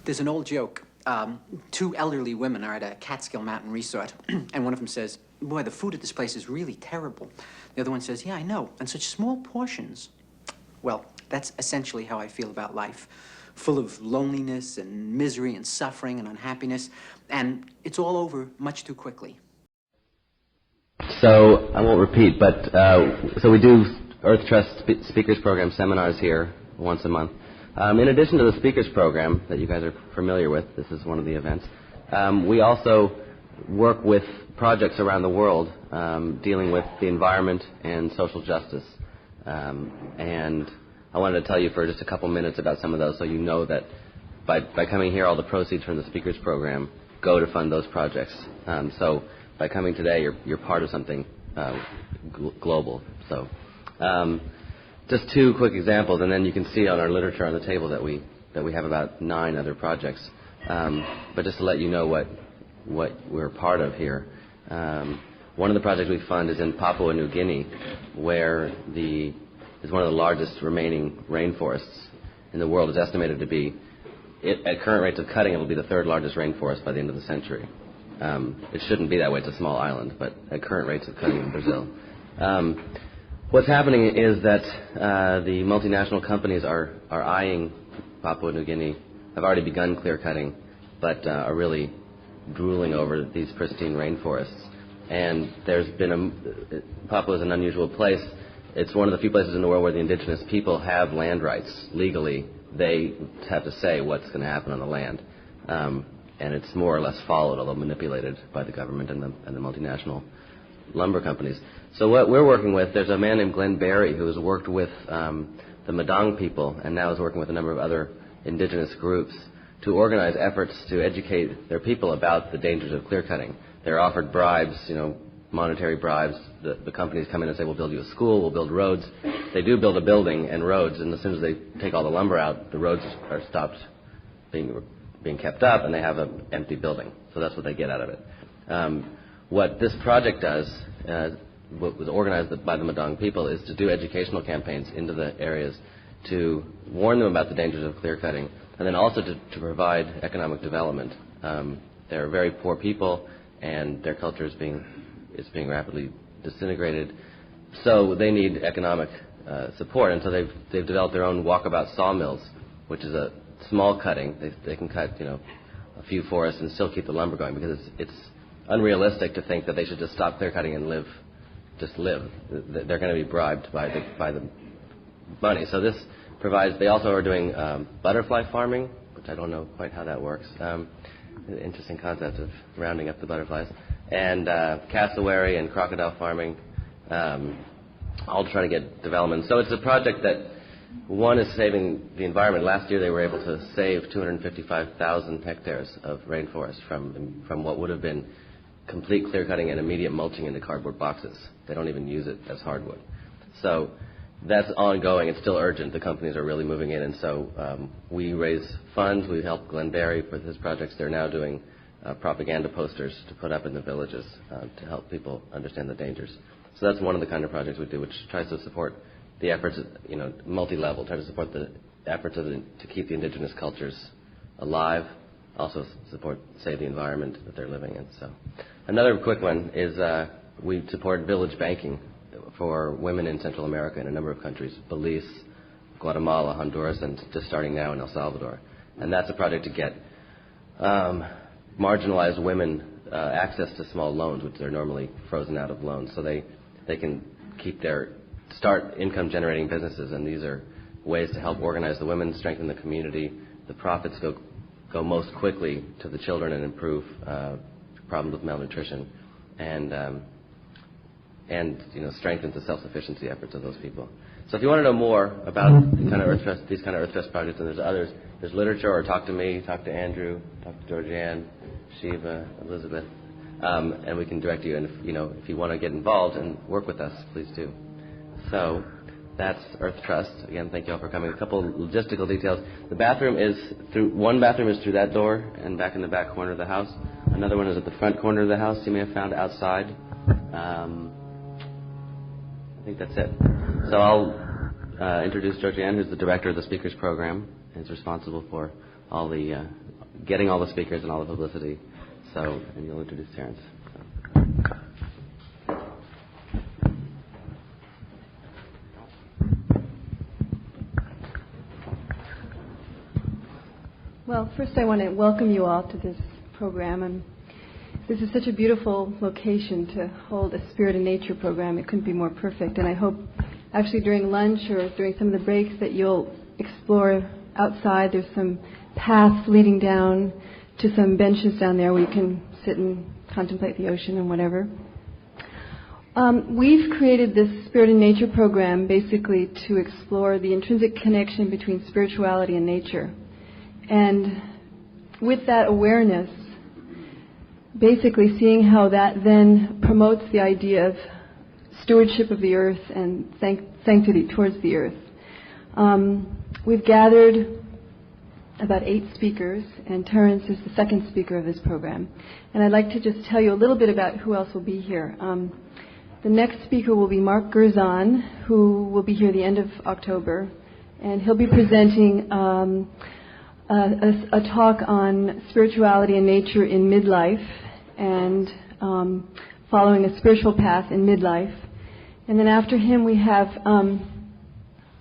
There's an old joke. Two elderly women are at a Catskill Mountain resort, and one of them says, "Boy, the food at this place is really terrible." The other one says, "Yeah, I know, and such small portions." Well, that's essentially how I feel about life. Full of loneliness and misery and suffering and unhappiness, and it's all over much too quickly. So, I won't repeat, but so we do Earth Trust Speakers Program seminars here once a month. In addition to the Speakers Program that you guys are familiar with, this is one of the events, we also work with projects around the world dealing with the environment and social justice. And I wanted to tell you for just a couple minutes about some of those so you know that by coming here, all the proceeds from the Speakers Program go to fund those projects. So by coming today, you're part of something global. So just two quick examples, and then you can see on our literature on the table that we have about 9 other projects. But just to let you know what we're part of here. One of the projects we fund is in Papua New Guinea, where is one of the largest remaining rainforests in the world. Is estimated to be, at current rates of cutting, it will be the 3rd largest rainforest by the end of the century. It shouldn't be that way. It's a small island, but at current rates of cutting in Brazil. What's happening is that the multinational companies are eyeing Papua New Guinea, have already begun clear cutting, but are really drooling over these pristine rainforests. And there's been Papua is an unusual place. It's one of the few places in the world where the indigenous people have land rights. Legally, they have to say what's going to happen on the land. And it's more or less followed, although manipulated by the government and the multinational lumber companies. So what we're working with, there's a man named Glenn Berry who has worked with the Madang people and now is working with a number of other indigenous groups to organize efforts to educate their people about the dangers of clear cutting. They're offered bribes, monetary bribes. The companies come in and say, we'll build you a school, we'll build roads. They do build a building and roads, and as soon as they take all the lumber out, the roads are stopped being kept up, and they have an empty building. So that's what they get out of it. What this project does, what was organized by the Madang people, is to do educational campaigns into the areas to warn them about the dangers of clear cutting, and then also to provide economic development. They're very poor people, and their culture is being rapidly disintegrated. So they need economic support, and so they've developed their own walkabout sawmills, which is a small cutting. They can cut a few forests and still keep the lumber going, because it's unrealistic to think that they should just stop clear cutting and live. They're going to be bribed by the money. So this provides. They also are doing butterfly farming, which I don't know quite how that works. An interesting concept of rounding up the butterflies, and cassowary and crocodile farming, all to try to get development. So it's a project that, one, is saving the environment. Last year they were able to save 255,000 hectares of rainforest from what would have been complete clear cutting and immediate mulching into cardboard boxes. They don't even use it as hardwood. So that's ongoing. It's still urgent. The companies are really moving in, and so we raise funds. We help Glenn Berry with his projects. They're now doing propaganda posters to put up in the villages to help people understand the dangers. So that's one of the kind of projects we do, which tries to support the efforts, multi-level, try to support the efforts to keep the indigenous cultures alive, also save the environment that they're living in. So another quick one is we support village banking for women in Central America in a number of countries, Belize, Guatemala, Honduras, and just starting now in El Salvador. And that's a project to get marginalized women access to small loans, which are normally frozen out of loans, so they can start income-generating businesses, and these are ways to help organize the women, strengthen the community. The profits go most quickly to the children and improve problems with malnutrition, and strengthens the self-sufficiency efforts of those people. So if you want to know more about these kind of Earth Trust projects, and there's others, there's literature, or talk to me, talk to Andrew, talk to Georgianne, Shiva, Elizabeth, and we can direct you. And if you want to get involved and work with us, please do. So that's Earth Trust. Again, thank you all for coming. A couple logistical details. One bathroom is through that door and back in the back corner of the house. Another one is at the front corner of the house. You may have found outside. I think that's it. So I'll introduce Georgianne, who's the director of the Speakers Program, and is responsible for all the getting all the speakers and all the publicity. So, and you'll introduce Terence. So. Well, first I want to welcome you all to this program. And this is such a beautiful location to hold a Spirit and Nature program. It couldn't be more perfect. And I hope actually during lunch or during some of the breaks that you'll explore outside. There's some paths leading down to some benches down there where you can sit and contemplate the ocean and whatever. We've created this Spirit and Nature program basically to explore the intrinsic connection between spirituality and nature. And with that awareness, basically seeing how that then promotes the idea of stewardship of the earth and sanctity towards the earth. We've gathered about 8 speakers, and Terence is the second speaker of this program. And I'd like to just tell you a little bit about who else will be here. The next speaker will be Mark Gerzon, who will be here the end of October, and he'll be presenting a talk on spirituality and nature in midlife and following a spiritual path in midlife. And then after him we have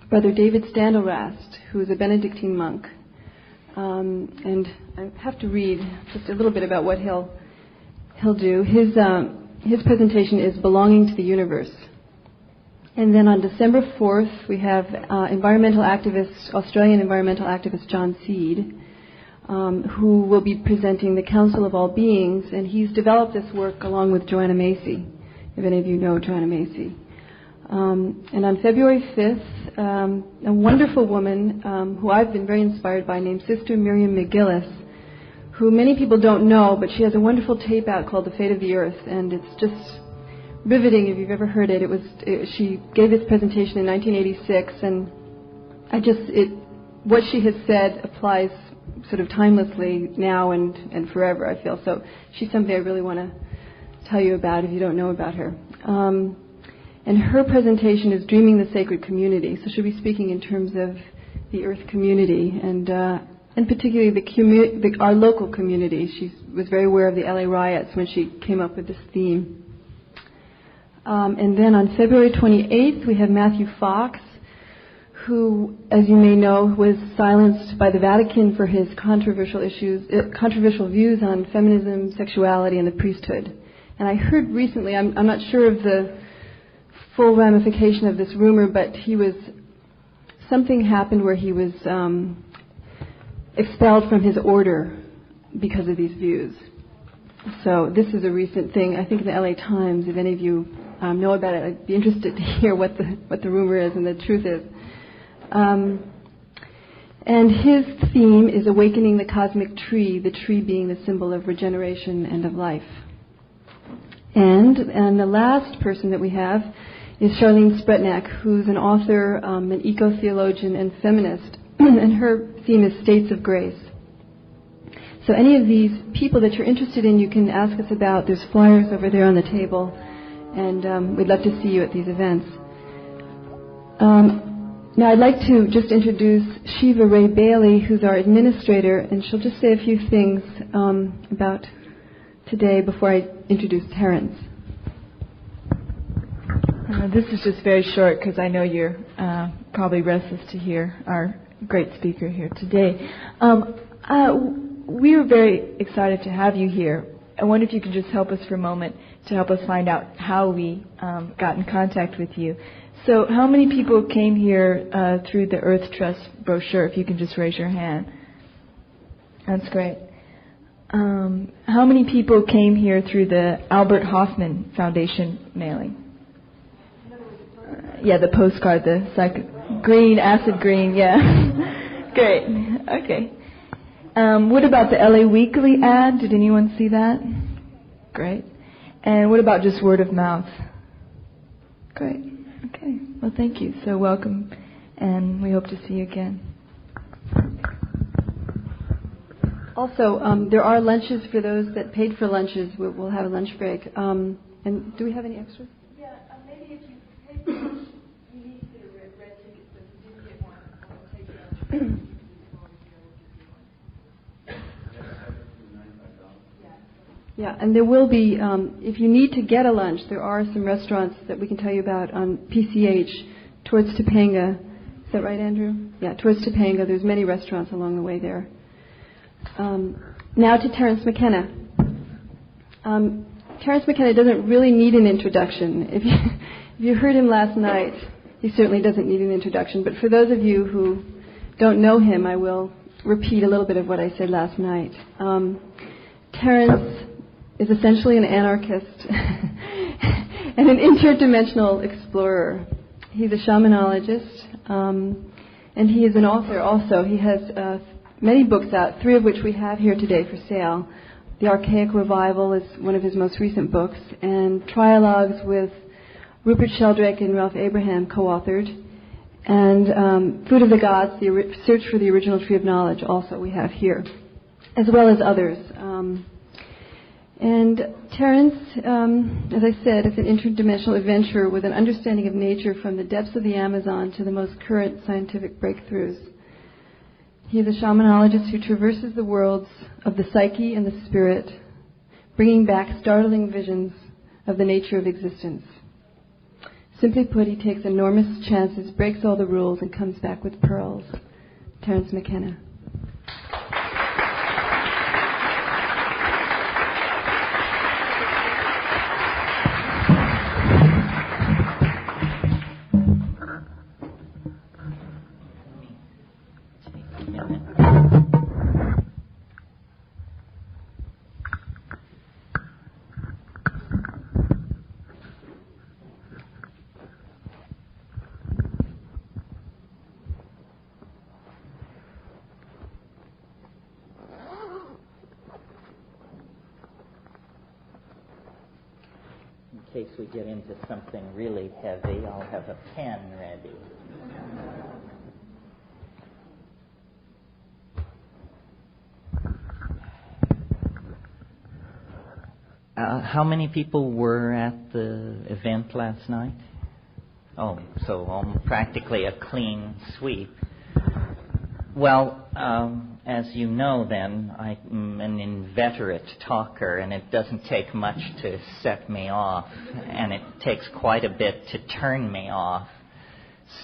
Brother David Standelrast, who is a Benedictine monk. And I have to read just a little bit about what he'll do. His presentation is Belonging to the Universe. And then on December 4th, we have Australian environmental activist John Seed, who will be presenting The Council of All Beings, and he's developed this work along with Joanna Macy, if any of you know Joanna Macy. And on February 5th, a wonderful woman who I've been very inspired by named Sister Miriam McGillis, who many people don't know, but she has a wonderful tape out called The Fate of the Earth, and it's just riveting if you've ever heard it. She gave this presentation in 1986, and what she has said applies sort of timelessly now and forever, I feel. So she's somebody I really want to tell you about if you don't know about her. And her presentation is Dreaming the Sacred Community. So she'll be speaking in terms of the Earth community and particularly our local community. She was very aware of the LA riots when she came up with this theme. And then on February 28th, we have Matthew Fox, who, as you may know, was silenced by the Vatican for his controversial views on feminism, sexuality, and the priesthood. And I heard recently, I'm not sure of the full ramification of this rumor, but something happened where he was expelled from his order because of these views. So this is a recent thing, I think in the LA Times. If any of you know about it, I'd be interested to hear what the rumor is and the truth is. And his theme is Awakening the Cosmic Tree, the tree being the symbol of regeneration and of life. And the last person that we have is Charlene Spretnak, who's an author, an eco-theologian, and feminist. And her theme is States of Grace. So any of these people that you're interested in, you can ask us about. There's flyers over there on the table, and we'd love to see you at these events. Now I'd like to just introduce Shiva Ray Bailey, who's our administrator, and she'll just say a few things about today before I introduce Terence. This is just very short because I know you're probably restless to hear our great speaker here today. We are very excited to have you here. I wonder if you could just help us for a moment to help us find out how we got in contact with you. So how many people came here through the Earth Trust brochure, if you can just raise your hand? That's great. How many people came here through the Albert Hoffman Foundation mailing? Yeah, the postcard, green, acid green, yeah. Great, okay. What about the LA Weekly ad? Did anyone see that? Great. And what about just word of mouth? Great, okay. Well, thank you. So welcome, and we hope to see you again. Also, there are lunches for those that paid for lunches. We'll have a lunch break. And do we have any extras? Yeah, maybe if you paid for lunch, you need to get a red ticket, but if you didn't get one, I'll take you out. Yeah, and there will be, if you need to get a lunch, there are some restaurants that we can tell you about on PCH towards Topanga. Is that right, Andrew? Yeah, towards Topanga. There's many restaurants along the way there. Now to Terence McKenna. Terence McKenna doesn't really need an introduction. If you heard him last night, he certainly doesn't need an introduction. But for those of you who don't know him, I will repeat a little bit of what I said last night. Terence is essentially an anarchist and an interdimensional explorer. He's a shamanologist, and he is an author also. He has many books out, 3 of which we have here today for sale. The Archaic Revival is one of his most recent books, and Trialogues with Rupert Sheldrake and Ralph Abraham co-authored, and Food of the Gods, the Search for the Original Tree of Knowledge also we have here, as well as others. And Terence, as I said, is an interdimensional adventurer with an understanding of nature from the depths of the Amazon to the most current scientific breakthroughs. He is a shamanologist who traverses the worlds of the psyche and the spirit, bringing back startling visions of the nature of existence. Simply put, he takes enormous chances, breaks all the rules, and comes back with pearls. Terence McKenna. In case we get into something really heavy, I'll have a pen ready. How many people were at the event last night? Oh, so practically a clean sweep. Well, as you know then, I'm an inveterate talker, and it doesn't take much to set me off, and it takes quite a bit to turn me off.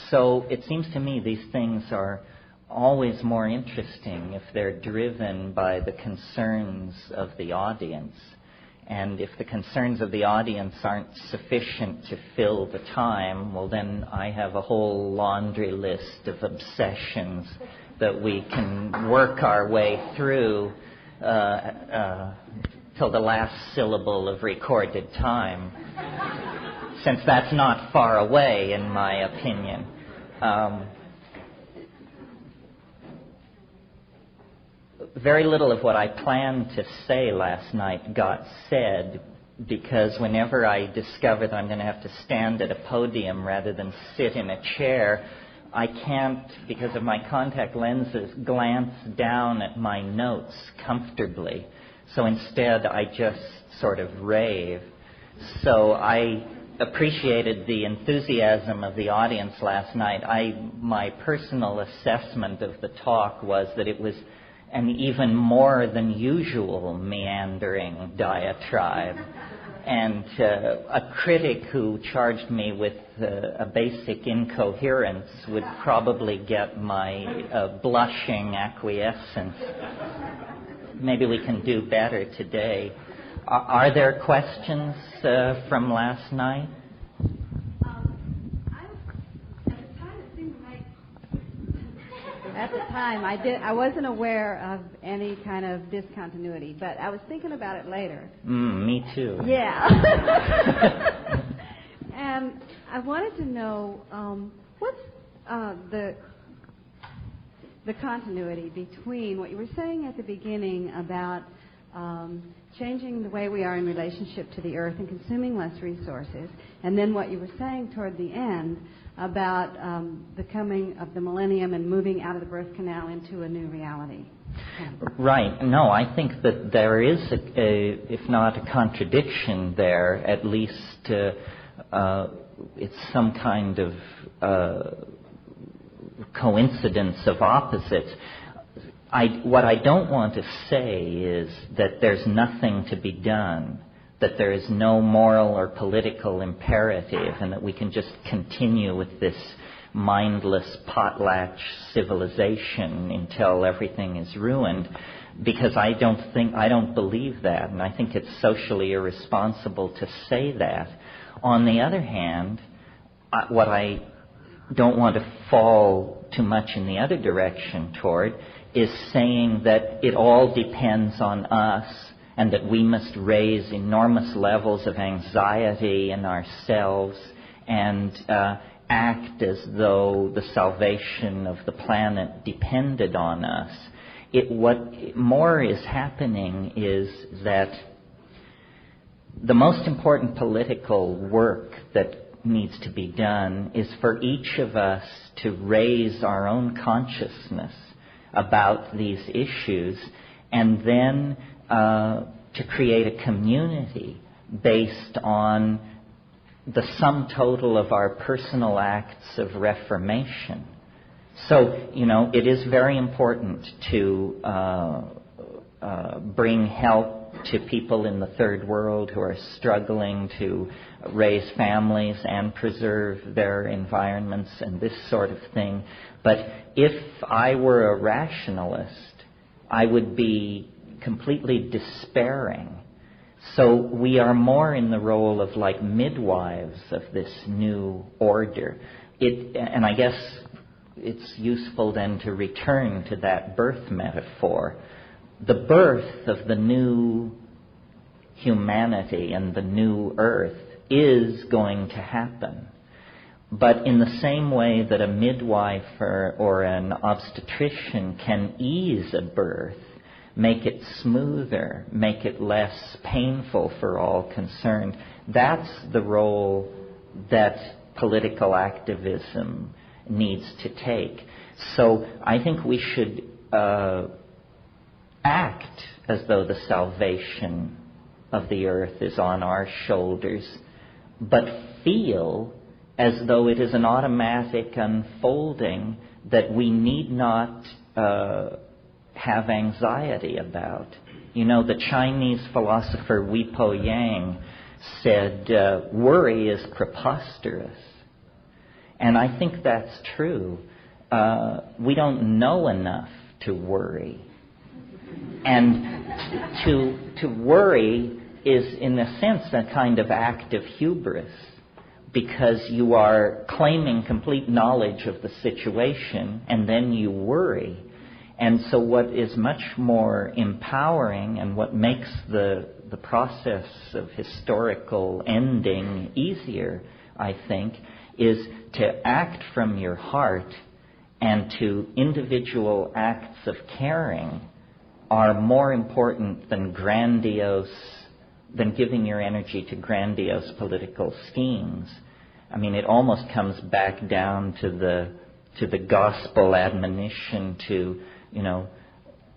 So it seems to me these things are always more interesting if they're driven by the concerns of the audience. And if the concerns of the audience aren't sufficient to fill the time, well, then I have a whole laundry list of obsessions that we can work our way through till the last syllable of recorded time, since that's not far away, in my opinion. Very little of what I planned to say last night got said, because whenever I discover that I'm going to have to stand at a podium rather than sit in a chair, I can't, because of my contact lenses, glance down at my notes comfortably. So instead, I just sort of rave. So I appreciated the enthusiasm of the audience last night. My personal assessment of the talk was that it was an even more than usual meandering diatribe. And a critic who charged me with a basic incoherence would probably get my blushing acquiescence. Maybe we can do better today. Are there questions from last night? At the time, I wasn't aware of any kind of discontinuity, but I was thinking about it later. Me too. Yeah. And I wanted to know what's the continuity between what you were saying at the beginning about changing the way we are in relationship to the earth and consuming less resources, and then what you were saying toward the end about the coming of the millennium and moving out of the birth canal into a new reality. Right. No, I think that there is, if not a contradiction there, at least it's some kind of coincidence of opposites. what I don't want to say is that there's nothing to be done, that there is no moral or political imperative, and that we can just continue with this mindless potlatch civilization until everything is ruined, because I don't believe that, and I think it's socially irresponsible to say that. On the other hand, what I don't want to fall too much in the other direction toward is saying that it all depends on us and that we must raise enormous levels of anxiety in ourselves and act as though the salvation of the planet depended on us. What more is happening is that the most important political work that needs to be done is for each of us to raise our own consciousness about these issues, and then to create a community based on the sum total of our personal acts of reformation. So, it is very important to bring help to people in the third world who are struggling to raise families and preserve their environments and this sort of thing. But if I were a rationalist, I would be completely despairing. So we are more in the role of like midwives of this new order. And I guess it's useful then to return to that birth metaphor. The birth of the new humanity and the new earth is going to happen. But in the same way that a midwife or an obstetrician can ease a birth, make it smoother, make it less painful for all concerned, that's the role that political activism needs to take. So I think we should act as though the salvation of the earth is on our shoulders, but feel as though it is an automatic unfolding that we need not have anxiety about. The Chinese philosopher Wei Po-Yang said, worry is preposterous. And I think that's true. We don't know enough to worry. And to worry is, in a sense, a kind of act of hubris, because you are claiming complete knowledge of the situation and then you worry. And so what is much more empowering and what makes the process of historical ending easier, I think, is to act from your heart, and to individual acts of caring are more important than giving your energy to grandiose political schemes. I mean, it almost comes back down to the gospel admonition to,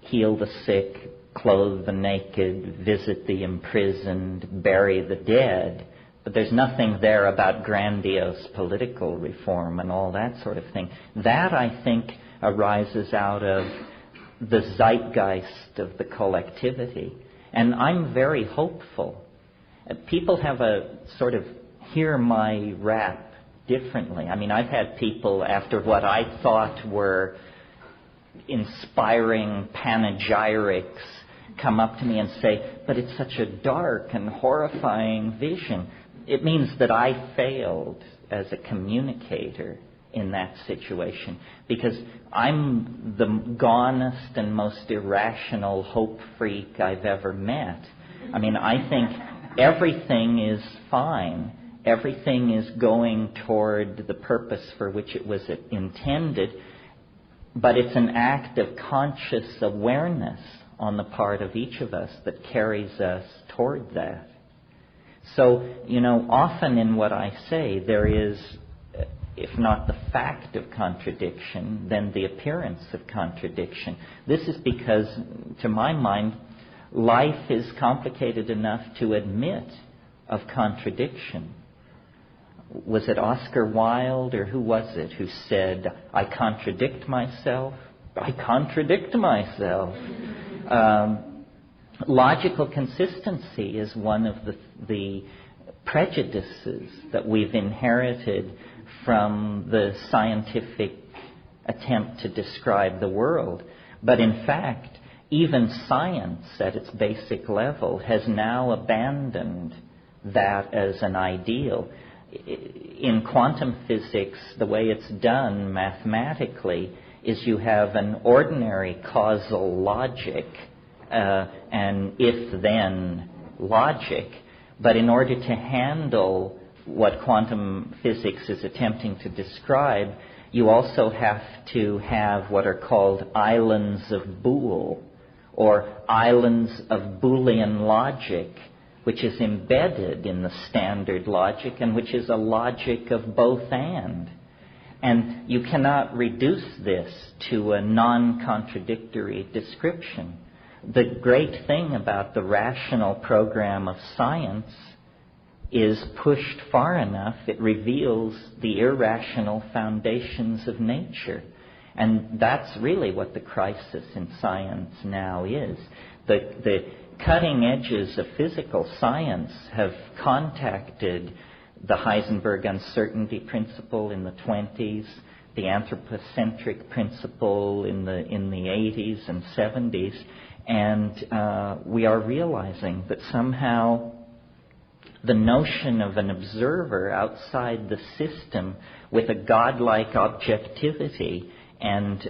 heal the sick, clothe the naked, visit the imprisoned, bury the dead. But there's nothing there about grandiose political reform and all that sort of thing. That, I think, arises out of the zeitgeist of the collectivity. And I'm very hopeful. People have a sort of hear my rap differently. I mean, I've had people, after what I thought were inspiring panegyrics, come up to me and say, but it's such a dark and horrifying vision. It means that I failed as a communicator in that situation, because I'm the gonest and most irrational hope freak I've ever met. I mean, I think everything is fine. Everything is going toward the purpose for which it was intended, but it's an act of conscious awareness on the part of each of us that carries us toward that. So, often in what I say, there is, if not the fact of contradiction, then the appearance of contradiction. This is because, to my mind, life is complicated enough to admit of contradiction. Was it Oscar Wilde, or who was it, who said, I contradict myself? I contradict myself. Logical consistency is one of the prejudices that we've inherited from the scientific attempt to describe the world. But in fact, even science at its basic level has now abandoned that as an ideal. In quantum physics, the way it's done mathematically is you have an ordinary causal logic, and if-then logic, but in order to handle what quantum physics is attempting to describe, you also have to have what are called islands of Boole, or islands of Boolean logic, which is embedded in the standard logic and which is a logic of both and. And you cannot reduce this to a non-contradictory description. The great thing about the rational program of science is pushed far enough, it reveals the irrational foundations of nature. And that's really what the crisis in science now is. The cutting edges of physical science have contacted the Heisenberg uncertainty principle in the 20s, the anthropocentric principle in the 80s and 70s, and we are realizing that somehow the notion of an observer outside the system with a godlike objectivity and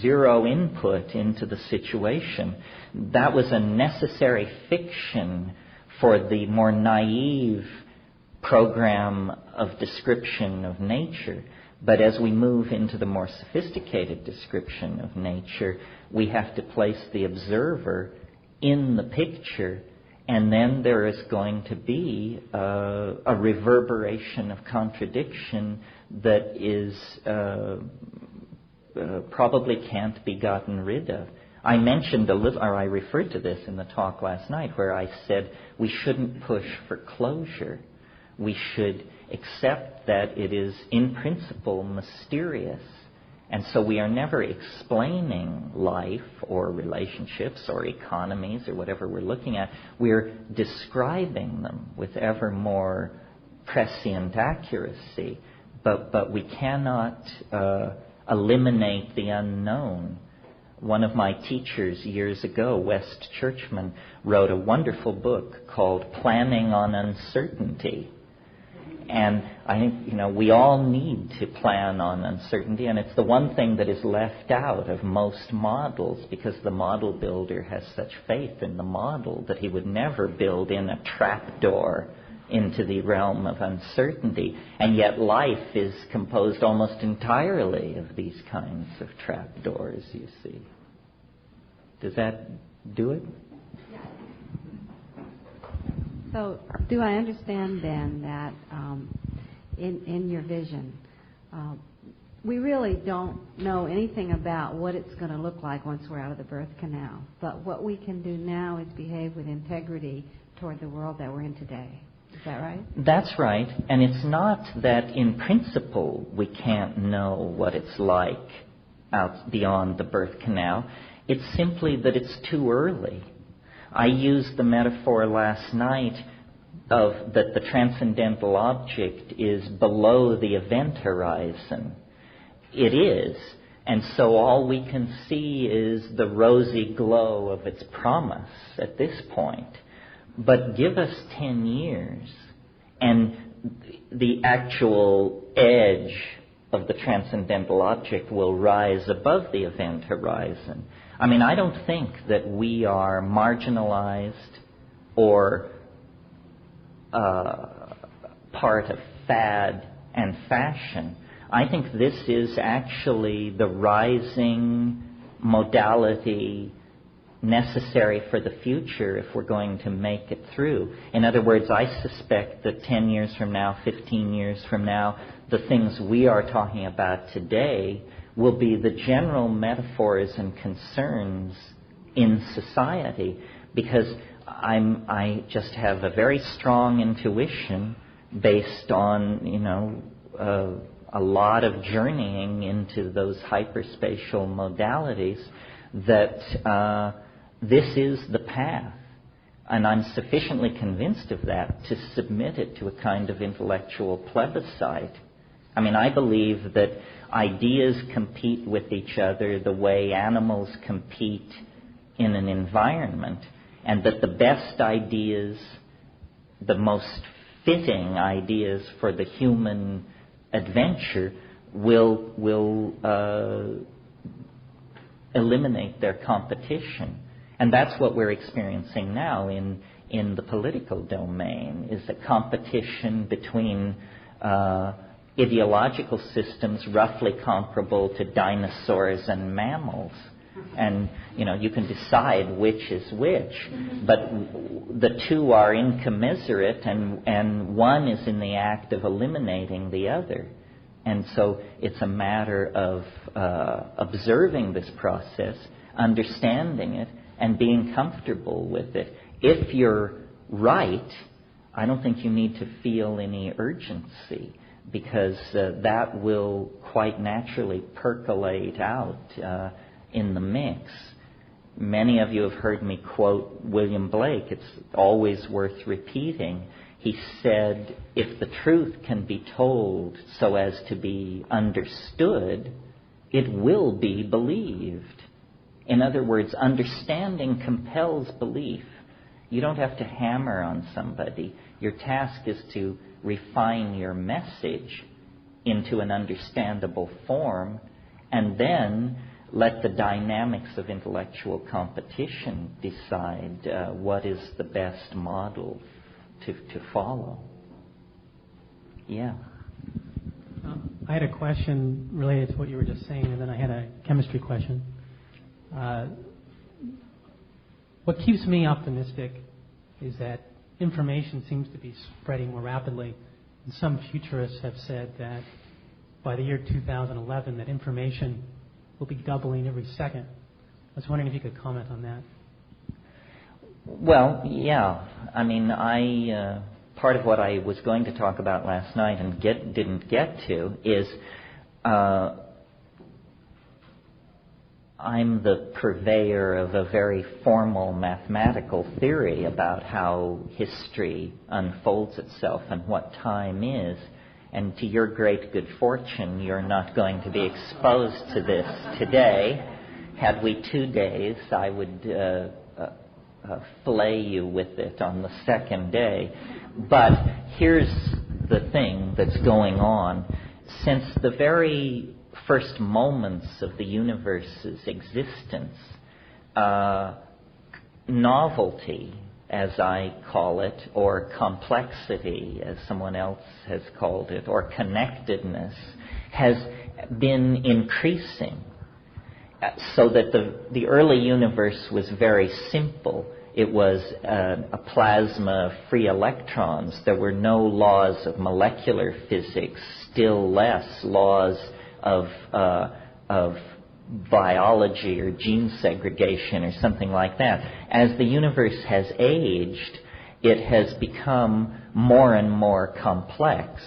zero input into the situation, that was a necessary fiction for the more naive program of description of nature. But as we move into the more sophisticated description of nature, we have to place the observer in the picture, and then there is going to be a reverberation of contradiction that is probably can't be gotten rid of. I mentioned I referred to this in the talk last night, where I said we shouldn't push for closure. We should accept that it is in principle mysterious, and so we are never explaining life or relationships or economies or whatever we're looking at. We're describing them with ever more prescient accuracy, but we cannot eliminate the unknown. One of my teachers years ago, West Churchman, wrote a wonderful book called Planning on Uncertainty. And I think, we all need to plan on uncertainty, and it's the one thing that is left out of most models, because the model builder has such faith in the model that he would never build in a trapdoor into the realm of uncertainty. And yet life is composed almost entirely of these kinds of trapdoors, you see. Does that do it? So, do I understand then that in your vision, we really don't know anything about what it's going to look like once we're out of the birth canal, but what we can do now is behave with integrity toward the world that we're in today. Is that right? That's right. And it's not that in principle we can't know what it's like out beyond the birth canal. It's simply that it's too early. I used the metaphor last night of that the transcendental object is below the event horizon. It is. And so all we can see is the rosy glow of its promise at this point. But give us 10 years, and the actual edge of the transcendental object will rise above the event horizon. I mean, I don't think that we are marginalized or part of fad and fashion. I think this is actually the rising modality necessary for the future if we're going to make it through. In other words, I suspect that 10 years from now, 15 years from now, the things we are talking about today will be the general metaphors and concerns in society, because I just have a very strong intuition based on, a lot of journeying into those hyperspatial modalities, that this is the path. And I'm sufficiently convinced of that to submit it to a kind of intellectual plebiscite. I mean, I believe that ideas compete with each other the way animals compete in an environment, and that the best ideas, the most fitting ideas for the human adventure will eliminate their competition. And that's what we're experiencing now in the political domain, is a competition between ideological systems roughly comparable to dinosaurs and mammals. And, you can decide which is which, but the two are incommensurate, and one is in the act of eliminating the other. And so it's a matter of observing this process, understanding it, and being comfortable with it. If you're right, I don't think you need to feel any urgency, because that will quite naturally percolate out in the mix. Many of you have heard me quote William Blake. It's always worth repeating. He said, if the truth can be told so as to be understood, it will be believed. In other words, understanding compels belief. You don't have to hammer on somebody. Your task is to refine your message into an understandable form, and then let the dynamics of intellectual competition decide what is the best model to follow. Yeah. I had a question related to what you were just saying, and then I had a chemistry question. What keeps me optimistic is that information seems to be spreading more rapidly. And some futurists have said that by the year 2011, that information will be doubling every second. I was wondering if you could comment on that. Well, yeah. I mean, part of what I was going to talk about last night and didn't get to is I'm the purveyor of a very formal mathematical theory about how history unfolds itself and what time is. And to your great good fortune, you're not going to be exposed to this today. Had we 2 days, I would flay you with it on the second day. But here's the thing that's going on. Since the very first moments of the universe's existence, novelty, as I call it, or complexity, as someone else has called it, or connectedness, has been increasing. So that the early universe was very simple. It was a plasma of free electrons. There were no laws of molecular physics, still less laws of biology or gene segregation or something like that. As the universe has aged, it has become more and more complex.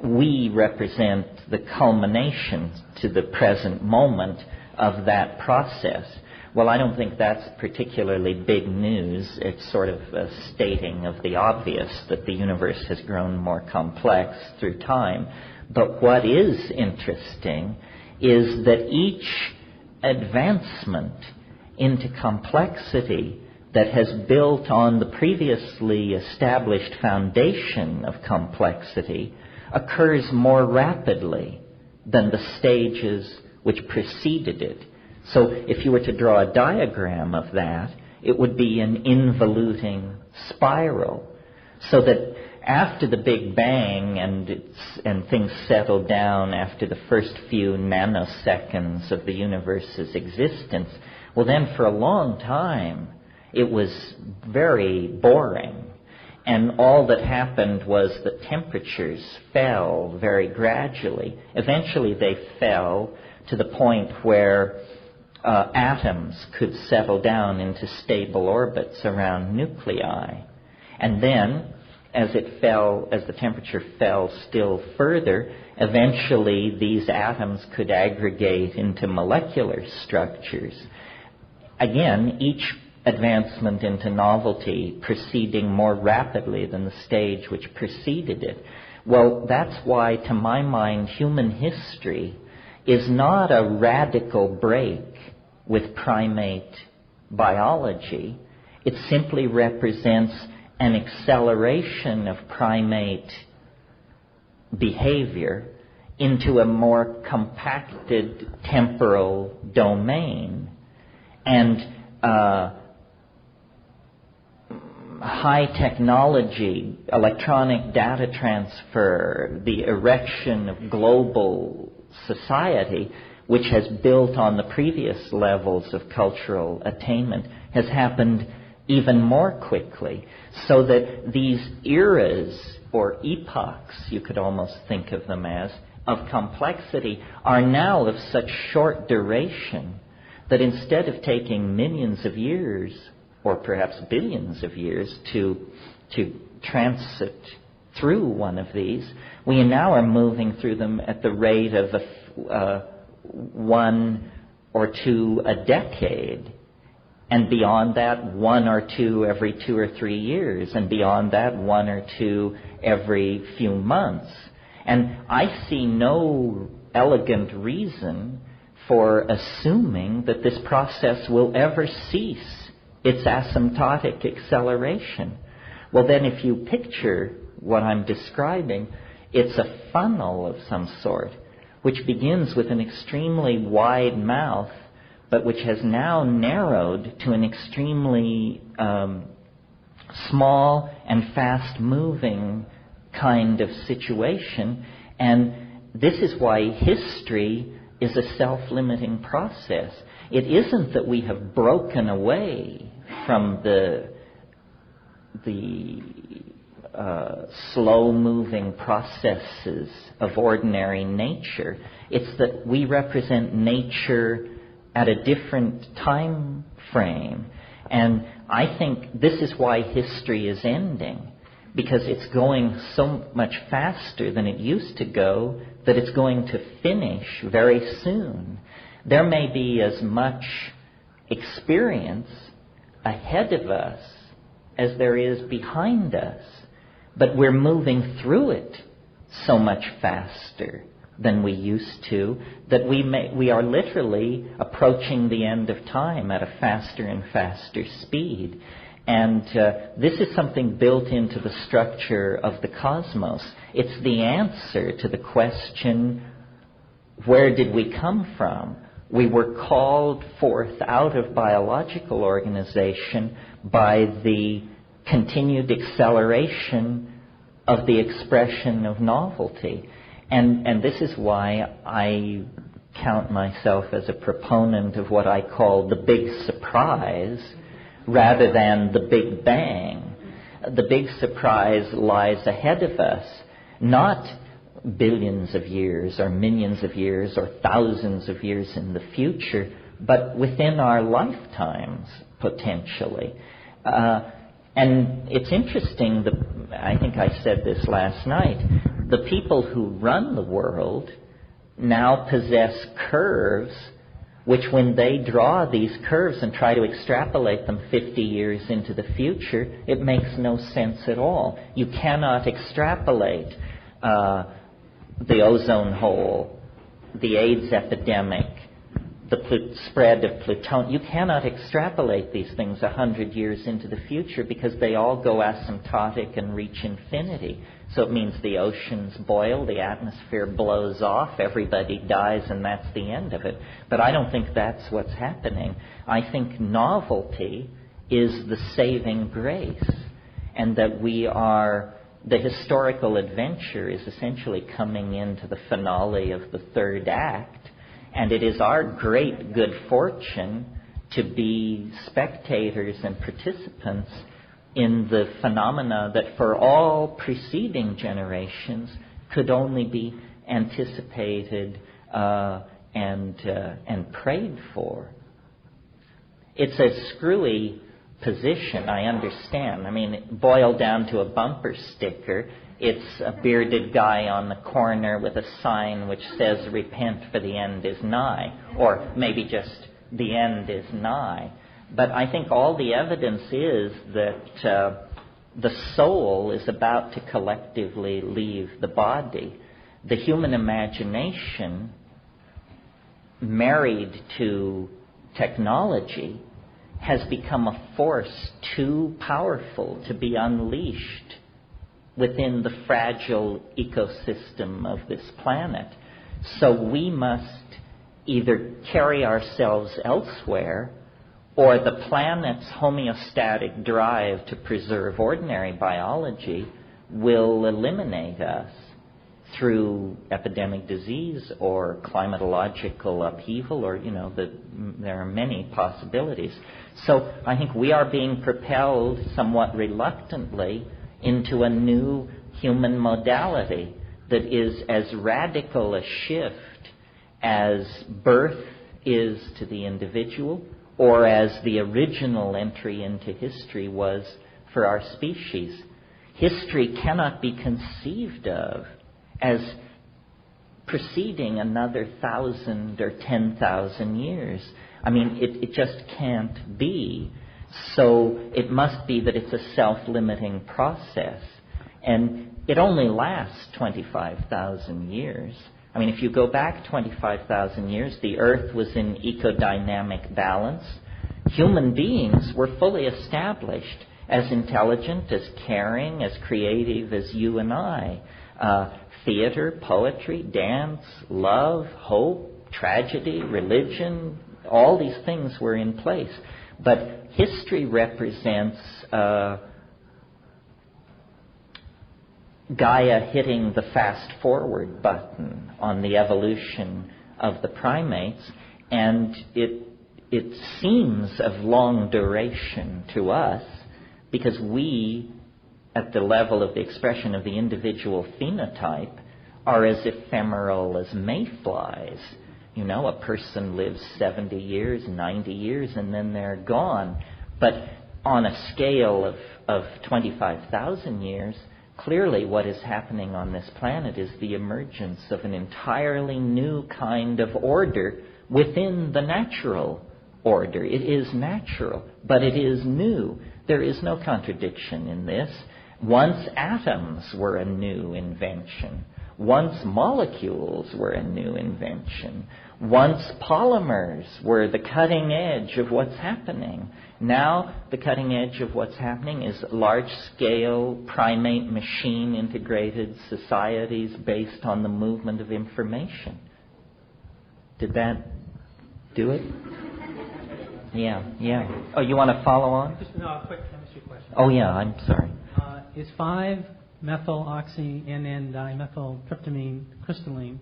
We represent the culmination to the present moment of that process. Well, I don't think that's particularly big news. It's sort of a stating of the obvious that the universe has grown more complex through time. But what is interesting is that each advancement into complexity that has built on the previously established foundation of complexity occurs more rapidly than the stages which preceded it. So if you were to draw a diagram of that, it would be an involuting spiral. So that after the Big Bang and things settled down after the first few nanoseconds of the universe's existence, well then for a long time it was very boring. And all that happened was that temperatures fell very gradually. Eventually they fell to the point where atoms could settle down into stable orbits around nuclei. And then as the temperature fell still further, eventually these atoms could aggregate into molecular structures. Again, each advancement into novelty proceeding more rapidly than the stage which preceded it. Well, that's why, to my mind, human history is not a radical break with primate biology. It simply represents an acceleration of primate behavior into a more compacted temporal domain. And high technology, electronic data transfer, the erection of global society, which has built on the previous levels of cultural attainment, has happened even more quickly. So that these eras, or epochs, you could almost think of them as, of complexity, are now of such short duration that instead of taking millions of years, or perhaps billions of years, to transit through one of these, we now are moving through them at the rate of one or two a decade. And beyond that, one or two every 2 or 3 years. And beyond that, one or two every few months. And I see no elegant reason for assuming that this process will ever cease its asymptotic acceleration. Well, then if you picture what I'm describing, it's a funnel of some sort, which begins with an extremely wide mouth, but which has now narrowed to an extremely small and fast-moving kind of situation. And this is why history is a self-limiting process. It isn't that we have broken away from the slow-moving processes of ordinary nature. It's that we represent nature at a different time frame. And I think this is why history is ending, because it's going so much faster than it used to go that it's going to finish very soon. There may be as much experience ahead of us as there is behind us, but we're moving through it so much faster than we used to that we are literally approaching the end of time at a faster and faster speed. And this is something built into the structure of the cosmos. It's the answer to the question, where did we come from? We were called forth out of biological organization by the continued acceleration of the expression of novelty. And this is why I count myself as a proponent of what I call the big surprise rather than the Big Bang. The big surprise lies ahead of us, not billions of years or millions of years or thousands of years in the future, but within our lifetimes, potentially. And it's interesting, I think I said this last night, the people who run the world now possess curves which, when they draw these curves and try to extrapolate them 50 years into the future, it makes no sense at all. You cannot extrapolate the ozone hole, the AIDS epidemic, the spread of plutonium. You cannot extrapolate these things 100 years into the future because they all go asymptotic and reach infinity. So it means the oceans boil, the atmosphere blows off, everybody dies, and that's the end of it. But I don't think that's what's happening. I think novelty is the saving grace, and that the historical adventure is essentially coming into the finale of the third act, and it is our great good fortune to be spectators and participants in the phenomena that for all preceding generations could only be anticipated and prayed for. It's a screwy position, I understand. I mean, boiled down to a bumper sticker, it's a bearded guy on the corner with a sign which says, "Repent, for the end is nigh," or maybe just, "The end is nigh." But I think all the evidence is that the soul is about to collectively leave the body. The human imagination, married to technology, has become a force too powerful to be unleashed within the fragile ecosystem of this planet. So we must either carry ourselves elsewhere, or the planet's homeostatic drive to preserve ordinary biology will eliminate us through epidemic disease or climatological upheaval, or, there are many possibilities. So I think we are being propelled somewhat reluctantly into a new human modality that is as radical a shift as birth is to the individual, or as the original entry into history was for our species. History cannot be conceived of as preceding another 1,000 or 10,000 years. I mean, it just can't be. So it must be that it's a self-limiting process. And it only lasts 25,000 years. I mean, if you go back 25,000 years, the Earth was in ecodynamic balance. Human beings were fully established, as intelligent, as caring, as creative as you and I. Theater, poetry, dance, love, hope, tragedy, religion, all these things were in place. But history represents Gaia hitting the fast-forward button on the evolution of the primates, and it seems of long duration to us because we, at the level of the expression of the individual phenotype, are as ephemeral as mayflies. A person lives 70 years, 90 years, and then they're gone. But on a scale of 25,000 years, clearly what is happening on this planet is the emergence of an entirely new kind of order within the natural order. It is natural, but it is new. There is no contradiction in this. Once atoms were a new invention. Once molecules were a new invention. Once polymers were the cutting edge of what's happening. Now the cutting edge of what's happening is large-scale primate machine integrated societies based on the movement of information. Did that do it? Yeah. Oh, you want to follow on? Just a quick chemistry question. Oh, yeah, I'm sorry. Is 5-methyloxy-NN-dimethyltryptamine crystalline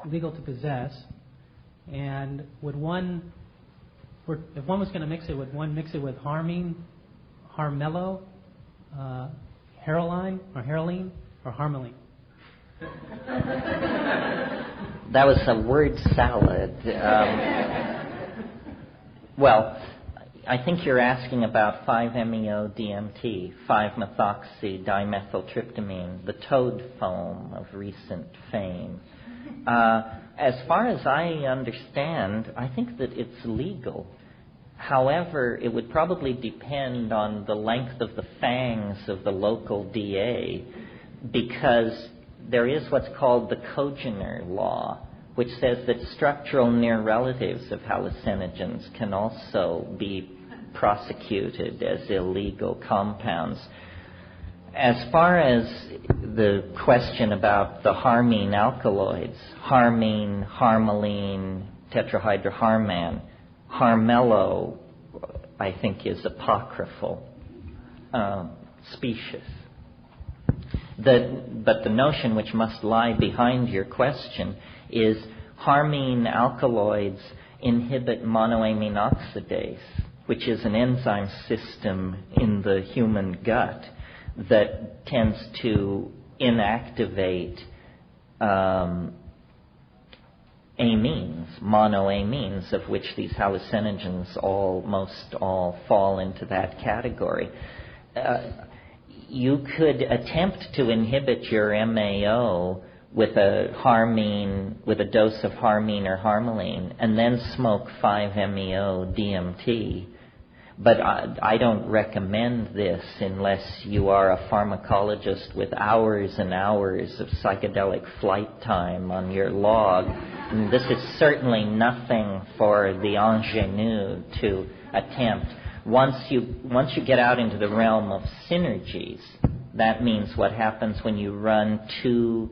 legal to possess? And if one was going to mix it, would one mix it with harmine, harmello, heroline, or harmaline? That was a word salad. Well, I think you're asking about 5-MeO-DMT, 5-methoxy-dimethyltryptamine, the toad foam of recent fame. As far as I understand, I think that it's legal. However, it would probably depend on the length of the fangs of the local DA, because there is what's called the Kogener law, which says that structural near relatives of hallucinogens can also be prosecuted as illegal compounds. As far as the question about the harmine alkaloids, harmine, harmaline, tetrahydroharman, harmello, I think is apocryphal, specious. But the notion which must lie behind your question is harmine alkaloids inhibit monoamine oxidase, which is an enzyme system in the human gut that tends to inactivate amines, monoamines, of which these hallucinogens almost all fall into that category. You could attempt to inhibit your MAO with a dose of harmine or harmaline, and then smoke 5-MeO DMT. But I don't recommend this unless you are a pharmacologist with hours and hours of psychedelic flight time on your log. And this is certainly nothing for the ingenue to attempt. Once you get out into the realm of synergies, that means what happens when you run two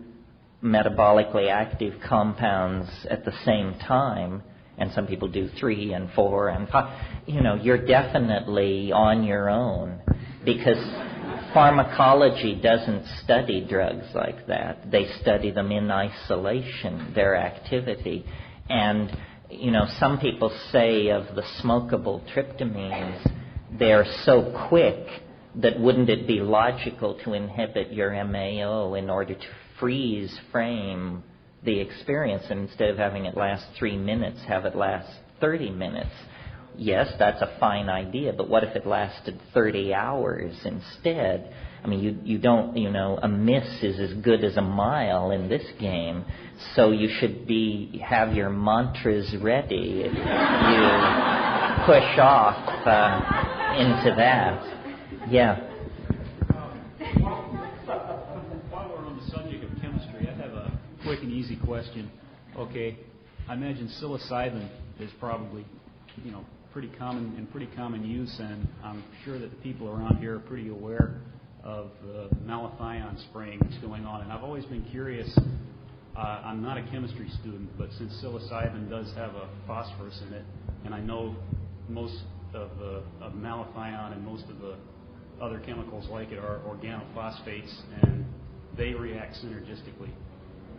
metabolically active compounds at the same time, and some people do 3 and 4 and 5, you're definitely on your own, because pharmacology doesn't study drugs like that. They study them in isolation, their activity. And, some people say of the smokable tryptamines, they're so quick that wouldn't it be logical to inhibit your MAO in order to freeze frame the experience, and instead of having it last 3 minutes, have it last 30 minutes. Yes, that's a fine idea, but what if it lasted 30 hours instead? I mean, you don't, a miss is as good as a mile in this game, so you should have your mantras ready if you push off into that. Yeah. Quick and easy question. Okay, I imagine psilocybin is probably, pretty common use, and I'm sure that the people around here are pretty aware of the malathion spraying that's going on. And I've always been curious. I'm not a chemistry student, but since psilocybin does have a phosphorus in it, and I know most of malathion and most of the other chemicals like it are organophosphates, and they react synergistically.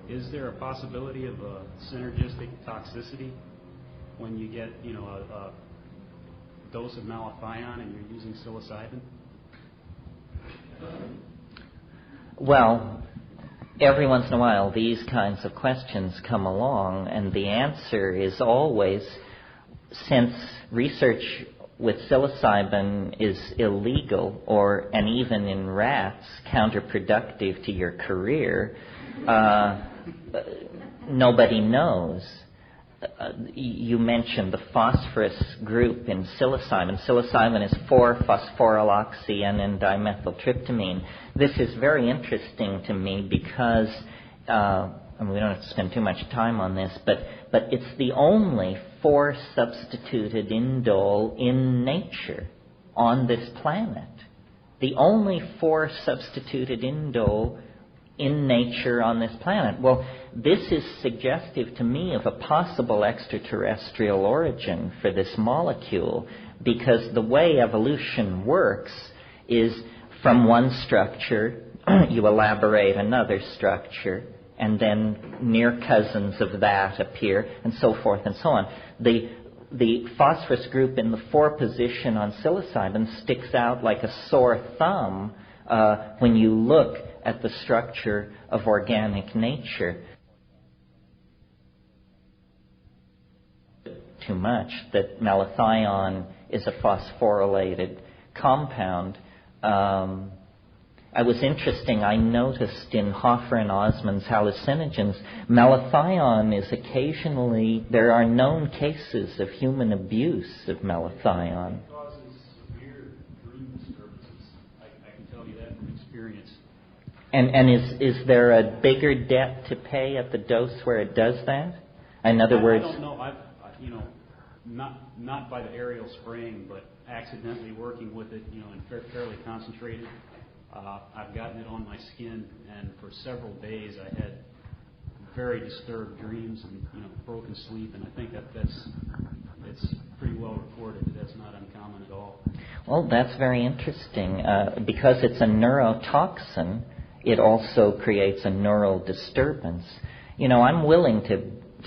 Is there a possibility of a synergistic toxicity when you get, a dose of malathion and you're using psilocybin? Well, every once in a while these kinds of questions come along, and the answer is always, since research with psilocybin is illegal and even in rats counterproductive to your career, nobody knows. You mentioned the phosphorus group in psilocybin. Psilocybin is 4-phosphoryloxy-N dimethyltryptamine. This is very interesting to me because, and we don't have to spend too much time on this, but it's the only 4-substituted indole in nature on this planet. The only 4-substituted indole in nature on this planet. Well, this is suggestive to me of a possible extraterrestrial origin for this molecule, because the way evolution works is from one structure you elaborate another structure, and then near cousins of that appear, and so forth and so on. The phosphorus group in the 4 position on psilocybin sticks out like a sore thumb when you look at the structure of organic nature. Too much that malathion is a phosphorylated compound. I noticed in Hoffer and Osmond's hallucinogens, malathion is occasionally, there are known cases of human abuse of malathion. It causes severe dream disturbances. I can tell you that from experience. And is there a bigger debt to pay at the dose where it does that? In other words, I don't know. Not by the aerial spraying, but accidentally working with it, and fairly concentrated. I've gotten it on my skin, and for several days I had very disturbed dreams and broken sleep, and I think it's pretty well reported that that's not uncommon at all. Well, that's very interesting. Because it's a neurotoxin, it also creates a neural disturbance. I'm willing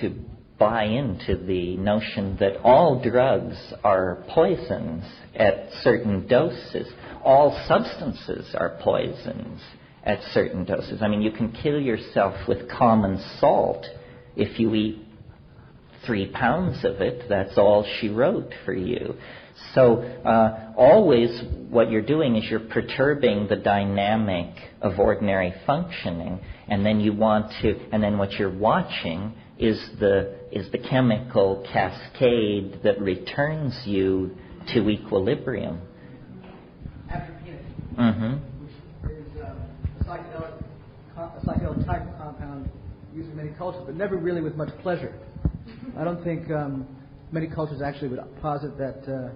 to buy into the notion that all drugs are poisons at certain doses. All substances are poisons at certain doses. I mean, you can kill yourself with common salt if you eat 3 pounds of it, that's all she wrote for you. So always what you're doing is you're perturbing the dynamic of ordinary functioning, and then what you're watching is the chemical cascade that returns you to equilibrium. Mm-hmm. Which is a psychedelic type of compound used in many cultures, but never really with much pleasure. I don't think many cultures actually would posit that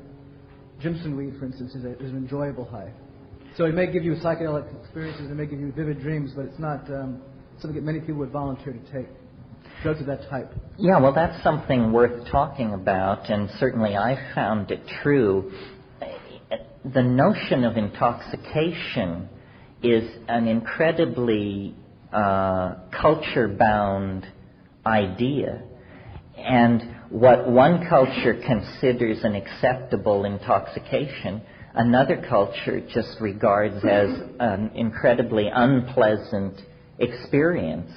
Jimson weed, for instance, is an enjoyable high. So it may give you psychedelic experiences, it may give you vivid dreams, but it's not something that many people would volunteer to take. Drugs of that type. Yeah, well, that's something worth talking about, and certainly I found it true. The notion of intoxication is an incredibly culture-bound idea. And what one culture considers an acceptable intoxication, another culture just regards as an incredibly unpleasant experience.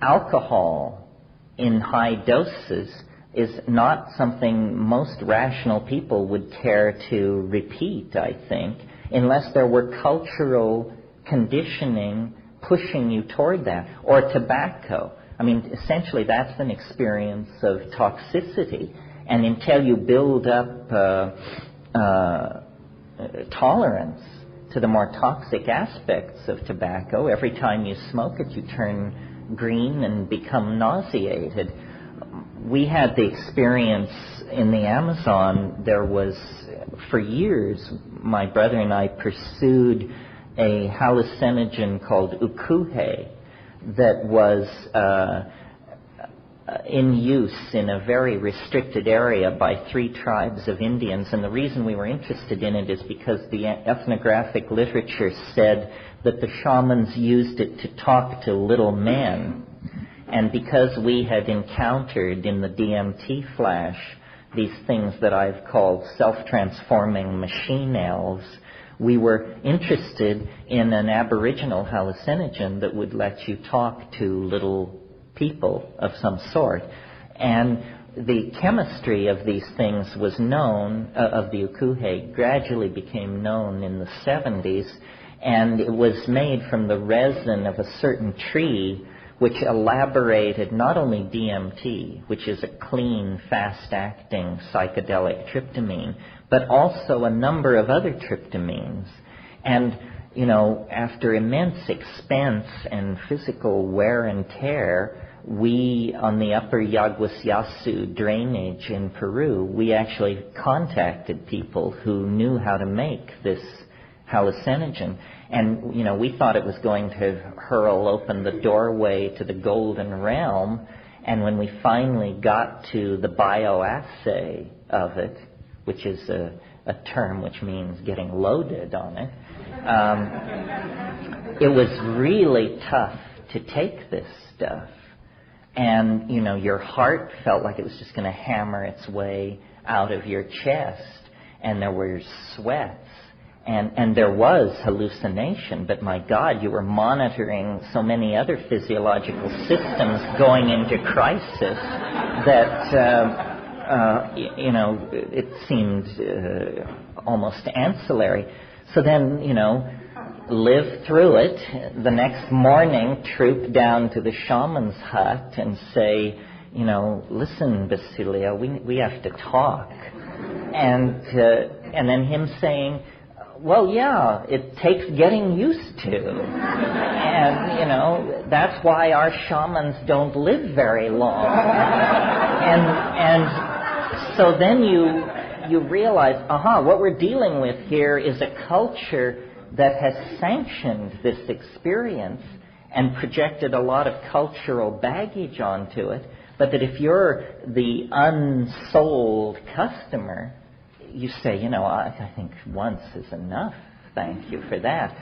Alcohol in high doses is not something most rational people would care to repeat, I think, unless there were cultural conditioning pushing you toward that. Or tobacco. I mean, essentially that's an experience of toxicity. And until you build up tolerance to the more toxic aspects of tobacco, every time you smoke it, you turn green and become nauseated. We had the experience in the Amazon. There was, for years, my brother and I pursued a hallucinogen called ukuhe that was in use in a very restricted area by 3 tribes of Indians. And the reason we were interested in it is because the ethnographic literature said that the shamans used it to talk to little men. And because we had encountered in the DMT flash these things that I've called self-transforming machine elves, we were interested in an aboriginal hallucinogen that would let you talk to little people of some sort. And the chemistry of these things was known, of the ukuhe, gradually became known in the 70s, and it was made from the resin of a certain tree which elaborated not only DMT, which is a clean, fast-acting psychedelic tryptamine, but also a number of other tryptamines. And, you know, after immense expense and physical wear and tear, we, on the upper Yaguas-Yasu drainage in Peru, we actually contacted people who knew how to make this hallucinogen. And, you know, we thought it was going to hurl open the doorway to the golden realm. And when we finally got to the bioassay of it, which is a term which means getting loaded on it, it was really tough to take this stuff. And, you know, your heart felt like it was just going to hammer its way out of your chest. And there were sweats. And there was hallucination, but my God, you were monitoring so many other physiological systems going into crisis that, you know, it seemed almost ancillary. So then, you know, lived through it. The next morning, troop down to the shaman's hut and say, you know, listen, Basilia, we have to talk. And then him saying, well, yeah, it takes getting used to. And, you know, that's why our shamans don't live very long. And so then you realize, what we're dealing with here is a culture that has sanctioned this experience and projected a lot of cultural baggage onto it, but that if you're the unsold customer, you say, you know, I think once is enough. Thank you for that.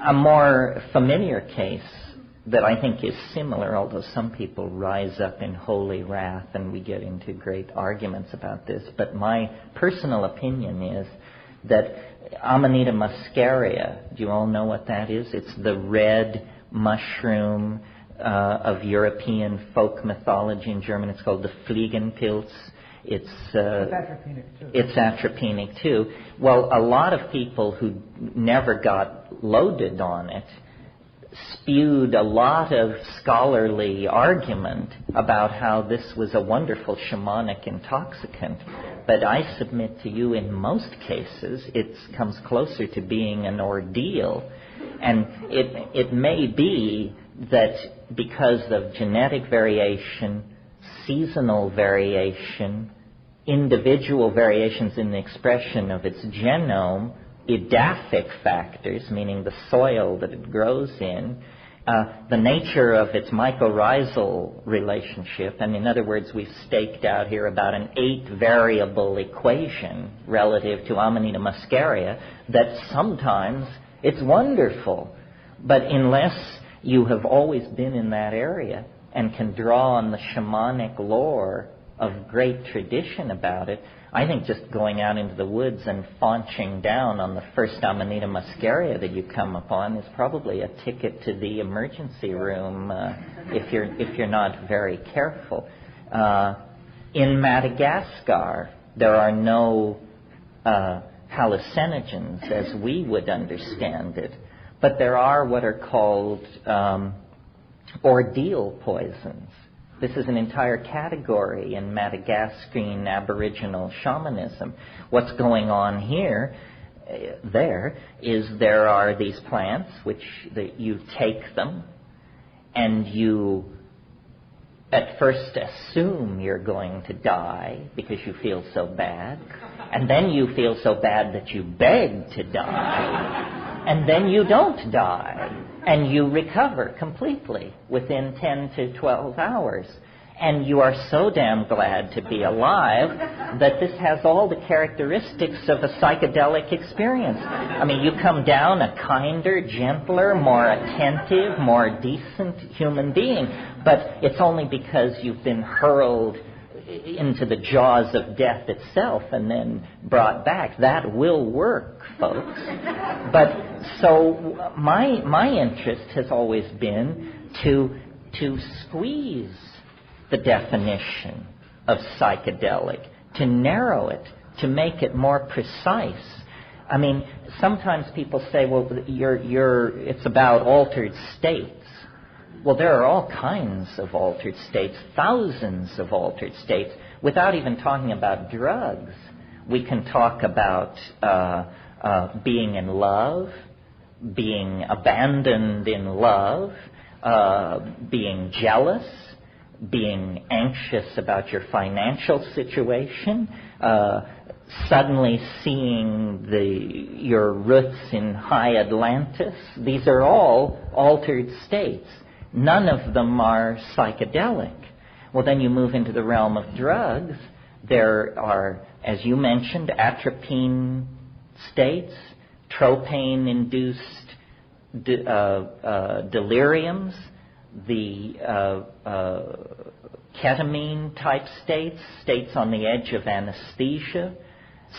A more familiar case that I think is similar, although some people rise up in holy wrath and we get into great arguments about this, but my personal opinion is that Amanita muscaria, do you all know what that is? It's the red mushroom of European folk mythology. In German, it's called the Fliegenpilz. It's atropinic too. It's atropinic too. Well, a lot of people who never got loaded on it spewed a lot of scholarly argument about how this was a wonderful shamanic intoxicant. But I submit to you, in most cases, it comes closer to being an ordeal. And it may be that because of genetic variation, seasonal variation, individual variations in the expression of its genome, edaphic factors, meaning the soil that it grows in, the nature of its mycorrhizal relationship, and in other words, we've staked out here about an 8-variable equation relative to Amanita muscaria, that sometimes it's wonderful. But unless you have always been in that area and can draw on the shamanic lore of great tradition about it, I think just going out into the woods and faunching down on the first Amanita muscaria that you come upon is probably a ticket to the emergency room if you're not very careful. In Madagascar, there are no hallucinogens as we would understand it, but there are what are called ordeal poisons. This is an entire category in Madagascan Aboriginal shamanism. What's going on here, there are these plants which you take them and you at first assume you're going to die because you feel so bad, and then you feel so bad that you beg to die, and then you don't die. And you recover completely within 10 to 12 hours. And you are so damn glad to be alive that this has all the characteristics of a psychedelic experience. I mean, you come down a kinder, gentler, more attentive, more decent human being. But it's only because you've been hurled into the jaws of death itself and then brought back. That will work, folks. But so my interest has always been to squeeze the definition of psychedelic, to narrow it, to make it more precise. I mean, sometimes people say, well, it's about altered states. Well, there are all kinds of altered states, thousands of altered states, without even talking about drugs. We can talk about being in love, being abandoned in love, being jealous, being anxious about your financial situation, suddenly seeing your roots in high Atlantis. These are all altered states. None of them are psychedelic. Well, then you move into the realm of drugs. There are, as you mentioned, atropine states, tropane-induced deliriums, the ketamine-type states, states on the edge of anesthesia,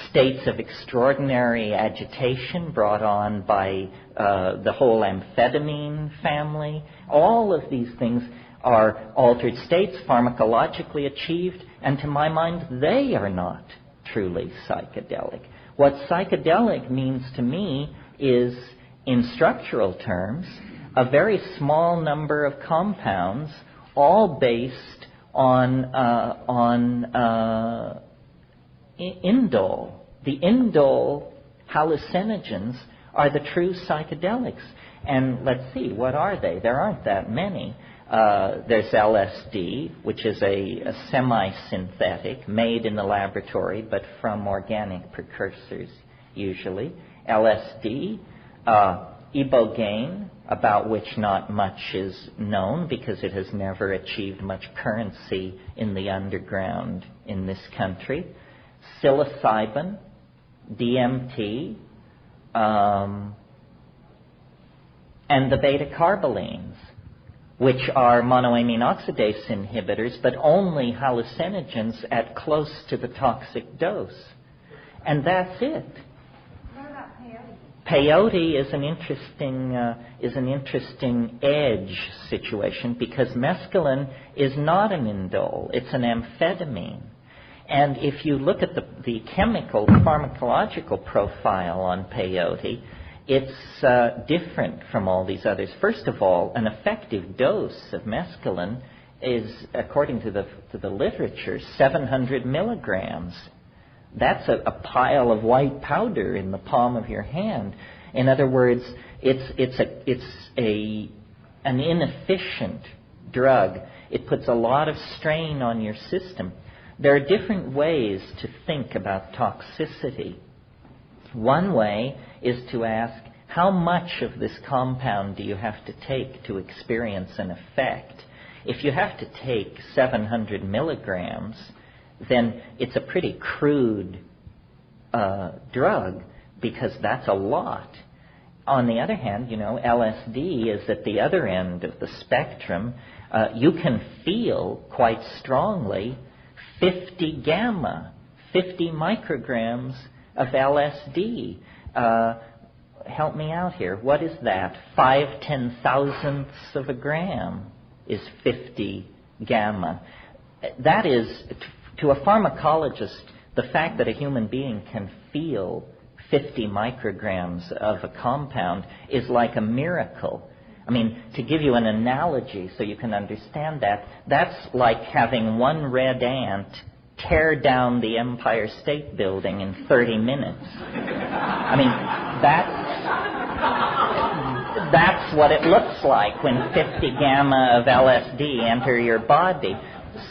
states of extraordinary agitation brought on by the whole amphetamine family. All of these things are altered states, pharmacologically achieved, and to my mind, they are not truly psychedelic. What psychedelic means to me is, in structural terms, a very small number of compounds, all based on indole. The indole hallucinogens are the true psychedelics. And let's see, what are they? There aren't that many. There's LSD, which is a semi-synthetic, made in the laboratory, but from organic precursors, usually. LSD, ibogaine, about which not much is known because it has never achieved much currency in the underground in this country. Psilocybin, DMT, and the beta-carbolines, which are monoamine oxidase inhibitors, but only hallucinogens at close to the toxic dose. And that's it. What about peyote? Peyote is an interesting edge situation because mescaline is not an indole; it's an amphetamine. And if you look at the chemical pharmacological profile on peyote, it's different from all these others. First of all, an effective dose of mescaline is, according to the literature, 700 milligrams. That's a pile of white powder in the palm of your hand. In other words, it's an inefficient drug. It puts a lot of strain on your system. There are different ways to think about toxicity. One way is to ask, how much of this compound do you have to take to experience an effect? If you have to take 700 milligrams, then it's a pretty crude drug because that's a lot. On the other hand, LSD is at the other end of the spectrum. You can feel quite strongly 50 gamma, 50 micrograms of LSD. Help me out here. What is that? 5/10,000ths of a gram is 50 gamma. That is, to a pharmacologist, the fact that a human being can feel 50 micrograms of a compound is like a miracle. I mean, to give you an analogy so you can understand that, that's like having one red ant tear down the Empire State Building in 30 minutes. I mean, that's what it looks like when 50 gamma of LSD enter your body.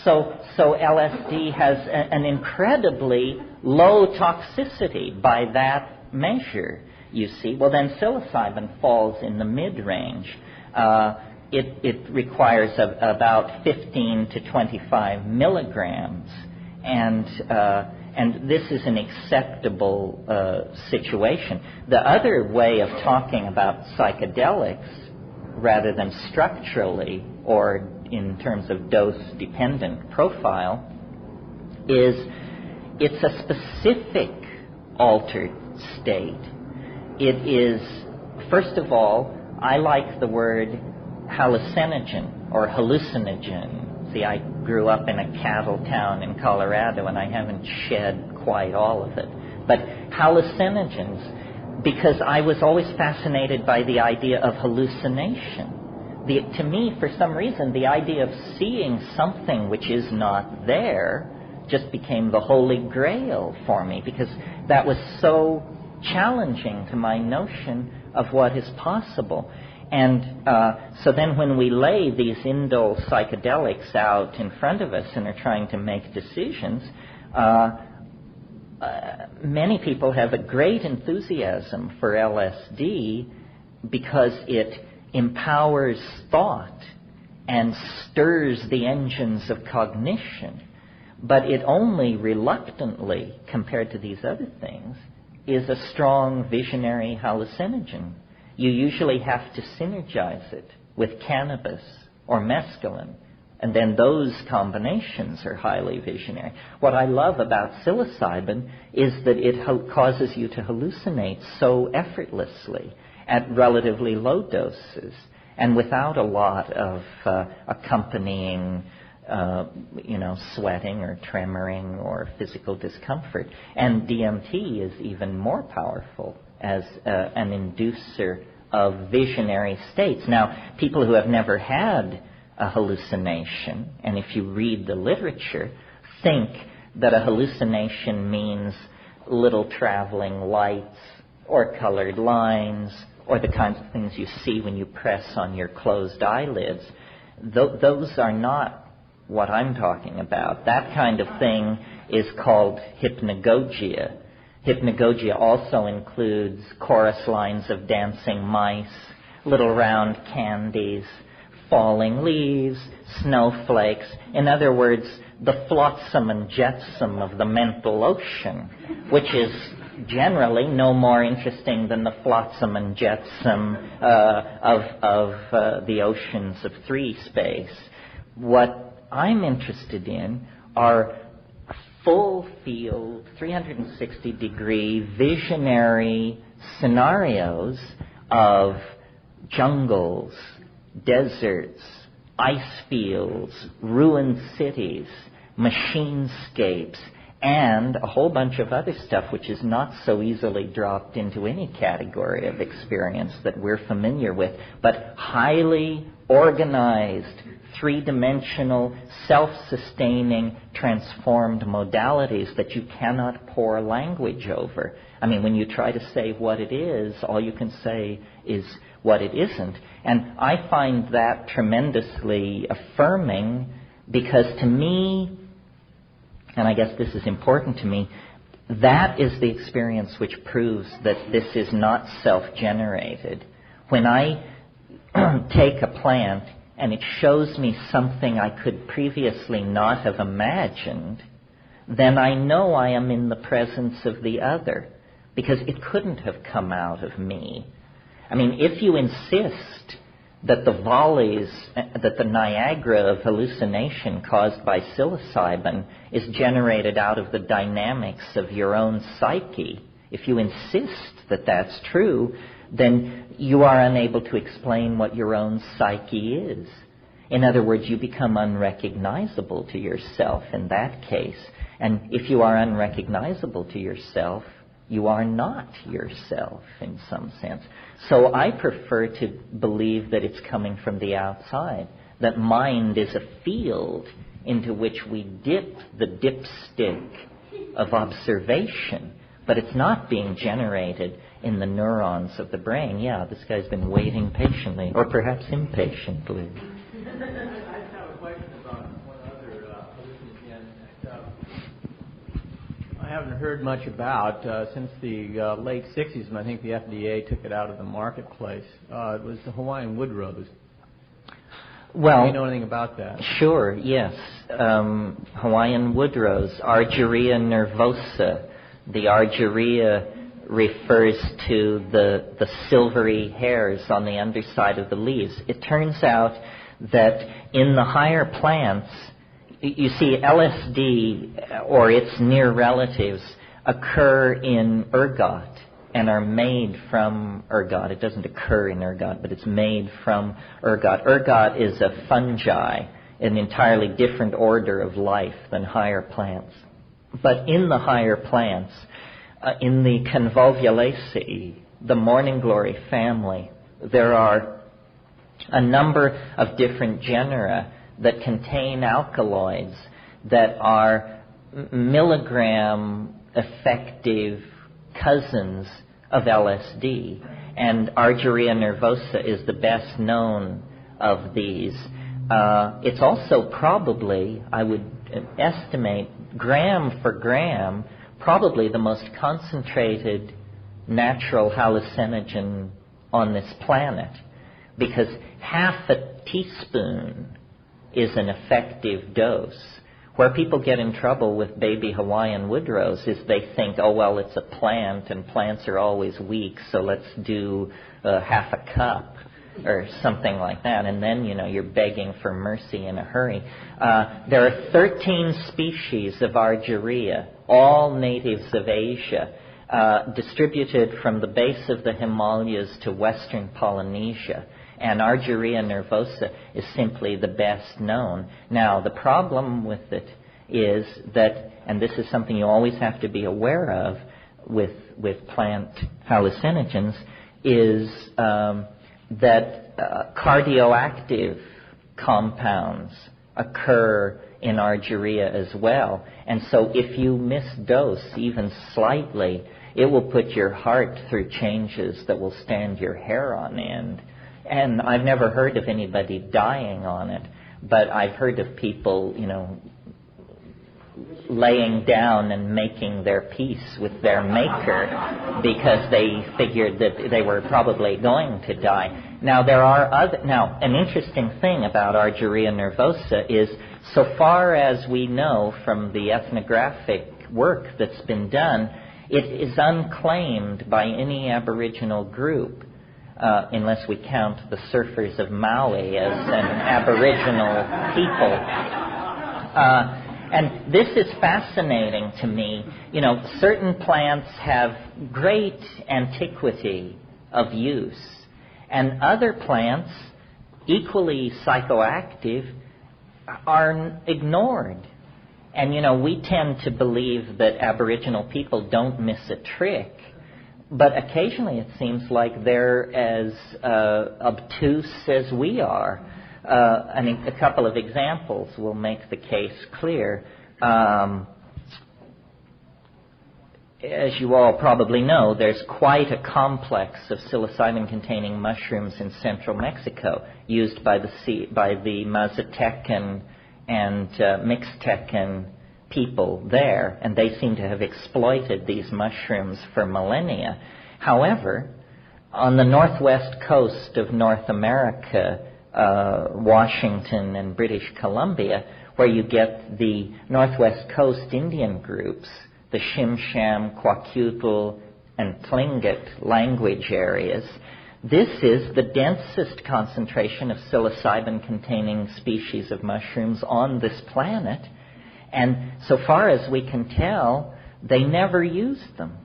So LSD has an incredibly low toxicity by that measure, you see. Well, then psilocybin falls in the mid-range. It requires about 15 to 25 milligrams, and this is an acceptable situation. The other way of talking about psychedelics, rather than structurally or in terms of dose-dependent profile, is it's a specific altered state. It is, first of all, I like the word hallucinogen or hallucinogen. See, I grew up in a cattle town in Colorado, and I haven't shed quite all of it. But hallucinogens, because I was always fascinated by the idea of hallucination. To me, for some reason, the idea of seeing something which is not there just became the holy grail for me, because that was so challenging to my notion of what is possible. And so then when we lay these indole psychedelics out in front of us and are trying to make decisions, many people have a great enthusiasm for LSD because it empowers thought and stirs the engines of cognition. But it only reluctantly, compared to these other things, is a strong visionary hallucinogen. You usually have to synergize it with cannabis or mescaline, and then those combinations are highly visionary. What I love about psilocybin is that it causes you to hallucinate so effortlessly at relatively low doses and without a lot of accompanying sweating or tremoring or physical discomfort. And DMT is even more powerful as an inducer of visionary states. Now, people who have never had a hallucination, and if you read the literature, think that a hallucination means little traveling lights or colored lines or the kinds of things you see when you press on your closed eyelids. Those are not what I'm talking about. That kind of thing is called hypnagogia. Hypnagogia also includes chorus lines of dancing mice, little round candies, falling leaves, snowflakes. In other words, the flotsam and jetsam of the mental ocean, which is generally no more interesting than the flotsam and jetsam of the oceans of three space. What I'm interested in are full field, 360-degree, visionary scenarios of jungles, deserts, ice fields, ruined cities, machinescapes, and a whole bunch of other stuff which is not so easily dropped into any category of experience that we're familiar with, but highly organized, three-dimensional, self-sustaining, transformed modalities that you cannot pour language over. I mean, when you try to say what it is, all you can say is what it isn't. And I find that tremendously affirming because to me, and I guess this is important to me, that is the experience which proves that this is not self-generated. When I take a plant and it shows me something I could previously not have imagined, then I know I am in the presence of the other, because it couldn't have come out of me. I mean, if you insist that the volleys, that the Niagara of hallucination caused by psilocybin is generated out of the dynamics of your own psyche, if you insist that that's true, then you are unable to explain what your own psyche is. In other words, you become unrecognizable to yourself in that case. And if you are unrecognizable to yourself, you are not yourself in some sense. So I prefer to believe that it's coming from the outside, that mind is a field into which we dip the dipstick of observation, but it's not being generated in the neurons of the brain. Yeah, this guy's been waiting patiently, or perhaps impatiently. I just have a question about one other hallucinogen. I haven't heard much about since the late 60s, and I think the FDA took it out of the marketplace. It was the Hawaiian wood rose. Well, do you know anything about that? Sure, yes. Hawaiian wood rose, Argyria nervosa. The argyria refers to the silvery hairs on the underside of the leaves. It turns out that in the higher plants, you see, LSD or its near relatives occur in ergot and are made from ergot. It doesn't occur in ergot, but it's made from ergot. Ergot is a fungi, an entirely different order of life than higher plants. But in the higher plants, in the Convolvulaceae, the morning glory family, there are a number of different genera that contain alkaloids that are milligram effective cousins of LSD. And Argyria nervosa is the best known of these. It's also probably, I would estimate, gram for gram, probably the most concentrated natural hallucinogen on this planet, because half a teaspoon is an effective dose. Where people get in trouble with baby Hawaiian wood rose is they think, oh, well, it's a plant and plants are always weak, so let's do half a cup or something like that. And then, you're begging for mercy in a hurry. There are 13 species of Argyria, all natives of Asia, distributed from the base of the Himalayas to western Polynesia. And Argyria nervosa is simply the best known. Now, the problem with it is that, and this is something you always have to be aware of with plant hallucinogens, is that cardioactive compounds occur in Argyria as well. And so if you misdose even slightly, it will put your heart through changes that will stand your hair on end. And I've never heard of anybody dying on it, but I've heard of people, laying down and making their peace with their maker because they figured that they were probably going to die. Now, an interesting thing about Argyria nervosa is, so far as we know from the ethnographic work that's been done, it is unclaimed by any Aboriginal group. Unless we count the surfers of Maui as an Aboriginal people. And this is fascinating to me. You know, certain plants have great antiquity of use, and other plants, equally psychoactive, are ignored. And, you know, we tend to believe that Aboriginal people don't miss a trick, but occasionally it seems like they're as obtuse as we are. I mean, a couple of examples will make the case clear. As you all probably know, there's quite a complex of psilocybin-containing mushrooms in central Mexico, used by the Mazatecan and Mixtecan people there, and they seem to have exploited these mushrooms for millennia. However, on the northwest coast of North America, Washington and British Columbia, where you get the Northwest Coast Indian groups, the Shimsham, Kwakiutl, and Tlingit language areas, this is the densest concentration of psilocybin-containing species of mushrooms on this planet. And so far as we can tell, they never used them.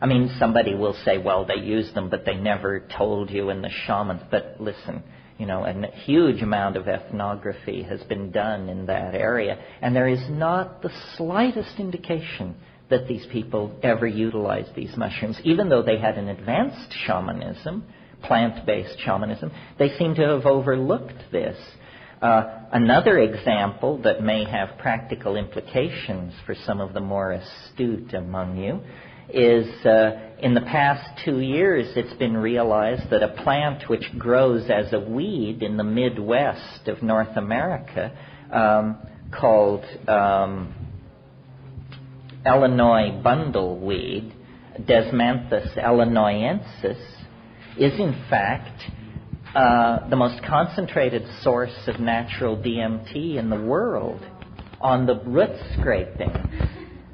I mean, somebody will say, well, they used them, but they never told you in the shamans. But listen, you know, a huge amount of ethnography has been done in that area, and there is not the slightest indication that these people ever utilized these mushrooms. Even though they had an advanced shamanism, plant-based shamanism, they seem to have overlooked this. Another example that may have practical implications for some of the more astute among you is in the past 2 years it's been realized that a plant which grows as a weed in the Midwest of North America called Illinois bundleweed, Desmanthus illinoiensis, is in fact the most concentrated source of natural DMT in the world on the root scraping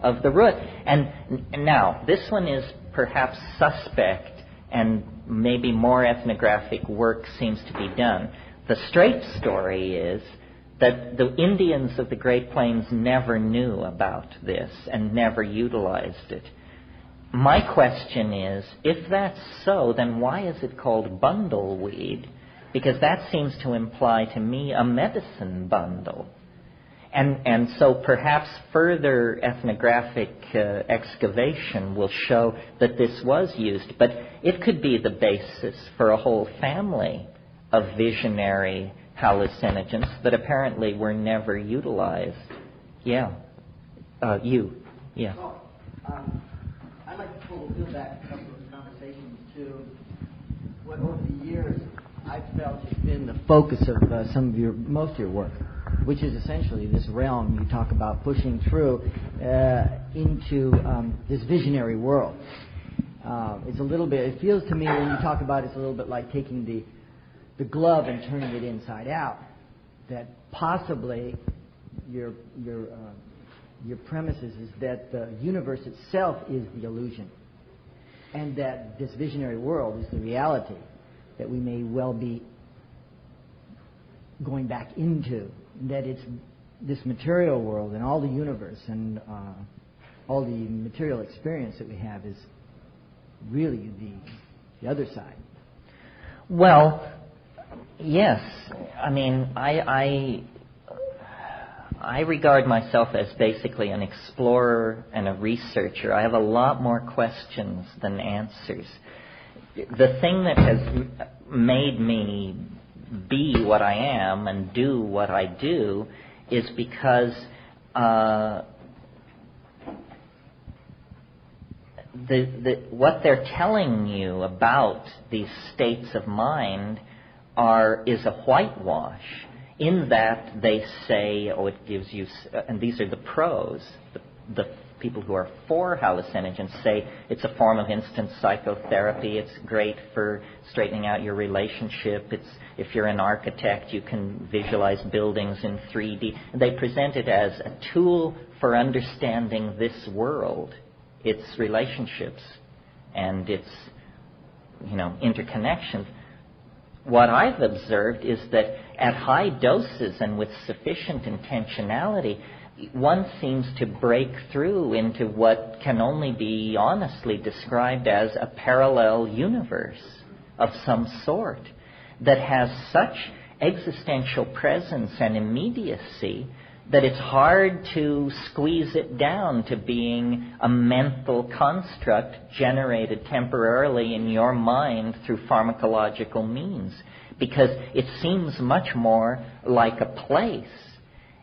of the root. And now, this one is perhaps suspect, and maybe more ethnographic work seems to be done. The straight story is that the Indians of the Great Plains never knew about this and never utilized it. My question is, if that's so, then why is it called bundleweed? Because that seems to imply to me a medicine bundle. And so perhaps further ethnographic excavation will show that this was used, but it could be the basis for a whole family of visionary hallucinogens that apparently were never utilized. Yeah. You. Yeah. I'd like to pull the wheel back a couple of the conversations to what over the years I've felt has been the focus of most of your work, which is essentially this realm you talk about pushing through into this visionary world. It's a little bit, it feels to me when you talk about it, it's a little bit like taking the glove and turning it inside out, that possibly your premises is that the universe itself is the illusion, and that this visionary world is the reality that we may well be going back into, that it's this material world and all the universe and all the material experience that we have is really the other side. Well, yes. I mean, I regard myself as basically an explorer and a researcher. I have a lot more questions than answers. The thing that has made me be what I am and do what I do is because what they're telling you about these states of mind is a whitewash, in that they say, it gives you, and these are the pros, the people who are for hallucinogens say it's a form of instant psychotherapy, it's great for straightening out your relationship, if you're an architect, you can visualize buildings in 3D. They present it as a tool for understanding this world, its relationships, and its, interconnections. What I've observed is that at high doses and with sufficient intentionality, one seems to break through into what can only be honestly described as a parallel universe of some sort that has such existential presence and immediacy that it's hard to squeeze it down to being a mental construct generated temporarily in your mind through pharmacological means, because it seems much more like a place.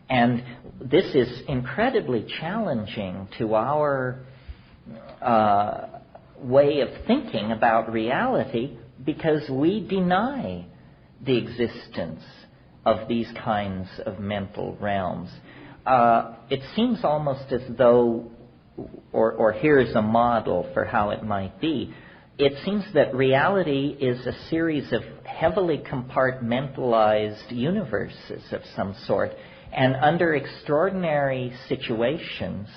And this is incredibly challenging to our way of thinking about reality, because we deny the existence of these kinds of mental realms. It seems almost as though, or here's a model for how it might be, it seems that reality is a series of heavily compartmentalized universes of some sort, and under extraordinary situations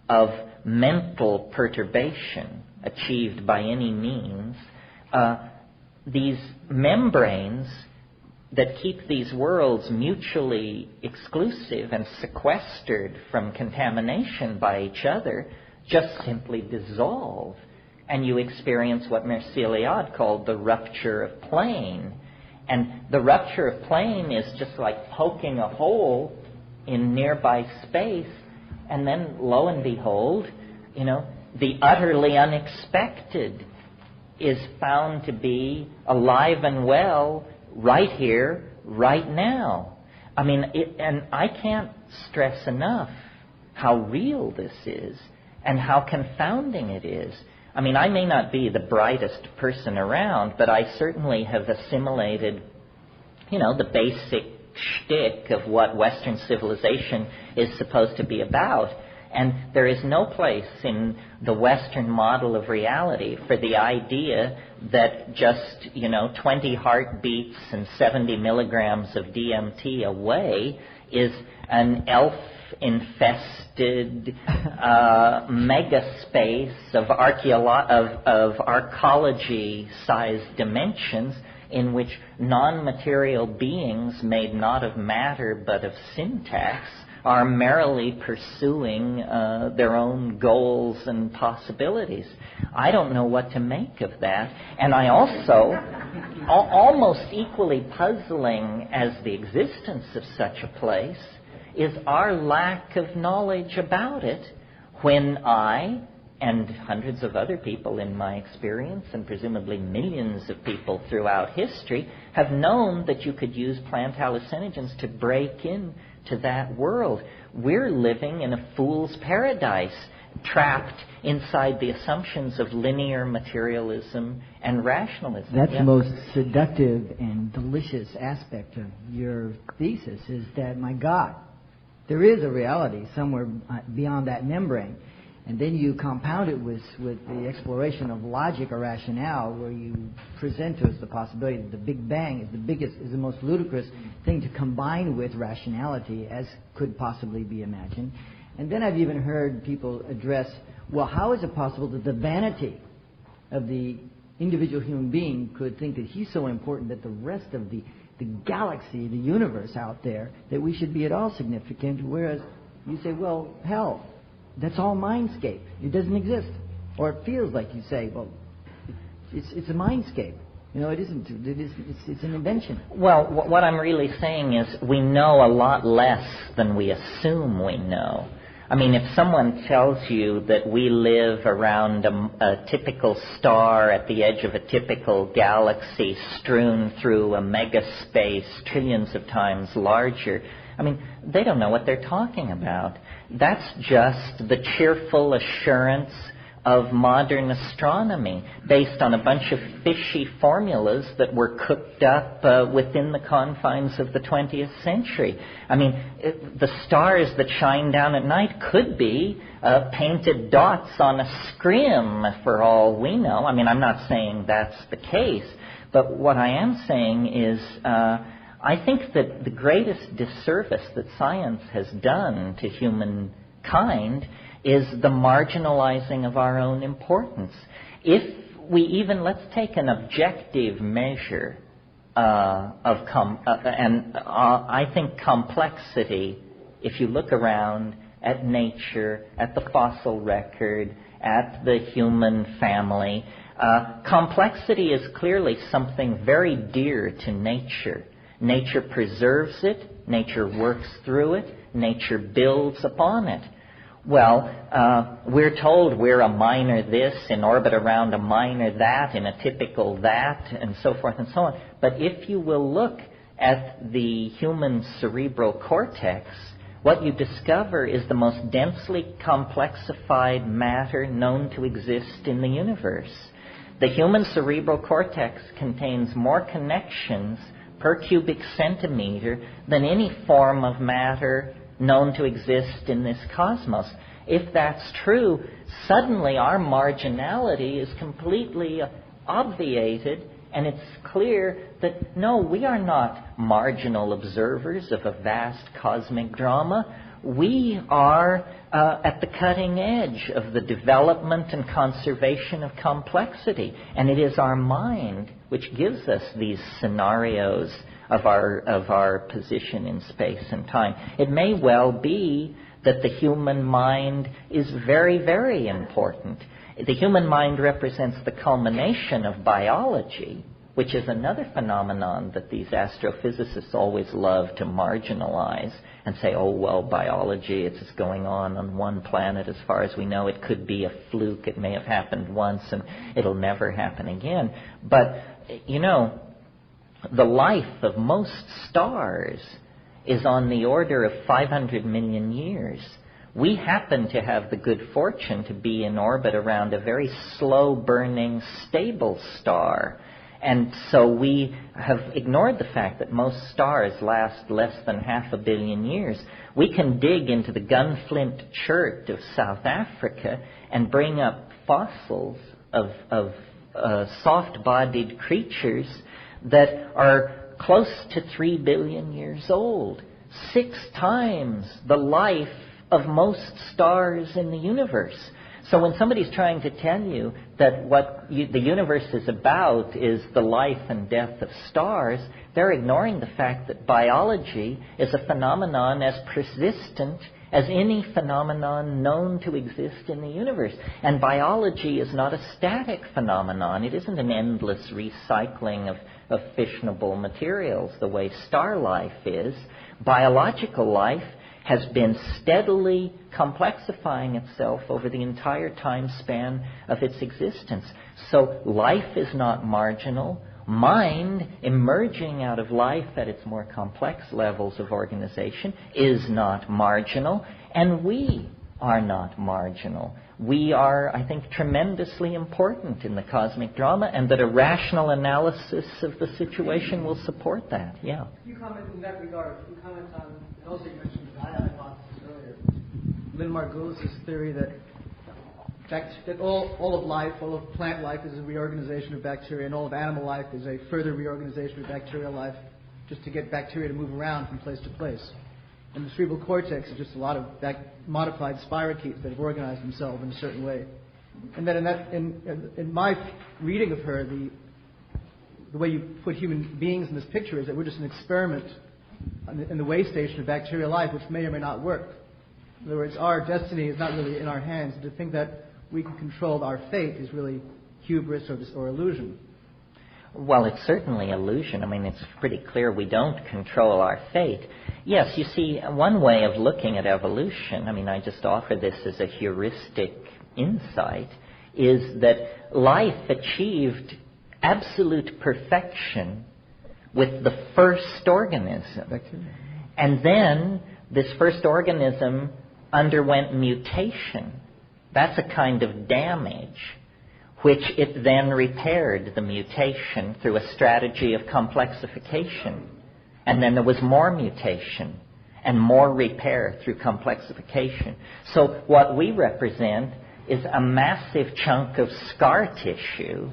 of mental perturbation achieved by any means, these membranes that keep these worlds mutually exclusive and sequestered from contamination by each other just simply dissolve, and you experience what Mercier-Eliade called the rupture of plane. And the rupture of plane is just like poking a hole in nearby space, and then lo and behold, the utterly unexpected is found to be alive and well right here, right now. I mean, and I can't stress enough how real this is and how confounding it is. I mean, I may not be the brightest person around, but I certainly have assimilated, the basic shtick of what Western civilization is supposed to be about. And there is no place in the Western model of reality for the idea that just, 20 heartbeats and 70 milligrams of DMT away is an elf-infested megaspace of arcology-sized dimensions in which non-material beings made not of matter but of syntax are merrily pursuing their own goals and possibilities. I don't know what to make of that. And I also, almost equally puzzling as the existence of such a place, is our lack of knowledge about it, when I and hundreds of other people in my experience, and presumably millions of people throughout history, have known that you could use plant hallucinogens to break in to that world. We're living in a fool's paradise, trapped inside the assumptions of linear materialism and rationalism. That's the most seductive and delicious aspect of your thesis, is that, my God, there is a reality somewhere beyond that membrane. And then you compound it with the exploration of logic or rationale, where you present to us the possibility that the Big Bang is the most ludicrous thing to combine with rationality as could possibly be imagined. And then I've even heard people address, well, how is it possible that the vanity of the individual human being could think that he's so important that the rest of the galaxy, the universe out there, that we should be at all significant, whereas you say, well, hell, that's all mindscape. It doesn't exist. Or it feels like you say, well, it's a mindscape. It isn't. It's an invention. Well, what I'm really saying is we know a lot less than we assume we know. I mean, if someone tells you that we live around a typical star at the edge of a typical galaxy strewn through a megaspace trillions of times larger, I mean, they don't know what they're talking about. That's just the cheerful assurance of modern astronomy based on a bunch of fishy formulas that were cooked up within the confines of the 20th century. I mean, the stars that shine down at night could be painted dots on a scrim for all we know. I mean, I'm not saying that's the case, but what I am saying is I think that the greatest disservice that science has done to humankind is the marginalizing of our own importance. If we even, let's take an objective measure I think complexity, if you look around at nature, at the fossil record, at the human family. Complexity is clearly something very dear to nature. Nature preserves it, nature works through it, nature builds upon it. Well, we're told we're a minor this in orbit around a minor that in a typical that and so forth and so on. But if you will look at the human cerebral cortex, what you discover is the most densely complexified matter known to exist in the universe. The human cerebral cortex contains more connections per cubic centimeter than any form of matter known to exist in this cosmos. If that's true, suddenly our marginality is completely obviated, and it's clear that, no, we are not marginal observers of a vast cosmic drama. We are at the cutting edge of the development and conservation of complexity. And it is our mind which gives us these scenarios of our position in space and time. It may well be that the human mind is very, very important. The human mind represents the culmination of biology, which is another phenomenon that these astrophysicists always love to marginalize and say, oh, well, biology, it's just going on one planet as far as we know. It could be a fluke. It may have happened once and it'll never happen again. But, you know, the life of most stars is on the order of 500 million years. We happen to have the good fortune to be in orbit around a very slow-burning, stable star. And so we have ignored the fact that most stars last less than 500 million years. We can dig into the gunflint chert of South Africa and bring up fossils of soft-bodied creatures that are close to 3 billion years old, 6 times the life of most stars in the universe. So when somebody's trying to tell you that what the universe is about is the life and death of stars, they're ignoring the fact that biology is a phenomenon as persistent as any phenomenon known to exist in the universe. And biology is not a static phenomenon. It isn't an endless recycling of fissionable materials the way star life is. Biological life has been steadily complexifying itself over the entire time span of its existence. So life is not marginal. Mind, emerging out of life at its more complex levels of organization, is not marginal. And we are not marginal. We are, I think, tremendously important in the cosmic drama, and that a rational analysis of the situation will support that. Yeah. You comment in that regard. You comment on, and also you mentioned the Gaia hypothesis earlier. Lynn Margulis' theory that all of life, all of plant life is a reorganization of bacteria, and all of animal life is a further reorganization of bacterial life, just to get bacteria to move around from place to place. And the cerebral cortex is just a lot of modified spirochetes that have organized themselves in a certain way. And then in my reading of her, the way you put human beings in this picture is that we're just an experiment in the way station of bacterial life, which may or may not work. In other words, our destiny is not really in our hands. To think that we can control our fate is really hubris or illusion. Well, it's certainly illusion. I mean, it's pretty clear we don't control our fate. Yes, you see, one way of looking at evolution, I mean, I just offer this as a heuristic insight, is that life achieved absolute perfection with the first organism. And then this first organism underwent mutation. That's a kind of damage, which it then repaired the mutation through a strategy of complexification. And then there was more mutation and more repair through complexification. So what we represent is a massive chunk of scar tissue,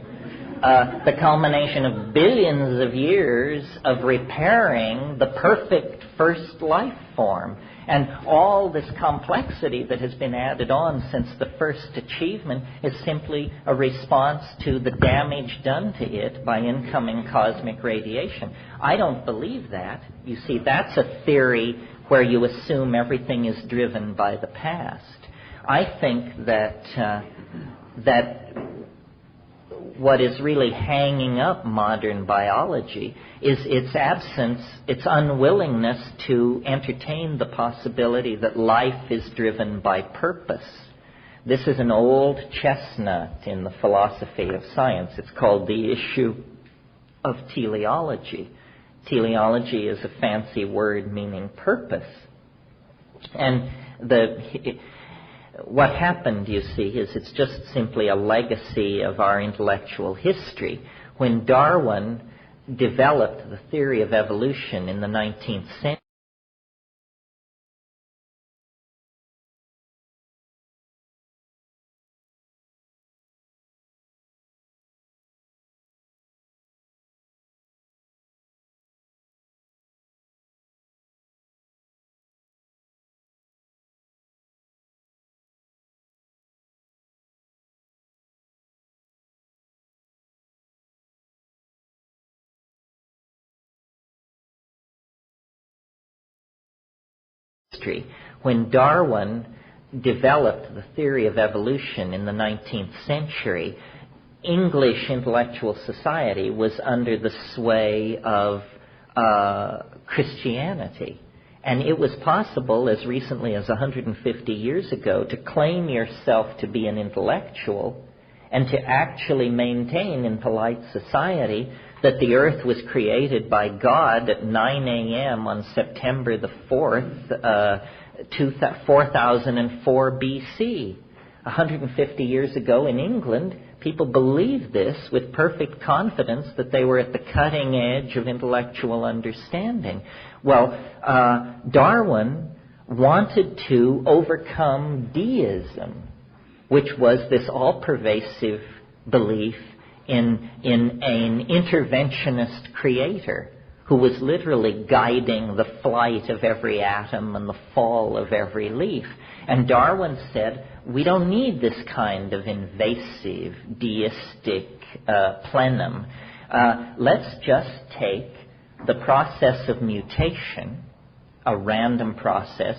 the culmination of billions of years of repairing the perfect first life form. And all this complexity that has been added on since the first achievement is simply a response to the damage done to it by incoming cosmic radiation. I don't believe that. You see, that's a theory where you assume everything is driven by the past. I think that what is really hanging up modern biology is its absence, its unwillingness to entertain the possibility that life is driven by purpose. This is an old chestnut in the philosophy of science. It's called the issue of teleology. Teleology is a fancy word meaning purpose. And what happened, you see, is it's just simply a legacy of our intellectual history. When Darwin developed the theory of evolution in the 19th century, when Darwin developed the theory of evolution in the 19th century, English intellectual society was under the sway of Christianity. And it was possible, as recently as 150 years ago, to claim yourself to be an intellectual and to actually maintain in polite society that the earth was created by God at 9 a.m. on September the 4th, 4004 BC. 150 years ago in England, people believed this with perfect confidence that they were at the cutting edge of intellectual understanding. Well, Darwin wanted to overcome deism, which was this all-pervasive belief in an interventionist creator who was literally guiding the flight of every atom and the fall of every leaf. And Darwin said, we don't need this kind of invasive, deistic plenum. Let's just take the process of mutation, a random process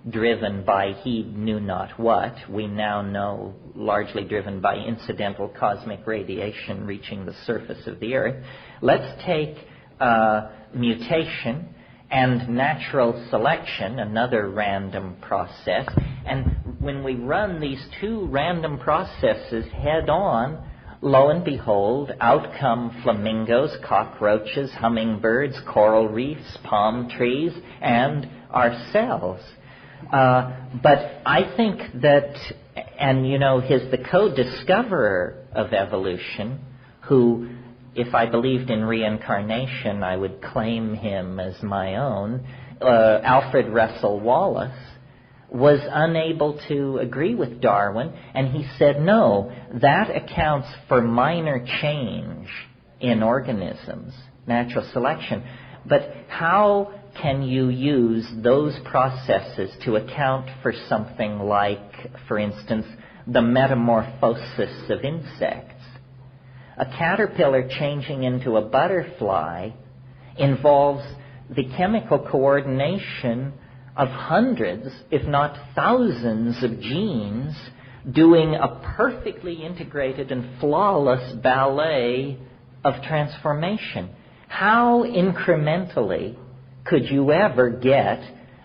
driven by he knew not what, we now know largely driven by incidental cosmic radiation reaching the surface of the earth. Let's take mutation and natural selection, another random process, and when we run these two random processes head on, lo and behold, out come flamingos, cockroaches, hummingbirds, coral reefs, palm trees, and ourselves. But I think that, and you know, the co-discoverer of evolution, who, if I believed in reincarnation, I would claim him as my own, Alfred Russel Wallace, was unable to agree with Darwin, and he said, no, that accounts for minor change in organisms, natural selection. But how can you use those processes to account for something like, for instance, the metamorphosis of insects? A caterpillar changing into a butterfly involves the chemical coordination of hundreds, if not thousands, of genes doing a perfectly integrated and flawless ballet of transformation. How incrementally could you ever get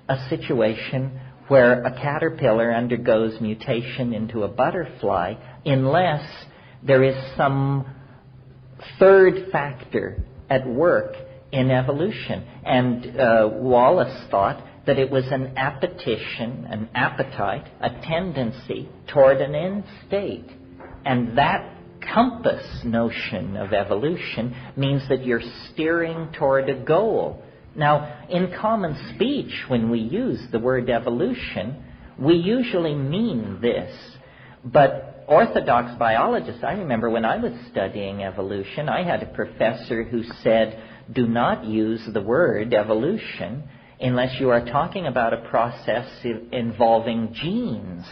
a situation where a caterpillar undergoes mutation into a butterfly unless there is some third factor at work in evolution? And Wallace thought that it was an appetition, an appetite, a tendency toward an end state. And that compass notion of evolution means that you're steering toward a goal. Now, in common speech, when we use the word evolution, we usually mean this. But orthodox biologists, I remember when I was studying evolution, I had a professor who said, do not use the word evolution unless you are talking about a process involving genes.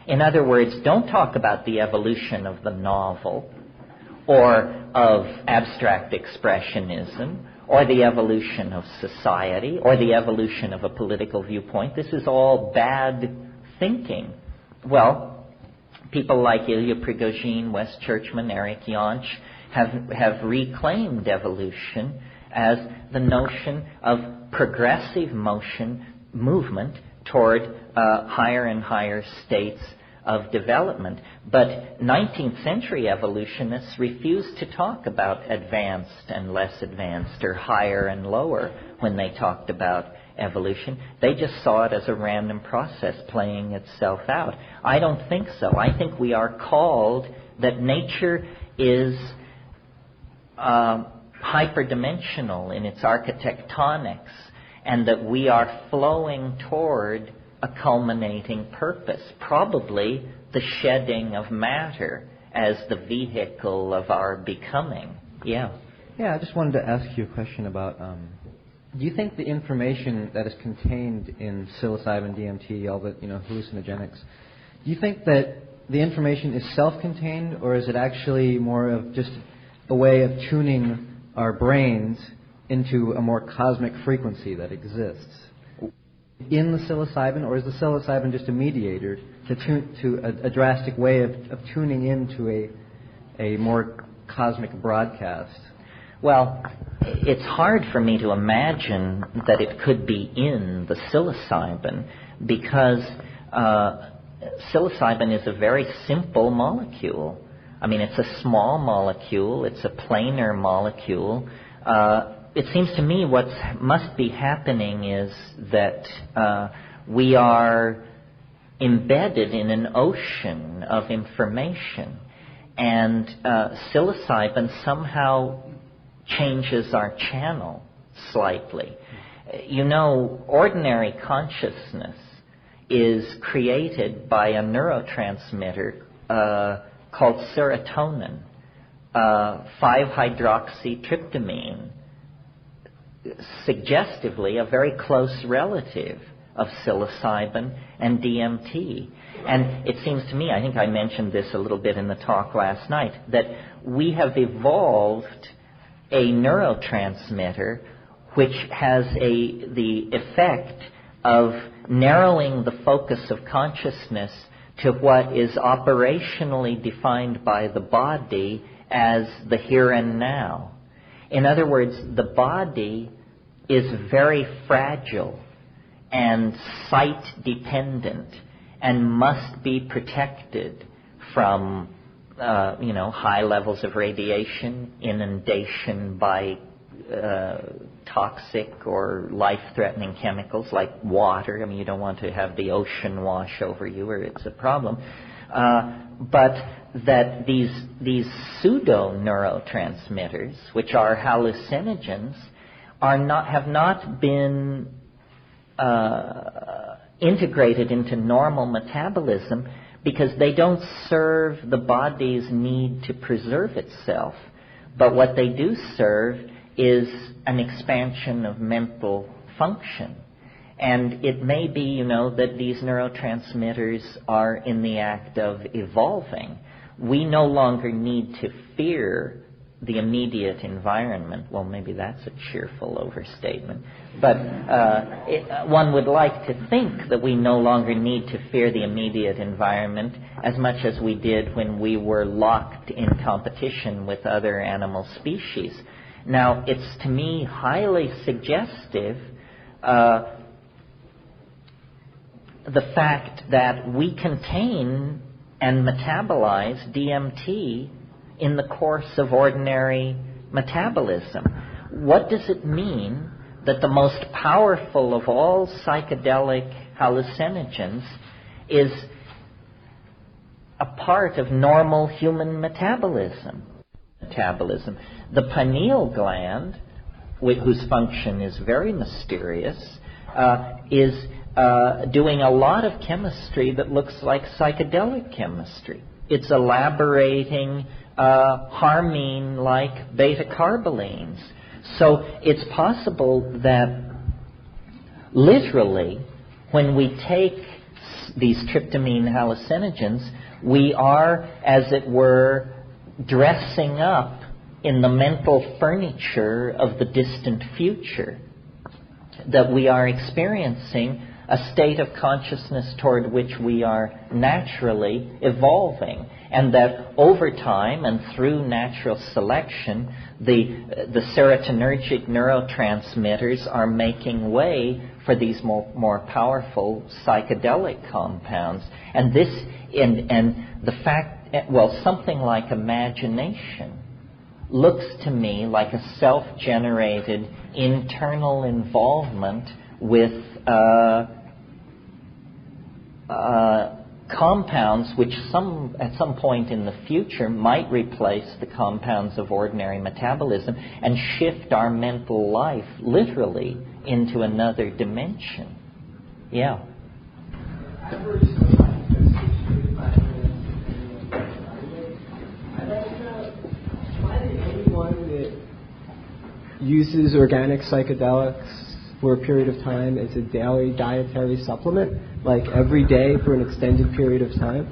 In other words, don't talk about the evolution of the novel or of abstract expressionism or the evolution of society, or the evolution of a political viewpoint. This is all bad thinking. Well, people like Ilya Prigozhin, Wes Churchman, Eric Yonch have reclaimed evolution as the notion of progressive movement toward higher and higher states of development. But 19th century evolutionists refused to talk about advanced and less advanced or higher and lower when they talked about evolution. They just saw it as a random process playing itself out. I don't think so. I think we are called that nature is hyperdimensional in its architectonics, and that we are flowing toward a culminating purpose, probably the shedding of matter as the vehicle of our becoming. Yeah. Yeah, I just wanted to ask you a question about, do you think the information that is contained in psilocybin, DMT, all the hallucinogenics, do you think that the information is self-contained, or is it actually more of just a way of tuning our brains into a more cosmic frequency that exists in the psilocybin, or is the psilocybin just a mediator to a drastic way of tuning into a more cosmic broadcast? Well, it's hard for me to imagine that it could be in the psilocybin, because psilocybin is a very simple molecule. I mean, it's a small molecule, it's a planar molecule. It seems to me what must be happening is that we are embedded in an ocean of information, and psilocybin somehow changes our channel slightly. You know, ordinary consciousness is created by a neurotransmitter called serotonin, 5-hydroxytryptamine, suggestively a very close relative of psilocybin and DMT. And it seems to me, I think I mentioned this a little bit in the talk last night, that we have evolved a neurotransmitter which has the effect of narrowing the focus of consciousness to what is operationally defined by the body as the here and now. In other words, the body is very fragile and sight-dependent and must be protected from high levels of radiation, inundation by toxic or life-threatening chemicals like water. I mean, you don't want to have the ocean wash over you or it's a problem. But that these pseudo-neurotransmitters, which are hallucinogens, have not been integrated into normal metabolism because they don't serve the body's need to preserve itself. But what they do serve is an expansion of mental function. And it may be, that these neurotransmitters are in the act of evolving. We no longer need to fear the immediate environment. Well, maybe that's a cheerful overstatement. But one would like to think that we no longer need to fear the immediate environment as much as we did when we were locked in competition with other animal species. Now, it's to me highly suggestive the fact that we contain and metabolize DMT in the course of ordinary metabolism. What does it mean that the most powerful of all psychedelic hallucinogens is a part of normal human metabolism? The pineal gland, whose function is very mysterious, is doing a lot of chemistry that looks like psychedelic chemistry. It's elaborating harmine-like beta-carbolines. So it's possible that literally, when we take these tryptamine hallucinogens, we are, as it were, dressing up in the mental furniture of the distant future, that we are experiencing a state of consciousness toward which we are naturally evolving, and that over time and through natural selection, the serotonergic neurotransmitters are making way for these more powerful psychedelic compounds. And this, and the fact, well, something like imagination looks to me like a self-generated internal involvement with compounds which at some point in the future might replace the compounds of ordinary metabolism and shift our mental life literally into another dimension. Yeah. Anyone that uses organic psychedelics for a period of time as a daily dietary supplement, like every day for an extended period of time?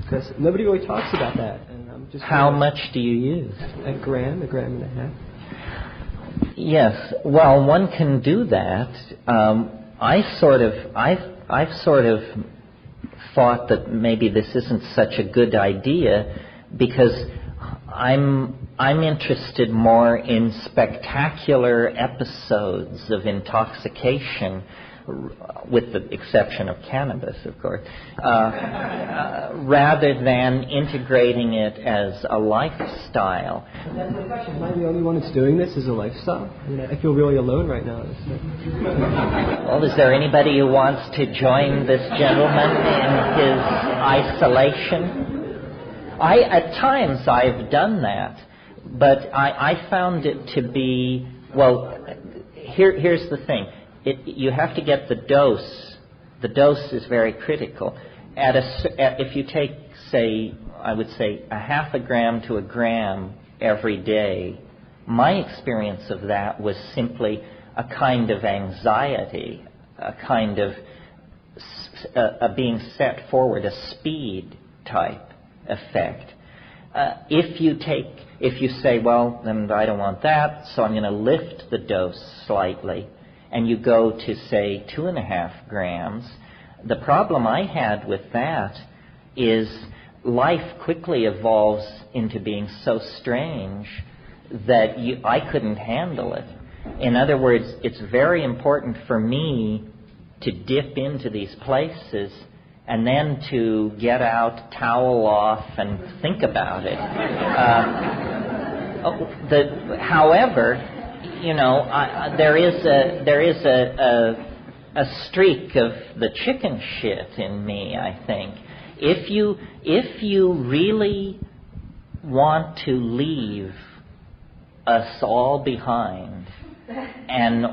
Because nobody really talks about that. And I'm just How much do you use? A gram and a half. Yes. Well, one can do that. I've sort of thought that maybe this isn't such a good idea because I'm interested more in spectacular episodes of intoxication, with the exception of cannabis, of course, rather than integrating it as a lifestyle. That's my question. Am I the only one that's doing this as a lifestyle? I mean, I feel really alone right now. Well, is there anybody who wants to join this gentleman in his isolation? At times I've done that, but I found it to be, well, here's the thing. You have to get the dose. The dose is very critical. If you take, say, I would say a half a gram to a gram every day, my experience of that was simply a kind of anxiety, a kind of being set forward, a speed type effect. If you say, well, then I don't want that, so I'm going to lift the dose slightly, and you go to, say, 2.5 grams, the problem I had with that is life quickly evolves into being so strange that I couldn't handle it. In other words, it's very important for me to dip into these places and then to get out, towel off, and think about it. However, you know, there is a streak of the chicken shit in me, I think. If you really want to leave us all behind, and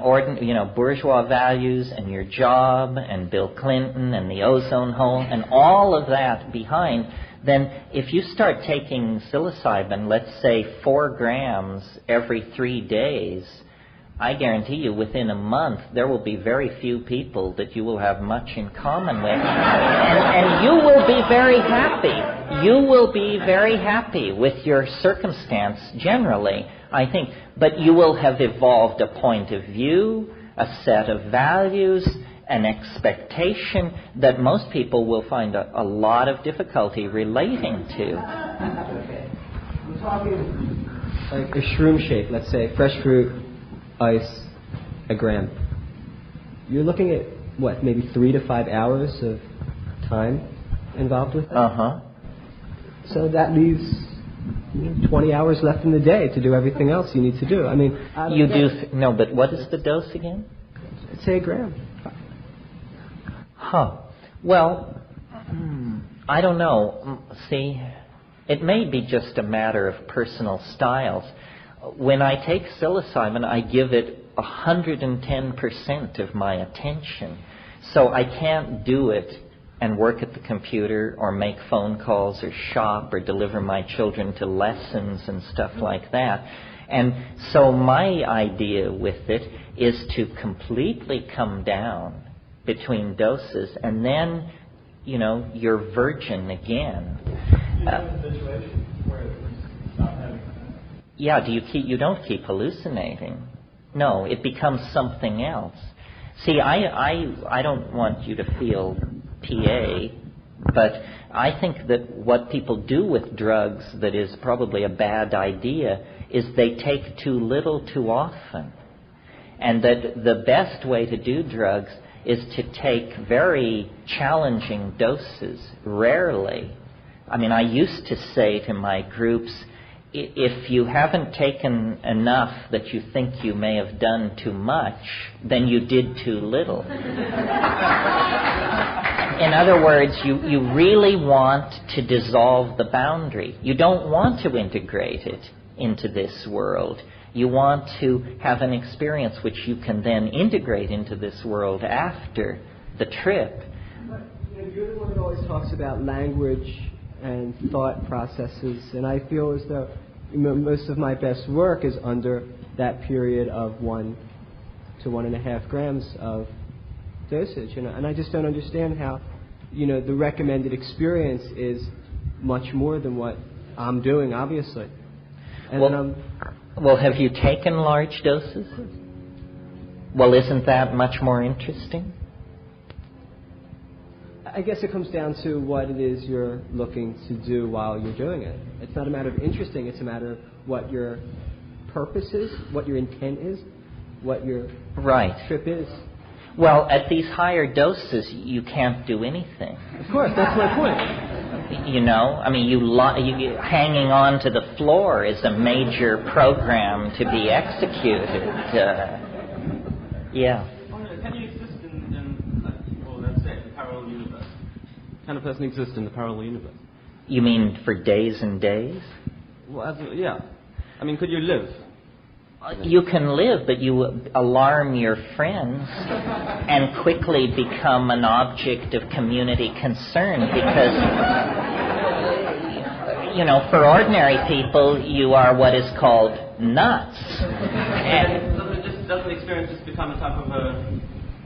bourgeois values and your job and Bill Clinton and the ozone hole and all of that behind, then if you start taking psilocybin, let's say 4 grams every 3 days, I guarantee you within a month there will be very few people that you will have much in common with. And you will be very happy. You will be very happy with your circumstance generally, I think. But you will have evolved a point of view, a set of values, an expectation that most people will find a lot of difficulty relating to. Okay. I'm talking like a shroom shake, let's say, fresh fruit, ice, a gram. You're looking at, what, maybe 3 to 5 hours of time involved with it? Uh-huh. So that leaves 20 hours left in the day to do everything else you need to do. I mean, you do no, but what is the dose again? I'd say a gram. Huh. Well, I don't know. See, it may be just a matter of personal styles. When I take psilocybin, I give it 110% of my attention. So I can't do it and work at the computer or make phone calls or shop or deliver my children to lessons and stuff like that. And so my idea with it is to completely come down between doses, and then, you're virgin again. Yeah, you don't keep hallucinating. No, it becomes something else. See, I don't want you to feel PA, but I think that what people do with drugs that is probably a bad idea is they take too little too often. And that the best way to do drugs is to take very challenging doses, rarely. I mean, I used to say to my groups, if you haven't taken enough that you think you may have done too much, then you did too little. In other words, you really want to dissolve the boundary. You don't want to integrate it into this world. You want to have an experience which you can then integrate into this world after the trip. But, you're the one that always talks about language and thought processes, and I feel as though most of my best work is under that period of 1 to 1.5 grams of dosage, and I just don't understand how, the recommended experience is much more than what I'm doing, obviously. And well, have you taken large doses? Well, isn't that much more interesting? I guess it comes down to what it is you're looking to do while you're doing it. It's not a matter of interesting, it's a matter of what your purpose is, what your intent is, what your trip is. Well, at these higher doses, you can't do anything. Of course, that's my point. I mean, you hanging on to the floor is a major program to be executed. Yeah. Can you exist let's say, the parallel universe? Can a person exist in the parallel universe? You mean for days and days? Well, yeah. I mean, could you live? You can live, but you alarm your friends and quickly become an object of community concern because, for ordinary people, you are what is called nuts. Doesn't the experience just become a type of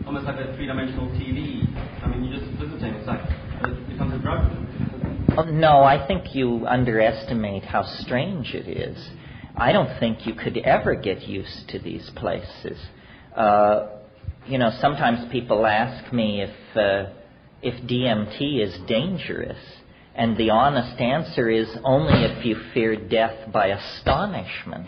almost like a three-dimensional TV? I mean, you're just visiting. It's like it becomes a drug. No, I think you underestimate how strange it is. I don't think you could ever get used to these places. Sometimes people ask me if DMT is dangerous, and the honest answer is only if you fear death by astonishment.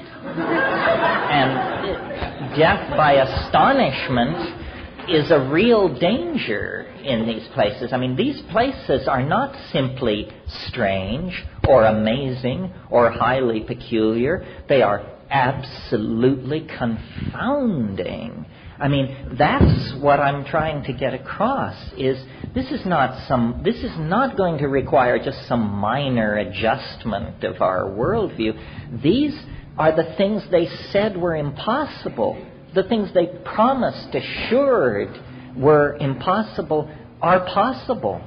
And death by astonishment is a real danger in these places. I mean, these places are not simply strange or amazing or highly peculiar. They are absolutely confounding. I mean, that's what I'm trying to get across, is this is not going to require just some minor adjustment of our worldview. These are the things they said were impossible. The things they promised, assured were impossible, are possible.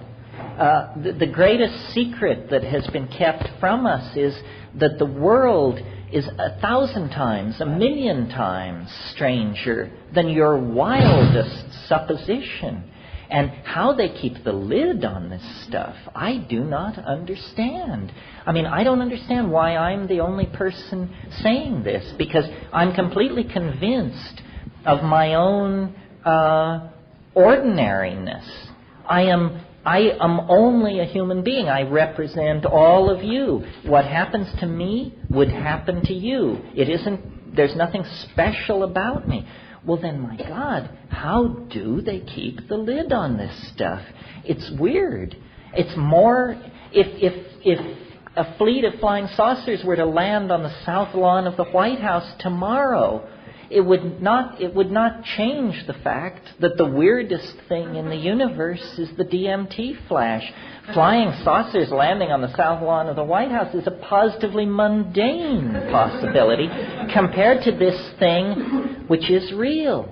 The greatest secret that has been kept from us is that the world is 1,000 times, 1,000,000 times stranger than your wildest supposition. And how they keep the lid on this stuff, I do not understand. I mean, I don't understand why I'm the only person saying this, because I'm completely convinced of my own ordinariness. I am only a human being. I represent all of you. What happens to me would happen to you. There's nothing special about me. Well, then, my God, how do they keep the lid on this stuff? It's weird. It's more, if a fleet of flying saucers were to land on the south lawn of the White House tomorrow, it would not change the fact that the weirdest thing in the universe is the DMT flash. Flying saucers landing on the south lawn of the White House is a positively mundane possibility compared to this thing which is real.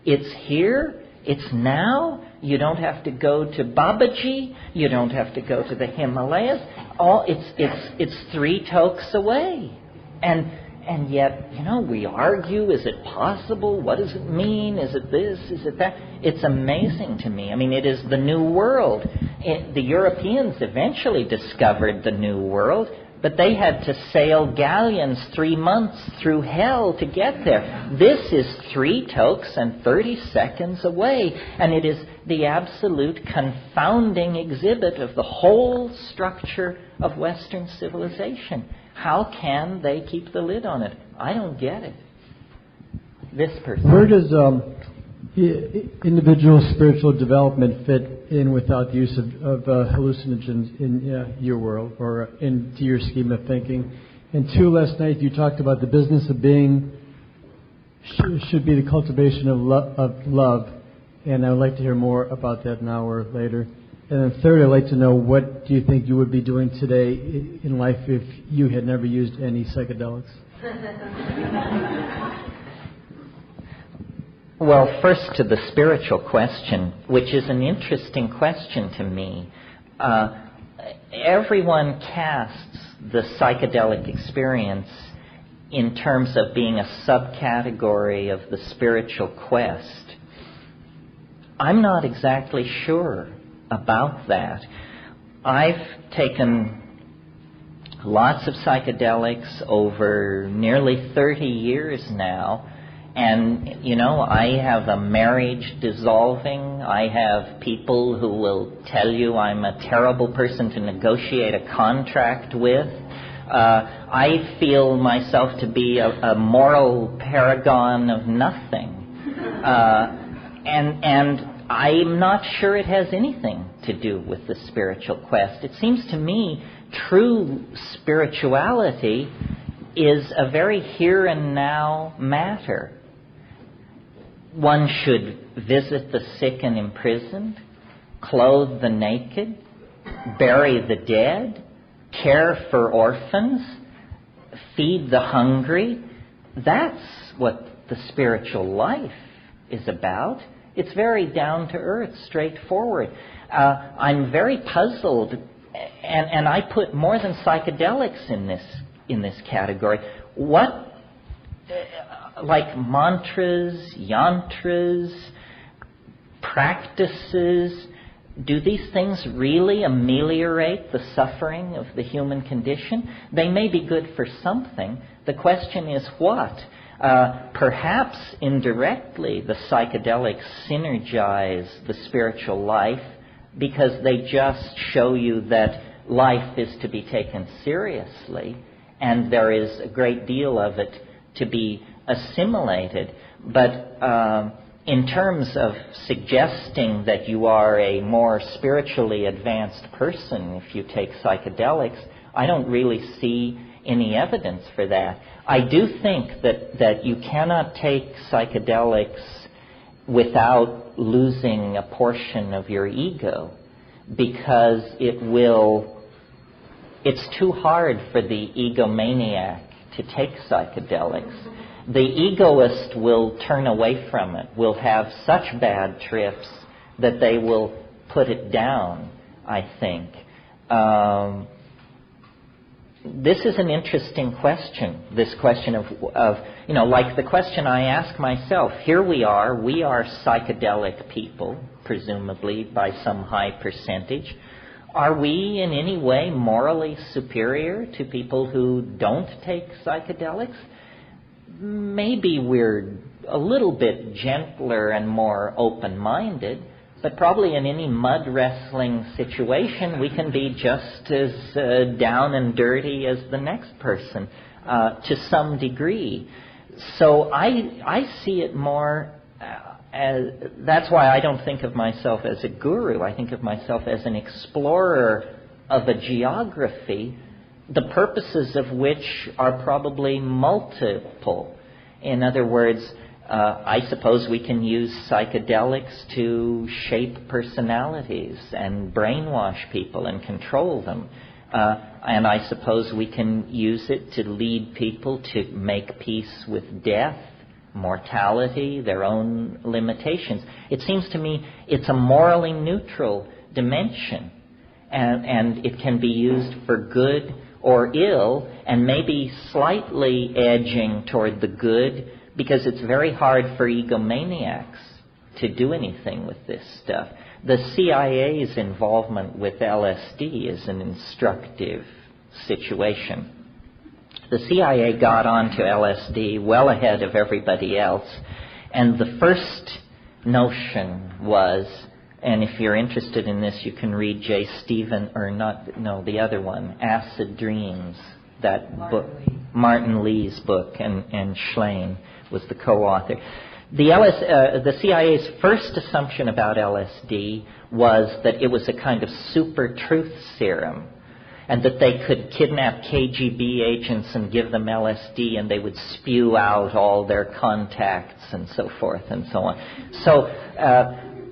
It's here. It's now. You don't have to go to Babaji. You don't have to go to the Himalayas. It's 3 tokes away. And yet, we argue, is it possible? What does it mean? Is it this? Is it that? It's amazing to me. I mean, it is the new world. The Europeans eventually discovered the new world. but they had to sail galleons 3 months through hell to get there. This is 3 tokes and 30 seconds away, and it is the absolute confounding exhibit of the whole structure of Western civilization. How can they keep the lid on it? I don't get it. This person. Where does individual spiritual development fit in without the use of hallucinogens in your world or into your scheme of thinking? And 2, last night you talked about the business of being should be the cultivation of love, and I would like to hear more about that now or later. And then 3rd, I'd like to know, what do you think you would be doing today in life if you had never used any psychedelics? Well, first to the spiritual question, which is an interesting question to me. Everyone casts the psychedelic experience in terms of being a subcategory of the spiritual quest. I'm not exactly sure about that. I've taken lots of psychedelics over nearly 30 years now, and, you know, I have a marriage dissolving. I have people who will tell you I'm a terrible person to negotiate a contract with. I feel myself to be a moral paragon of nothing. And I'm not sure it has anything to do with the spiritual quest. It seems to me true spirituality is a very here and now matter. One should visit the sick and imprisoned, clothe the naked, bury the dead, care for orphans, feed the hungry. That's what the spiritual life is about. It's very down to earth, straightforward. I'm very puzzled, and I put more than psychedelics in this category. What, like mantras, yantras, practices, do these things really ameliorate the suffering of the human condition? They may be good for something. The question is what? Perhaps indirectly the psychedelics synergize the spiritual life because they just show you that life is to be taken seriously and there is a great deal of it to be assimilated. But in terms of suggesting that you are a more spiritually advanced person if you take psychedelics, I don't really see any evidence for that. I do think that you cannot take psychedelics without losing a portion of your ego, because it's too hard for the egomaniac to take psychedelics. The egoist will turn away from it, will have such bad trips that they will put it down, I think. This is an interesting question, this question of, like the question I ask myself. Here we are psychedelic people, presumably by some high percentage. Are we in any way morally superior to people who don't take psychedelics? Maybe we're a little bit gentler and more open-minded, but probably in any mud wrestling situation we can be just as down and dirty as the next person to some degree. So I see it more as, that's why I don't think of myself as a guru. I think of myself as an explorer of a geography, the purposes of which are probably multiple. In other words, I suppose we can use psychedelics to shape personalities and brainwash people and control them. And I suppose we can use it to lead people to make peace with death, mortality, their own limitations. It seems to me it's a morally neutral dimension. And it can be used for good or ill, and maybe slightly edging toward the good, because it's very hard for egomaniacs to do anything with this stuff. The CIA's involvement with LSD is an instructive situation. The CIA got onto LSD well ahead of everybody else, and the first notion was, and if you're interested in this, you can read the other one, Acid Dreams, that book, Martin Lee's book, and Schlein was the co-author. The CIA's first assumption about LSD was that it was a kind of super truth serum, and that they could kidnap KGB agents and give them LSD, and they would spew out all their contacts and so forth and so on. So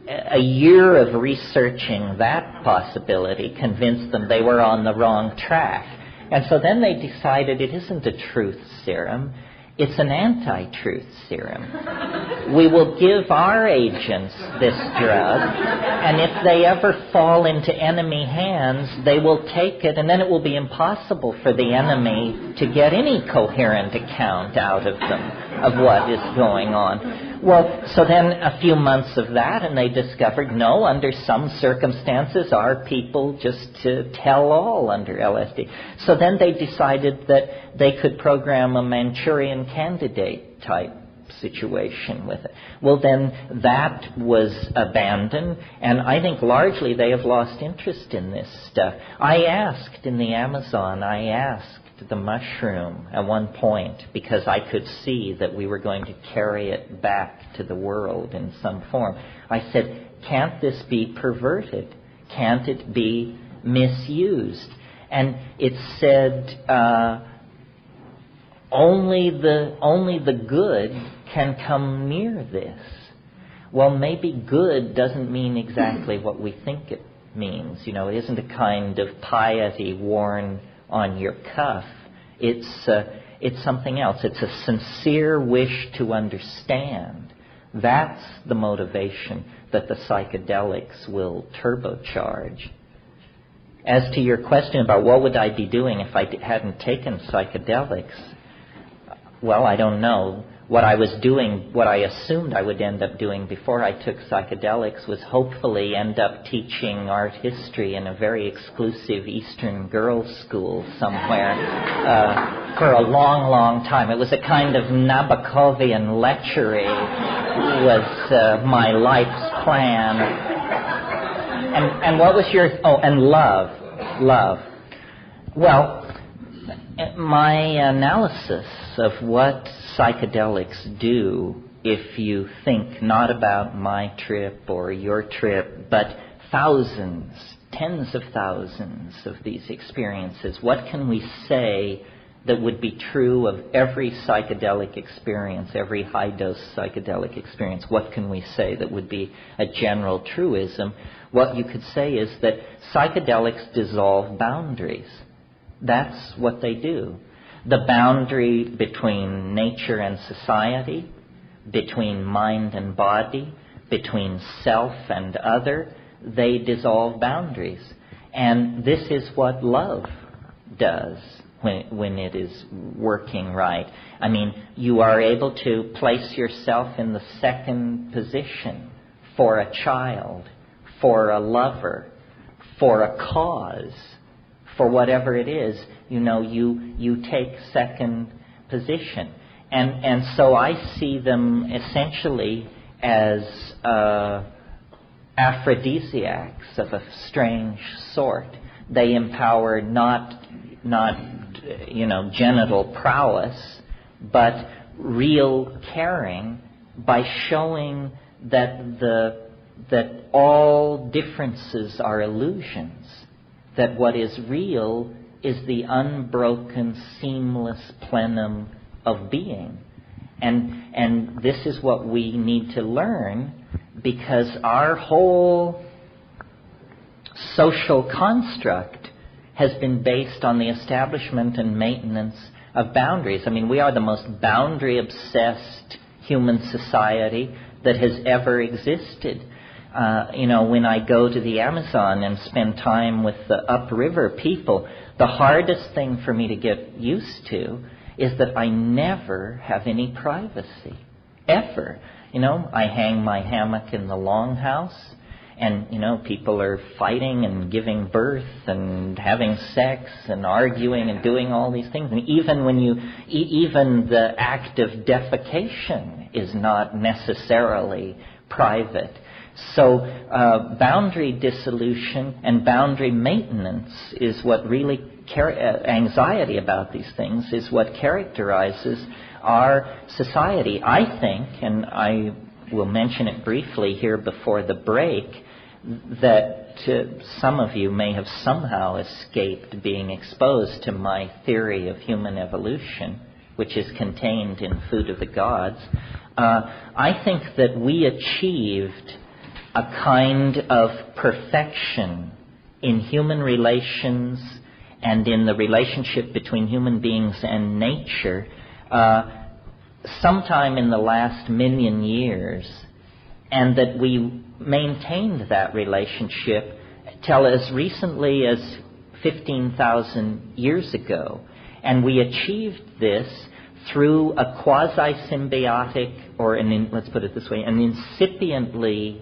a year of researching that possibility convinced them they were on the wrong track. And so then they decided it isn't a truth serum, it's an anti-truth serum. We will give our agents this drug, and if they ever fall into enemy hands, they will take it, and then it will be impossible for the enemy to get any coherent account out of them of what is going on. Well, so then a few months of that, and they discovered, no, under some circumstances, our people just tell all under LSD. So then they decided that they could program a Manchurian Candidate type situation with it. Well, then that was abandoned, and I think largely they have lost interest in this stuff. I asked in the Amazon, the mushroom at one point, because I could see that we were going to carry it back to the world in some form. I said, can't this be perverted? Can't it be misused? And it said, only the good can come near this. Well, maybe good doesn't mean exactly what we think it means. You know, it isn't a kind of piety worn on your cuff. It's something else. It's a sincere wish to understand. That's the motivation that the psychedelics will turbocharge. As to your question about what would I be doing if I hadn't taken psychedelics, well, I don't know. What I was doing, what I assumed I would end up doing before I took psychedelics was hopefully end up teaching art history in a very exclusive Eastern girls' school somewhere for a long, long time. It was a kind of Nabokovian lechery was my life's plan. And what was your... Oh, and love. Well, my analysis of what psychedelics do, if you think not about my trip or your trip, but thousands, tens of thousands of these experiences, what can we say that would be true of every psychedelic experience, every high-dose psychedelic experience? What can we say that would be a general truism? What you could say is that psychedelics dissolve boundaries. That's what they do. The boundary between nature and society, between mind and body, between self and other, they dissolve boundaries. And this is what love does when it is working right. I mean, you are able to place yourself in the second position for a child, for a lover, for a cause, for whatever it is. You know, you take second position. And so I see them essentially as aphrodisiacs of a strange sort. They empower not genital prowess, but real caring by showing that all differences are illusions, that what is real is the unbroken, seamless plenum of being. And this is what we need to learn, because our whole social construct has been based on the establishment and maintenance of boundaries. I mean, we are the most boundary-obsessed human society that has ever existed. When I go to the Amazon and spend time with the upriver people, the hardest thing for me to get used to is that I never have any privacy, ever. I hang my hammock in the longhouse, And, people are fighting and giving birth and having sex and arguing and doing all these things. And even the act of defecation is not necessarily private. So boundary dissolution and boundary maintenance is what really anxiety about these things is what characterizes our society. I think, and I will mention it briefly here before the break, that some of you may have somehow escaped being exposed to my theory of human evolution, which is contained in Food of the Gods. I think that we achieved a kind of perfection in human relations and in the relationship between human beings and nature sometime in the last 1,000,000 years, and that we maintained that relationship till as recently as 15,000 years ago. And we achieved this through a quasi-symbiotic, or let's put it this way, an incipiently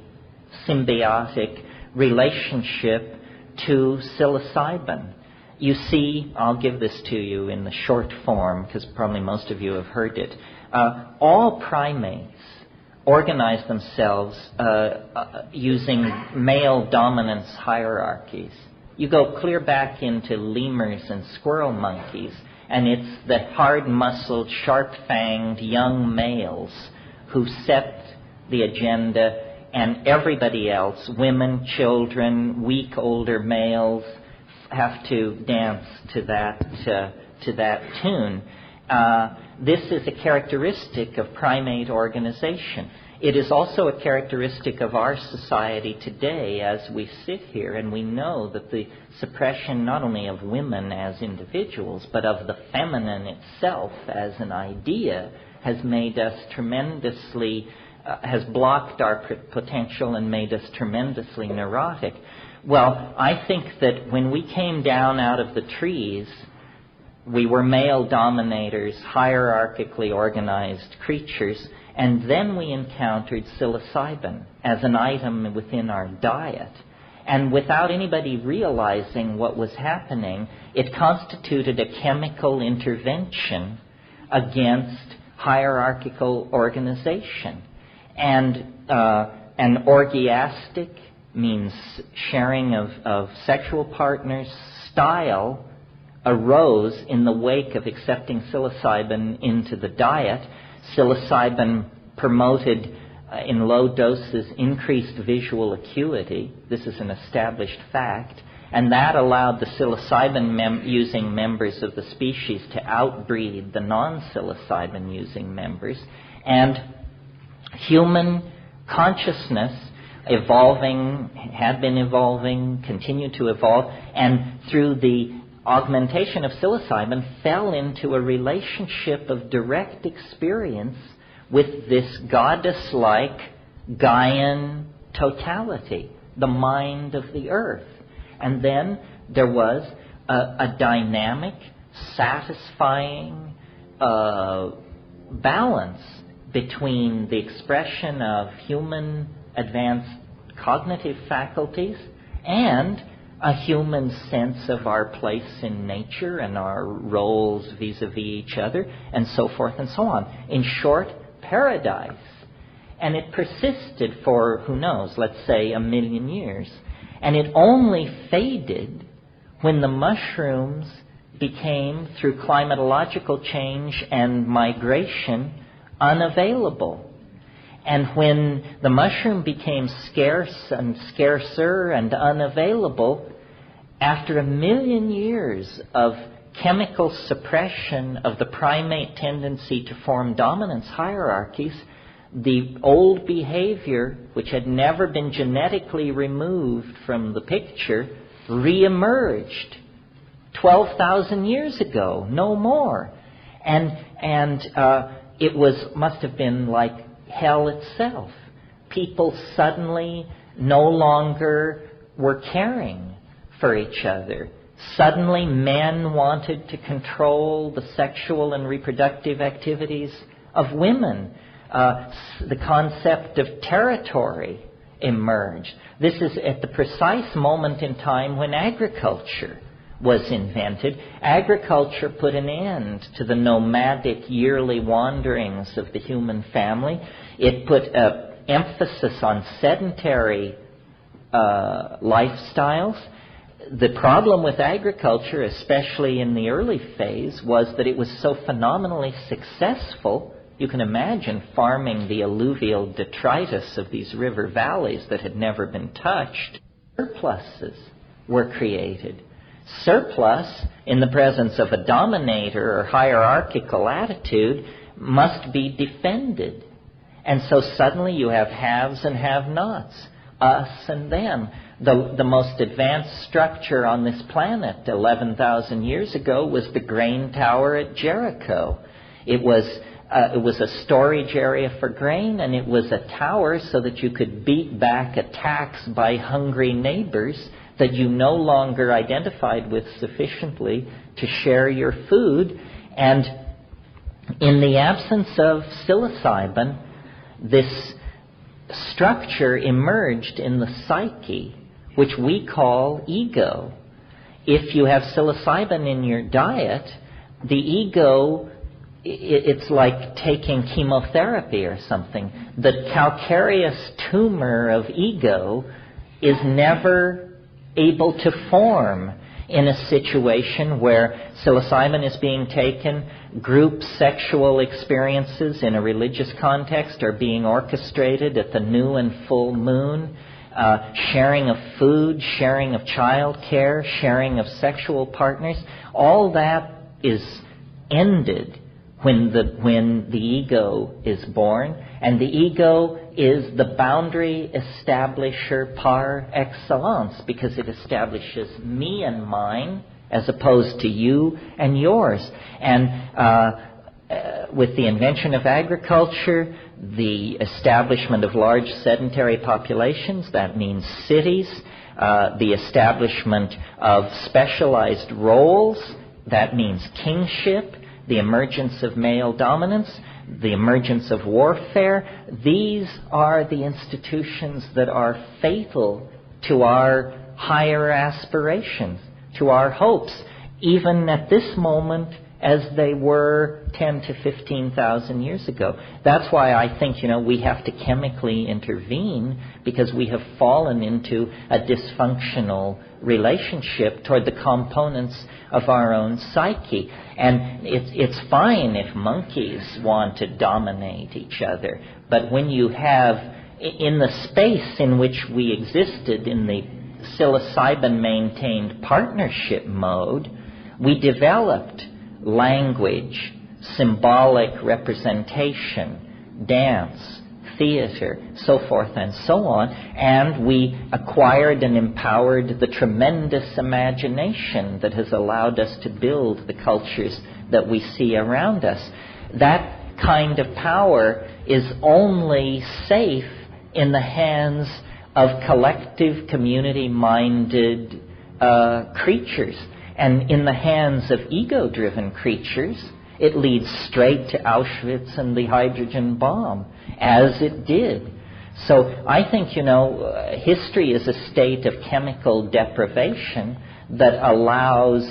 symbiotic relationship to psilocybin. You see, I'll give this to you in the short form, because probably most of you have heard it. All primates organize themselves using male dominance hierarchies. You go clear back into lemurs and squirrel monkeys, and it's the hard-muscled, sharp-fanged young males who set the agenda, and everybody else, women, children, weak older males, have to dance to that tune. This is a characteristic of primate organization. It is also a characteristic of our society today as we sit here, and we know that the suppression not only of women as individuals, but of the feminine itself as an idea has made us tremendously, has blocked our potential and made us tremendously neurotic. Well, I think that when we came down out of the trees, we were male dominators, hierarchically organized creatures, and then we encountered psilocybin as an item within our diet. And without anybody realizing what was happening, it constituted a chemical intervention against hierarchical organization. And an orgiastic means sharing of sexual partners style arose in the wake of accepting psilocybin into the diet. Psilocybin promoted in low doses increased visual acuity. This is an established fact. And that allowed the psilocybin-using members of the species to outbreed the non-psilocybin-using members. And human consciousness had been evolving, continued to evolve, and through the augmentation of psilocybin fell into a relationship of direct experience with this goddess-like Gaian totality, the mind of the earth. And then there was a dynamic, satisfying balance between the expression of human advanced cognitive faculties and a human sense of our place in nature and our roles vis-a-vis each other, and so forth and so on. In short, paradise. And it persisted for, who knows, let's say 1,000,000 years. And it only faded when the mushrooms became, through climatological change and migration, unavailable. And when the mushroom became scarce and scarcer and unavailable, after 1,000,000 years of chemical suppression of the primate tendency to form dominance hierarchies, the old behavior, which had never been genetically removed from the picture, reemerged 12,000 years ago, no more. And it must have been like hell itself. People suddenly no longer were caring for each other. Suddenly men wanted to control the sexual and reproductive activities of women. The concept of territory emerged. This is at the precise moment in time when agriculture was invented. Agriculture put an end to the nomadic yearly wanderings of the human family. It put emphasis on sedentary lifestyles. The problem with agriculture, especially in the early phase, was that it was so phenomenally successful. You can imagine farming the alluvial detritus of these river valleys that had never been touched. Surpluses were created. Surplus, in the presence of a dominator or hierarchical attitude, must be defended. And so suddenly you have haves and have-nots, us and them. The most advanced structure on this planet 11,000 years ago was the grain tower at Jericho. It was a storage area for grain, and it was a tower so that you could beat back attacks by hungry neighbors that you no longer identified with sufficiently to share your food. And in the absence of psilocybin, this structure emerged in the psyche, which we call ego. If you have psilocybin in your diet, the ego, it's like taking chemotherapy or something. The calcareous tumor of ego is never able to form in a situation where psilocybin is being taken. Group sexual experiences in a religious context are being orchestrated at the new and full moon. Sharing of food, sharing of child care, sharing of sexual partners, all that is ended when the ego is born. And the ego is the boundary establisher par excellence, because it establishes me and mine as opposed to you and yours. And with the invention of agriculture, the establishment of large sedentary populations, that means cities, the establishment of specialized roles, that means kingship, the emergence of male dominance, the emergence of warfare. These are the institutions that are fatal to our higher aspirations, to our hopes, even at this moment as they were 10 to 15,000 years ago. That's why I think, we have to chemically intervene, because we have fallen into a dysfunctional relationship toward the components of our own psyche. And it's fine if monkeys want to dominate each other, but when you have, in the space in which we existed in the psilocybin-maintained partnership mode, we developed language, symbolic representation, dance, theater, so forth and so on, and we acquired and empowered the tremendous imagination that has allowed us to build the cultures that we see around us. That kind of power is only safe in the hands of collective, community-minded creatures. And in the hands of ego-driven creatures, it leads straight to Auschwitz and the hydrogen bomb, as it did. So I think, history is a state of chemical deprivation that allows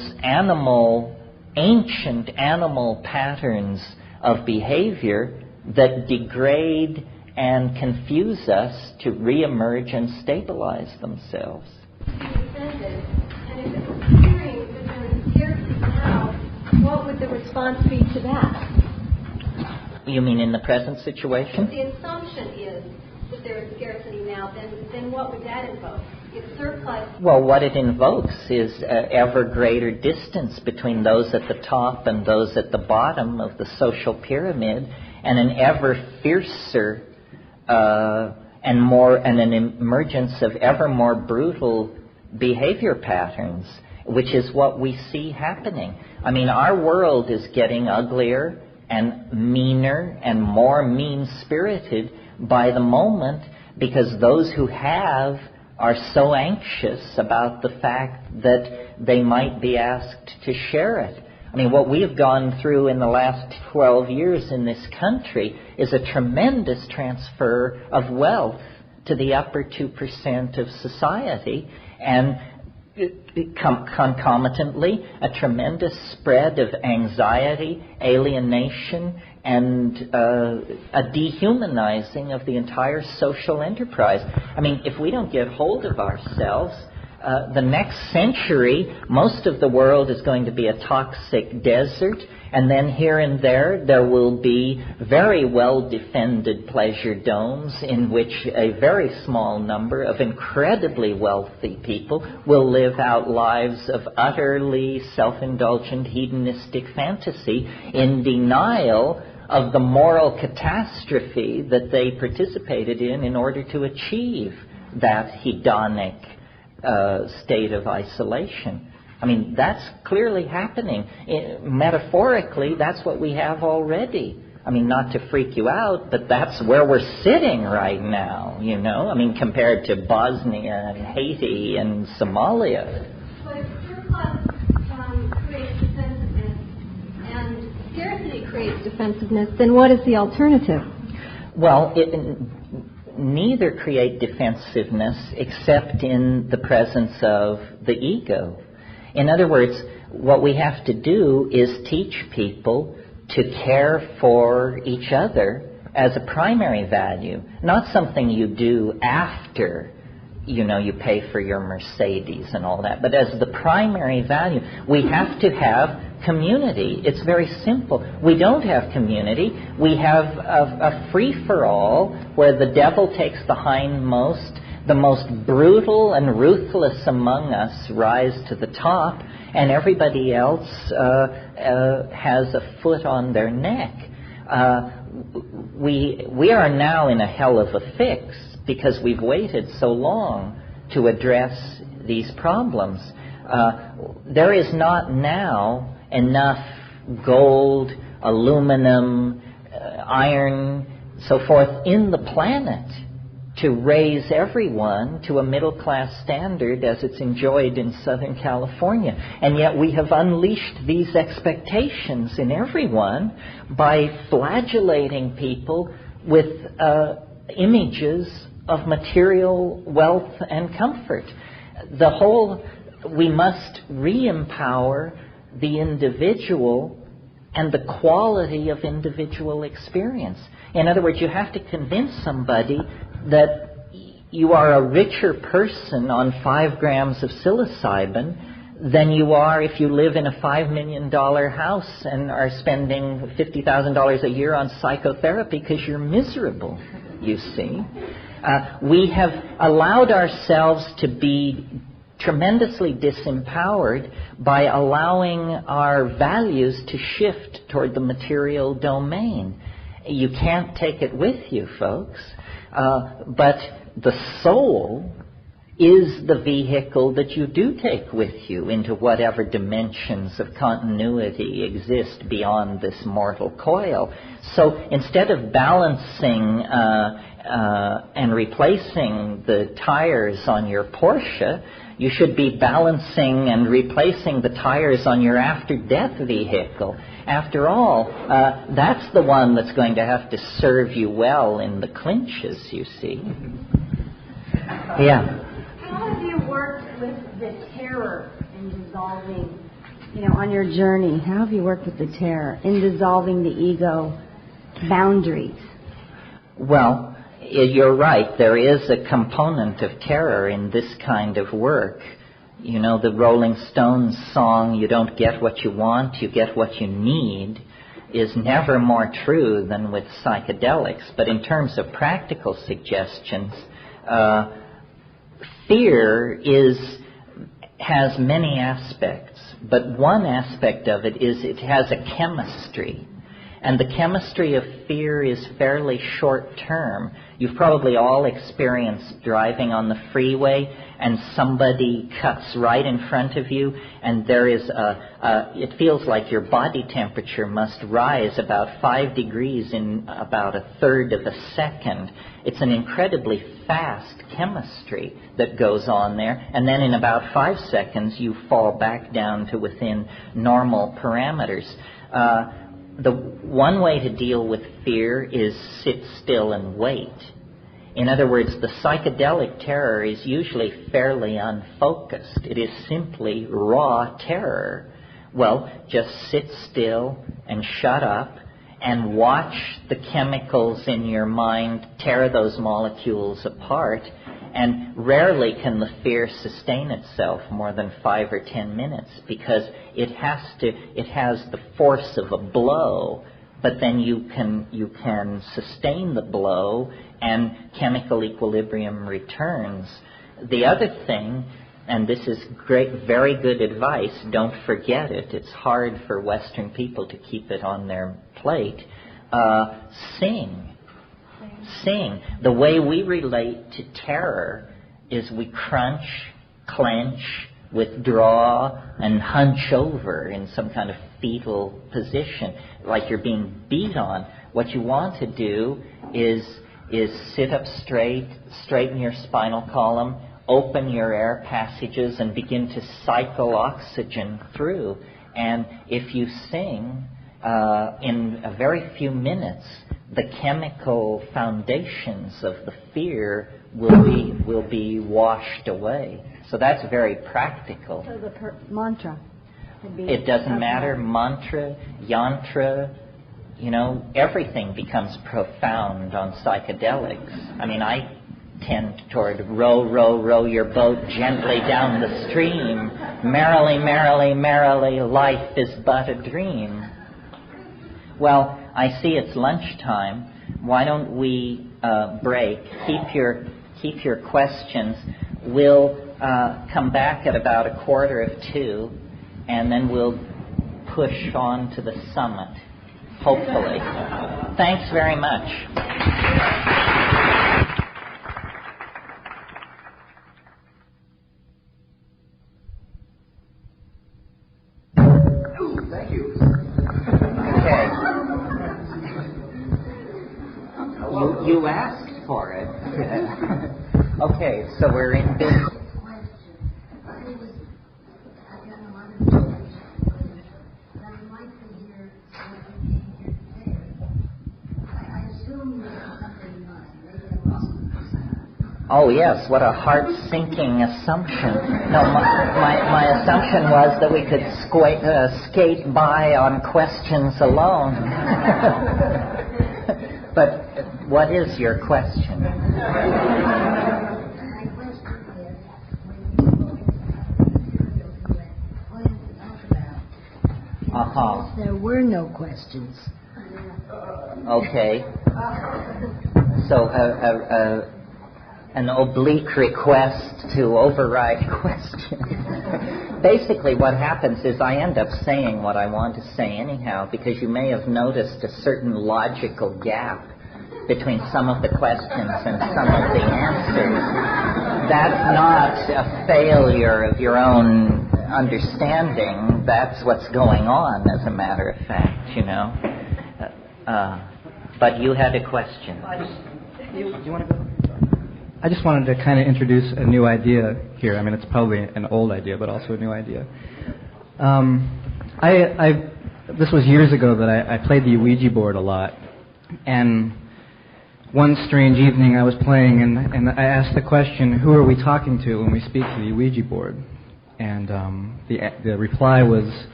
ancient animal patterns of behavior that degrade and confuse us to reemerge and stabilize themselves. What would the response be to that? You mean in the present situation? If the assumption is that there is scarcity now, then what would that invoke? If surplus... Well, what it invokes is ever greater distance between those at the top and those at the bottom of the social pyramid, and an ever fiercer and an emergence of ever more brutal behavior patterns, which is what we see happening. I mean, our world is getting uglier and meaner and more mean-spirited by the moment, because those who have are so anxious about the fact that they might be asked to share it. I mean, what we have gone through in the last 12 years in this country is a tremendous transfer of wealth to the upper 2% of society, and concomitantly a tremendous spread of anxiety, alienation, and a dehumanizing of the entire social enterprise. I mean, if we don't get hold of ourselves, the next century, most of the world is going to be a toxic desert, and then here and there will be very well-defended pleasure domes in which a very small number of incredibly wealthy people will live out lives of utterly self-indulgent, hedonistic fantasy in denial of the moral catastrophe that they participated in order to achieve that hedonic state of isolation. I mean, that's clearly happening. Metaphorically, that's what we have already. I mean, not to freak you out, but that's where we're sitting right now, you know? I mean, compared to Bosnia and Haiti and Somalia. But if surplus creates defensiveness and scarcity creates defensiveness, then what is the alternative? Well, neither create defensiveness except in the presence of the ego. In other words, what we have to do is teach people to care for each other as a primary value, not something you do after, you know, you pay for your Mercedes and all that, but as the primary value. We have to have community. It's very simple. We don't have community. We have a free-for-all where the devil takes the hindmost, the most brutal and ruthless among us rise to the top, and everybody else has a foot on their neck. We are now in a hell of a fix because we've waited so long to address these problems. There is not now enough gold, aluminum, iron, so forth in the planet to raise everyone to a middle-class standard as it's enjoyed in Southern California. And yet we have unleashed these expectations in everyone by flagellating people with images of material wealth and comfort. We must re-empower the individual and the quality of individual experience. In other words, you have to convince somebody that you are a richer person on 5 grams of psilocybin than you are if you live in a $5 million house and are spending $50,000 a year on psychotherapy because you're miserable, you see. We have allowed ourselves to be tremendously disempowered by allowing our values to shift toward the material domain. You can't take it with you, folks. But the soul is the vehicle that you do take with you into whatever dimensions of continuity exist beyond this mortal coil. So instead of balancing and replacing the tires on your Porsche, you should be balancing and replacing the tires on your after-death vehicle. After all, that's the one that's going to have to serve you well in the clinches, you see. Yeah. How have you worked with the terror in dissolving, on your journey? How have you worked with the terror in dissolving the ego boundaries? Well, you're right. There is a component of terror in this kind of work. You know, the Rolling Stones song, "You don't get what you want, you get what you need," is never more true than with psychedelics. But in terms of practical suggestions, fear has many aspects, but one aspect of it is it has a chemistry. And the chemistry of fear is fairly short-term. You've probably all experienced driving on the freeway and somebody cuts right in front of you, and there is it feels like your body temperature must rise about 5 degrees in about a third of a second. It's an incredibly fast chemistry that goes on there, and then in about 5 seconds you fall back down to within normal parameters. The one way to deal with fear is sit still and wait. In other words, the psychedelic terror is usually fairly unfocused. It is simply raw terror. Well, just sit still and shut up and watch the chemicals in your mind tear those molecules apart, and rarely can the fear sustain itself more than 5 or 10 minutes, because it has the force of a blow, but then you can sustain the blow and chemical equilibrium returns. The other thing, and this is great, very good advice, don't forget it. It's hard for Western people to keep it on their plate. Sing. The way we relate to terror is we crunch, clench, withdraw, and hunch over in some kind of fetal position, like you're being beat on. What you want to do is sit up straight, straighten your spinal column, open your air passages, and begin to cycle oxygen through. And if you sing, in a very few minutes, the chemical foundations of the fear will be washed away. So that's very practical. So the mantra. It doesn't matter, mantra, yantra, everything becomes profound on psychedelics. I mean, I tend toward row, row, row your boat gently down the stream. Merrily, merrily, merrily, life is but a dream. Well, I see it's lunchtime. Why don't we break? Keep your questions. We'll come back at about 1:45, and then we'll push on to the summit, hopefully. Thanks very much. Thank you. Okay. You asked for it. Okay, so we're in business. Oh yes, what a heart-sinking assumption. No, my assumption was that we could skate by on questions alone. But what is your question? There were no questions. Okay. So an oblique request to override questions. Basically what happens is I end up saying what I want to say anyhow, because you may have noticed a certain logical gap between some of the questions and some of the answers. That's not a failure of your own understanding. That's what's going on, as a matter of fact, But you had a question. Do you want to go? I just wanted to kind of introduce a new idea here. I mean, it's probably an old idea, but also a new idea. This was years ago that I played the Ouija board a lot, and one strange evening I was playing, and I asked the question, who are we talking to when we speak to the Ouija board? And the reply was,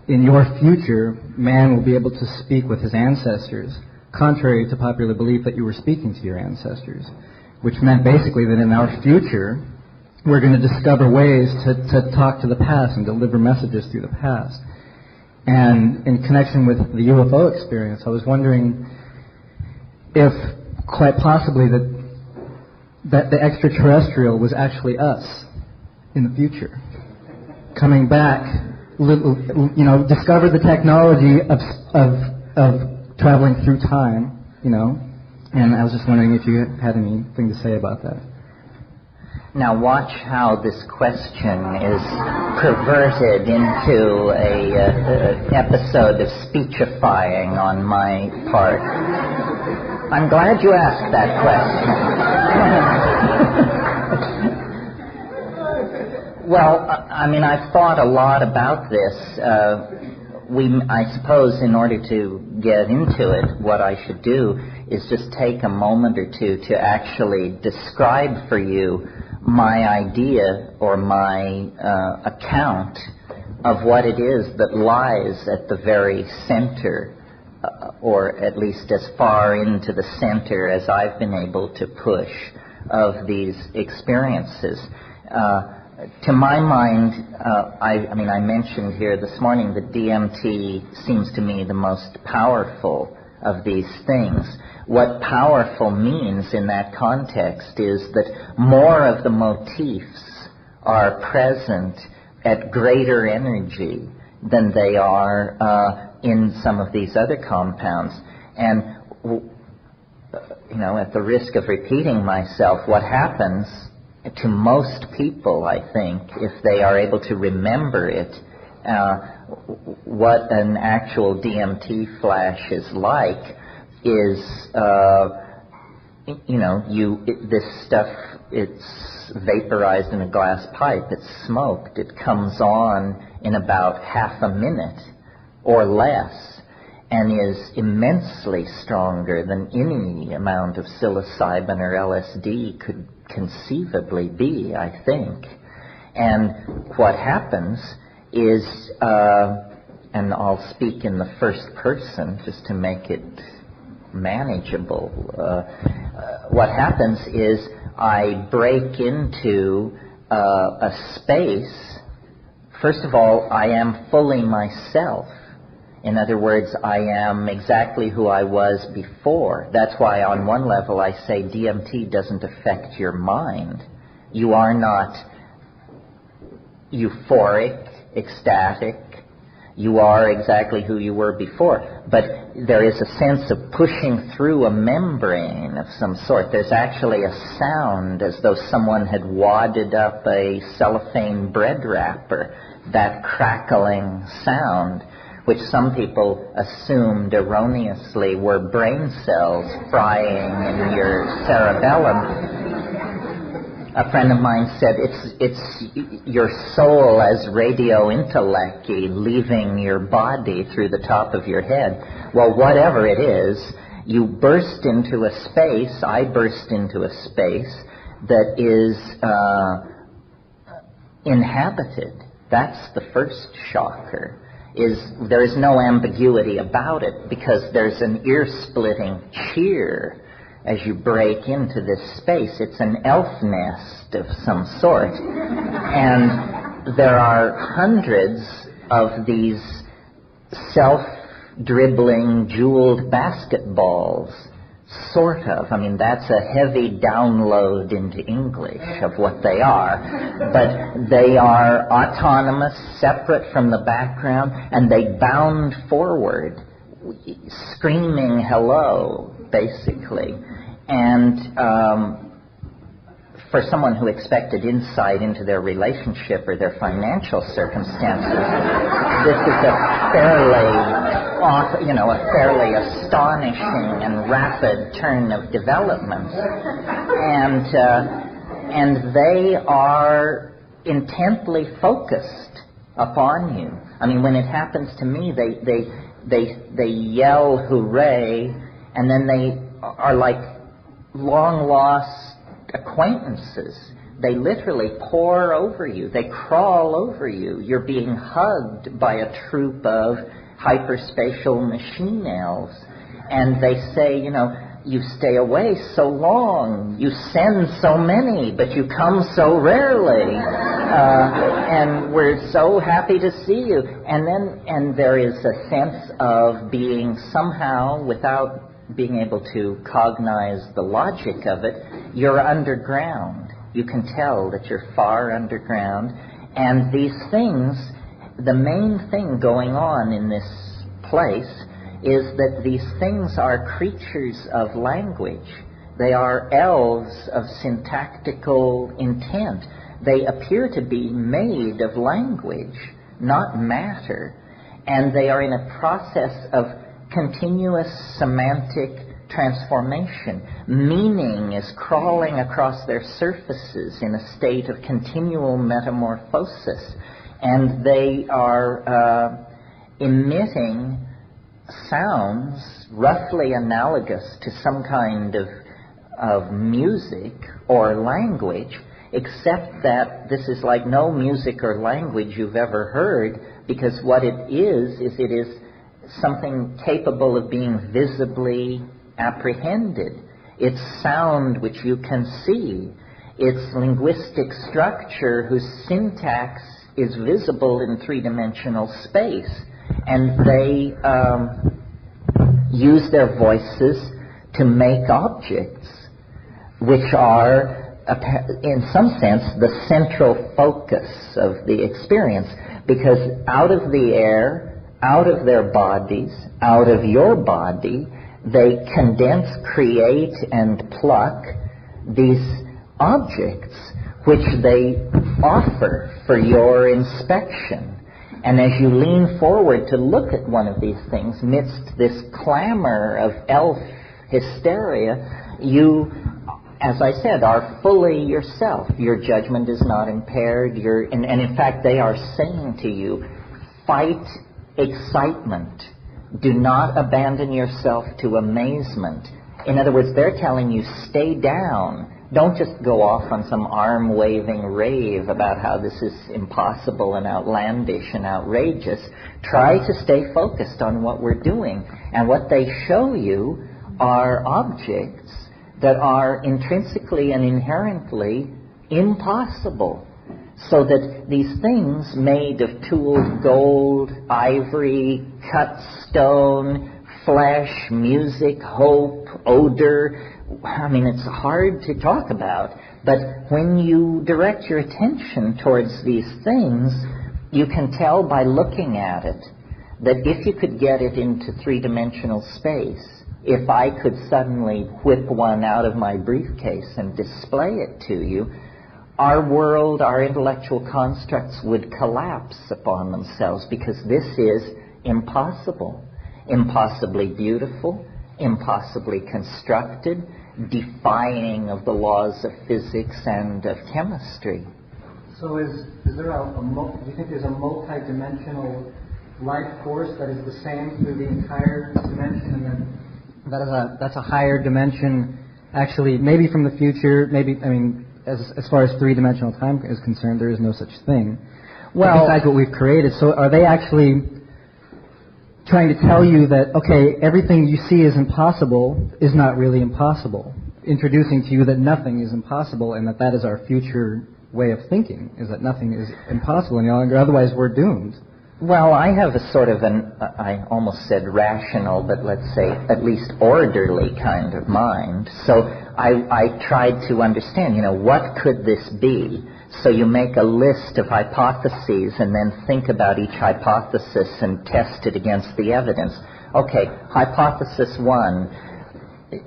in your future, man will be able to speak with his ancestors, contrary to popular belief that you were speaking to your ancestors, which meant basically that in our future, we're going to discover ways to talk to the past and deliver messages through the past. And in connection with the UFO experience, I was wondering if quite possibly that the extraterrestrial was actually us in the future, coming back, discover the technology of traveling through time, and I was just wondering if you had anything to say about that. Now watch how this question is perverted into a episode of speechifying on my part. I'm glad you asked that question. Well, I mean, I've thought a lot about this. I suppose in order to get into it, what I should do is just take a moment or two to actually describe for you my idea or my account of what it is that lies at the very center, or at least as far into the center as I've been able to push of these experiences. To my mind, I mentioned here this morning that DMT seems to me the most powerful of these things. What powerful means in that context is that more of the motifs are present at greater energy than they are in some of these other compounds. And, at the risk of repeating myself, what happens to most people, I think, if they are able to remember it, what an actual DMT flash is like is, this stuff, it's vaporized in a glass pipe, it's smoked, it comes on in about half a minute or less, and is immensely stronger than any amount of psilocybin or LSD could conceivably be, I think. And what happens is, and I'll speak in the first person just to make it manageable, what happens is I break into a space. First of all, I am fully myself. In other words, I am exactly who I was before. That's why on one level I say DMT doesn't affect your mind. You are not euphoric, ecstatic. You are exactly who you were before. But there is a sense of pushing through a membrane of some sort. There's actually a sound as though someone had wadded up a cellophane bread wrapper. That crackling sound, which some people assumed erroneously were brain cells frying in your cerebellum. A friend of mine said it's your soul as radio intellect leaving your body through the top of your head. Well, whatever it is, you burst into a space, I burst into a space that is inhabited. That's the first shocker. There is no ambiguity about it, because there's an ear-splitting cheer as you break into this space. It's an elf nest of some sort. And there are hundreds of these self-dribbling, jeweled basketballs, sort of. That's a heavy download into English of what they are. But they are autonomous, separate from the background, and they bound forward, screaming hello, basically. And for someone who expected insight into their relationship or their financial circumstances, this is a fairly astonishing and rapid turn of developments. And they are intently focused upon you. When it happens to me, they yell hooray, and then they are like long-lost acquaintances. They literally pour over you. They crawl over you. You're being hugged by a troop of hyperspatial machine elves. And they say, you stay away so long. You send so many, but you come so rarely. And we're so happy to see you. And there is a sense of being somehow, without being able to cognize the logic of it, you're underground. You can tell that you're far underground. And these things, the main thing going on in this place is that these things are creatures of language. They are elves of syntactical intent. They appear to be made of language, not matter. And they are in a process of continuous semantic transformation. Meaning is crawling across their surfaces in a state of continual metamorphosis. And they are emitting sounds roughly analogous to some kind of music or language, except that this is like no music or language you've ever heard, because what it is something capable of being visibly apprehended. It's sound which you can see. It's linguistic structure whose syntax is visible in three-dimensional space. And they use their voices to make objects which are, in some sense, the central focus of the experience. Because out of the air, out of their bodies, out of your body, they condense, create, and pluck these objects which they offer for your inspection. And as you lean forward to look at one of these things, midst this clamor of elf hysteria, you, as I said, are fully yourself. Your judgment is not impaired. And in fact, they are saying to you, fight excitement. Do not abandon yourself to amazement. In other words, they're telling you, stay down. Don't just go off on some arm-waving rave about how this is impossible and outlandish and outrageous. Try to stay focused on what we're doing. And what they show you are objects that are intrinsically and inherently impossible. So that these things made of tooled gold, ivory, cut stone, flesh, music, hope, odor, I mean, it's hard to talk about, but when you direct your attention towards these things, you can tell by looking at it that if you could get it into three-dimensional space, if I could suddenly whip one out of my briefcase and display it to you, our world, our intellectual constructs would collapse upon themselves, because this is impossible, impossibly beautiful, impossibly constructed, defying of the laws of physics and of chemistry. So is there do you think there's a multi-dimensional life force that is the same through the entire dimension, and then that's a higher dimension, actually, maybe from the future, maybe, I mean, as far as three-dimensional time is concerned, there is no such thing. Well, besides what we've created. So are they actually trying to tell you that, okay, everything you see is impossible is not really impossible, introducing to you that nothing is impossible, and that is our future way of thinking, is that nothing is impossible any longer, otherwise we're doomed? Well, I have a sort of I almost said rational, but let's say at least orderly kind of mind. So I tried to understand, what could this be? So you make a list of hypotheses and then think about each hypothesis and test it against the evidence. Okay, hypothesis 1,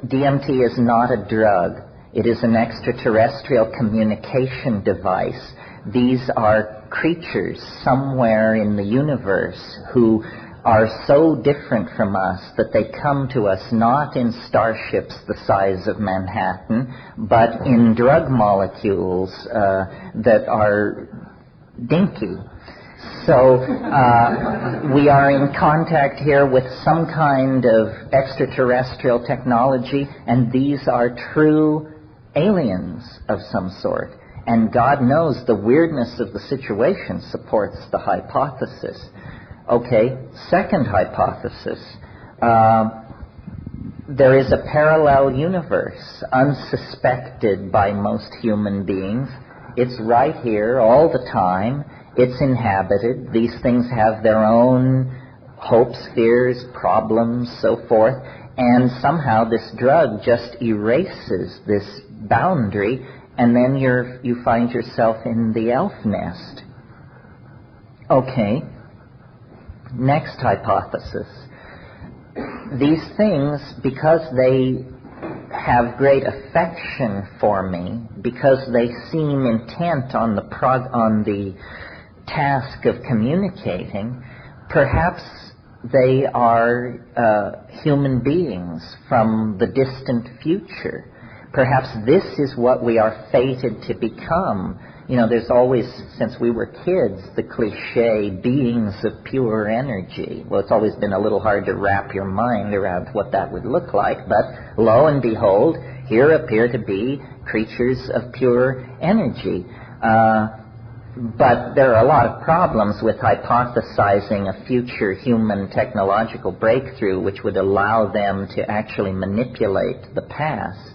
DMT is not a drug. It is an extraterrestrial communication device. These are creatures somewhere in the universe who are so different from us that they come to us not in starships the size of Manhattan, but in drug molecules that are dinky. So we are in contact here with some kind of extraterrestrial technology, and these are true aliens of some sort. And God knows the weirdness of the situation supports the hypothesis. Okay, second hypothesis. There is a parallel universe, unsuspected by most human beings. It's right here all the time. It's inhabited. These things have their own hopes, fears, problems, so forth. And somehow this drug just erases this boundary, and then you find yourself in the elf nest. Okay. Next hypothesis. These things, because they have great affection for me, because they seem intent on the task of communicating, perhaps they are human beings from the distant future. Perhaps this is what we are fated to become, there's always, since we were kids, the cliche beings of pure energy. Well, it's always been a little hard to wrap your mind around what that would look like, but lo and behold, here appear to be creatures of pure energy. But there are a lot of problems with hypothesizing a future human technological breakthrough which would allow them to actually manipulate the past.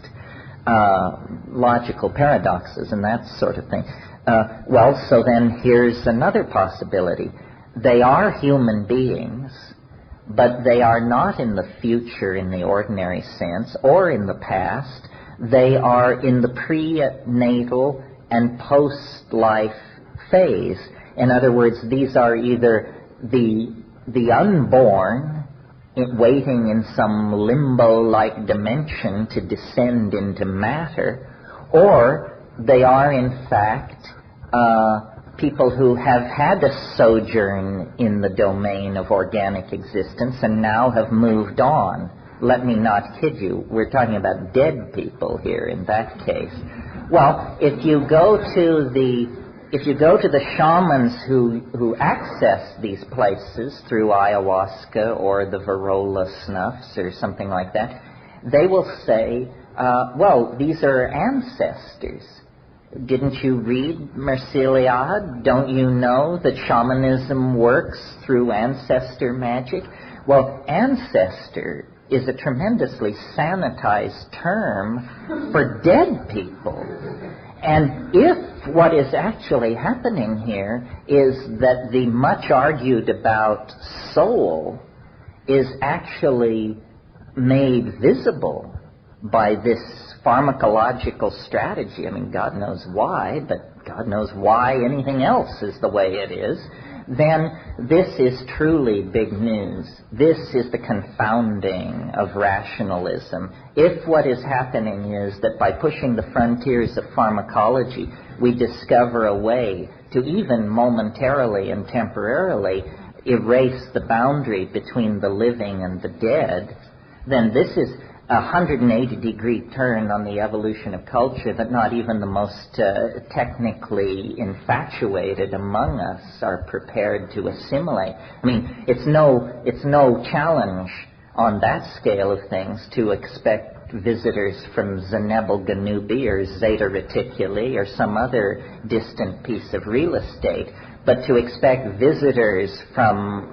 Logical paradoxes and that sort of thing. So then here's another possibility. They are human beings, but they are not in the future in the ordinary sense or in the past. They are in the prenatal and post-life phase. In other words, these are either the unborn waiting in some limbo-like dimension to descend into matter, or they are in fact people who have had a sojourn in the domain of organic existence and now have moved on. Let me not kid you, we're talking about dead people here in that case. Well, if you go to the shamans who access these places through ayahuasca or the Varrola snuffs or something like that, they will say, these are ancestors. Didn't you read Merciliade? Don't you know that shamanism works through ancestor magic? Well, ancestor is a tremendously sanitized term for dead people. And if what is actually happening here is that the much argued about soul is actually made visible by this pharmacological strategy, I mean, God knows why, but God knows why anything else is the way it is, then this is truly big news. This is the confounding of rationalism. If what is happening is that by pushing the frontiers of pharmacology, we discover a way to even momentarily and temporarily erase the boundary between the living and the dead, then this is a 180-degree turn on the evolution of culture that not even the most technically infatuated among us are prepared to assimilate. I mean, it's no challenge on that scale of things to expect visitors from Zenebel Ganubi or Zeta Reticuli or some other distant piece of real estate, but to expect visitors from,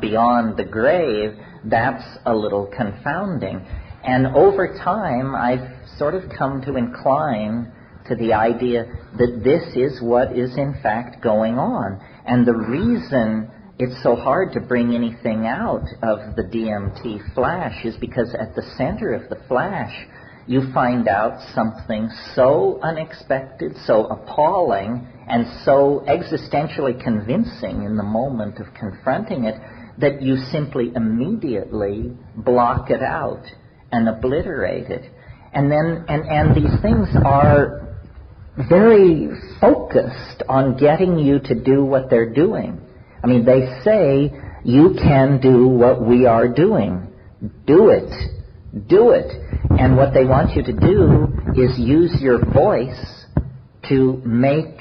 beyond the grave, that's a little confounding. And over time, I've sort of come to incline to the idea that this is what is in fact going on. And the reason it's so hard to bring anything out of the DMT flash is because at the center of the flash, you find out something so unexpected, so appalling, and so existentially convincing in the moment of confronting it that you simply immediately block it out and obliterate it. And then, and these things are very focused on getting you to do what they're doing. I mean, they say, you can do what we are doing. Do it. Do it. And what they want you to do is use your voice to make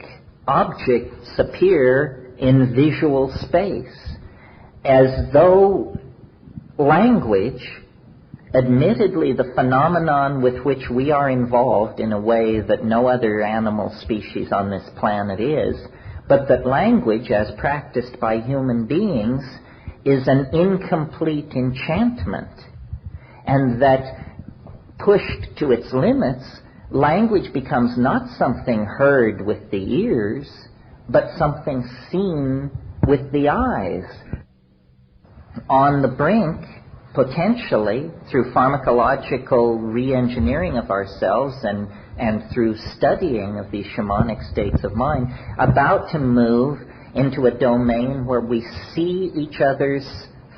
objects appear in visual space, as though language, admittedly the phenomenon with which we are involved in a way that no other animal species on this planet is, but that language, as practiced by human beings, is an incomplete enchantment, and that pushed to its limits, language becomes not something heard with the ears, but something seen with the eyes. On the brink, potentially, through pharmacological re-engineering of ourselves and through studying of these shamanic states of mind, about to move into a domain where we see each other's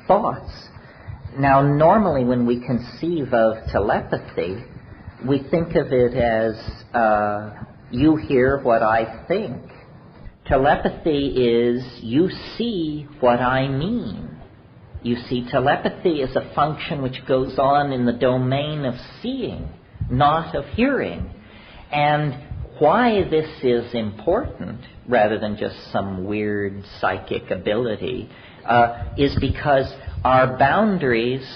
thoughts. Now, normally when we conceive of telepathy, we think of it as you hear what I think. Telepathy is you see what I mean. You see, telepathy is a function which goes on in the domain of seeing, not of hearing. And why this is important, rather than just some weird psychic ability, is because our boundaries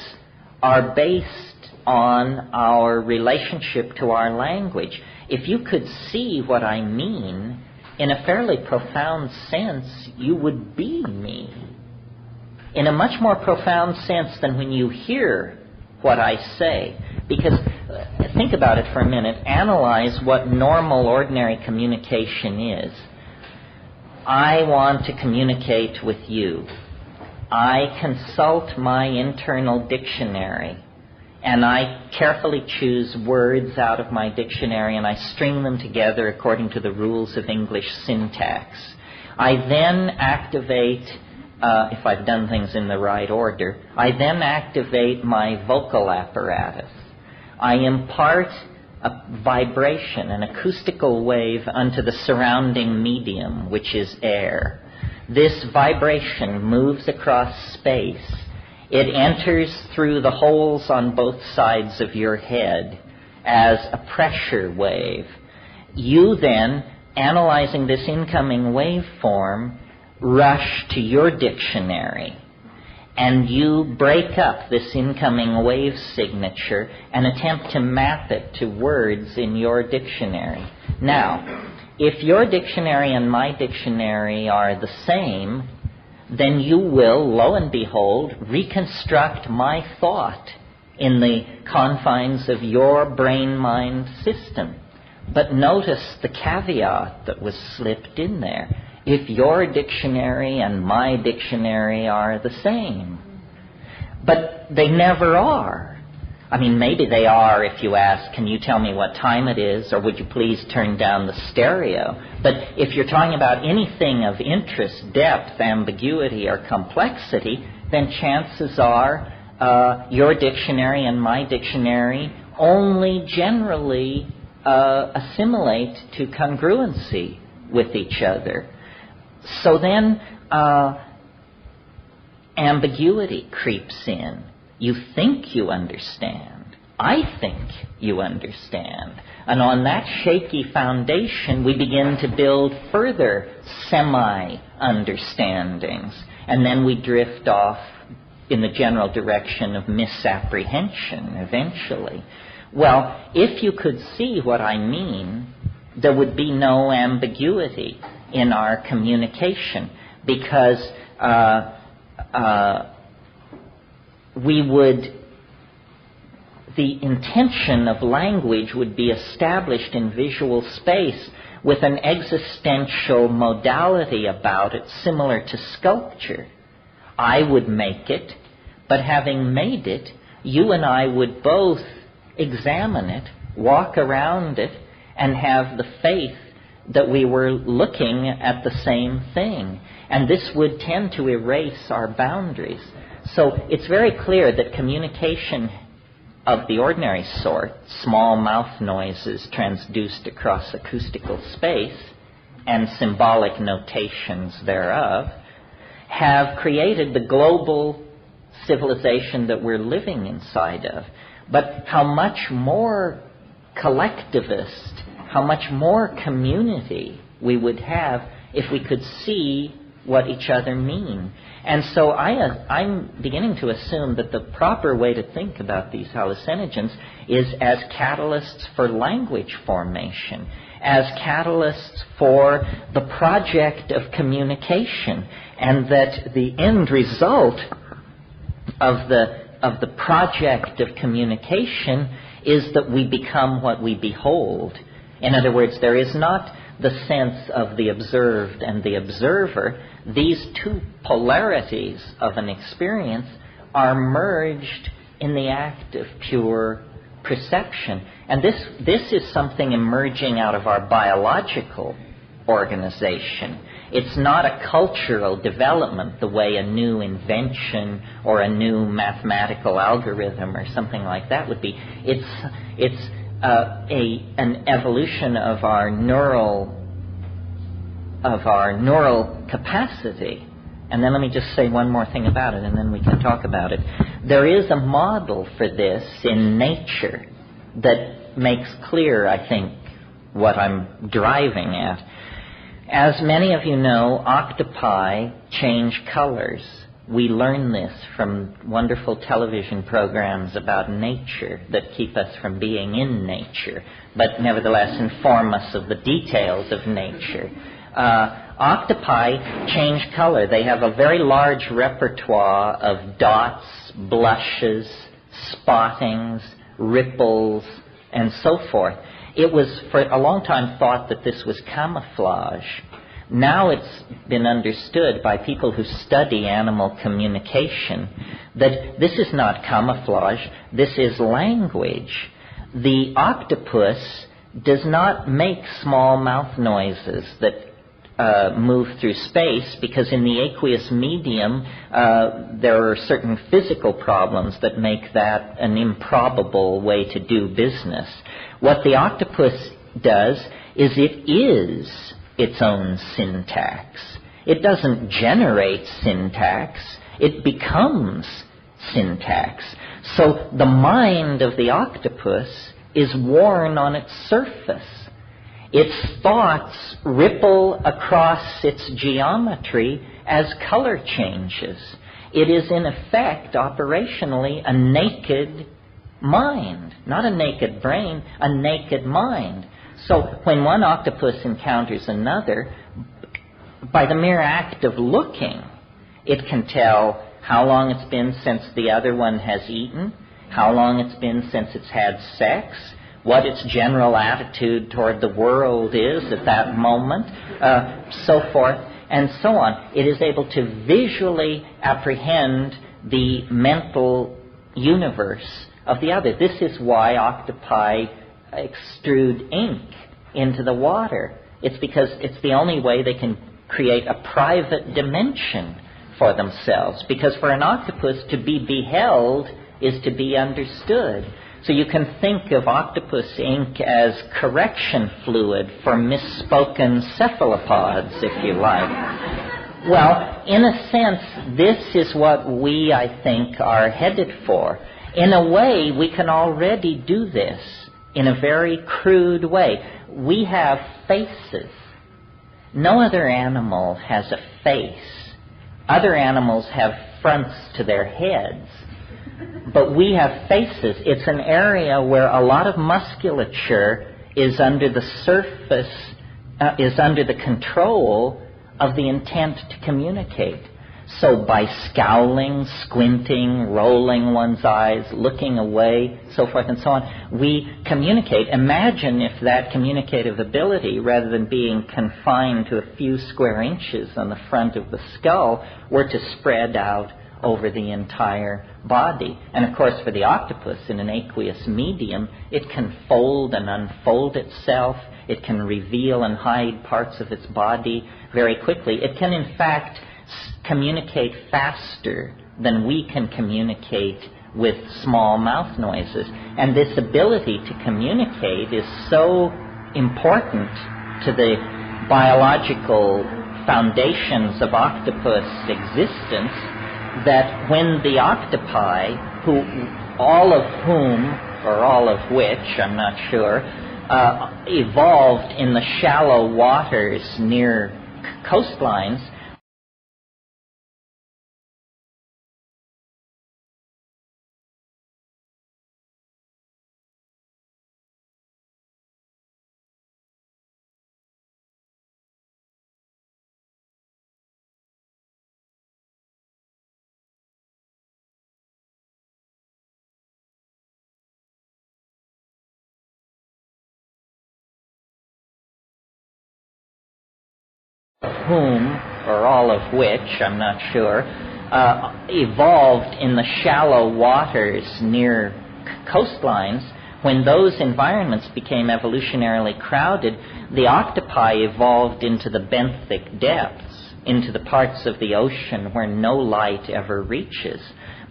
are based on our relationship to our language. If you could see what I mean, in a fairly profound sense, you would be me. In a much more profound sense than when you hear what I say. Because think about it for a minute. Analyze what normal, ordinary communication is. I want to communicate with you. I consult my internal dictionary, and I carefully choose words out of my dictionary, and I string them together according to the rules of English syntax. I then activate, if I've done things in the right order, I then activate my vocal apparatus. I impart a vibration, an acoustical wave, unto the surrounding medium, which is air. This vibration moves across space. It enters through the holes on both sides of your head as a pressure wave. You then, analyzing this incoming waveform, rush to your dictionary, and you break up this incoming wave signature and attempt to map it to words in your dictionary. Now, if your dictionary and my dictionary are the same, then you will, lo and behold, reconstruct my thought in the confines of your brain-mind system. But notice the caveat that was slipped in there. If your dictionary and my dictionary are the same. But they never are. I mean, maybe they are if you ask, can you tell me what time it is, or would you please turn down the stereo? But if you're talking about anything of interest, depth, ambiguity, or complexity, then chances are your dictionary and my dictionary only generally assimilate to congruency with each other. So then ambiguity creeps in. You think you understand. I think you understand. And on that shaky foundation, we begin to build further semi-understandings. And then we drift off in the general direction of misapprehension eventually. Well, if you could see what I mean, there would be no ambiguity in our communication, because the intention of language would be established in visual space with an existential modality about it similar to sculpture. I would make it, but having made it, you and I would both examine it, walk around it, and have the faith that we were looking at the same thing. And this would tend to erase our boundaries. So it's very clear that communication of the ordinary sort, small mouth noises transduced across acoustical space, and symbolic notations thereof, have created the global civilization that we're living inside of. But how much more collectivist, how much more community we would have if we could see what each other mean. And so I'm beginning to assume that the proper way to think about these hallucinogens is as catalysts for language formation, as catalysts for the project of communication, and that the end result of the project of communication is that we become what we behold. In other words, there is not the sense of the observed and the observer. These two polarities of an experience are merged in the act of pure perception. And this is something emerging out of our biological organization. It's not a cultural development the way a new invention or a new mathematical algorithm or something like that would be. It's an evolution of our neural capacity. And then let me just say one more thing about it, and then we can talk about it. There is a model for this in nature that makes clear, I think, what I'm driving at. As many of you know, octopi change colors. We learn this from wonderful television programs about nature that keep us from being in nature, but nevertheless inform us of the details of nature. Octopi change color. They have a very large repertoire of dots, blushes, spottings, ripples, and so forth. It was for a long time thought that this was camouflage. Now it's been understood by people who study animal communication that this is not camouflage, this is language. The octopus does not make small mouth noises that move through space, because in the aqueous medium there are certain physical problems that make that an improbable way to do business. What the octopus does is it is its own syntax. It doesn't generate syntax, it becomes syntax. So the mind of the octopus is worn on its surface. Its thoughts ripple across its geometry as color changes. It is in effect, operationally, a naked mind. Not a naked brain, a naked mind. So when one octopus encounters another, by the mere act of looking, it can tell how long it's been since the other one has eaten, how long it's been since it's had sex, what its general attitude toward the world is at that moment, so forth and so on. It is able to visually apprehend the mental universe of the other. This is why octopi extrude ink into the water. It's because it's the only way they can create a private dimension for themselves. Because for an octopus, to be beheld is to be understood. So you can think of octopus ink as correction fluid for misspoken cephalopods, if you like. Well, in a sense, this is what we, I think, are headed for. In a way, we can already do this in a very crude way. We have faces. No other animal has a face. Other animals have fronts to their heads. But we have faces. It's an area where a lot of musculature is under the surface, is under the control of the intent to communicate. So by scowling, squinting, rolling one's eyes, looking away, so forth and so on, we communicate. Imagine if that communicative ability, rather than being confined to a few square inches on the front of the skull, were to spread out over the entire body. And of course, for the octopus in an aqueous medium, it can fold and unfold itself. It can reveal and hide parts of its body very quickly. It can, in fact, communicate faster than we can communicate with small mouth noises. And this ability to communicate is so important to the biological foundations of octopus existence that when the octopi, who all of whom, or all of which, I'm not sure, evolved in the shallow waters near coastlines, whom, or all of which, I'm not sure, evolved in the shallow waters near coastlines. When those environments became evolutionarily crowded, the octopi evolved into the benthic depths, into the parts of the ocean where no light ever reaches.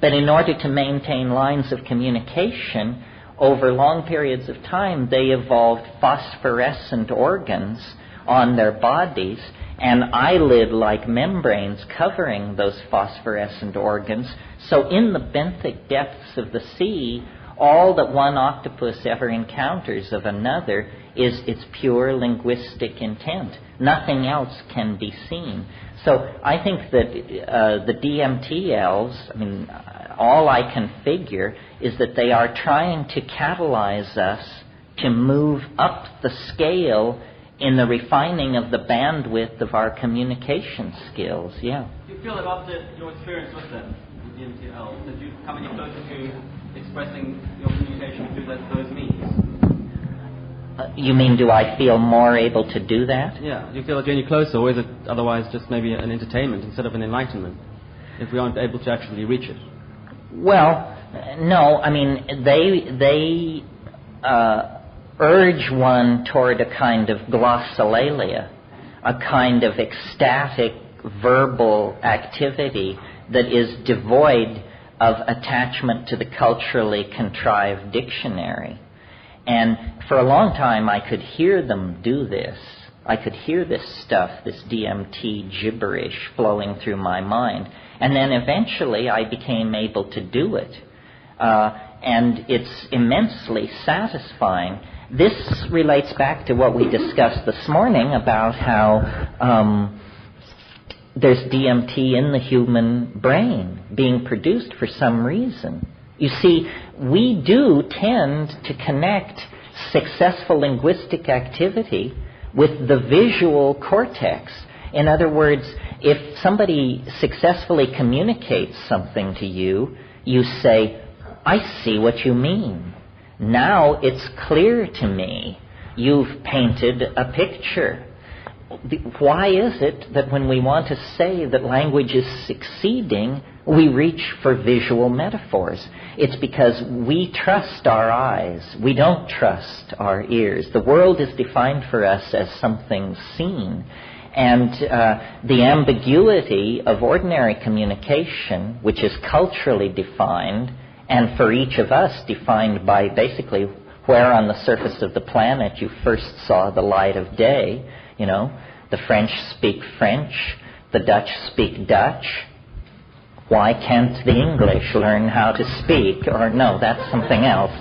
But in order to maintain lines of communication over long periods of time, they evolved phosphorescent organs on their bodies and eyelid-like membranes covering those phosphorescent organs. So in the benthic depths of the sea, all that one octopus ever encounters of another is its pure linguistic intent. Nothing else can be seen. So I think that the DMT elves, all I can figure is that they are trying to catalyze us to move up the scale in the refining of the bandwidth of our communication skills. Yeah. Do you feel that after your experience with them, with DMT elves, that you come any closer to expressing your communication through those means? You mean, do I feel more able to do that? Yeah. Do you feel that you're any closer, or is it otherwise just maybe an entertainment instead of an enlightenment, if we aren't able to actually reach it? Well, no. They urge one toward a kind of glossolalia, a kind of ecstatic verbal activity that is devoid of attachment to the culturally contrived dictionary. And for a long time I could hear them do this. I could hear this stuff, this DMT gibberish flowing through my mind. And then eventually I became able to do it. And it's immensely satisfying. This relates back to what we discussed this morning about how there's DMT in the human brain being produced for some reason. You see, we do tend to connect successful linguistic activity with the visual cortex. In other words, if somebody successfully communicates something to you, you say, I see what you mean. Now it's clear to me. You've painted a picture. Why is it that when we want to say that language is succeeding, we reach for visual metaphors? It's because we trust our eyes. We don't trust our ears. The world is defined for us as something seen. And the ambiguity of ordinary communication, which is culturally defined, and for each of us defined by basically where on the surface of the planet you first saw the light of day. You know, the French speak French, the Dutch speak Dutch. Why can't the English learn how to speak? Or no, that's something else.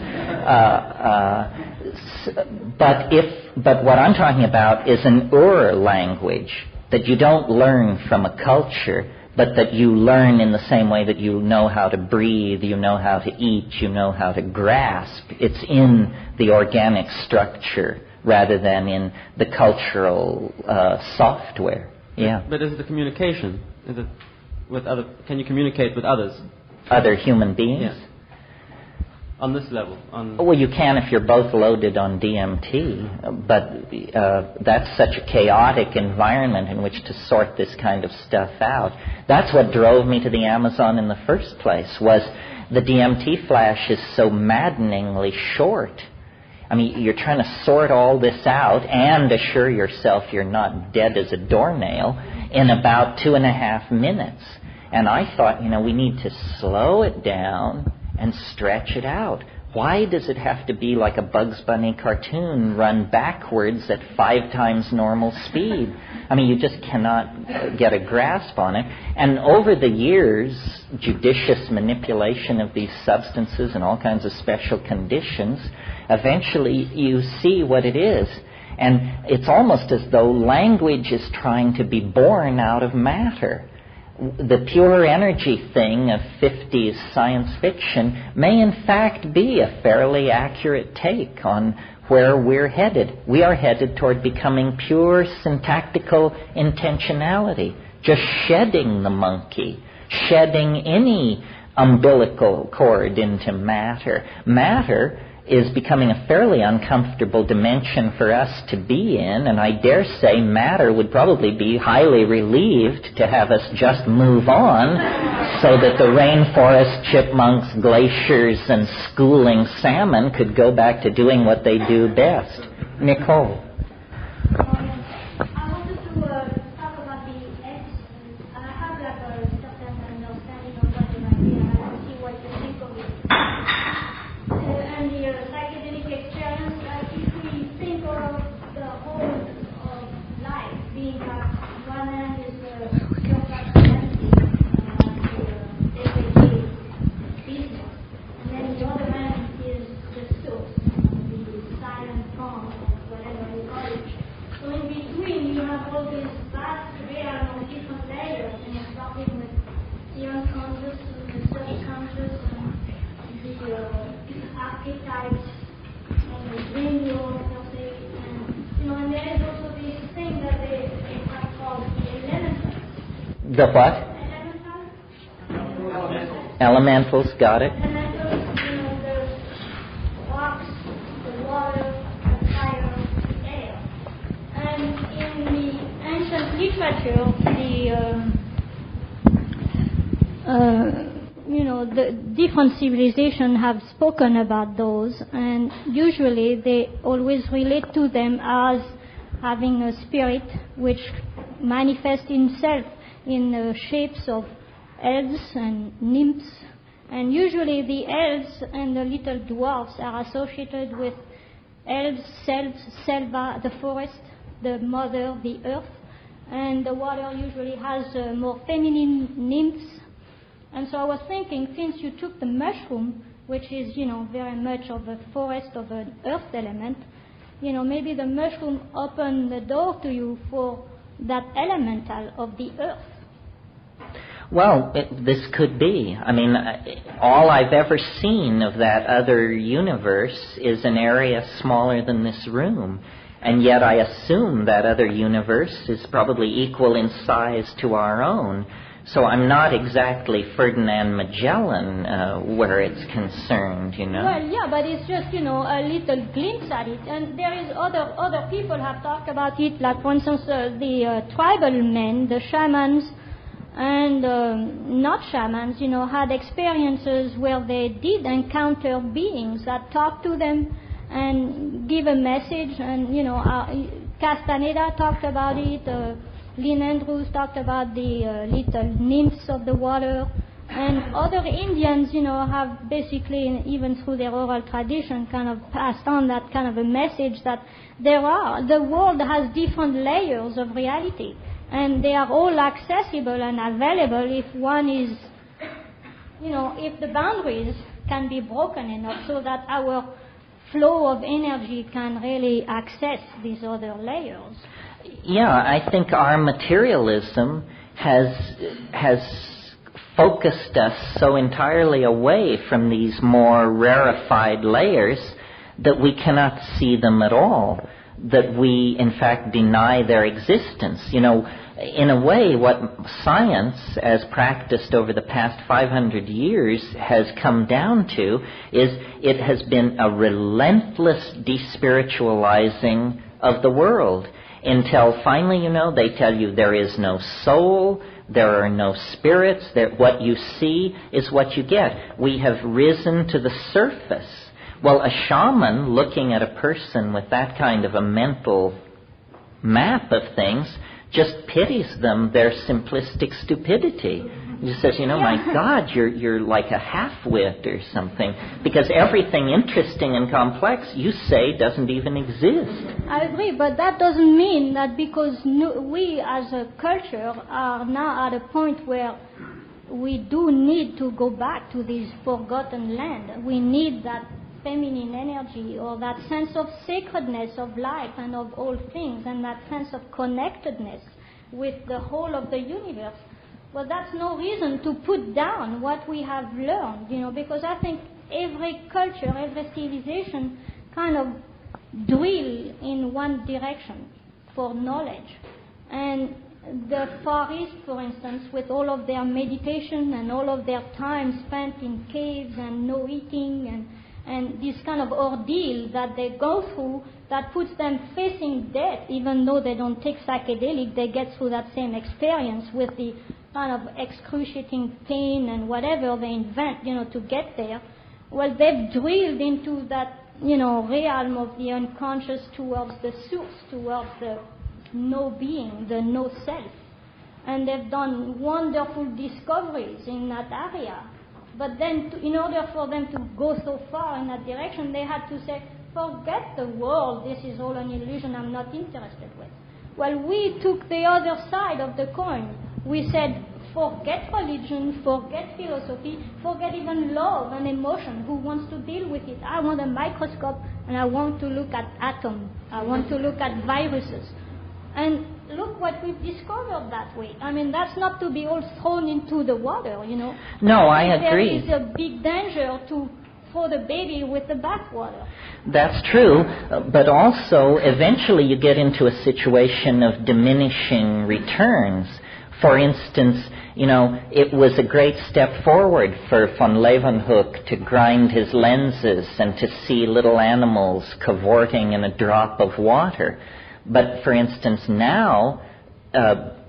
But what I'm talking about is an language that you don't learn from a culture, but that you learn in the same way that you know how to breathe, you know how to eat, you know how to grasp. It's in the organic structure rather than in the cultural software. Yeah. But is it the communication? Is it with other? Can you communicate with others? Other human beings? Yeah. On this level? Well, you can if you're both loaded on DMT, but that's such a chaotic environment in which to sort this kind of stuff out. That's what drove me to the Amazon in the first place, was the DMT flash is so maddeningly short. I mean, you're trying to sort all this out and assure yourself you're not dead as a doornail in about 2.5 minutes. And I thought, we need to slow it down and stretch it out. Why does it have to be like a Bugs Bunny cartoon run backwards at 5 times normal speed? I mean, you just cannot get a grasp on it. And over the years, judicious manipulation of these substances and all kinds of special conditions, eventually you see what it is. And it's almost as though language is trying to be born out of matter. The pure energy thing of 50s science fiction may in fact be a fairly accurate take on where we're headed. We are headed toward becoming pure syntactical intentionality, just shedding the monkey, shedding any umbilical cord into matter. Matter is becoming a fairly uncomfortable dimension for us to be in, and I dare say matter would probably be highly relieved to have us just move on so that the rainforest chipmunks, glaciers, and schooling salmon could go back to doing what they do best. Nicole. The what? Elementals, got it. Literature, the different civilizations have spoken about those, and usually they always relate to them as having a spirit which manifests itself in shapes of elves and nymphs, and usually the elves and the little dwarfs are associated with elves, selva, the forest, the mother, the earth. And the water usually has more feminine nymphs. And so I was thinking, since you took the mushroom, which is, very much of a forest of an earth element, maybe the mushroom opened the door to you for that elemental of the earth. Well, this could be. I mean, all I've ever seen of that other universe is an area smaller than this room. And yet I assume that other universe is probably equal in size to our own. So I'm not exactly Ferdinand Magellan where it's concerned, Well, yeah, but it's just, a little glimpse at it. And there is other people have talked about it, like, for instance, the tribal men, the shamans, and not shamans, had experiences where they did encounter beings that talked to them and give a message, and Castaneda talked about it, Lynn Andrews talked about the little nymphs of the water, and other Indians, have basically, even through their oral tradition, kind of passed on that kind of a message that the world has different layers of reality, and they are all accessible and available if one is, if the boundaries can be broken enough so that our flow of energy can really access these other layers. Yeah, I think our materialism has focused us so entirely away from these more rarefied layers that we cannot see them at all, that we in fact deny their existence. In a way, what science, as practiced over the past 500 years, has come down to is it has been a relentless despiritualizing of the world until finally, they tell you there is no soul, there are no spirits, that what you see is what you get. We have risen to the surface. Well, a shaman looking at a person with that kind of a mental map of things just pities them, their simplistic stupidity. He just says, my God, you're like a half-wit or something, because everything interesting and complex, you say, doesn't even exist. I agree, but that doesn't mean that because we as a culture are now at a point where we do need to go back to this forgotten land. We need that feminine energy, or that sense of sacredness of life and of all things, and that sense of connectedness with the whole of the universe. Well, that's no reason to put down what we have learned, because I think every culture, every civilization kind of drill in one direction for knowledge. And the Far East, for instance, with all of their meditation and all of their time spent in caves and no eating and this kind of ordeal that they go through that puts them facing death, even though they don't take psychedelic, they get through that same experience with the kind of excruciating pain and whatever they invent, to get there. Well, they've drilled into that, realm of the unconscious towards the source, towards the no being, the no self. And they've done wonderful discoveries in that area. But then, in order for them to go so far in that direction, they had to say, forget the world, this is all an illusion, I'm not interested with. Well, we took the other side of the coin. We said, forget religion, forget philosophy, forget even love and emotion. Who wants to deal with it? I want a microscope, and I want to look at atoms. I want to look at viruses. And look what we've discovered that way. I mean, that's not to be all thrown into the water, No, I agree. There is a big danger to throw the baby with the bathwater. That's true, but also eventually you get into a situation of diminishing returns. For instance, it was a great step forward for von Leeuwenhoek to grind his lenses and to see little animals cavorting in a drop of water. But for instance, now,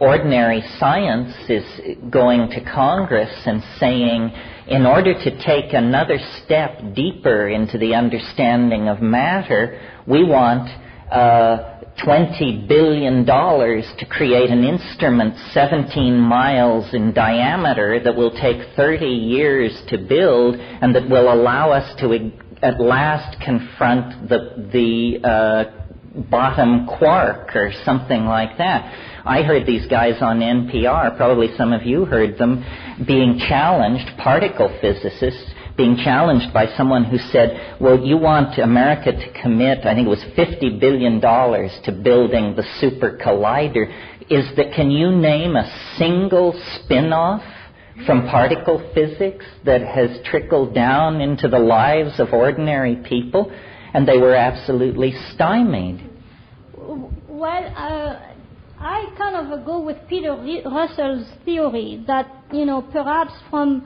ordinary science is going to Congress and saying, in order to take another step deeper into the understanding of matter, we want $20 billion to create an instrument 17 miles in diameter that will take 30 years to build and that will allow us to at last confront the bottom quark or something like that. I heard these guys on NPR, probably some of you heard them, being challenged, particle physicists, being challenged by someone who said, well, you want America to commit, I think it was $50 billion to building the super collider. Can you name a single spin-off from particle physics that has trickled down into the lives of ordinary people? And they were absolutely stymied. Well, I kind of go with Peter Russell's theory that, perhaps from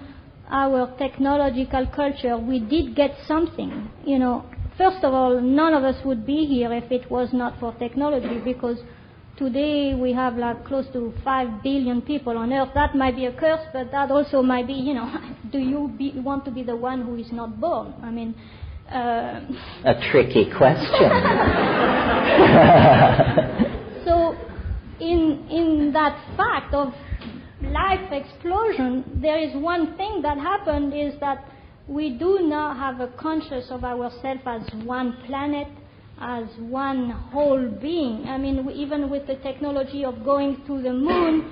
our technological culture, we did get something. First of all, none of us would be here if it was not for technology, because today we have close to 5 billion people on Earth. That might be a curse, but that also might be, do you want to be the one who is not born? I mean, a tricky question. So, in that fact of life explosion, there is one thing that happened, is that we do now have a conscious of ourselves as one planet, as one whole being. I mean, even with the technology of going to the moon,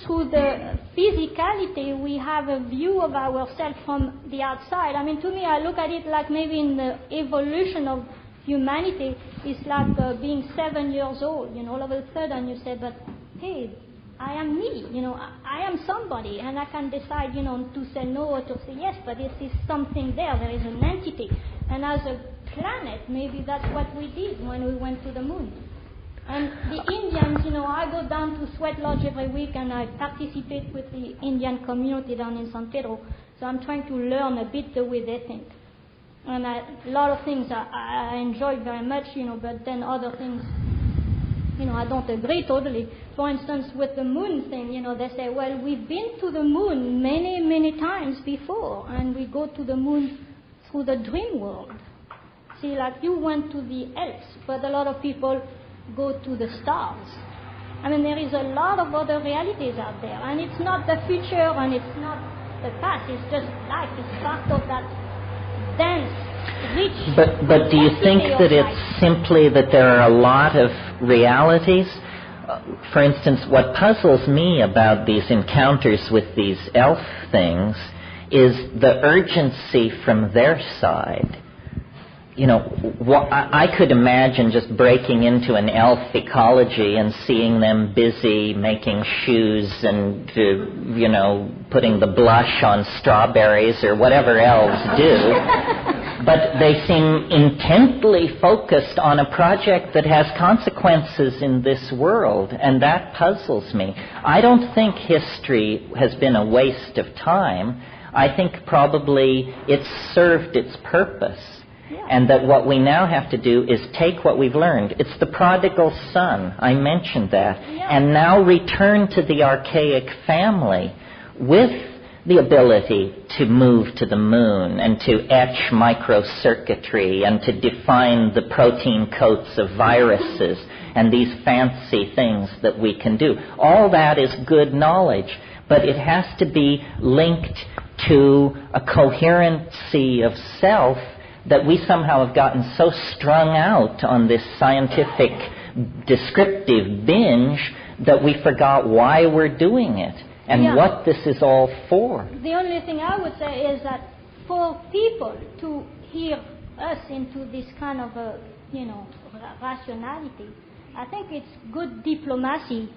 through the physicality, we have a view of ourselves from the outside. I mean, to me, I look at it like maybe in the evolution of humanity, it's like being 7 years old. All of a sudden you say, but hey, I am me, I am somebody, and I can decide, to say no or to say yes, but it is something there is an entity. And as a planet, maybe that's what we did when we went to the moon. And the Indians, I go down to Sweat Lodge every week and I participate with the Indian community down in San Pedro, so I'm trying to learn a bit the way they think. And a lot of things I enjoy very much, but then other things, I don't agree totally. For instance, with the moon thing, they say, well, we've been to the moon many, many times before, and we go to the moon through the dream world. See, like you went to the Alps, but a lot of people go to the stars. I mean, there is a lot of other realities out there, and it's not the future and it's not the past, it's just life. It's part of that dense, rich. But do you think that it's simply that there are a lot of realities? For instance, what puzzles me about these encounters with these elf things is the urgency from their side. I could imagine just breaking into an elf ecology and seeing them busy making shoes and, putting the blush on strawberries or whatever elves do. But they seem intently focused on a project that has consequences in this world, and that puzzles me. I don't think history has been a waste of time. I think probably it's served its purpose. And that what we now have to do is take what we've learned. It's the prodigal son, I mentioned that, and now return to the archaic family with the ability to move to the moon and to etch microcircuitry and to define the protein coats of viruses and these fancy things that we can do. All that is good knowledge, but it has to be linked to a coherency of self that we somehow have gotten so strung out on this scientific descriptive binge that we forgot why we're doing it and what this is all for. The only thing I would say is that for people to hear us into this kind of a, rationality, I think it's good diplomacy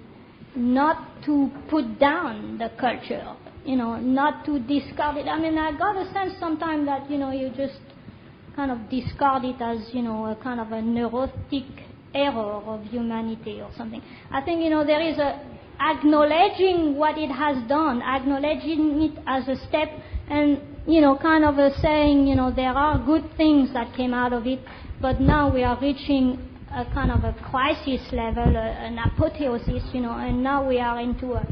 not to put down the culture, not to discard it. I mean, I got a sense sometimes that, you just kind of discard it as, a kind of a neurotic error of humanity or something. I think, there is acknowledging what it has done, acknowledging it as a step, and kind of saying, there are good things that came out of it, but now we are reaching a kind of a crisis level, an apotheosis, and now we are into a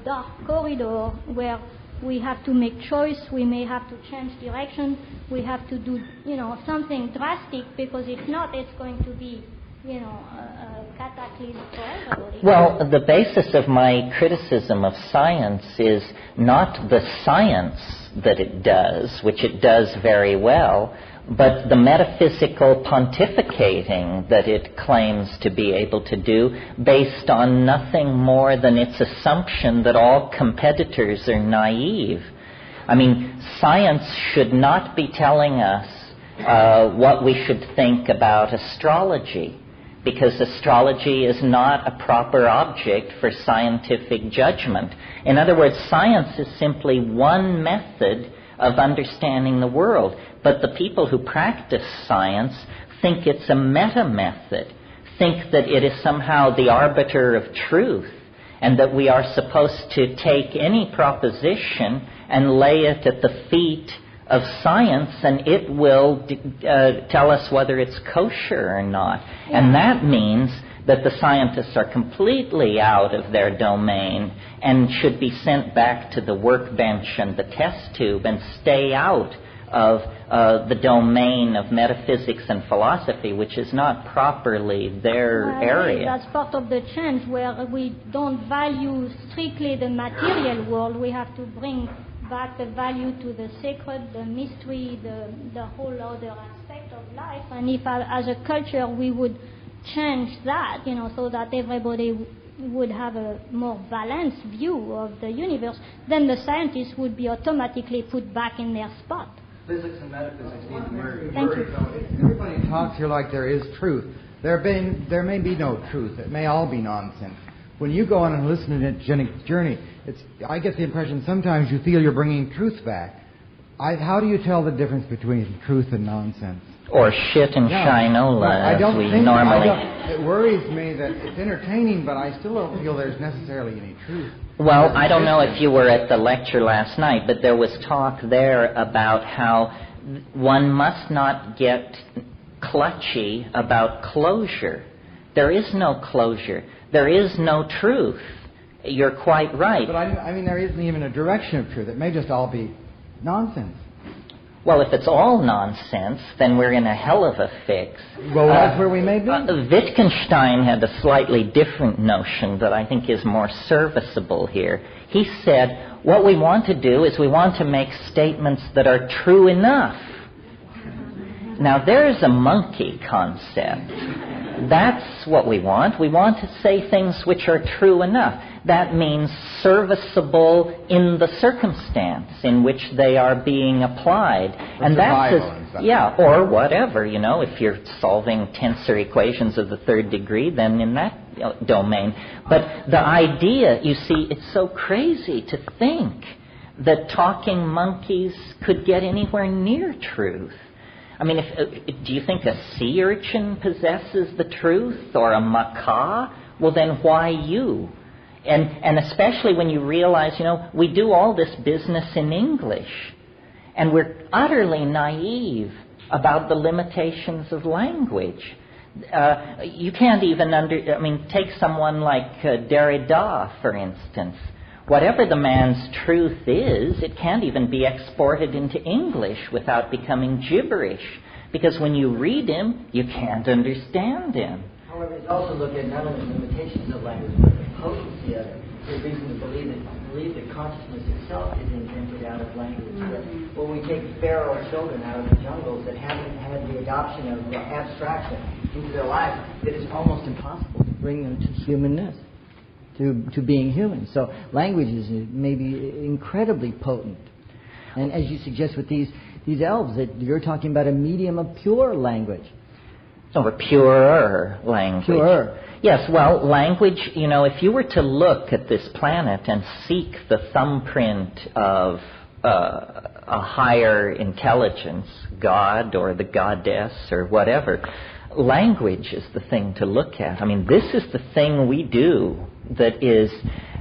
dark corridor where we have to make choice, we may have to change direction, we have to do, something drastic, because if not, it's going to be, a cataclysm for everybody. Well, the basis of my criticism of science is not the science that it does, which it does very well, but the metaphysical pontificating that it claims to be able to do based on nothing more than its assumption that all competitors are naive. I mean, science should not be telling us what we should think about astrology, because astrology is not a proper object for scientific judgment. In other words, science is simply one method of understanding the world. But the people who practice science think it's a meta-method, think that it is somehow the arbiter of truth, and that we are supposed to take any proposition and lay it at the feet of science, and it will tell us whether it's kosher or not. Yeah. And that means that the scientists are completely out of their domain and should be sent back to the workbench and the test tube and stay out of the domain of metaphysics and philosophy, which is not properly their area. That's part of the change, where we don't value strictly the material world. We have to bring back the value to the sacred, the mystery, the whole other aspect of life. And if as a culture we would change that, so that everybody would have a more balanced view of the universe, then the scientists would be automatically put back in their spot. Physics and metaphysics need to merge. Thank you. Everybody talks here like there is truth. There may be no truth. It may all be nonsense. When you go on a hallucinogenic journey, I get the impression sometimes you feel you're bringing truth back. How do you tell the difference between truth and nonsense? Or shit and shinola, as we normally... It worries me that it's entertaining, but I still don't feel there's necessarily any truth. Well, I don't know if you were at the lecture last night, but there was talk there about how one must not get clutchy about closure. There is no closure. There is no truth. You're quite right. But I mean, there isn't even a direction of truth. It may just all be nonsense. Well, if it's all nonsense, then we're in a hell of a fix. Well, that's where we may be. Wittgenstein had a slightly different notion that I think is more serviceable here. He said, what we want to do is we want to make statements that are true enough. Now, there's a monkey concept. That's what we want. We want to say things which are true enough. That means serviceable in the circumstance in which they are being applied. And that's or whatever, if you're solving tensor equations of the third degree, then in that domain. But the idea, you see, it's so crazy to think that talking monkeys could get anywhere near truth. I mean, do you think a sea urchin possesses the truth, or a macaw? Well, then why you? And especially when you realize, we do all this business in English, and we're utterly naive about the limitations of language. You can't even take someone like Derrida, for instance. Whatever the man's truth is, it can't even be exported into English without becoming gibberish, because when you read him, you can't understand him. However, it's also look at not only the limitations of language, but the potency of it. There's reason to believe that consciousness itself is invented out of language. That when we take feral children out of the jungles that haven't had the adoption of abstraction into their lives, it is almost impossible to bring them to humanness. To being human. So language is maybe incredibly potent. And as you suggest with these elves, that you're talking about a medium of pure language. Or purer language. Purer. Yes, well, language, if you were to look at this planet and seek the thumbprint of a higher intelligence, God or the goddess or whatever, language is the thing to look at. I mean, this is the thing we do that is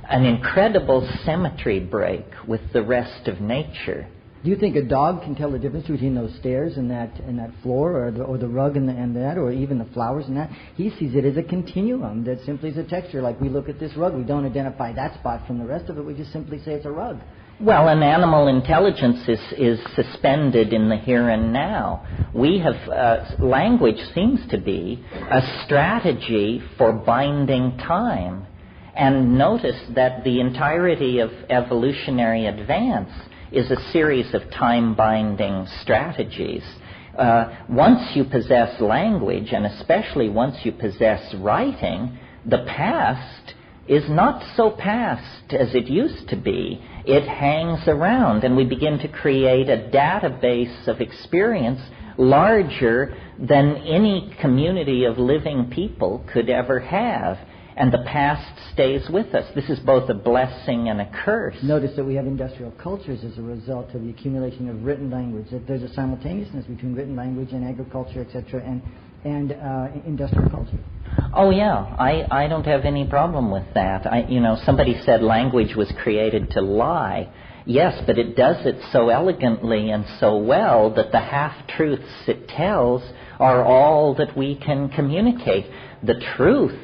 an incredible symmetry break with the rest of nature. Do you think a dog can tell the difference between those stairs and that floor, or the rug and that, or even the flowers and that? He sees it as a continuum that simply is a texture. Like we look at this rug, we don't identify that spot from the rest of it. We just simply say it's a rug. Well, an animal intelligence is suspended in the here and now. We have language seems to be a strategy for binding time. And notice that the entirety of evolutionary advance is a series of time-binding strategies. Once you possess language, and especially once you possess writing, the past is not so past as it used to be. It hangs around, and we begin to create a database of experience larger than any community of living people could ever have. And the past stays with us. This is both a blessing and a curse. Notice that we have industrial cultures as a result of the accumulation of written language. That there's a simultaneousness between written language and agriculture, etc., and industrial culture. Oh yeah, I don't have any problem with that. Somebody said language was created to lie. Yes, but it does it so elegantly and so well that the half-truths it tells are all that we can communicate. The truth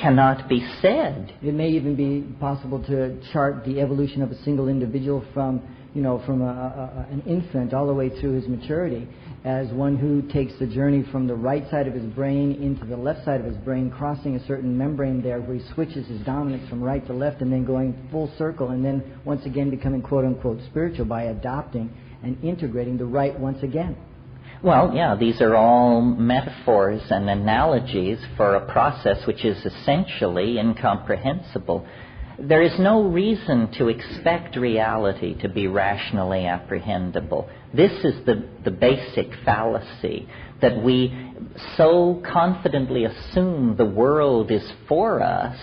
cannot be said. It may even be possible to chart the evolution of a single individual from an infant all the way through his maturity as one who takes the journey from the right side of his brain into the left side of his brain, crossing a certain membrane there where he switches his dominance from right to left and then going full circle and then once again becoming quote-unquote spiritual by adopting and integrating the right once again. Well, yeah, these are all metaphors and analogies for a process which is essentially incomprehensible. There is no reason to expect reality to be rationally apprehendable. This is the basic fallacy, that we so confidently assume the world is for us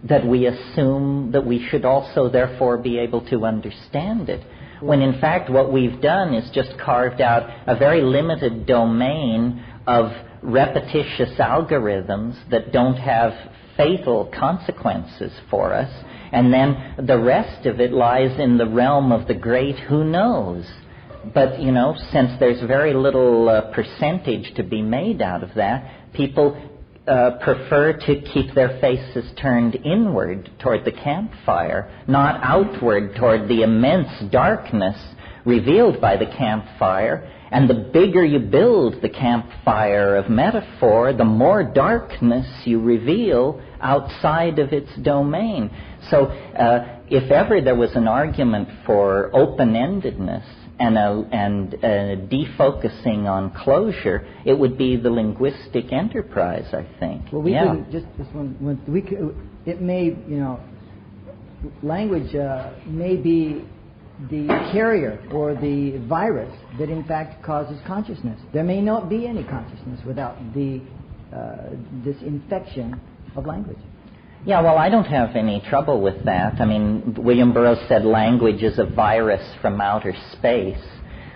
that we assume that we should also therefore be able to understand it. When in fact what we've done is just carved out a very limited domain of repetitious algorithms that don't have fatal consequences for us, and then the rest of it lies in the realm of the great who knows. But, since there's very little percentage to be made out of that, people prefer to keep their faces turned inward toward the campfire, not outward toward the immense darkness revealed by the campfire. And the bigger you build the campfire of metaphor, the more darkness you reveal outside of its domain. So if ever there was an argument for open-endedness and defocusing on closure, it would be the linguistic enterprise, I think. Well, we couldn't just one. It may, language may be the carrier or the virus that in fact causes consciousness. There may not be any consciousness without this infection of language. Yeah, well, I don't have any trouble with that. I mean, William Burroughs said language is a virus from outer space.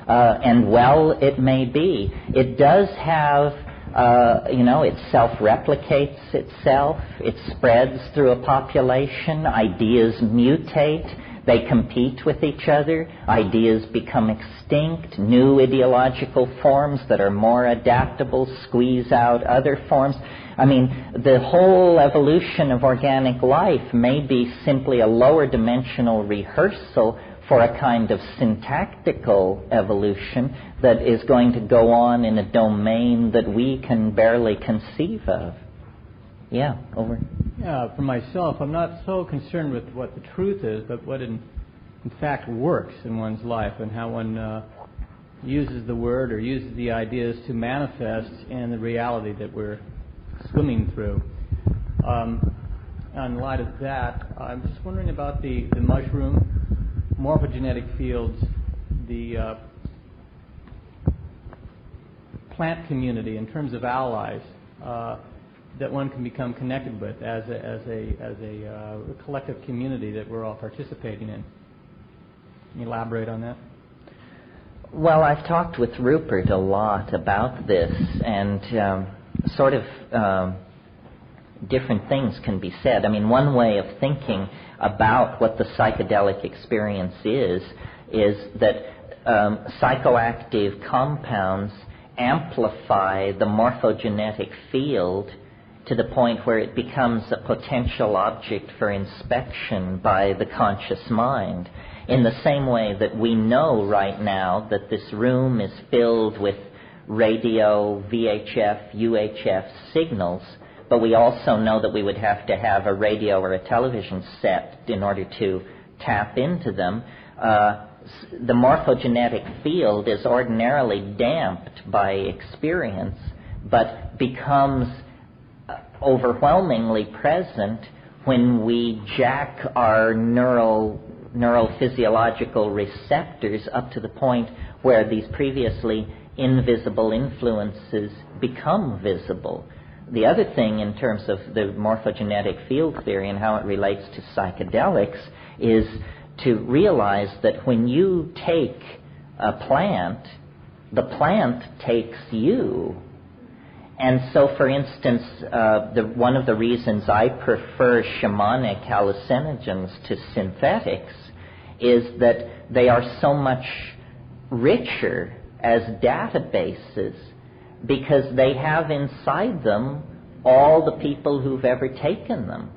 And well, it may be. It does have, it self-replicates itself. It spreads through a population. Ideas mutate. They compete with each other. Ideas become extinct. New ideological forms that are more adaptable squeeze out other forms. I mean, the whole evolution of organic life may be simply a lower dimensional rehearsal for a kind of syntactical evolution that is going to go on in a domain that we can barely conceive of. Yeah, over. Yeah, for myself, I'm not so concerned with what the truth is, but what in fact works in one's life and how one uses the word or uses the ideas to manifest in the reality that we're swimming through. In light of that, I'm just wondering about the mushroom, morphogenetic fields, the plant community in terms of allies that one can become connected with as a collective community that we're all participating in. Can you elaborate on that? Well, I've talked with Rupert a lot about this, and sort of different things can be said. I mean, one way of thinking about what the psychedelic experience is that psychoactive compounds amplify the morphogenetic field to the point where it becomes a potential object for inspection by the conscious mind. In the same way that we know right now that this room is filled with radio, VHF, UHF signals, but we also know that we would have to have a radio or a television set in order to tap into them. The morphogenetic field is ordinarily damped by experience, but becomes overwhelmingly present when we jack our neurophysiological receptors up to the point where these previously invisible influences become visible. The other thing in terms of the morphogenetic field theory and how it relates to psychedelics is to realize that when you take a plant, the plant takes you. And so, for instance, one of the reasons I prefer shamanic hallucinogens to synthetics is that they are so much richer as databases because they have inside them all the people who've ever taken them.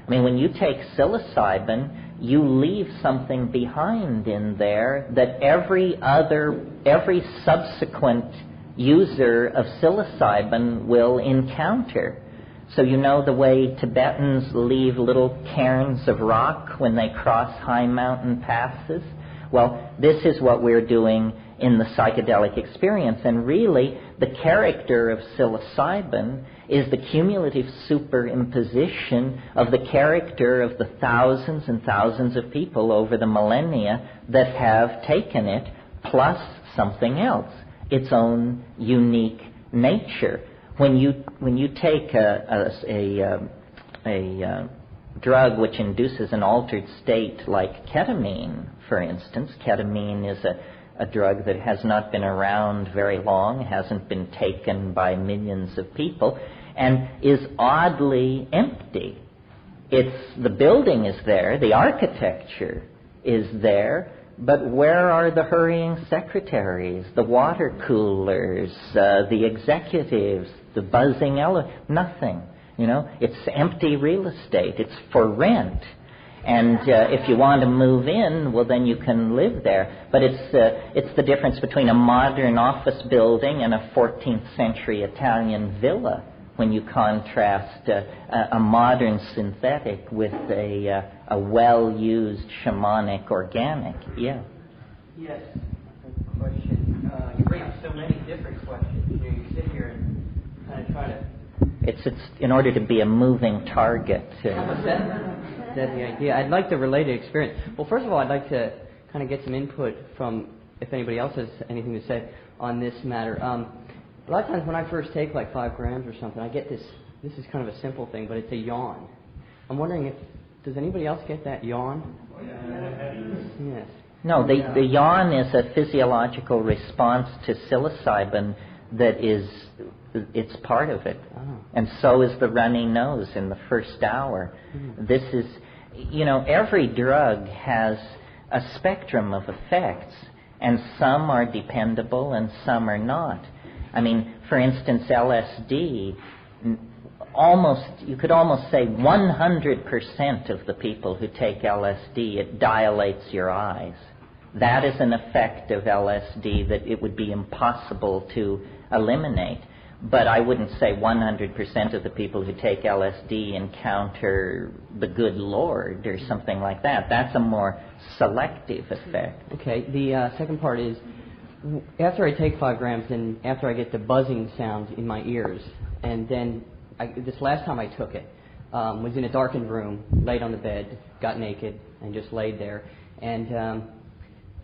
I mean, when you take psilocybin, you leave something behind in there that every subsequent user of psilocybin will encounter. So you know the way Tibetans leave little cairns of rock when they cross high mountain passes? Well, this is what we're doing in the psychedelic experience. And really, the character of psilocybin is the cumulative superimposition of the character of the thousands and thousands of people over the millennia that have taken it, plus something else, its own unique nature. When you take a drug which induces an altered state like ketamine, for instance, ketamine is a drug that has not been around very long, hasn't been taken by millions of people, and is oddly empty. The building is there, the architecture is there, but where are the hurrying secretaries, the water coolers, the executives, the buzzing nothing. You know, it's empty real estate. It's for rent. And if you want to move in, well, then you can live there. But it's the difference between a modern office building and a 14th century Italian villa when you contrast a modern synthetic with a well-used shamanic organic. Yeah. Yes. Question. You bring up so many different questions. You sit here and kind of try to... It's in order to be a moving target. That's the idea. I'd like to relate an experience. Well, first of all, I'd like to kind of get some input from, if anybody else has anything to say on this matter. A lot of times when I first take like 5 grams or something, I get this is kind of a simple thing, but it's a yawn. I'm wondering does anybody else get that yawn? Yes. No, the yawn is a physiological response to psilocybin that it's part of it. Oh. And so is the runny nose in the first hour. This is, every drug has a spectrum of effects, and some are dependable and some are not. I mean, for instance, LSD, you could almost say 100% of the people who take LSD, it dilates your eyes. That is an effect of LSD that it would be impossible to eliminate. But I wouldn't say 100% of the people who take LSD encounter the good Lord or something like that. That's a more selective effect. Okay, the second part is, after I take 5 grams, then after I get the buzzing sound in my ears, and then this last time I took it, was in a darkened room, laid on the bed, got naked, and just laid there. And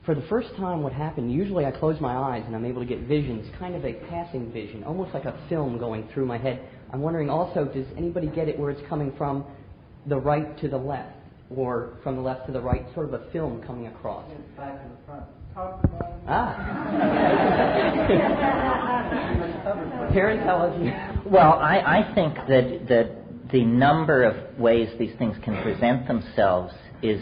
for the first time, what happened, usually I close my eyes and I'm able to get visions, kind of a passing vision, almost like a film going through my head. I'm wondering also, does anybody get it where it's coming from the right to the left, or from the left to the right, sort of a film coming across? Back to the front. Top to bottom. Terence, how was you? Well, I think that the number of ways these things can present themselves is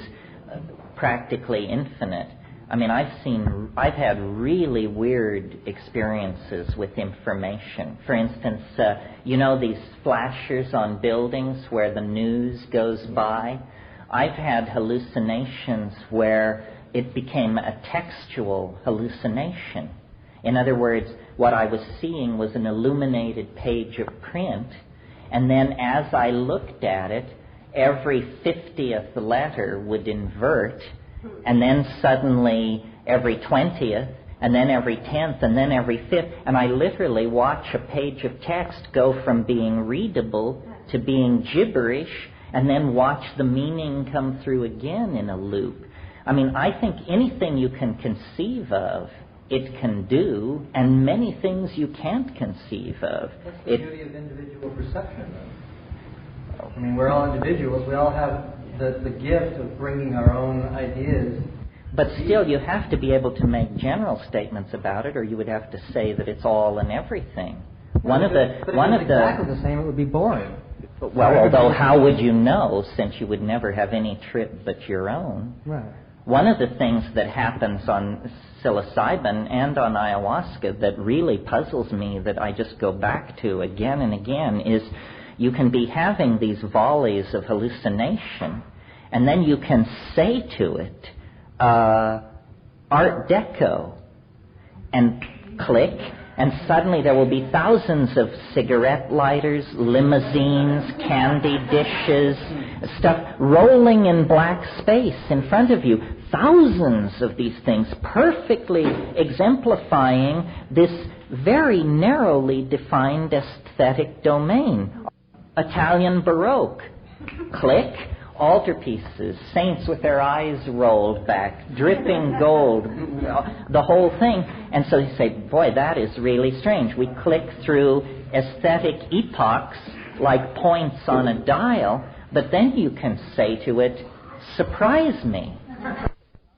practically infinite. I mean, I've had really weird experiences with information. For instance, you know these flashers on buildings where the news goes by? I've had hallucinations where it became a textual hallucination. In other words, what I was seeing was an illuminated page of print, and then as I looked at it, every 50th letter would invert, and then suddenly every 20th, and then every 10th, and then every 5th, and I literally watch a page of text go from being readable to being gibberish, and then watch the meaning come through again in a loop. I mean, I think anything you can conceive of, it can do, and many things you can't conceive of. What's the beauty of individual perception, though? I mean, we're all individuals. We all have the gift of bringing our own ideas. But still, you have to be able to make general statements about it, or you would have to say that it's all and everything. But if it's exactly the same, it would be boring. Well, although how would you know, since you would never have any trip but your own? Right. One of the things that happens on psilocybin and on ayahuasca that really puzzles me, that I just go back to again and again, is you can be having these volleys of hallucination, and then you can say to it, Art Deco, and click, and suddenly there will be thousands of cigarette lighters, limousines, candy dishes, stuff rolling in black space in front of you. Thousands of these things perfectly exemplifying this very narrowly defined aesthetic domain. Italian Baroque. Click. Altarpieces, saints with their eyes rolled back, dripping gold, the whole thing. And so you say, boy, that is really strange. We click through aesthetic epochs like points on a dial, but then you can say to it, surprise me.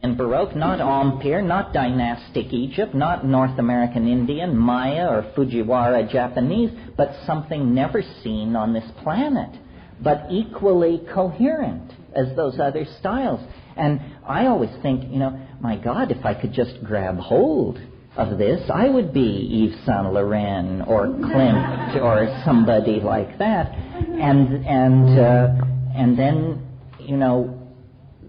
In Baroque, not Empire, not dynastic Egypt, not North American Indian, Maya, or Fujiwara Japanese, but something never seen on this planet, but equally coherent as those other styles. And I always think, my God, if I could just grab hold of this, I would be Yves Saint Laurent or Klimt or somebody like that. And then,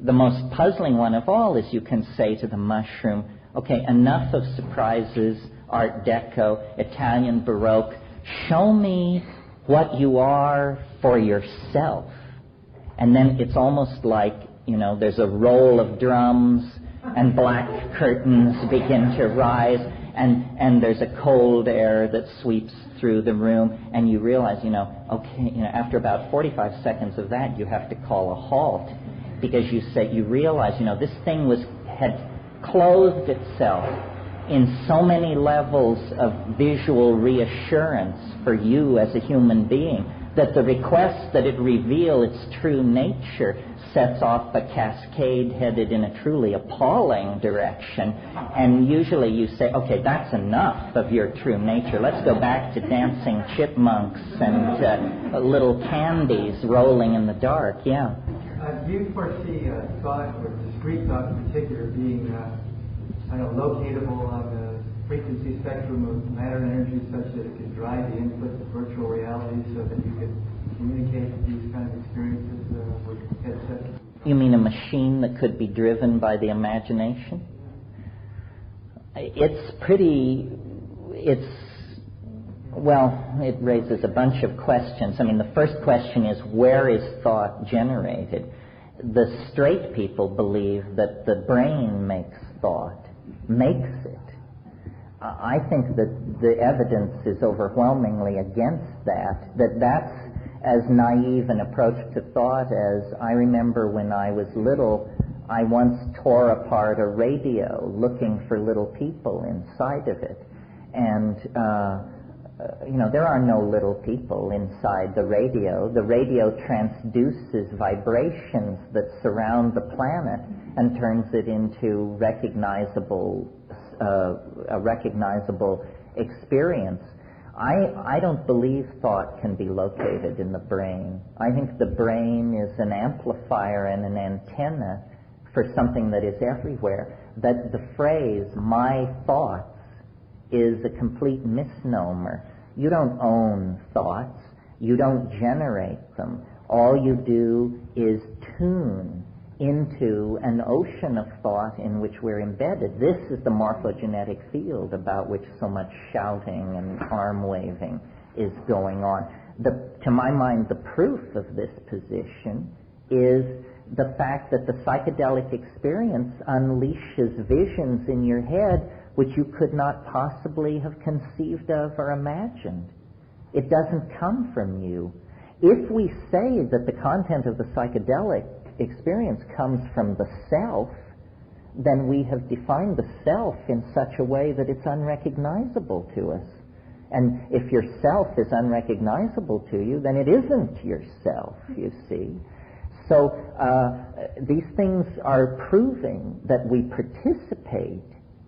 the most puzzling one of all is you can say to the mushroom, okay, enough of surprises, Art Deco, Italian Baroque, show me what you are for yourself. And then it's almost like, there's a roll of drums and black curtains begin to rise, and there's a cold air that sweeps through the room, and you realize, after about 45 seconds of that, you have to call a halt, because you realize, this thing had clothed itself in so many levels of visual reassurance for you as a human being, that the request that it reveal its true nature sets off a cascade headed in a truly appalling direction. And usually you say, okay, that's enough of your true nature. Let's go back to dancing chipmunks and little candies rolling in the dark. Yeah. Do you foresee thought, or discrete thought in particular, being locatable on the frequency spectrum of matter and energy such that it could drive the input of virtual reality so that you could communicate these kind of experiences with headsets? You mean a machine that could be driven by the imagination? It raises a bunch of questions. I mean, the first question is, where is thought generated? The straight people believe that the brain makes thought, makes it. I think that the evidence is overwhelmingly against that, that's as naive an approach to thought as I remember when I was little. I once tore apart a radio looking for little people inside of it. And, there are no little people inside the radio. The radio transduces vibrations that surround the planet and turns it into a recognizable experience. I don't believe thought can be located in the brain. I think the brain is an amplifier and an antenna for something that is everywhere. That the phrase, my thoughts, is a complete misnomer. You don't own thoughts. You don't generate them. All you do is tune into an ocean of thought in which we're embedded. This is the morphogenetic field about which so much shouting and arm waving is going on. To my mind, the proof of this position is the fact that the psychedelic experience unleashes visions in your head which you could not possibly have conceived of or imagined. It doesn't come from you. If we say that the content of the psychedelic experience comes from the self, then we have defined the self in such a way that it's unrecognizable to us. And if your self is unrecognizable to you, then it isn't yourself, you see. So these things are proving that we participate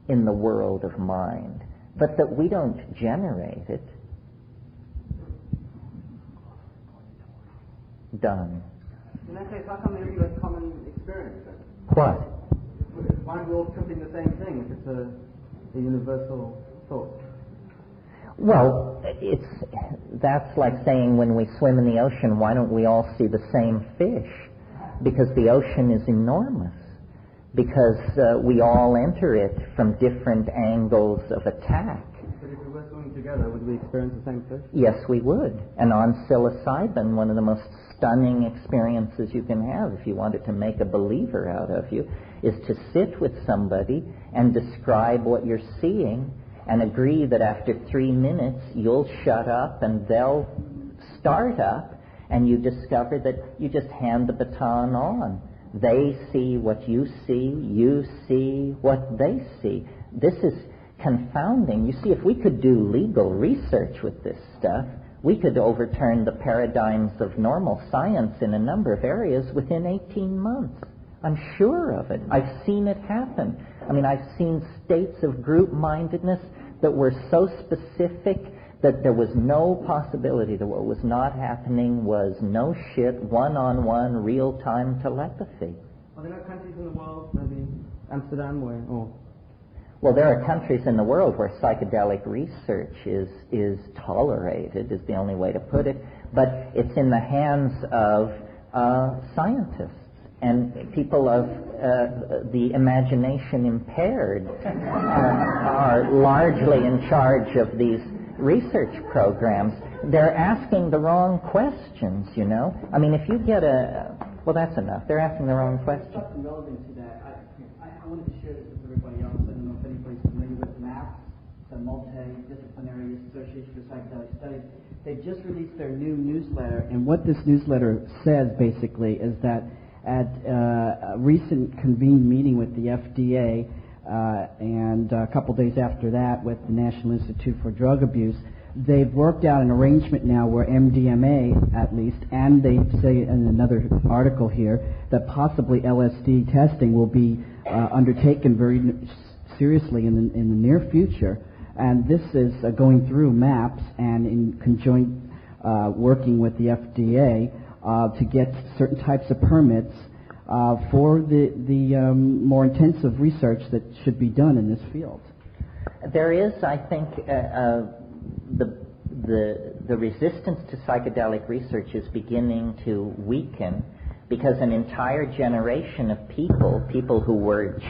in the world of mind, but that we don't generate it. Done. In that case, how come there is a common experience then? What? Why aren't we all tripping the same thing if it's a universal thought? Well, that's like saying when we swim in the ocean, why don't we all see the same fish? Because the ocean is enormous. Because we all enter it from different angles of attack. But if we were swimming together, would we experience the same fish? Yes, we would. And on psilocybin, one of the most stunning experiences you can have, if you wanted to make a believer out of you, is to sit with somebody and describe what you're seeing and agree that after 3 minutes you'll shut up and they'll start up, and you discover that you just hand the baton on. They see what you see what they see. This is confounding. You see, if we could do legal research with this stuff, we could overturn the paradigms of normal science in a number of areas within 18 months. I'm sure of it. I've seen it happen. I mean, I've seen states of group-mindedness that were so specific that there was no possibility that what was not happening was no shit, one-on-one, real-time telepathy. Are there no countries in the world, maybe Amsterdam, or... Well, there are countries in the world where psychedelic research is tolerated, is the only way to put it, but it's in the hands of scientists and people of the imagination impaired are largely in charge of these research programs. They're asking the wrong questions, you know. I mean, if you get well, that's enough. They're asking the wrong questions. Relevant to that, I wanted to share this with everybody else. I don't know if anybody's familiar with MAPS, the Multidisciplinary Association for Psychedelic Studies. They've just released their new newsletter, and what this newsletter says basically is that at a recent convened meeting with the FDA and a couple days after that with the National Institute for Drug Abuse, they've worked out an arrangement now where MDMA, at least, and they say in another article here that possibly LSD testing will be undertaken very seriously in the near future. And this is going through MAPS and in conjoint working with the FDA to get certain types of permits for the more intensive research that should be done in this field. There is, I think, the resistance to psychedelic research is beginning to weaken because an entire generation of people who were,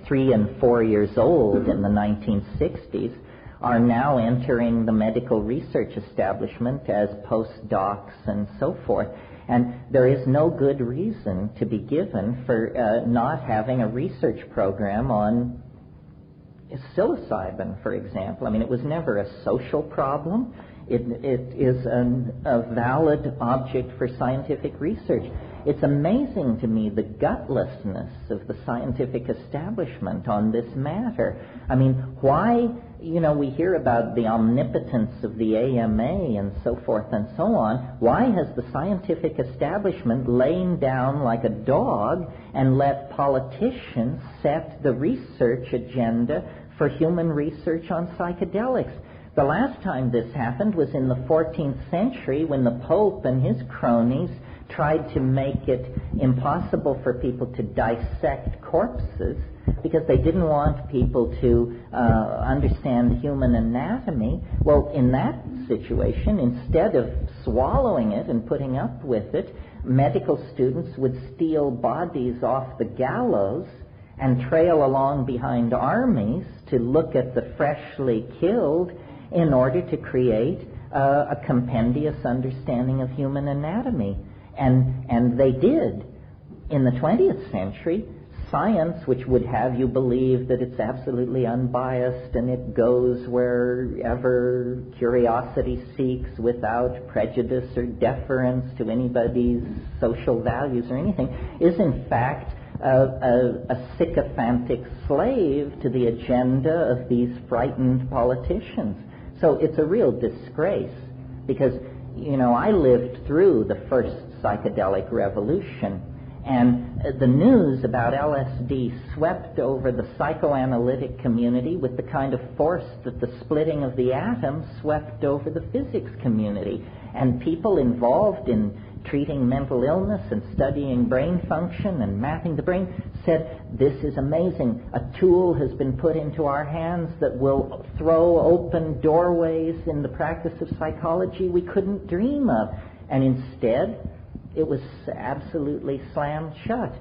3 and 4 years old in the 1960s, are now entering the medical research establishment as postdocs and so forth. And there is no good reason to be given for not having a research program on psilocybin, for example. I mean, it was never a social problem. It is a valid object for scientific research. It's amazing to me the gutlessness of the scientific establishment on this matter. I mean, why, we hear about the omnipotence of the AMA and so forth and so on. Why has the scientific establishment lain down like a dog and let politicians set the research agenda for human research on psychedelics? The last time this happened was in the 14th century when the Pope and his cronies tried to make it impossible for people to dissect corpses because they didn't want people to understand human anatomy. Well, in that situation, instead of swallowing it and putting up with it, medical students would steal bodies off the gallows and trail along behind armies to look at the freshly killed in order to create a compendious understanding of human anatomy. And they did. In the 20th century, science, which would have you believe that it's absolutely unbiased and it goes wherever curiosity seeks without prejudice or deference to anybody's social values or anything, is in fact a sycophantic slave to the agenda of these frightened politicians. So it's a real disgrace because, I lived through the first psychedelic revolution, and the news about LSD swept over the psychoanalytic community with the kind of force that the splitting of the atom swept over the physics community. And people involved in treating mental illness and studying brain function and mapping the brain said, this is amazing. A tool has been put into our hands that will throw open doorways in the practice of psychology we couldn't dream of. And instead, it was absolutely slammed shut.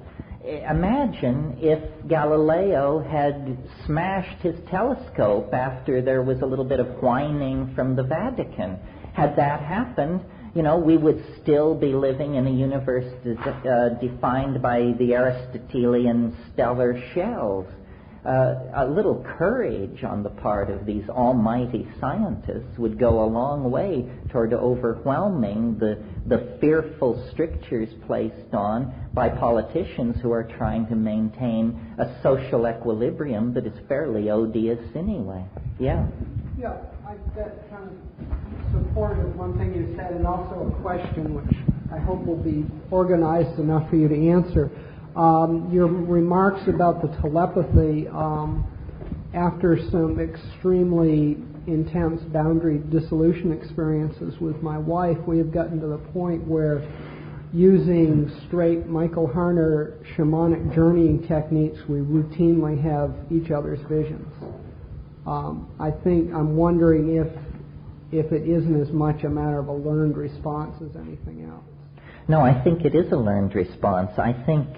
Imagine if Galileo had smashed his telescope after there was a little bit of whining from the Vatican. Had that happened, we would still be living in a universe defined by the Aristotelian stellar shells. A little courage on the part of these almighty scientists would go a long way toward overwhelming the fearful strictures placed on by politicians who are trying to maintain a social equilibrium that is fairly odious anyway. Yeah? Yeah, that kind of supported one thing you said, and also a question which I hope will be organized enough for you to answer. Your remarks about the telepathy after some extremely intense boundary dissolution experiences with my wife, we have gotten to the point where using straight Michael Harner shamanic journeying techniques, we routinely have each other's visions. I'm wondering if it isn't as much a matter of a learned response as anything else. No, I think it is a learned response. I think,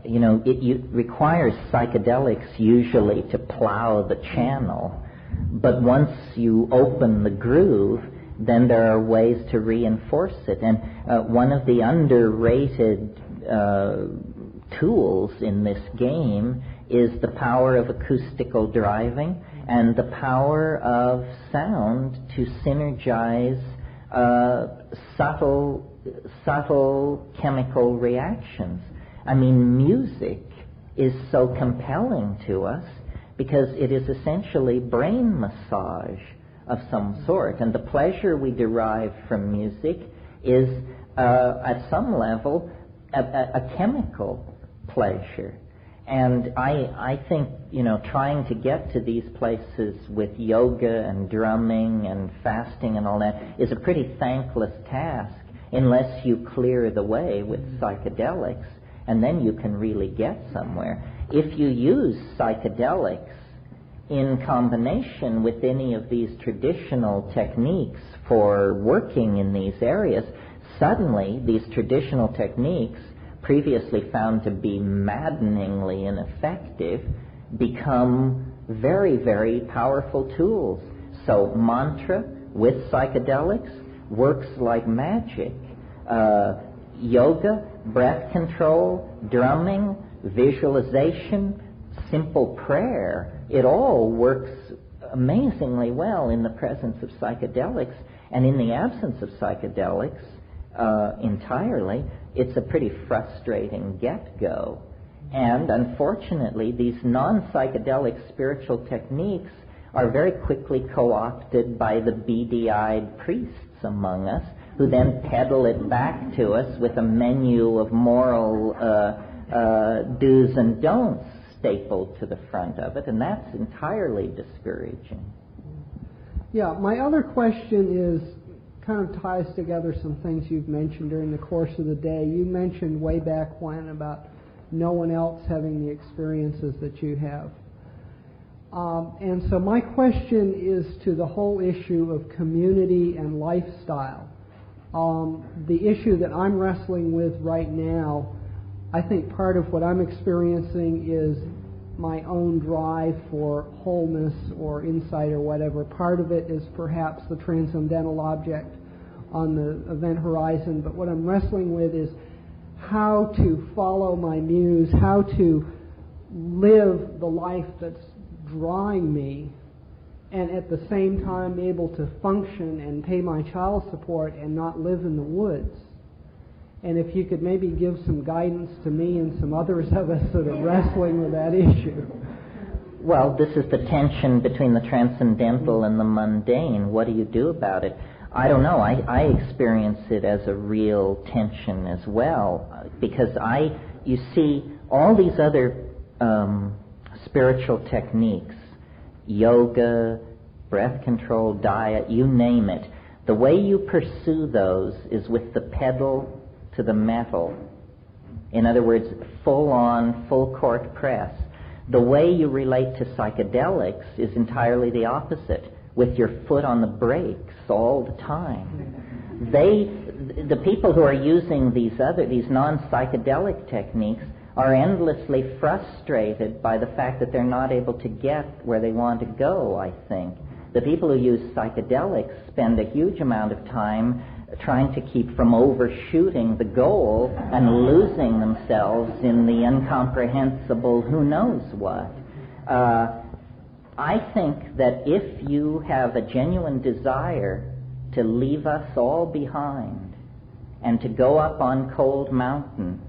it requires psychedelics usually to plow the channel. But once you open the groove, then there are ways to reinforce it. And one of the underrated tools in this game is the power of acoustical driving and the power of sound to synergize subtle chemical reactions. I mean, music is so compelling to us because it is essentially brain massage of some sort, and the pleasure we derive from music is, at some level, a chemical pleasure. And I think, trying to get to these places with yoga and drumming and fasting and all that is a pretty thankless task unless you clear the way with psychedelics, and then you can really get somewhere. If you use psychedelics in combination with any of these traditional techniques for working in these areas, suddenly these traditional techniques, previously found to be maddeningly ineffective, become very, very powerful tools. So mantra with psychedelics works like magic. Yoga, breath control, drumming, visualization, simple prayer, it all works amazingly well in the presence of psychedelics. And in the absence of psychedelics entirely, it's a pretty frustrating get-go. And unfortunately, these non-psychedelic spiritual techniques are very quickly co-opted by the beady-eyed priests among us, who then peddle it back to us with a menu of moral do's and don'ts stapled to the front of it, and that's entirely discouraging. Yeah, my other question is kind of ties together some things you've mentioned during the course of the day. You mentioned way back when about no one else having the experiences that you have. And so my question is to the whole issue of community and lifestyle. The issue that I'm wrestling with right now, I think part of what I'm experiencing is my own drive for wholeness or insight or whatever. Part of it is perhaps the transcendental object on the event horizon, but what I'm wrestling with is how to follow my muse, how to live the life that's drawing me, and at the same time be able to function and pay my child support and not live in the woods. And if you could maybe give some guidance to me and some others of us that are wrestling with that issue. Well, this is the tension between the transcendental and the mundane. What do you do about it? I don't know. I experience it as a real tension as well, because you see, all these other spiritual techniques, yoga, breath control, diet, you name it, the way you pursue those is with the pedal to the metal. In other words, full-on, full-court press. The way you relate to psychedelics is entirely the opposite, with your foot on the brakes all the time. The people who are using these non-psychedelic techniques are endlessly frustrated by the fact that they're not able to get where they want to go, I think. The people who use psychedelics spend a huge amount of time trying to keep from overshooting the goal and losing themselves in the incomprehensible who knows what. I think that if you have a genuine desire to leave us all behind and to go up on Cold Mountain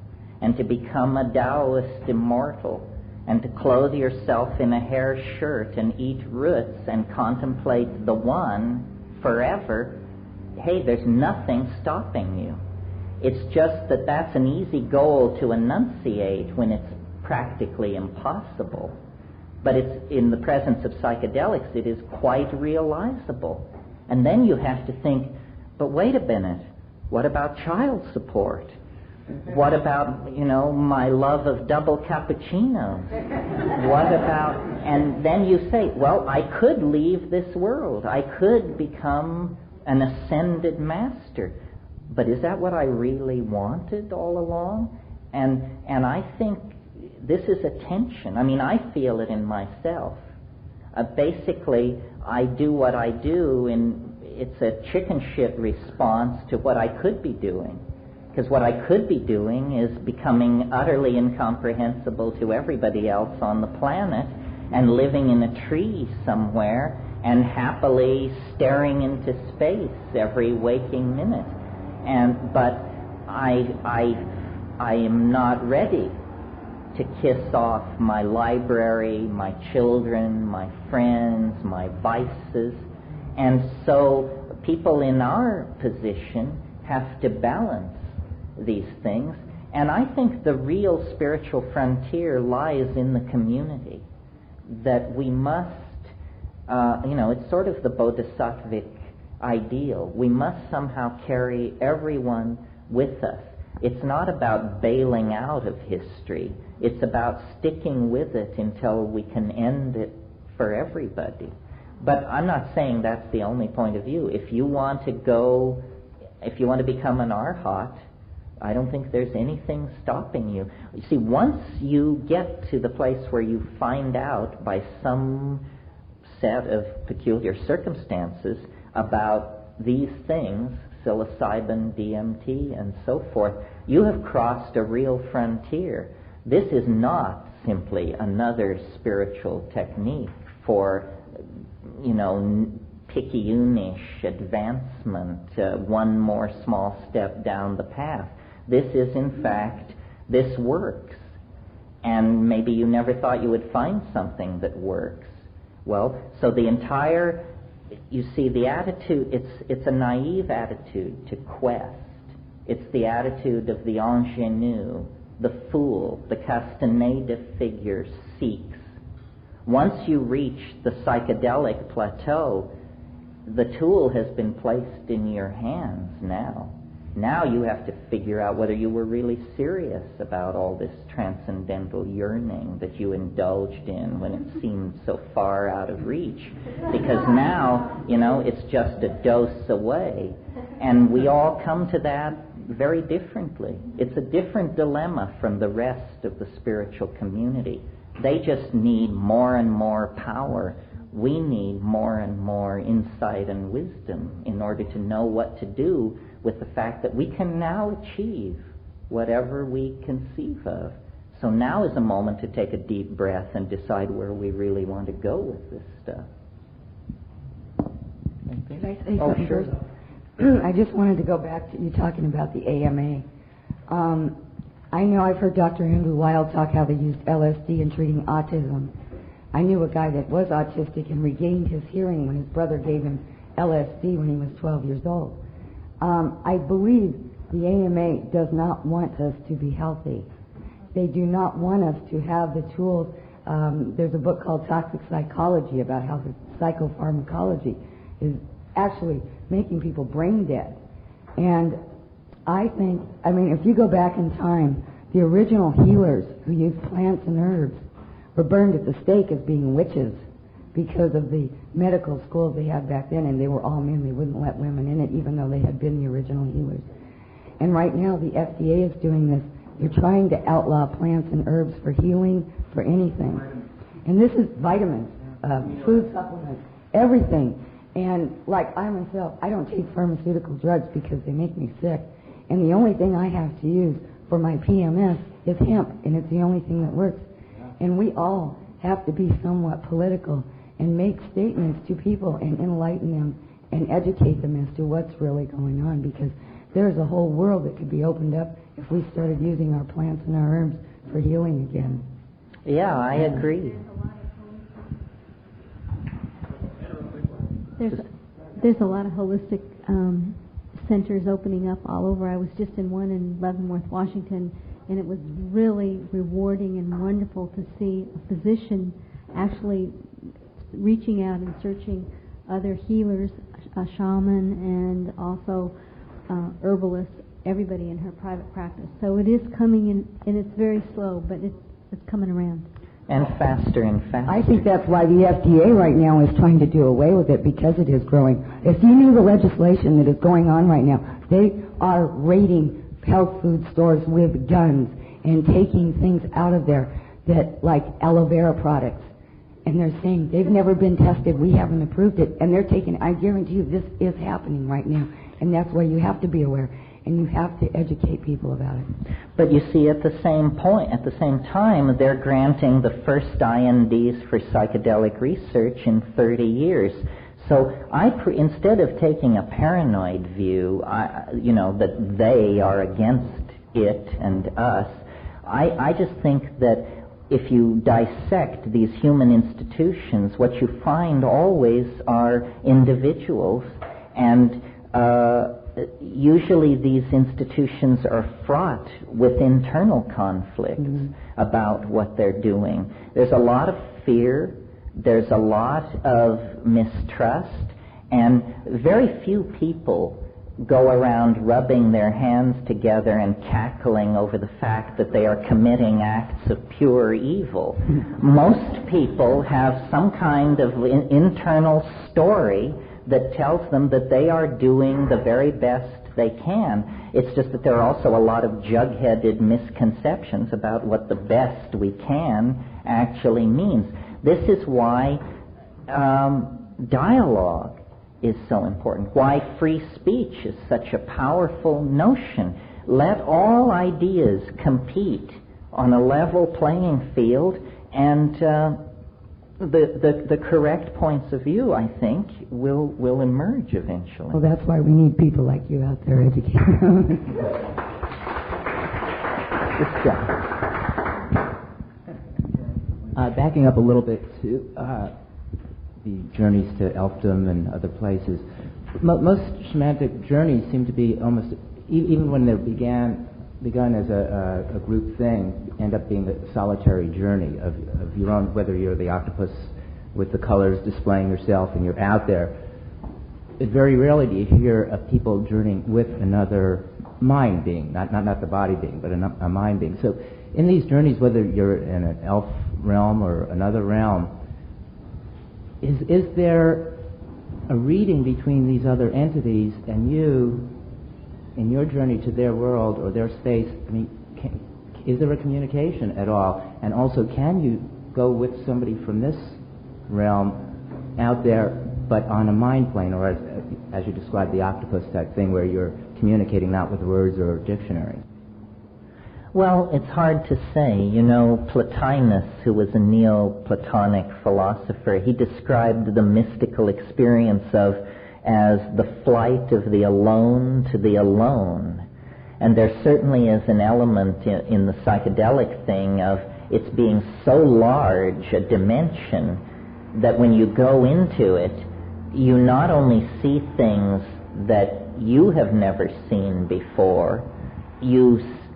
and to become a Taoist immortal and to clothe yourself in a hair shirt and eat roots and contemplate the One forever, hey, there's nothing stopping you. It's just that that's an easy goal to enunciate when it's practically impossible. But it's in the presence of psychedelics, it is quite realizable. And then you have to think, but wait a minute, what about child support? What about, my love of double cappuccinos? What about, and then you say, well, I could leave this world. I could become an ascended master. But is that what I really wanted all along? And I think this is a tension. I mean, I feel it in myself. Basically, I do what I do, and it's a chicken shit response to what I could be doing. Because what I could be doing is becoming utterly incomprehensible to everybody else on the planet and living in a tree somewhere and happily staring into space every waking minute. But I am not ready to kiss off my library, my children, my friends, my vices. And so people in our position have to balance these things. And I think the real spiritual frontier lies in the community. That we must, it's sort of the bodhisattvic ideal. We must somehow carry everyone with us. It's not about bailing out of history. It's about sticking with it until we can end it for everybody. But I'm not saying that's the only point of view. If you want to become an arhat, I don't think there's anything stopping you. You see, once you get to the place where you find out by some set of peculiar circumstances about these things, psilocybin, DMT, and so forth, you have crossed a real frontier. This is not simply another spiritual technique for, picayunish advancement, one more small step down the path. This is, in fact, this works. And maybe you never thought you would find something that works. Well, so the entire, you see, the attitude, it's a naive attitude to quest. It's the attitude of the ingénu, the fool, the Castaneda figure seeks. Once you reach the psychedelic plateau, the tool has been placed in your hands now. Now you have to figure out whether you were really serious about all this transcendental yearning that you indulged in when it seemed so far out of reach. Because now, it's just a dose away. And we all come to that very differently. It's a different dilemma from the rest of the spiritual community. They just need more and more power. We need more and more insight and wisdom in order to know what to do with the fact that we can now achieve whatever we conceive of. So now is a moment to take a deep breath and decide where we really want to go with this stuff. Can I say something first? I just wanted to go back to you talking about the AMA. I know I've heard Dr. Andrew Weil talk how they used LSD in treating autism. I knew a guy that was autistic and regained his hearing when his brother gave him LSD when he was 12 years old. I believe the AMA does not want us to be healthy. They do not want us to have the tools. There's a book called Toxic Psychology about how the psychopharmacology is actually making people brain dead. And I think, if you go back in time, the original healers who used plants and herbs were burned at the stake as being witches because of the medical schools they had back then, and they were all men. They wouldn't let women in it, even though they had been the original healers. And right now, the FDA is doing this. They're trying to outlaw plants and herbs for healing, for anything. And this is vitamins, food supplements, everything. And like I myself, I don't take pharmaceutical drugs because they make me sick. And the only thing I have to use for my PMS is hemp, and it's the only thing that works. And we all have to be somewhat political and make statements to people and enlighten them and educate them as to what's really going on, because there's a whole world that could be opened up if we started using our plants and our herbs for healing again. Yeah, I agree. There's a lot of holistic centers opening up all over. I was just in one in Leavenworth, Washington, and it was really rewarding and wonderful to see a physician actually reaching out and searching other healers, a shaman, and also herbalists, everybody in her private practice. So it is coming in, and it's very slow, but it's coming around. And faster and faster. I think that's why the FDA right now is trying to do away with it, because it is growing. If you knew the legislation that is going on right now, they are raiding health food stores with guns and taking things out of there that, like aloe vera products. And they're saying they've never been tested, we haven't approved it, and they're taking, I guarantee you this is happening right now. And that's why you have to be aware. And you have to educate people about it. But you see, at the same time, they're granting the first INDs for psychedelic research in 30 years. So instead of taking a paranoid view, that they are against it and us, I just think that if you dissect these human institutions, what you find always are individuals, and usually these institutions are fraught with internal conflicts about what they're doing. There's a lot of fear, there's a lot of mistrust, and very few people go around rubbing their hands together and cackling over the fact that they are committing acts of pure evil. Most people have some kind of internal story that tells them that they are doing the very best they can. It's just that there are also a lot of jug-headed misconceptions about what the best we can actually means. This is why dialogue is so important, why free speech is such a powerful notion. Let all ideas compete on a level playing field, and the correct points of view, I think, will emerge eventually. Well, that's why we need people like you out there educating. Backing up a little bit to the journeys to elfdom and other places, most shamanic journeys seem to be almost, even when they're begun as a group thing, end up being a solitary journey of your own, whether you're the octopus with the colors displaying yourself and you're out there. very rarely do you hear of people journeying with another mind being, not the body being, but a mind being. So in these journeys, whether you're in an elf realm or another realm, is there a reading between these other entities and you in your journey to their world or their space? I mean, is there a communication at all? And also, can you go with somebody from this realm out there, but on a mind plane, or as you described, the octopus type thing, where you're communicating not with words or dictionary? Well, it's hard to say. You know, Plotinus, who was a Neoplatonic philosopher, he described the mystical experience as the flight of the alone to the alone. And there certainly is an element in the psychedelic thing of its being so large a dimension that when you go into it, you not only see things that you have never seen before,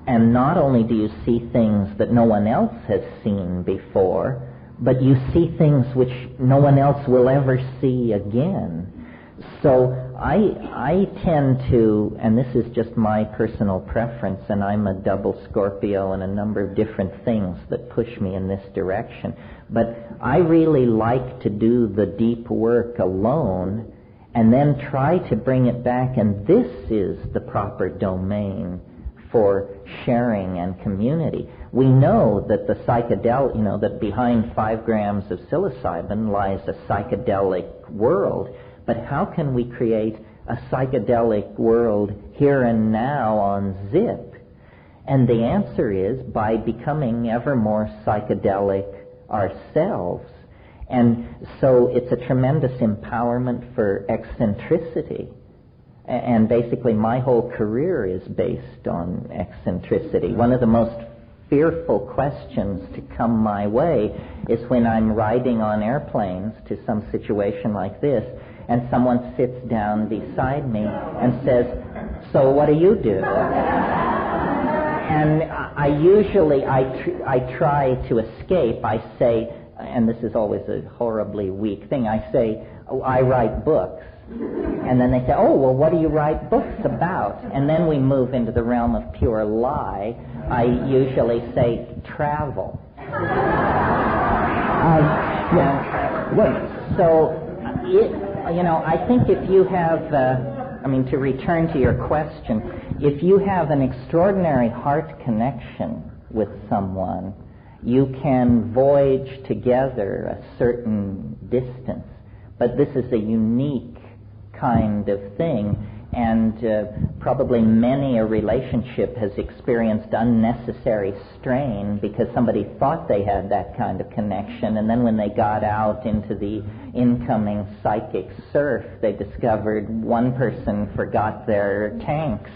and not only do you see things that no one else has seen before, but you see things which no one else will ever see again. So I tend to, and this is just my personal preference, and I'm a double Scorpio and a number of different things that push me in this direction, but I really like to do the deep work alone and then try to bring it back, and this is the proper domain for sharing and community. We know that the psychedelic, that behind 5 grams of psilocybin lies a psychedelic world, but how can we create a psychedelic world here and now on Zip? And the answer is by becoming ever more psychedelic ourselves. And so it's a tremendous empowerment for eccentricity. And basically my whole career is based on eccentricity. One of the most fearful questions to come my way is when I'm riding on airplanes to some situation like this, and someone sits down beside me and says, "So what do you do?" And I usually, I try to escape. I say, and this is always a horribly weak thing, I say, "Oh, I write books." And then they say, "Oh, well, what do you write books about?" And then we move into the realm of pure lie. I usually say, "Travel." So, I think if you have, to return to your question, if you have an extraordinary heart connection with someone, you can voyage together a certain distance. But this is a unique kind of thing, and probably many a relationship has experienced unnecessary strain because somebody thought they had that kind of connection, and then when they got out into the incoming psychic surf, they discovered one person forgot their tanks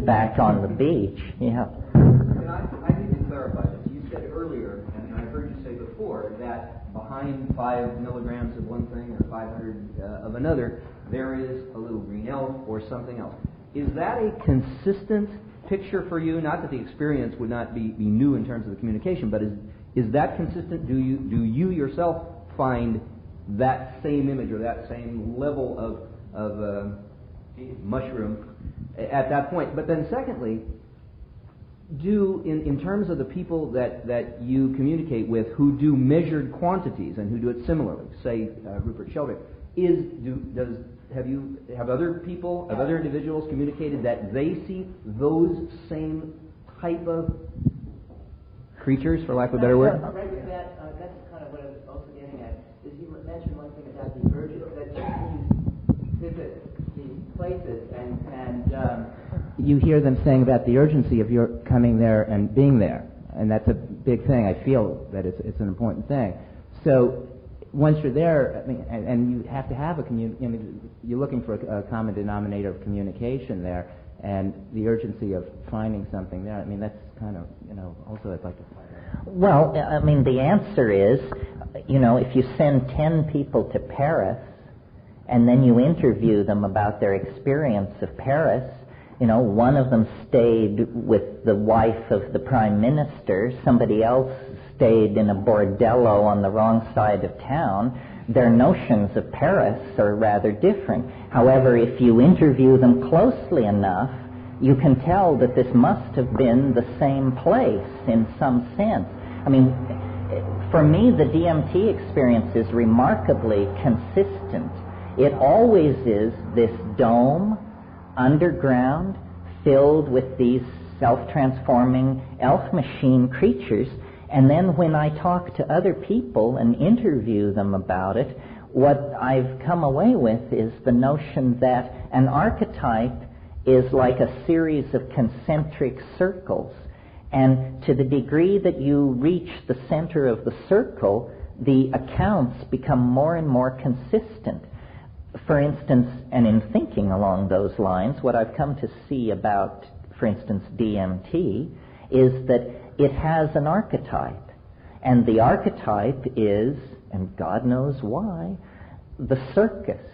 back on the beach. Yeah. And I need to clarify this. You said earlier, and I heard you say before, that behind 5 milligrams of one thing or 500 of another, there is a little green elf or something else. Is that a consistent picture for you? Not that the experience would not be new in terms of the communication, but is that consistent? Do you yourself find that same image or that same level of mushroom at that point? But then secondly, in terms of the people that you communicate with who do measured quantities and who do it similarly, say Rupert Sheldrake, have other people, other individuals communicated that they see those same type of creatures, for lack of a better word? Right with that, that's kind of what I was also getting at, is you mentioned one thing about the urges, that you visit these places and You hear them saying about the urgency of your coming there and being there, and that's a big thing. I feel that it's an important thing. So once you're there, and you have to have you're looking for a common denominator of communication there, and the urgency of finding something there. That's kind of, also I'd like to find out. Well, the answer is, if you send 10 people to Paris, and then you interview them about their experience of Paris, one of them stayed with the wife of the prime minister, somebody else stayed in a bordello on the wrong side of town, their notions of Paris are rather different. However, if you interview them closely enough, you can tell that this must have been the same place in some sense. I mean, for me, the DMT experience is remarkably consistent. It always is this dome, underground, filled with these self-transforming elf machine creatures. And then when I talk to other people and interview them about it, what I've come away with is the notion that an archetype is like a series of concentric circles. And to the degree that you reach the center of the circle, the accounts become more and more consistent. For instance, and in thinking along those lines, what I've come to see about, for instance, DMT, is that it has an archetype. And the archetype is, and God knows why, the circus.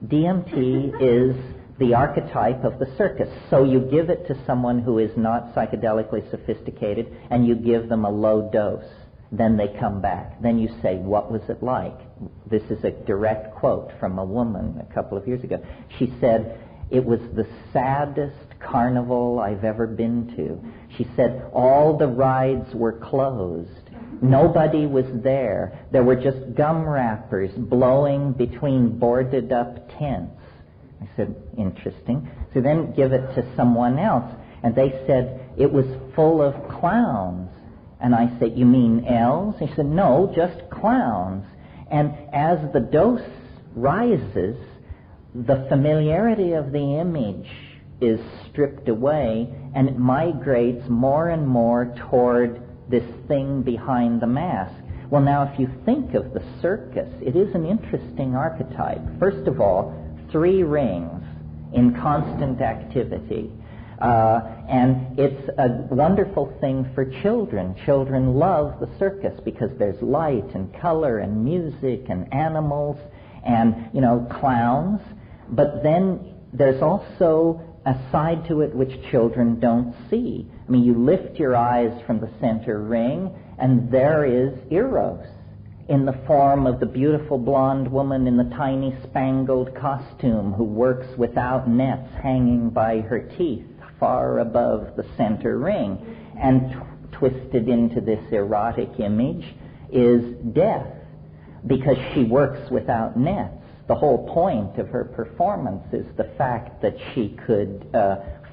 DMT is the archetype of the circus. So you give it to someone who is not psychedelically sophisticated, and you give them a low dose. Then they come back. Then you say, what was it like? This is a direct quote from a woman a couple of years ago. She said, it was the saddest carnival I've ever been to. She said, all the rides were closed. Nobody was there. There were just gum wrappers blowing between boarded up tents. I said, interesting. So then give it to someone else. And they said, it was full of clowns. And I said, you mean elves? He said, no, just clowns. And as the dose rises, the familiarity of the image is stripped away, and it migrates more and more toward this thing behind the mask. Well, now, if you think of the circus, it is an interesting archetype. First of all, 3 rings in constant activity. And it's a wonderful thing for children. Children love the circus because there's light and color and music and animals and, clowns. But then there's also a side to it which children don't see. I mean, you lift your eyes from the center ring, and there is Eros in the form of the beautiful blonde woman in the tiny spangled costume who works without nets hanging by her teeth far above the center ring. And twisted into this erotic image is Death, because she works without nets. The whole point of her performance is the fact that she could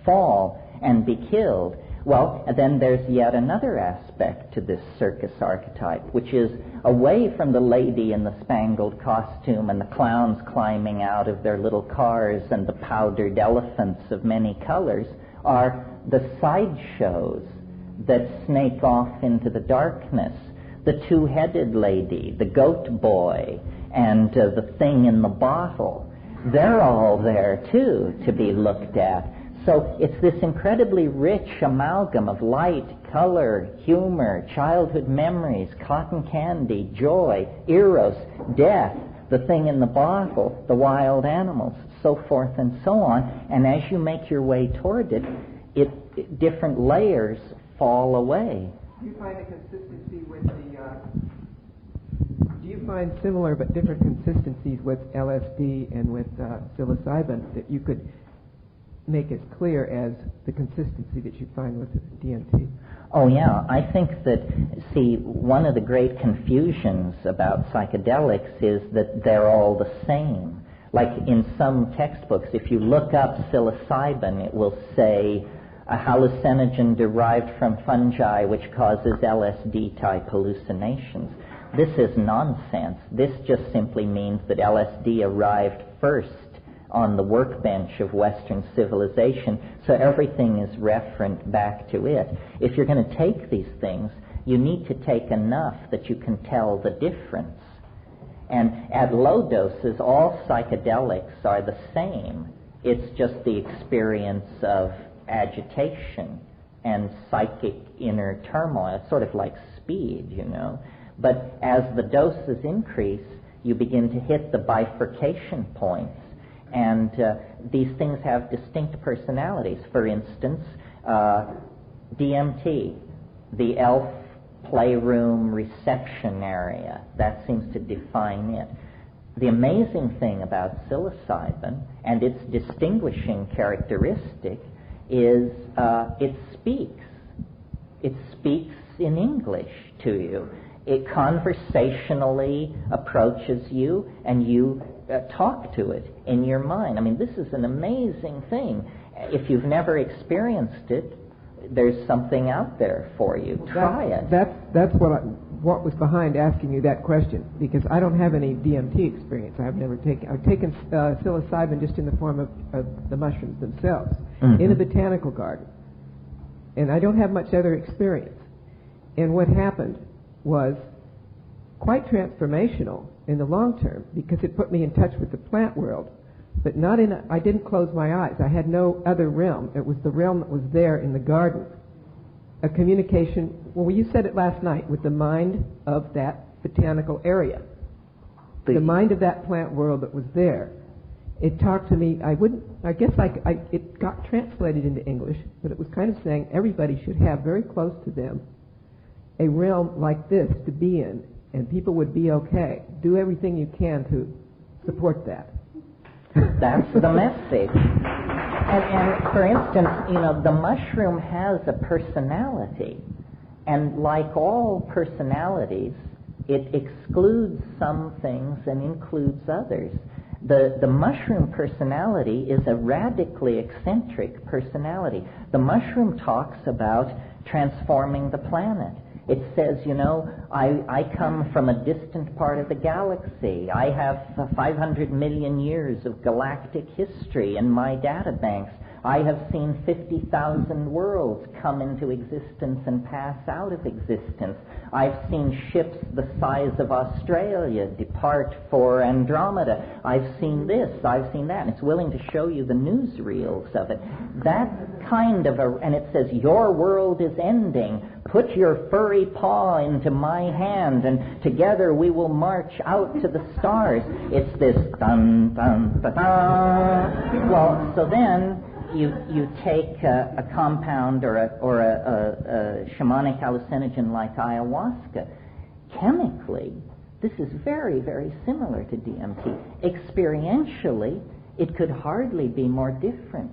fall and be killed. Well, then there's yet another aspect to this circus archetype, which is away from the lady in the spangled costume and the clowns climbing out of their little cars and the powdered elephants of many colors, are the sideshows that snake off into the darkness. The 2-headed lady, the goat boy, and the thing in the bottle. They're all there, too, to be looked at. So it's this incredibly rich amalgam of light, color, humor, childhood memories, cotton candy, joy, Eros, death, the thing in the bottle, the wild animals, so forth and so on. And as you make your way toward it, different layers fall away. Do you find a consistency with the... Do you find similar but different consistencies with LSD and with psilocybin that you could make as clear as the consistency that you find with DMT? Oh, yeah. I think that, one of the great confusions about psychedelics is that they're all the same. Like in some textbooks, if you look up psilocybin, it will say a hallucinogen derived from fungi which causes LSD-type hallucinations. This is nonsense. This just simply means that LSD arrived first on the workbench of Western civilization, so everything is referent back to it. If you're going to take these things, you need to take enough that you can tell the difference. And at low doses, all psychedelics are the same. It's just the experience of agitation and psychic inner turmoil. It's sort of like speed, But as the doses increase, you begin to hit the bifurcation points. And these things have distinct personalities. For instance, DMT, the elf playroom, reception area. That seems to define it. The amazing thing about psilocybin and its distinguishing characteristic is it speaks. It speaks in English to you. It conversationally approaches you, and you talk to it in your mind. I mean, this is an amazing thing. If you've never experienced it, there's something out there for you. Try it. That's what was behind asking you that question, because I don't have any DMT experience. I've taken psilocybin just in the form of the mushrooms themselves in a botanical garden, and I don't have much other experience. And what happened was quite transformational in the long term, because it put me in touch with the plant world, but I didn't close my eyes. I had no other realm. It was the realm that was there in the garden. A communication, well, you said it last night, with the mind of that botanical area. The mind of that plant world that was there. It talked to me, it got translated into English, but it was kind of saying everybody should have very close to them a realm like this to be in, and people would be okay. Do everything you can to support that. That's the message. And for instance, the mushroom has a personality, and like all personalities, it excludes some things and includes others. The mushroom personality is a radically eccentric personality. The mushroom talks about transforming the planet. It says, I come from a distant part of the galaxy. I have 500 million years of galactic history in my data banks. I have seen 50,000 worlds come into existence and pass out of existence. I've seen ships the size of Australia depart for Andromeda. I've seen this, I've seen that. And it's willing to show you the newsreels of it. That kind of and it says, your world is ending. Put your furry paw into my hand, and together we will march out to the stars. It's this dun, dun, dun, dun. Well, so then you take a compound or a shamanic hallucinogen like ayahuasca. Chemically, this is very, very similar to DMT. Experientially, it could hardly be more different.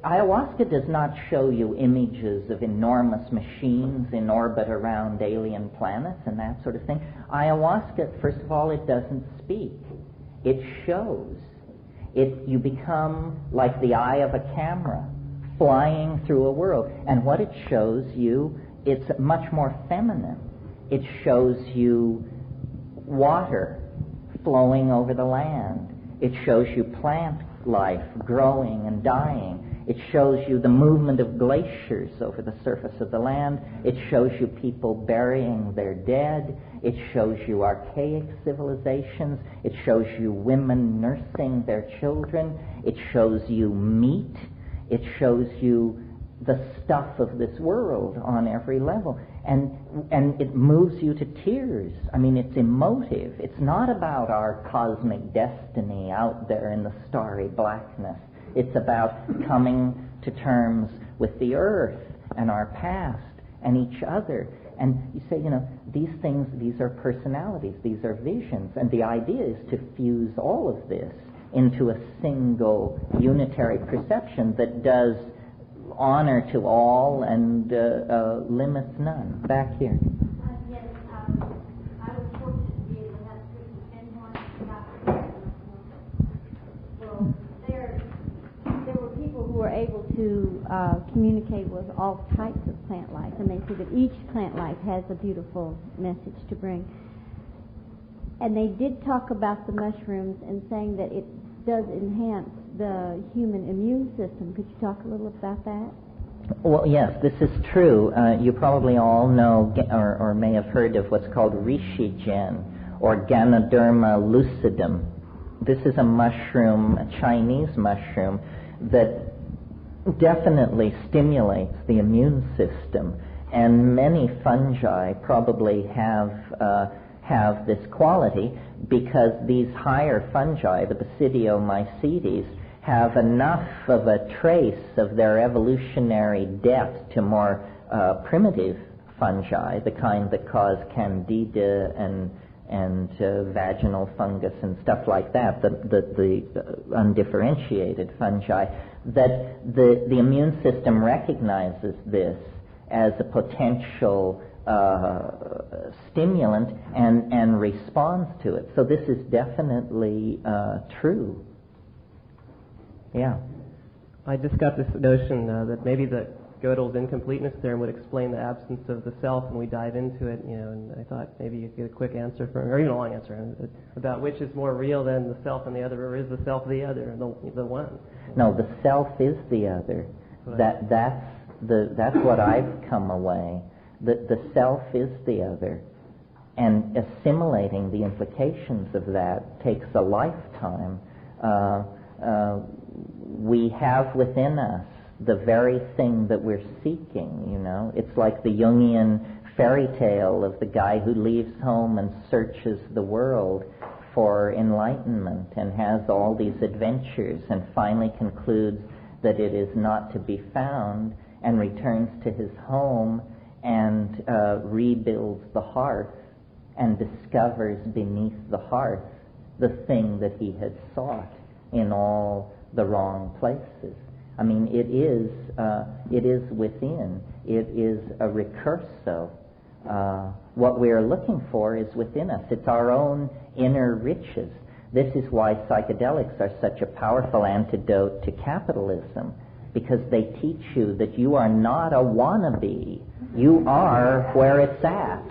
Ayahuasca does not show you images of enormous machines in orbit around alien planets and that sort of thing. Ayahuasca, first of all, it doesn't speak. It shows. You become like the eye of a camera, flying through a world. And what it shows you, it's much more feminine. It shows you water flowing over the land. It shows you plant life growing and dying. It shows you the movement of glaciers over the surface of the land. It shows you people burying their dead. It shows you archaic civilizations. It shows you women nursing their children. It shows you meat. It shows you the stuff of this world on every level. And it moves you to tears. I mean, it's emotive. It's not about our cosmic destiny out there in the starry blackness. It's about coming to terms with the earth and our past and each other. And you say, these things, these are personalities, these are visions. And the idea is to fuse all of this into a single unitary perception that does honor to all and limits none. Back here. Yes, I was fortunate to be able to have Christy Penhorn and Dr. Well, there were people who were able to communicate with all types of plant life, and they said that each plant life has a beautiful message to bring. And they did talk about the mushrooms and saying that it does enhance the human immune system. Could you talk a little about that? Well, yes, this is true. You probably all know or may have heard of what's called Rishigen or Ganoderma lucidum. This is a mushroom, a Chinese mushroom, that definitely stimulates the immune system. And many fungi probably have this quality because these higher fungi, the Basidiomycetes, have enough of a trace of their evolutionary depth to more primitive fungi, the kind that cause candida and vaginal fungus and stuff like that, the undifferentiated fungi, that the immune system recognizes this as a potential stimulant and responds to it. So this is definitely true. Yeah. I just got this notion that maybe the Gödel's incompleteness theorem would explain the absence of the self, and we dive into it, and I thought maybe you'd get a quick answer from, or even a long answer, about which is more real than the self and the other, or is the self the other, the one? No, the self is the other. That's what I've come away. The self is the other. And assimilating the implications of that takes a lifetime. We have within us the very thing that we're seeking, It's like the Jungian fairy tale of the guy who leaves home and searches the world for enlightenment and has all these adventures and finally concludes that it is not to be found and returns to his home and rebuilds the hearth and discovers beneath the hearth the thing that he had sought in all the wrong places. I mean, it is within. It is a recurso. What we are looking for is within us. It's our own inner riches. This is why psychedelics are such a powerful antidote to capitalism, because they teach you that you are not a wannabe. You are where it's at.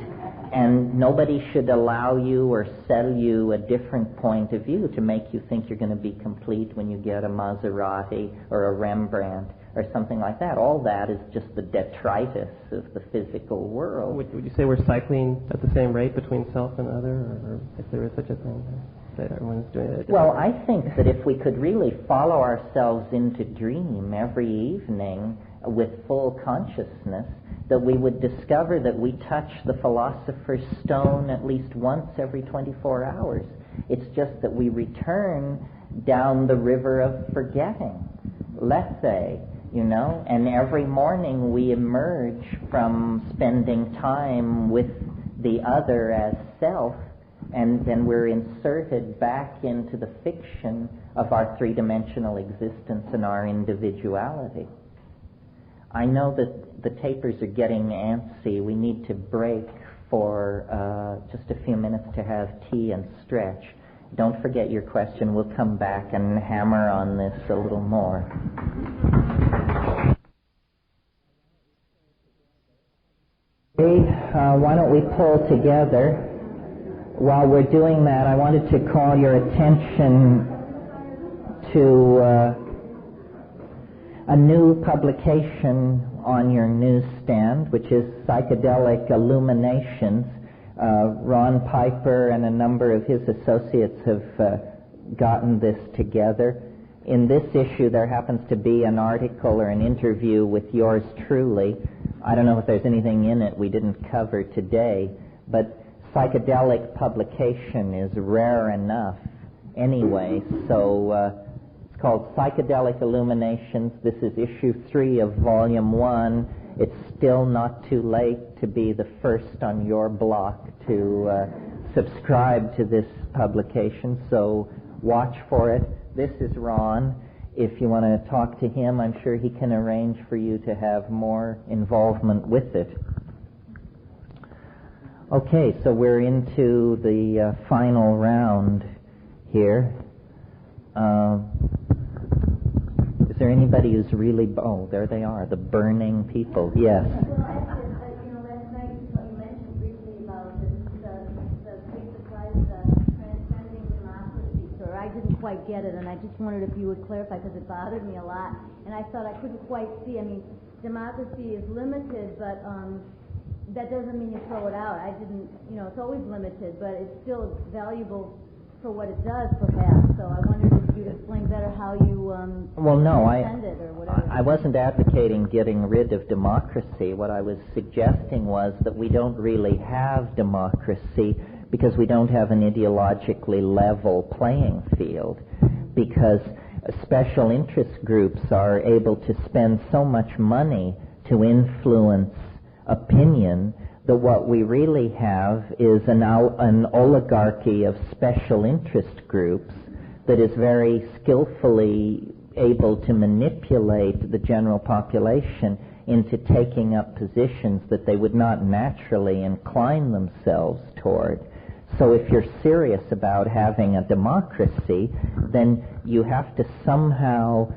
And nobody should allow you or sell you a different point of view to make you think you're going to be complete when you get a Maserati or a Rembrandt or something like that. All that is just the detritus of the physical world. Would you say we're cycling at the same rate between self and other, or if there is such a thing, that everyone's doing it? Well, I think that if we could really follow ourselves into dream every evening with full consciousness, that we would discover that we touch the philosopher's stone at least once every 24 hours. It's just that we return down the river of forgetting, lethe, and every morning we emerge from spending time with the other as self, and then we're inserted back into the fiction of our three-dimensional existence and our individuality. I know that the tapers are getting antsy. We need to break for just a few minutes to have tea and stretch. Don't forget your question. We'll come back and hammer on this a little more. Okay, why don't we pull together? While we're doing that, I wanted to call your attention to a new publication on your newsstand, which is Psychedelic Illuminations. Ron Piper and a number of his associates have gotten this together. In this issue, there happens to be an article or an interview with yours truly. I don't know if there's anything in it we didn't cover today, but psychedelic publication is rare enough anyway, so it's called Psychedelic Illuminations. This is issue 3 of volume 1. It's still not too late to be the first on your block to subscribe to this publication, so watch for it. This is Ron. If you want to talk to him, I'm sure he can arrange for you to have more involvement with it. Okay, so we're into the final round here. Is there anybody who's really... Oh, there they are, the burning people. Yes. Well, last night you mentioned briefly about the big surprise, transcending democracy. So I didn't quite get it, and I just wondered if you would clarify, because it bothered me a lot. And I thought I couldn't quite see. I mean, democracy is limited, but that doesn't mean you throw it out. I didn't, it's always limited, but it's still valuable for what it does, perhaps. So I wondered if you'd explain better how you well, no, it or whatever. I wasn't advocating getting rid of democracy. What I was suggesting was that we don't really have democracy because we don't have an ideologically level playing field, because special interest groups are able to spend so much money to influence opinion that what we really have is an oligarchy of special interest groups that is very skillfully able to manipulate the general population into taking up positions that they would not naturally incline themselves toward. So if you're serious about having a democracy, then you have to somehow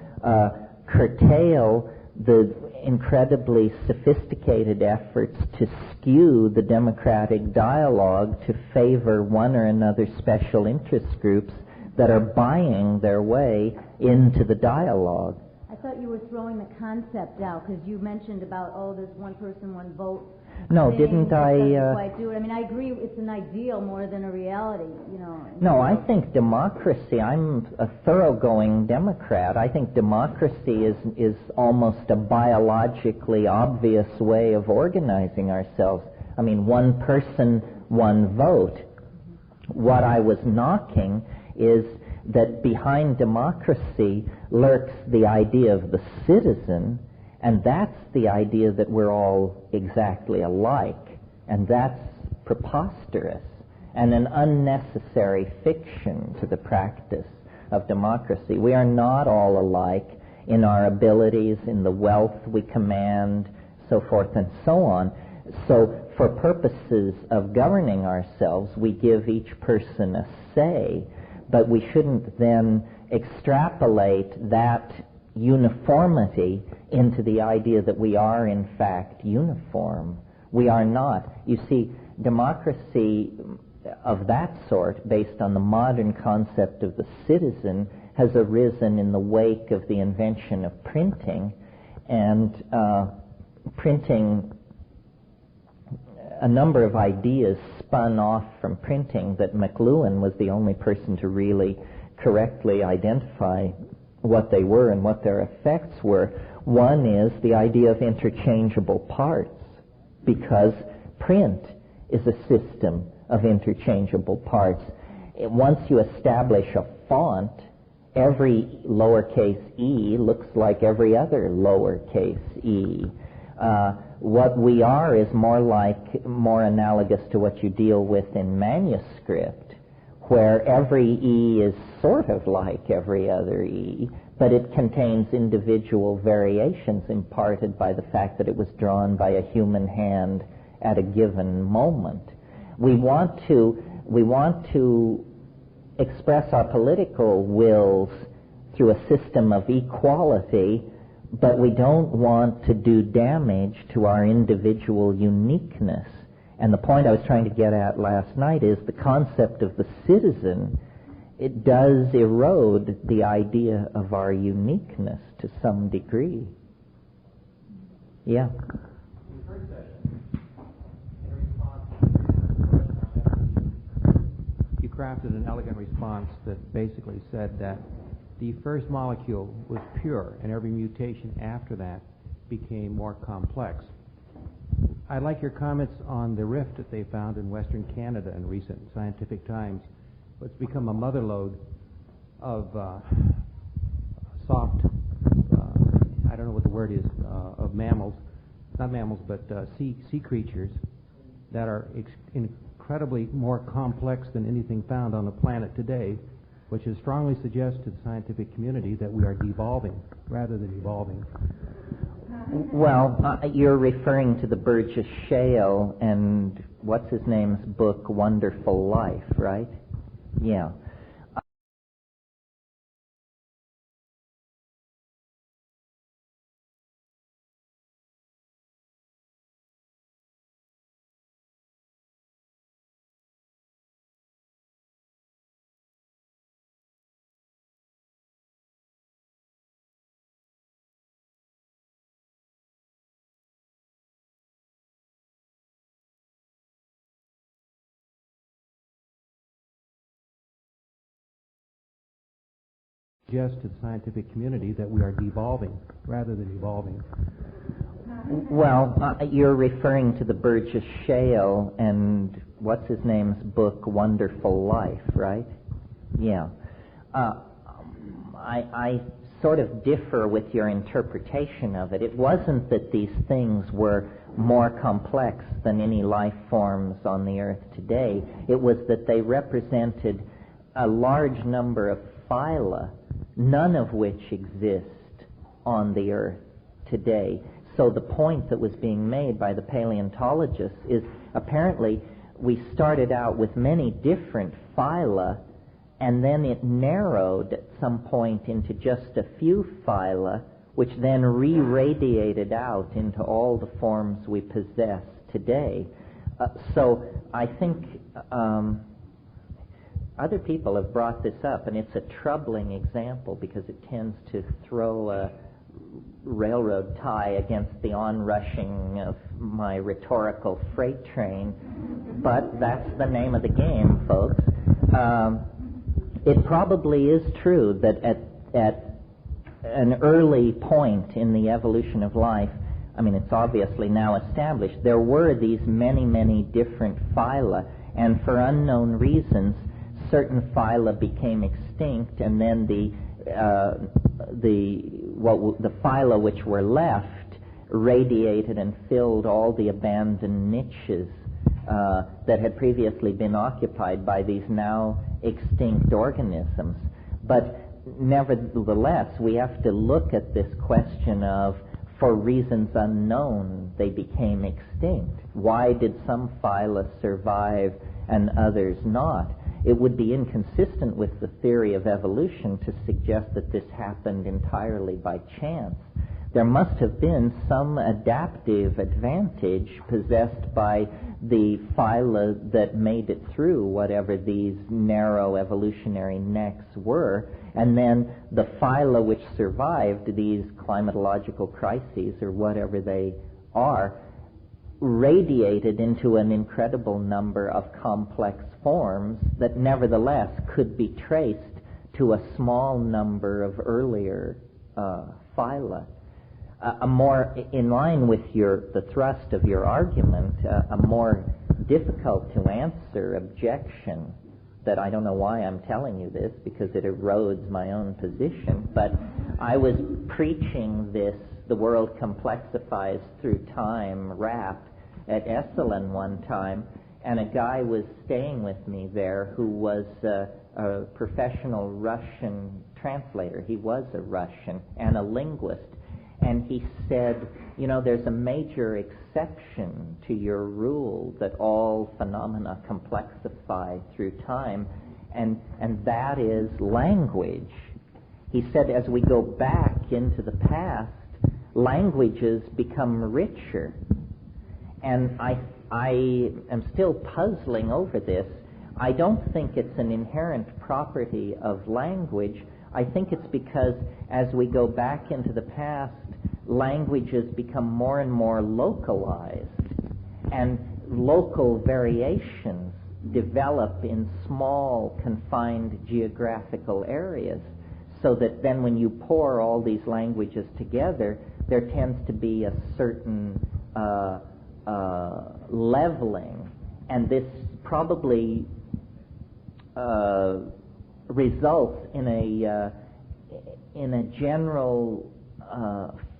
curtail the incredibly sophisticated efforts to skew the democratic dialogue to favor one or another special interest groups that are buying their way into the dialogue. I thought you were throwing the concept out because you mentioned about, there's one person, one vote. No, didn't I? Doesn't quite do it. I mean, I agree. It's an ideal more than a reality. No, I think democracy. I'm a thoroughgoing Democrat. I think democracy is almost a biologically obvious way of organizing ourselves. I mean, one person, one vote. What I was knocking is that behind democracy lurks the idea of the citizen. And that's the idea that we're all exactly alike. And that's preposterous and an unnecessary fiction to the practice of democracy. We are not all alike in our abilities, in the wealth we command, so forth and so on. So for purposes of governing ourselves, we give each person a say, but we shouldn't then extrapolate that uniformity into the idea that we are in fact uniform. We are not. You see, democracy of that sort, based on the modern concept of the citizen, has arisen in the wake of the invention of printing, and printing, a number of ideas spun off from printing that McLuhan was the only person to really correctly identify what they were and what their effects were. One is the idea of interchangeable parts, because print is a system of interchangeable parts. Once you establish a font, every lowercase e looks like every other lowercase e. What we are is more analogous to what you deal with in manuscript, where every E is sort of like every other E, but it contains individual variations imparted by the fact that it was drawn by a human hand at a given moment. We want to express our political wills through a system of equality, but we don't want to do damage to our individual uniqueness. And the point I was trying to get at last night is the concept of the citizen, it does erode the idea of our uniqueness to some degree. Yeah. You crafted an elegant response that basically said that the first molecule was pure, and every mutation after that became more complex. I like your comments on the rift that they found in Western Canada in recent scientific times. It's become a mother lode of soft, I don't know what the word is, of mammals, not mammals, but sea creatures that are incredibly more complex than anything found on the planet today, which is strongly suggests to the scientific community that we are devolving rather than evolving. Well, you're referring to the Burgess Shale and what's his name's book, Wonderful Life, right? Yeah. Suggest to the scientific community that we are devolving rather than evolving. Well, you're referring to the Burgess Shale and what's his name's book, Wonderful Life, right? Yeah. I sort of differ with your interpretation of it. It wasn't that these things were more complex than any life forms on the earth today. It was that they represented a large number of phyla, none of which exist on the earth today. So the point that was being made by the paleontologists is apparently we started out with many different phyla, and then it narrowed at some point into just a few phyla, which then re-radiated out into all the forms we possess today. So I think other people have brought this up, and it's a troubling example because it tends to throw a railroad tie against the onrushing of my rhetorical freight train. But that's the name of the game, folks. It probably is true that at an early point in the evolution of life, I mean, it's obviously now established, there were these many, many different phyla, and for unknown reasons, certain phyla became extinct, and then the phyla which were left radiated and filled all the abandoned niches that had previously been occupied by these now extinct organisms. But nevertheless, we have to look at this question of, for reasons unknown, they became extinct. Why did some phyla survive and others not? It would be inconsistent with the theory of evolution to suggest that this happened entirely by chance. There must have been some adaptive advantage possessed by the phyla that made it through whatever these narrow evolutionary necks were, and then the phyla which survived these climatological crises, or whatever they are, radiated into an incredible number of complex forms that nevertheless could be traced to a small number of earlier phyla. A more, in line with the thrust of your argument, a more difficult to answer objection that I don't know why I'm telling you this, because it erodes my own position, but I was preaching this, the world complexifies through time rap at Esalen one time, and a guy was staying with me there who was a professional Russian translator. He was a Russian and a linguist. And he said, you know, there's a major exception to your rule that all phenomena complexify through time, and that is language. He said, as we go back into the past, languages become richer. And I am still puzzling over this. I don't think it's an inherent property of language. I think it's because as we go back into the past, languages become more and more localized, and local variations develop in small, confined geographical areas, so that then when you pour all these languages together, there tends to be a certain leveling, and this probably results in a general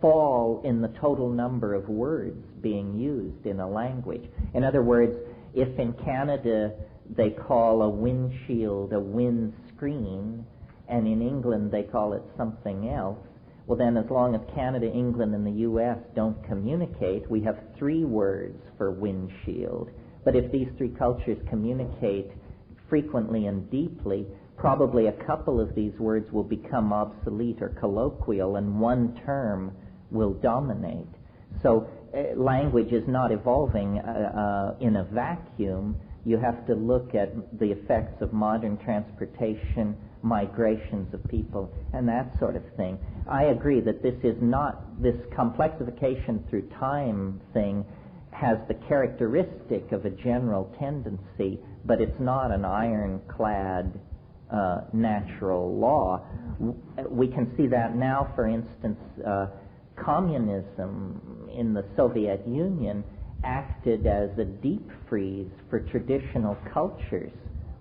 fall in the total number of words being used in a language. In other words, if in Canada they call a windshield a windscreen, and in England they call it something else, well then as long as Canada, England, and the U.S. don't communicate, we have 3 words for windshield. But if these 3 cultures communicate frequently and deeply, probably a couple of these words will become obsolete or colloquial, and one term will dominate. So language is not evolving in a vacuum. You have to look at the effects of modern transportation, migrations of people, and that sort of thing. I agree that this complexification through time thing has the characteristic of a general tendency, but it's not an ironclad natural law. We can see that now, for instance, communism in the Soviet Union acted as a deep freeze for traditional cultures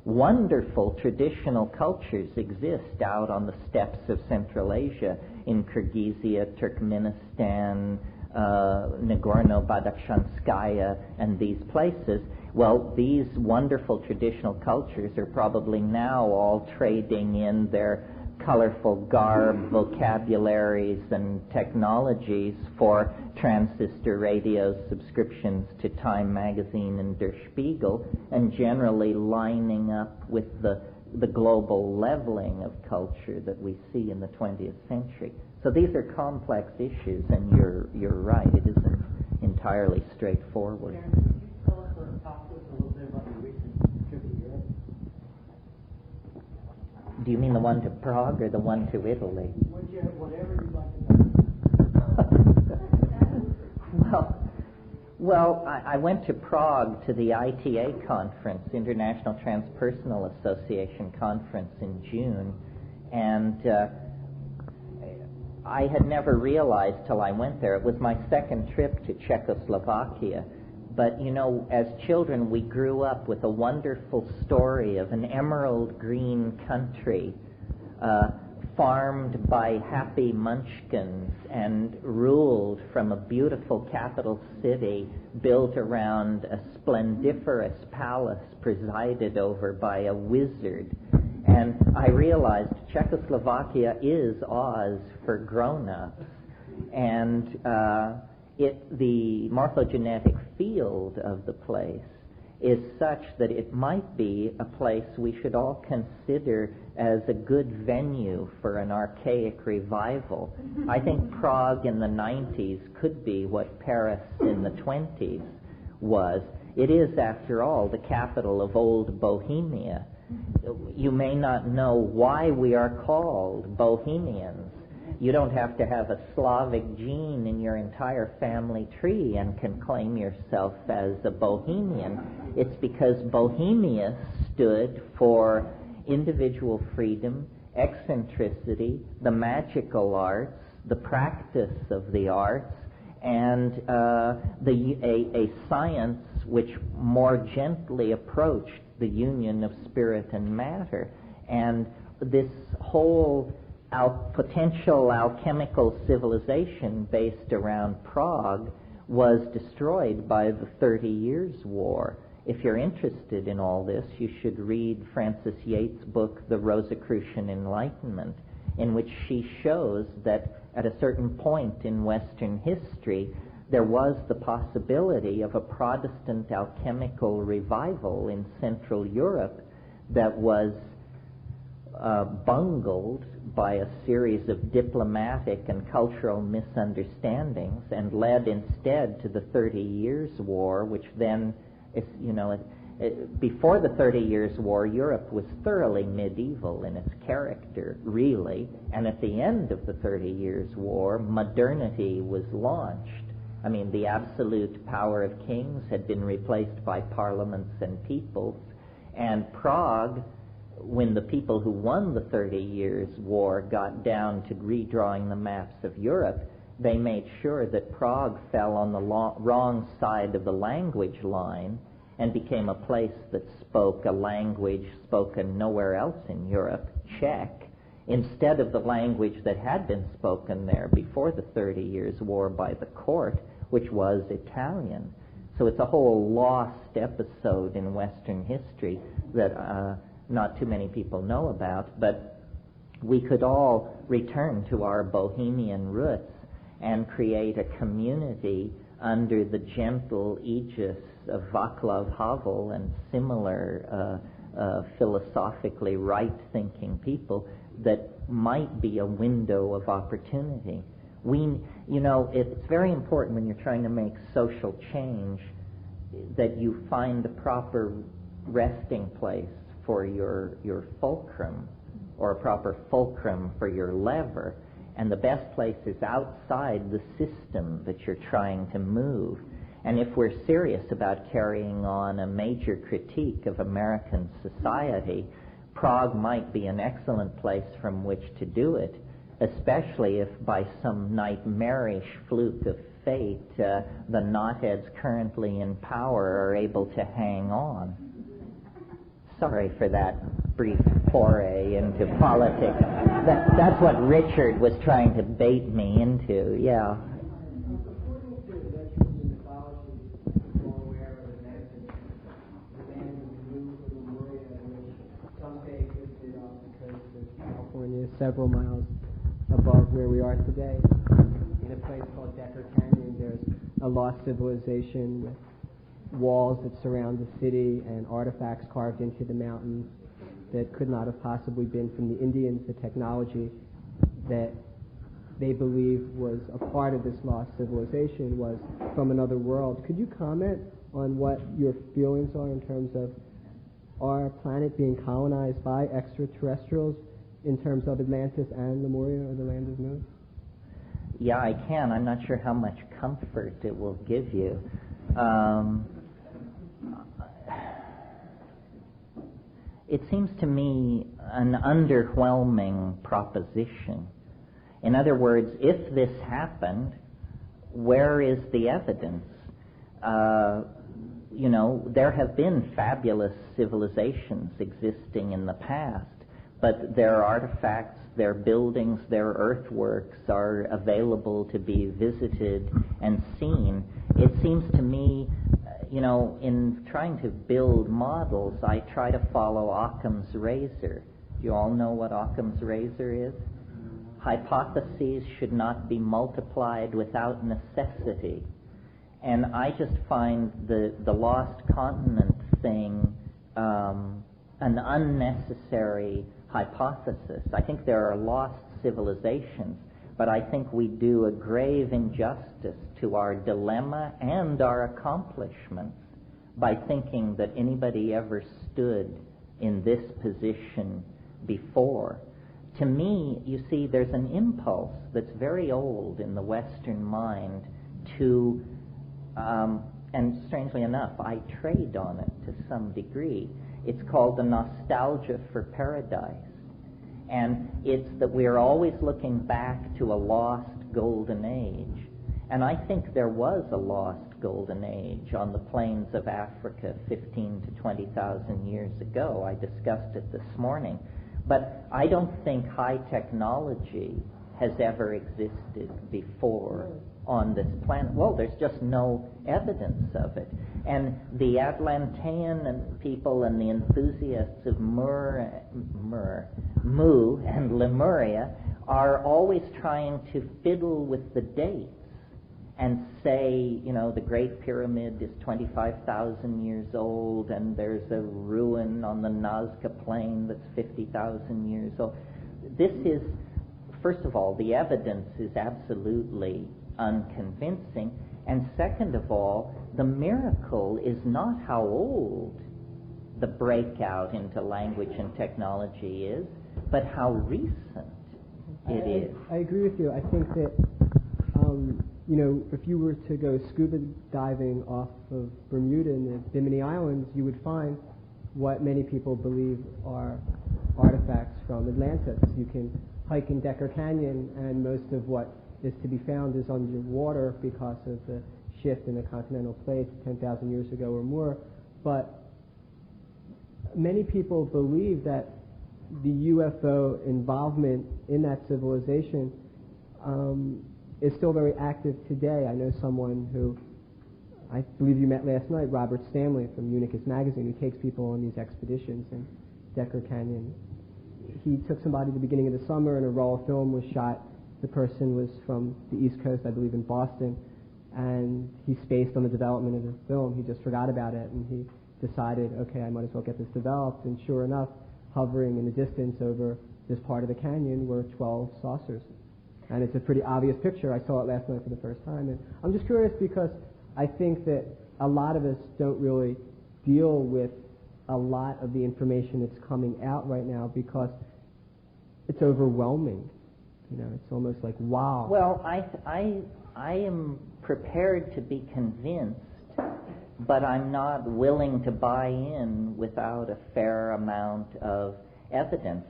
wonderful traditional cultures exist out on the steppes of Central Asia, in Kyrgyzia, Turkmenistan, Nagorno-Badakhshanskaya, and these places. Well, these wonderful traditional cultures are probably now all trading in their colorful garb, vocabularies, and technologies for transistor radios, subscriptions to Time magazine and Der Spiegel, and generally lining up with the global leveling of culture that we see in the 20th century. So these are complex issues, and you're right, it isn't entirely straightforward. Terence, can you tell us or talk to us a little bit about your recent trip to Europe? Do you mean the one to Prague or the one to Italy? Whatever you'd like to know. Well, I went to Prague to the ITA conference, International Transpersonal Association conference in June, and I had never realized till I went there. It was my second trip to Czechoslovakia. But, you know, as children, we grew up with a wonderful story of an emerald green country farmed by happy munchkins and ruled from a beautiful capital city built around a splendiferous palace presided over by a wizard. And I realized Czechoslovakia is Oz for grown-ups. And the morphogenetic field of the place is such that it might be a place we should all consider as a good venue for an archaic revival. I think Prague in the 90s could be what Paris in the 20s was. It is, after all, the capital of old Bohemia. You may not know why we are called Bohemians. You don't have to have a Slavic gene in your entire family tree and can claim yourself as a Bohemian. It's because Bohemia stood for individual freedom, eccentricity, the magical arts, the practice of the arts, and a science which more gently approached the union of spirit and matter. And this whole potential alchemical civilization based around Prague was destroyed by the 30 Years' War. If you're interested in all this, you should read Frances Yates' book, The Rosicrucian Enlightenment, in which she shows that at a certain point in Western history, there was the possibility of a Protestant alchemical revival in Central Europe that was bungled by a series of diplomatic and cultural misunderstandings and led instead to the 30 Years' War, which then, before the 30 Years' War, Europe was thoroughly medieval in its character, really, and at the end of the 30 Years' War, modernity was launched. I mean, the absolute power of kings had been replaced by parliaments and peoples, and Prague, when the people who won the 30 Years' War got down to redrawing the maps of Europe, they made sure that Prague fell on the wrong side of the language line and became a place that spoke a language spoken nowhere else in Europe, Czech, instead of the language that had been spoken there before the 30 Years' War by the court, which was Italian. So it's a whole lost episode in Western history that not too many people know about, but we could all return to our Bohemian roots and create a community under the gentle aegis of Václav Havel and similar philosophically right-thinking people that might be a window of opportunity. It's very important when you're trying to make social change that you find the proper resting place for your fulcrum, or a proper fulcrum for your lever. And the best place is outside the system that you're trying to move. And if we're serious about carrying on a major critique of American society, Prague might be an excellent place from which to do it, especially if by some nightmarish fluke of fate the knotheads currently in power are able to hang on. Sorry for that brief foray into politics. That's what Richard was trying to bait me into, yeah. California, several miles above where we are today. In a place called Decker Canyon, there's a lost civilization with walls that surround the city and artifacts carved into the mountains that could not have possibly been from the Indians. The technology that they believe was a part of this lost civilization was from another world. Could you comment on what your feelings are in terms of our planet being colonized by extraterrestrials in terms of Atlantis and Lemuria, or the land of Mu? Yeah, I can. I'm not sure how much comfort it will give you. It seems to me an underwhelming proposition. In other words, if this happened, where is the evidence? There have been fabulous civilizations existing in the past, but their artifacts, their buildings, their earthworks are available to be visited and seen. It seems to me, in trying to build models, I try to follow Occam's razor. You all know what Occam's razor is? Hypotheses should not be multiplied without necessity. And I just find the lost continent thing an unnecessary hypothesis. I think there are lost civilizations, but I think we do a grave injustice to our dilemma and our accomplishments by thinking that anybody ever stood in this position before. To me, you see, there's an impulse that's very old in the Western mind to, and strangely enough, I trade on it to some degree. It's called the nostalgia for paradise. And it's that we're always looking back to a lost golden age. And I think there was a lost golden age on the plains of Africa 15 to 20,000 years ago. I discussed it this morning. But I don't think high technology has ever existed before on this planet. Well, there's just no evidence of it. And the Atlantean people and the enthusiasts of Mu and Lemuria are always trying to fiddle with the dates and say, the Great Pyramid is 25,000 years old, and there's a ruin on the Nazca Plain that's 50,000 years old. This is, first of all, the evidence is absolutely unconvincing, and second of all, the miracle is not how old the breakout into language and technology is, but how recent it is. I agree with you. I think that, if you were to go scuba diving off of Bermuda and the Bimini Islands, you would find what many people believe are artifacts from Atlantis. You can hike in Decker Canyon, and most of what is to be found is underwater because of the shift in the continental plates 10,000 years ago or more. But many people believe that the UFO involvement in that civilization is still very active today. I know someone who I believe you met last night, Robert Stanley from Unicus Magazine, who takes people on these expeditions in Decker Canyon. He took somebody at the beginning of the summer, and a roll of film was shot. The person was from the East Coast, I believe in Boston, and he spaced on the development of the film. He just forgot about it, and he decided, okay, I might as well get this developed. And sure enough, hovering in the distance over this part of the canyon were 12 saucers. And it's a pretty obvious picture. I saw it last night for the first time. And I'm just curious because I think that a lot of us don't really deal with a lot of the information that's coming out right now because it's overwhelming. It's almost like, wow. Well, I am prepared to be convinced, but I'm not willing to buy in without a fair amount of evidence.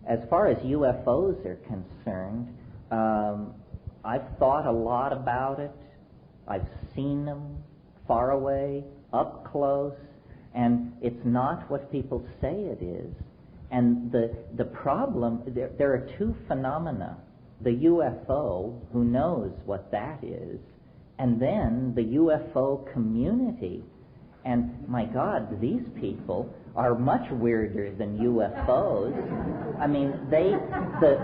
As far as UFOs are concerned, I've thought a lot about it. I've seen them far away, up close, And it's not what people say it is. And the problem, there are two phenomena. The UFO, who knows what that is, and then the UFO community. And my God, these people are much weirder than UFOs. I mean, the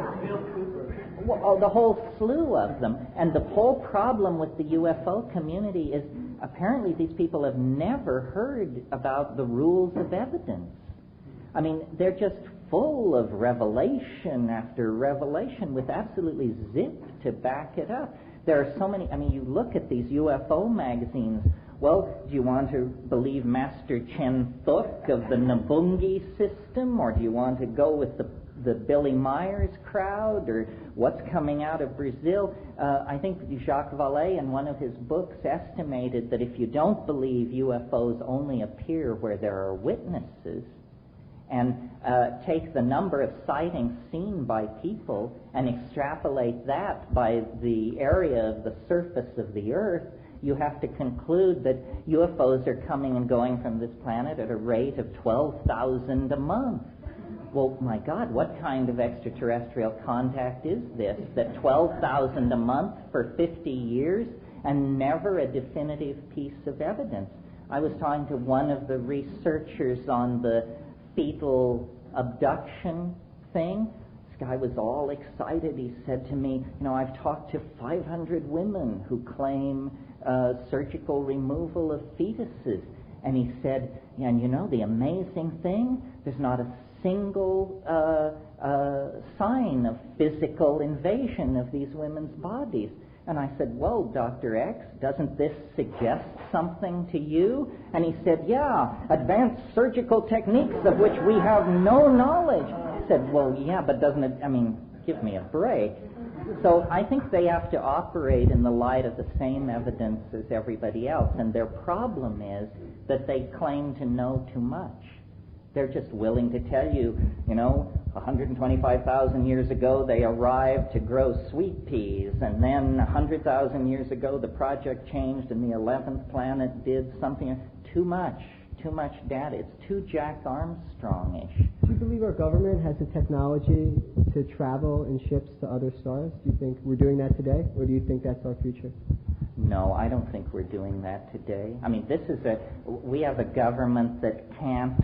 whole slew of them. And the whole problem with the UFO community is apparently these people have never heard about the rules of evidence. I mean, they're just full of revelation after revelation with absolutely zip to back it up. There are so many, I mean, you look at these UFO magazines. Well, do you want to believe Master Chen Thuk of the Nabungi system, or do you want to go with the Billy Myers crowd, or what's coming out of Brazil? I think Jacques Vallée in one of his books estimated that if you don't believe UFOs only appear where there are witnesses, and take the number of sightings seen by people and extrapolate that by the area of the surface of the Earth, you have to conclude that UFOs are coming and going from this planet at a rate of 12,000 a month. Well, my God, what kind of extraterrestrial contact is this? That 12,000 a month for 50 years and never a definitive piece of evidence. I was talking to one of the researchers on the fetal abduction thing. This guy was all excited. He said to me, you know, I've talked to 500 women who claim surgical removal of fetuses. And he said, yeah, and you know, the amazing thing, there's not a single sign of physical invasion of these women's bodies. And I said, well, Dr. X, doesn't this suggest something to you? And he said, yeah, advanced surgical techniques of which we have no knowledge. I said, well, yeah, but doesn't it, I mean, give me a break. So I think they have to operate in the light of the same evidence as everybody else. And their problem is that they claim to know too much. They're just willing to tell you, you know, 125,000 years ago they arrived to grow sweet peas, and then 100,000 years ago the project changed and the 11th planet did something. Too much data. It's too Jack Armstrong-ish. Do you believe our government has the technology to travel in ships to other stars? Do you think we're doing that today, or do you think that's our future? No, I don't think we're doing that today. I mean, we have a government that can't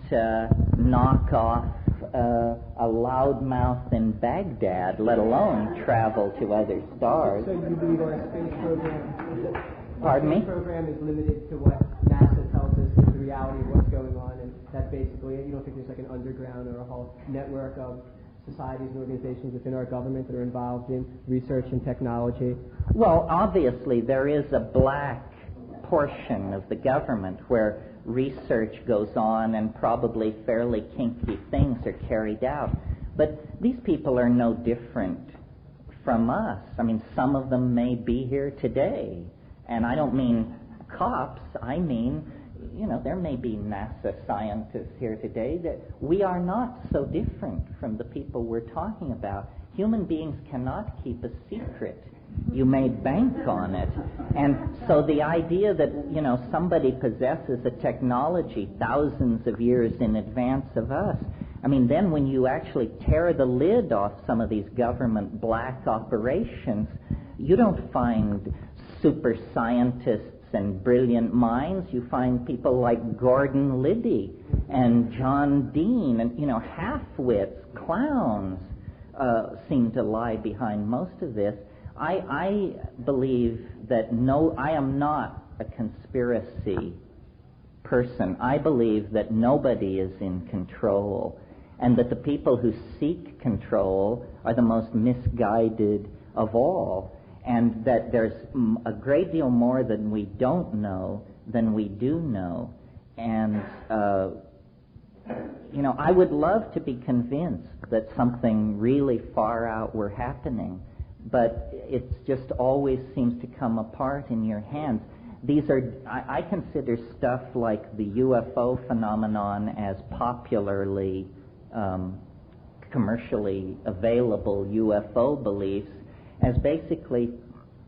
knock off a loudmouth in Baghdad, let alone travel to other stars. So you believe our space program, Pardon me? Space program is limited to what NASA tells us is the reality of what's going on, and that's basically it? You don't think there's like an underground or a whole network of societies and organizations within our government that are involved in research and technology? Well, obviously there is a black portion of the government where research goes on and probably fairly kinky things are carried out. But these people are no different from us. I mean, some of them may be here today. And I don't mean cops, I mean, you know, there may be NASA scientists here today that we are not so different from the people we're talking about. Human beings cannot keep a secret. You may bank on it. And so the idea that, you know, somebody possesses a technology thousands of years in advance of us, I mean, then when you actually tear the lid off some of these government black operations, you don't find super scientists and brilliant minds. You find people like Gordon Liddy and John Dean and, you know, half-wits, clowns seem to lie behind most of this. I believe that I am not a conspiracy person. I believe that nobody is in control, and that the people who seek control are the most misguided of all, and that there's a great deal more than we don't know than we do know. And, you know, I would love to be convinced that something really far out were happening, but it just always seems to come apart in your hands. These are, I consider stuff like the UFO phenomenon as popularly, commercially available UFO beliefs as basically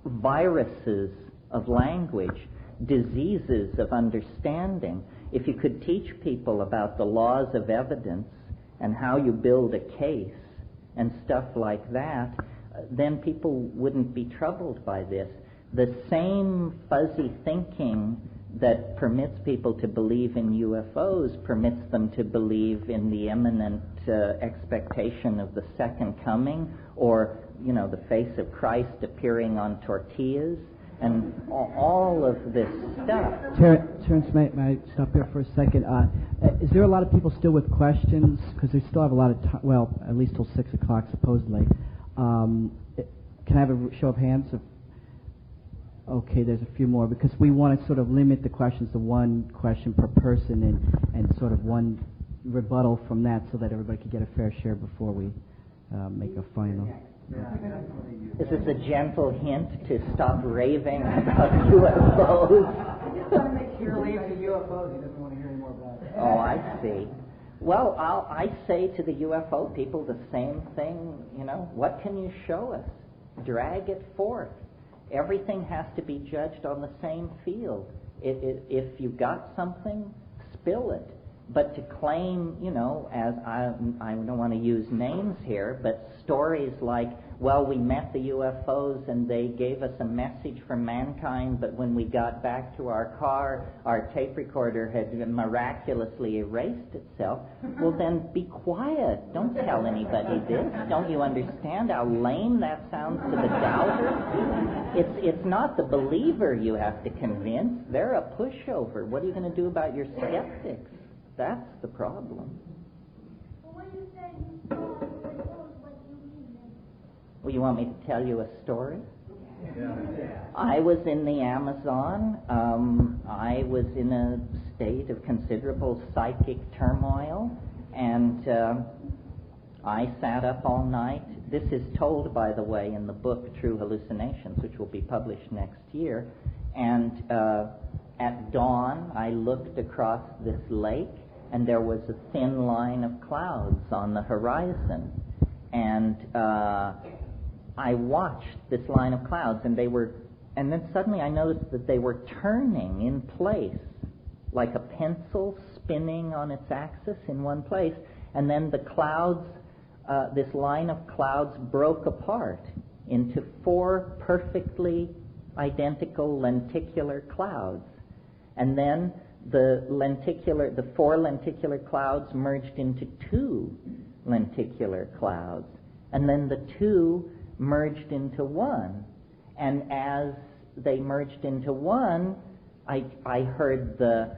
viruses of language, diseases of understanding. If you could teach people about the laws of evidence and how you build a case and stuff like that, then people wouldn't be troubled by this. The same fuzzy thinking that permits people to believe in UFOs permits them to believe in the imminent expectation of the second coming, or, the face of Christ appearing on tortillas, and all of this stuff. Terence, may I stop here for a second? Is there a lot of people still with questions? Because they still have a lot of time, well, at least till 6 o'clock, supposedly. Can I have a show of hands? Okay, there's a few more, because we want to sort of limit the questions to one question per person and sort of one rebuttal from that, so that everybody can get a fair share before we make a final. Is this a gentle hint to stop raving about UFOs? He just want to make sure he leaves the UFOs. He doesn't want to hear any more about it. Oh, I see. Well, I say to the UFO people the same thing, what can you show us? Drag it forth. Everything has to be judged on the same field. If you got something, spill it. But to claim, as I don't want to use names here, but stories like, well, we met the UFOs and they gave us a message from mankind, but when we got back to our car, our tape recorder had miraculously erased itself. Well, then be quiet. Don't tell anybody this. Don't you understand how lame that sounds to the doubter? It's not the believer you have to convince. They're a pushover. What are you going to do about your skeptics? That's the problem. Well, when you say you saw UFOs, what do you mean then? Well, you want me to tell you a story? Yeah. I was in the Amazon. I was in a state of considerable psychic turmoil, and I sat up all night. This is told, by the way, in the book True Hallucinations, which will be published next year. And at dawn, I looked across this lake, and there was a thin line of clouds on the horizon. And I watched this line of clouds, and then suddenly I noticed that they were turning in place, like a pencil spinning on its axis in one place. And then the clouds, this line of clouds broke apart into 4 perfectly identical lenticular clouds. And then the 4 lenticular clouds merged into 2 lenticular clouds. And then the 2 merged into 1. And as they merged into 1, I heard the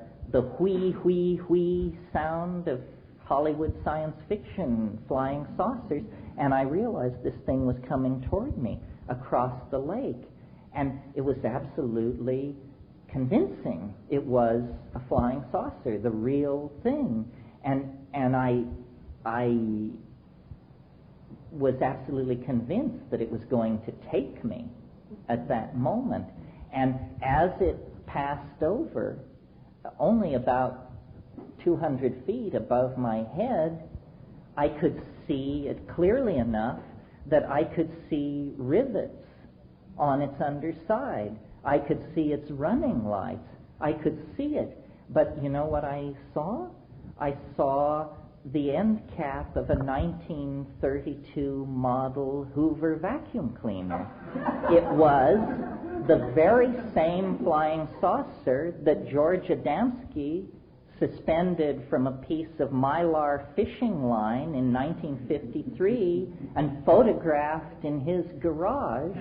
whee, whee, whee sound of Hollywood science fiction flying saucers, and I realized this thing was coming toward me across the lake. And it was absolutely convincing. It was a flying saucer, the real thing. And I was absolutely convinced that it was going to take me at that moment. And as it passed over, only about 200 feet above my head, I could see it clearly enough that I could see rivets on its underside. I could see its running lights. I could see it. But you know what I saw? I saw the end cap of a 1932 model Hoover vacuum cleaner. It was the very same flying saucer that George Adamski suspended from a piece of mylar fishing line in 1953 and photographed in his garage,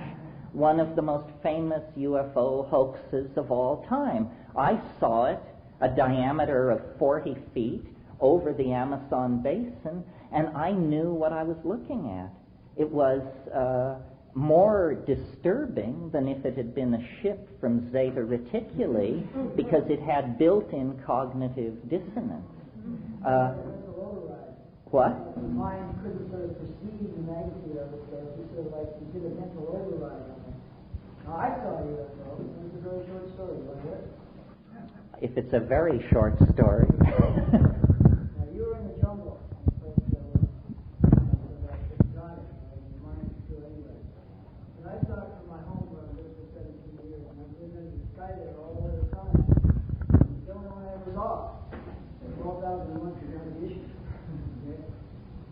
one of the most famous UFO hoaxes of all time. I saw it, a diameter of 40 feet, over the Amazon basin, and I knew what I was looking at. It was more disturbing than if it had been a ship from Zeta Reticuli, because it had built-in cognitive dissonance. What? The mind couldn't sort of perceive the magnitude of it, so you sort of like you did a mental override on it. Now, I saw a UFO. It's a very short story. You want to hear it? If it's a very short story. Now, you were in the jungle, and your mind could do anyway. And I saw it from my home where I lived for 17 years, and I've been in the sky there all the time. You don't know when it was off. 12,000 a month is not the issue. Okay?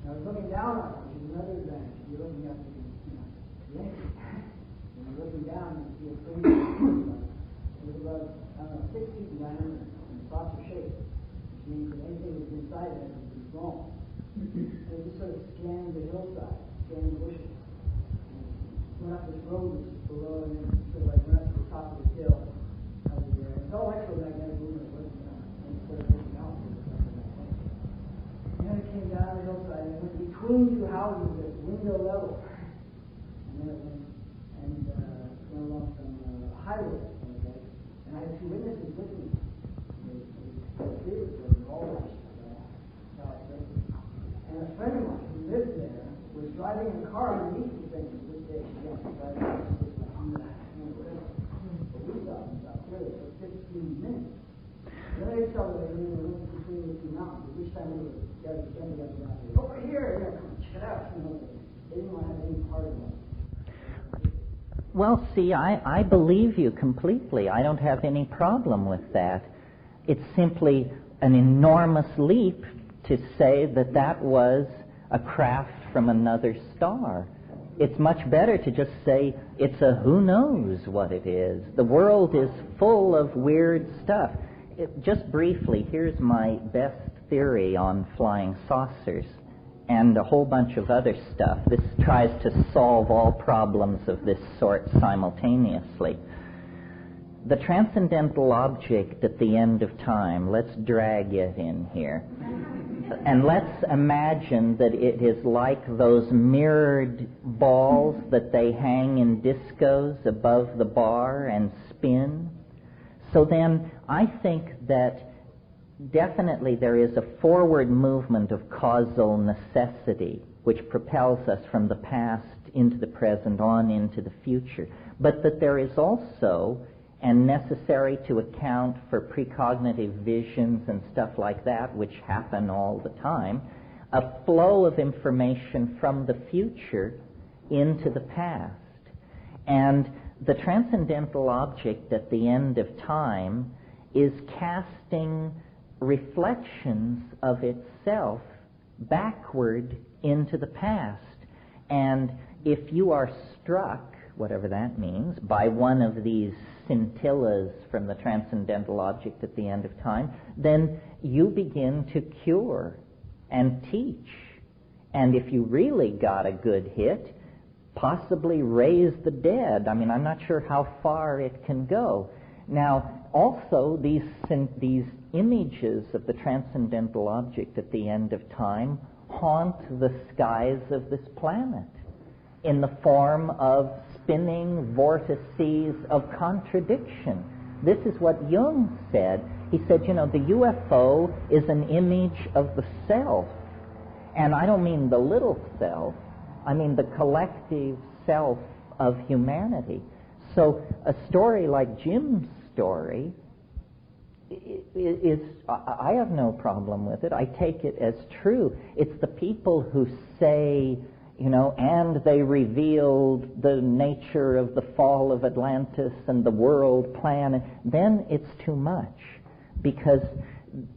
Now, looking down on it, which is another advantage. You're looking at the entry. When you're looking down, you see a frame. It's about, 6 feet in diameter and saucer shape, which means that anything that's inside it has to be wrong. So just sort of scanned the hillside, scanned the bushes. Went up this road which is below, and then sort of like went up to the top of the hill. It's all electromagnetic movement. It wasn't sort of looking out. And then it came down the hillside and went between two houses at window level. And then it went along some highway. Okay? And I had two witnesses with me. They were all watched. And a friend of mine who lived there was driving a car underneath the thing at this stage. Yes, driving whatever. But we stopped and stopped clearly for 15 minutes. Then I accelerated and we went between the two mountains. Each time we were jumping up and down. Over here, come check it out. They didn't want to have any part of it. Well, see, I believe you completely. I don't have any problem with that. It's simply an enormous leap to say that that was a craft from another star. It's much better to just say it's a who knows what it is. The world is full of weird stuff. Just briefly, here's my best theory on flying saucers and a whole bunch of other stuff. This tries to solve all problems of this sort simultaneously. The transcendental object at the end of time, let's drag it in here. And let's imagine that it is like those mirrored balls that they hang in discos above the bar and spin. So then I think that definitely there is a forward movement of causal necessity which propels us from the past into the present on into the future. But that there is also, and necessary to account for precognitive visions and stuff like that, which happen all the time, a flow of information from the future into the past. And the transcendental object at the end of time is casting reflections of itself backward into the past. And if you are struck, whatever that means, by one of these scintillas from the transcendental object at the end of time, then you begin to cure and teach. And if you really got a good hit, possibly raise the dead. I mean, I'm not sure how far it can go. Now, also, these images of the transcendental object at the end of time haunt the skies of this planet in the form of spinning vortices of contradiction. This is what Jung said. He said, the UFO is an image of the self. And I don't mean the little self. I mean the collective self of humanity. So a story like Jim's story is I have no problem with it. I take it as true. It's the people who say, and they revealed the nature of the fall of Atlantis and the world plan, then it's too much because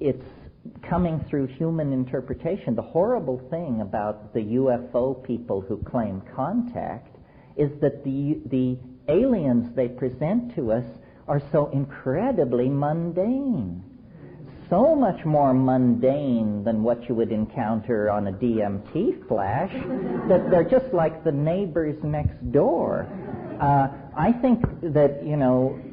it's coming through human interpretation. The horrible thing about the UFO people who claim contact is that the aliens they present to us are so incredibly mundane. So much more mundane than what you would encounter on a DMT flash that they're just like the neighbors next door. I think that,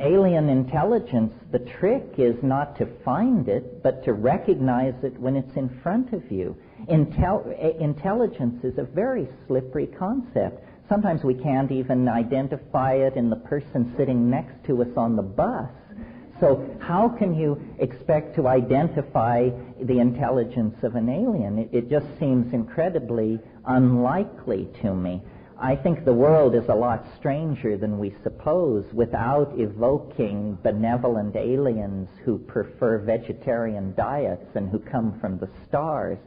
alien intelligence, the trick is not to find it, but to recognize it when it's in front of you. Intelligence is a very slippery concept. Sometimes we can't even identify it in the person sitting next to us on the bus. So how can you expect to identify the intelligence of an alien? It just seems incredibly unlikely to me. I think the world is a lot stranger than we suppose without evoking benevolent aliens who prefer vegetarian diets and who come from the stars.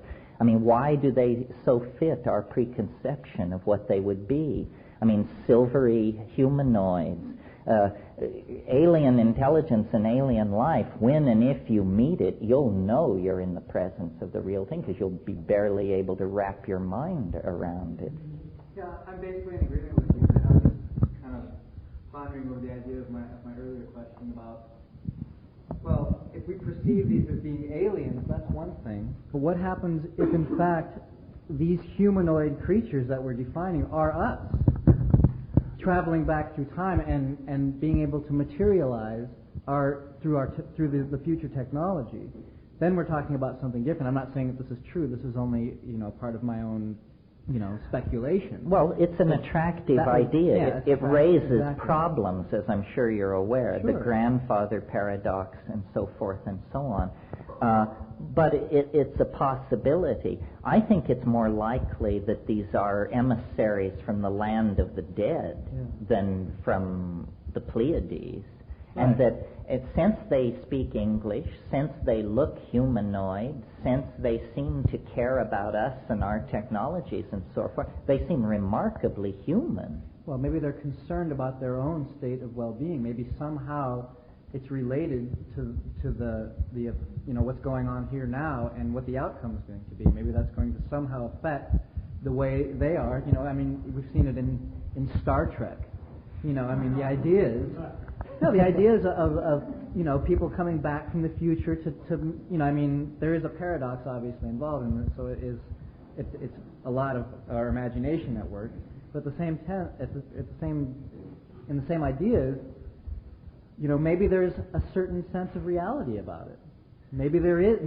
I mean, why do they so fit our preconception of what they would be? I mean, silvery humanoids. Alien intelligence and alien life, when and if you meet it, you'll know you're in the presence of the real thing because you'll be barely able to wrap your mind around it. Yeah, I'm basically in agreement with you. I was just kind of pondering over the idea of my earlier question about, well, if we perceive these as being aliens, that's one thing. But what happens if, in fact, these humanoid creatures that we're defining are us, traveling back through time and being able to materialize through the future technology? Then we're talking about something different. I'm not saying that this is true. This is only part of my own speculation. Well, it's an attractive idea. Yeah, it raises exactly. problems, as I'm sure you're aware, Sure. the grandfather paradox and so forth and so on. But it's a possibility. I think it's more likely that these are emissaries from the land of the dead than from the Pleiades. Right. And that since they speak English, since they look humanoid, since they seem to care about us and our technologies and so forth, they seem remarkably human. Well, maybe they're concerned about their own state of well-being. Maybe somehow it's related to the what's going on here now and what the outcome is going to be. Maybe that's going to somehow affect the way they are. We've seen it in Star Trek. The ideas. No, the ideas of people coming back from the future to there is a paradox obviously involved in this, so it's a lot of our imagination at work. But at the same in the same ideas, maybe there's a certain sense of reality about it. Maybe there is.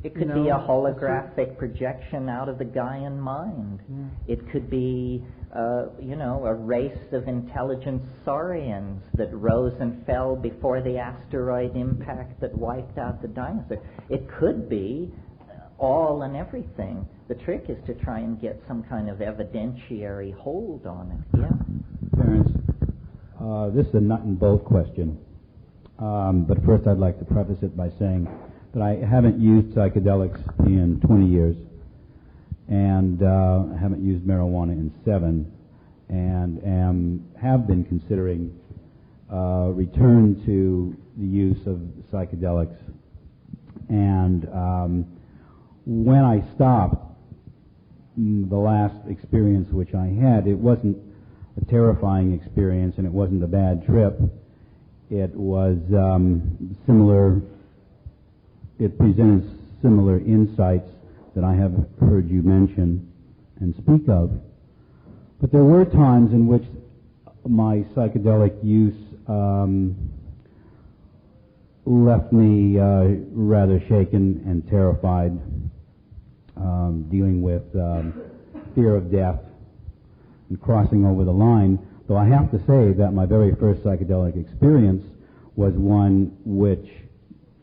It could be a holographic projection out of the Gaian mind. Yeah. It could be, a race of intelligent saurians that rose and fell before the asteroid impact that wiped out the dinosaurs. It could be all and everything. The trick is to try and get some kind of evidentiary hold on it. Yeah. Terence, this is a nut and bolt question. But first I'd like to preface it by saying that I haven't used psychedelics in 20 years, and I haven't used marijuana in 7, and have been considering return to the use of psychedelics. And when I stopped, the last experience which I had, it wasn't a terrifying experience and it wasn't a bad trip. It was similar, it presents similar insights that I have heard you mention and speak of. But there were times in which my psychedelic use left me rather shaken and terrified, dealing with fear of death and crossing over the line. Though I have to say that my very first psychedelic experience was one which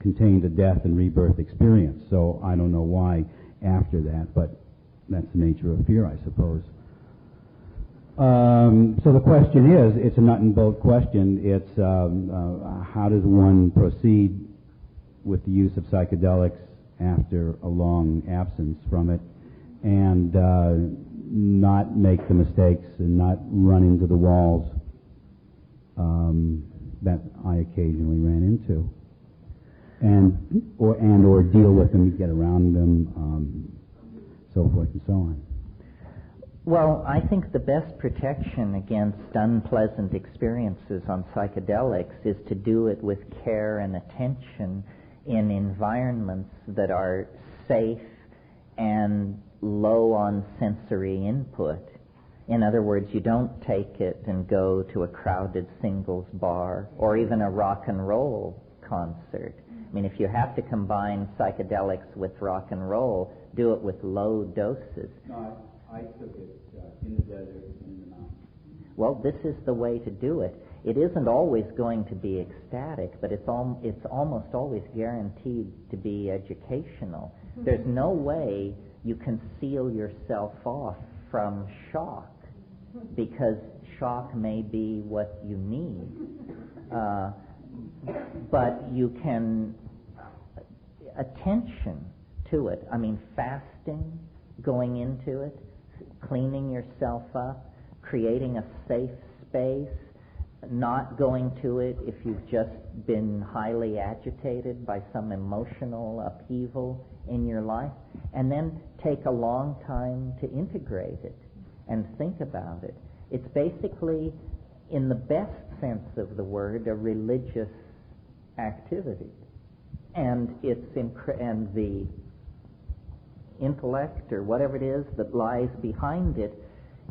contained a death and rebirth experience. So I don't know why after that, but that's the nature of fear, I suppose. So the question is, it's a nut and bolt question. It's how does one proceed with the use of psychedelics after a long absence from it, and not make the mistakes and not run into the walls that I occasionally ran into, or deal with them, get around them, so forth and so on. Well, I think the best protection against unpleasant experiences on psychedelics is to do it with care and attention in environments that are safe and low on sensory input. In other words, you don't take it and go to a crowded singles bar or even a rock and roll concert. I mean, if you have to combine psychedelics with rock and roll, do it with low doses. No, I took it in the desert, in the mountains. Well, this is the way to do it. It isn't always going to be ecstatic, but it's almost always guaranteed to be educational. There's no way you can seal yourself off from shock, because shock may be what you need. But you can, attention to it. I mean, fasting, going into it, cleaning yourself up, creating a safe space, not going to it if you've just been highly agitated by some emotional upheaval in your life, and then take a long time to integrate it and think about it. It's basically, in the best sense of the word, a religious activity. And and the intellect, or whatever it is that lies behind it,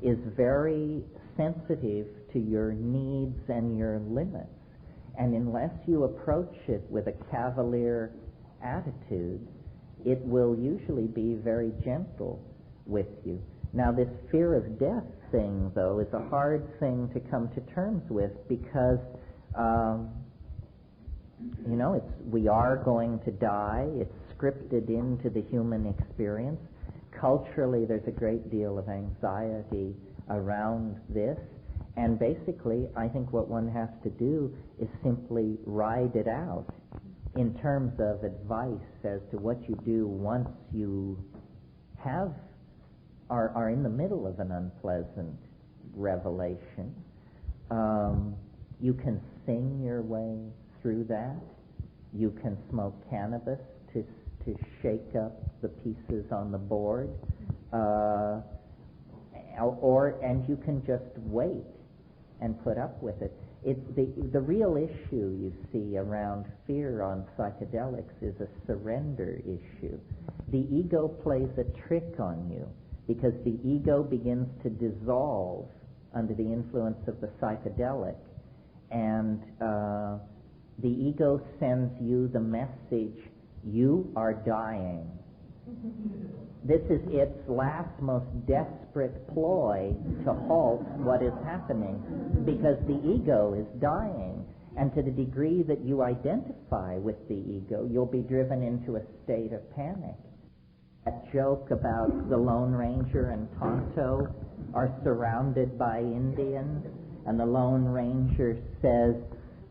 is very sensitive to your needs and your limits. And unless you approach it with a cavalier attitude, it will usually be very gentle with you. Now, this fear of death thing, though, is a hard thing to come to terms with because, we are going to die. It's scripted into the human experience. Culturally, there's a great deal of anxiety around this. And basically, I think what one has to do is simply ride it out in terms of advice as to what you do once you are in the middle of an unpleasant revelation. You can sing your way through that. You can smoke cannabis to shake up the pieces on the board, and you can just wait and put up with it. The real issue, you see, around fear on psychedelics is a surrender issue. The ego plays a trick on you because the ego begins to dissolve under the influence of the psychedelic, and the ego sends you the message, you are dying. This is its last, most desperate ploy to halt what is happening, because the ego is dying. And to the degree that you identify with the ego, you'll be driven into a state of panic. That joke about the Lone Ranger and Tonto are surrounded by Indians, and the Lone Ranger says,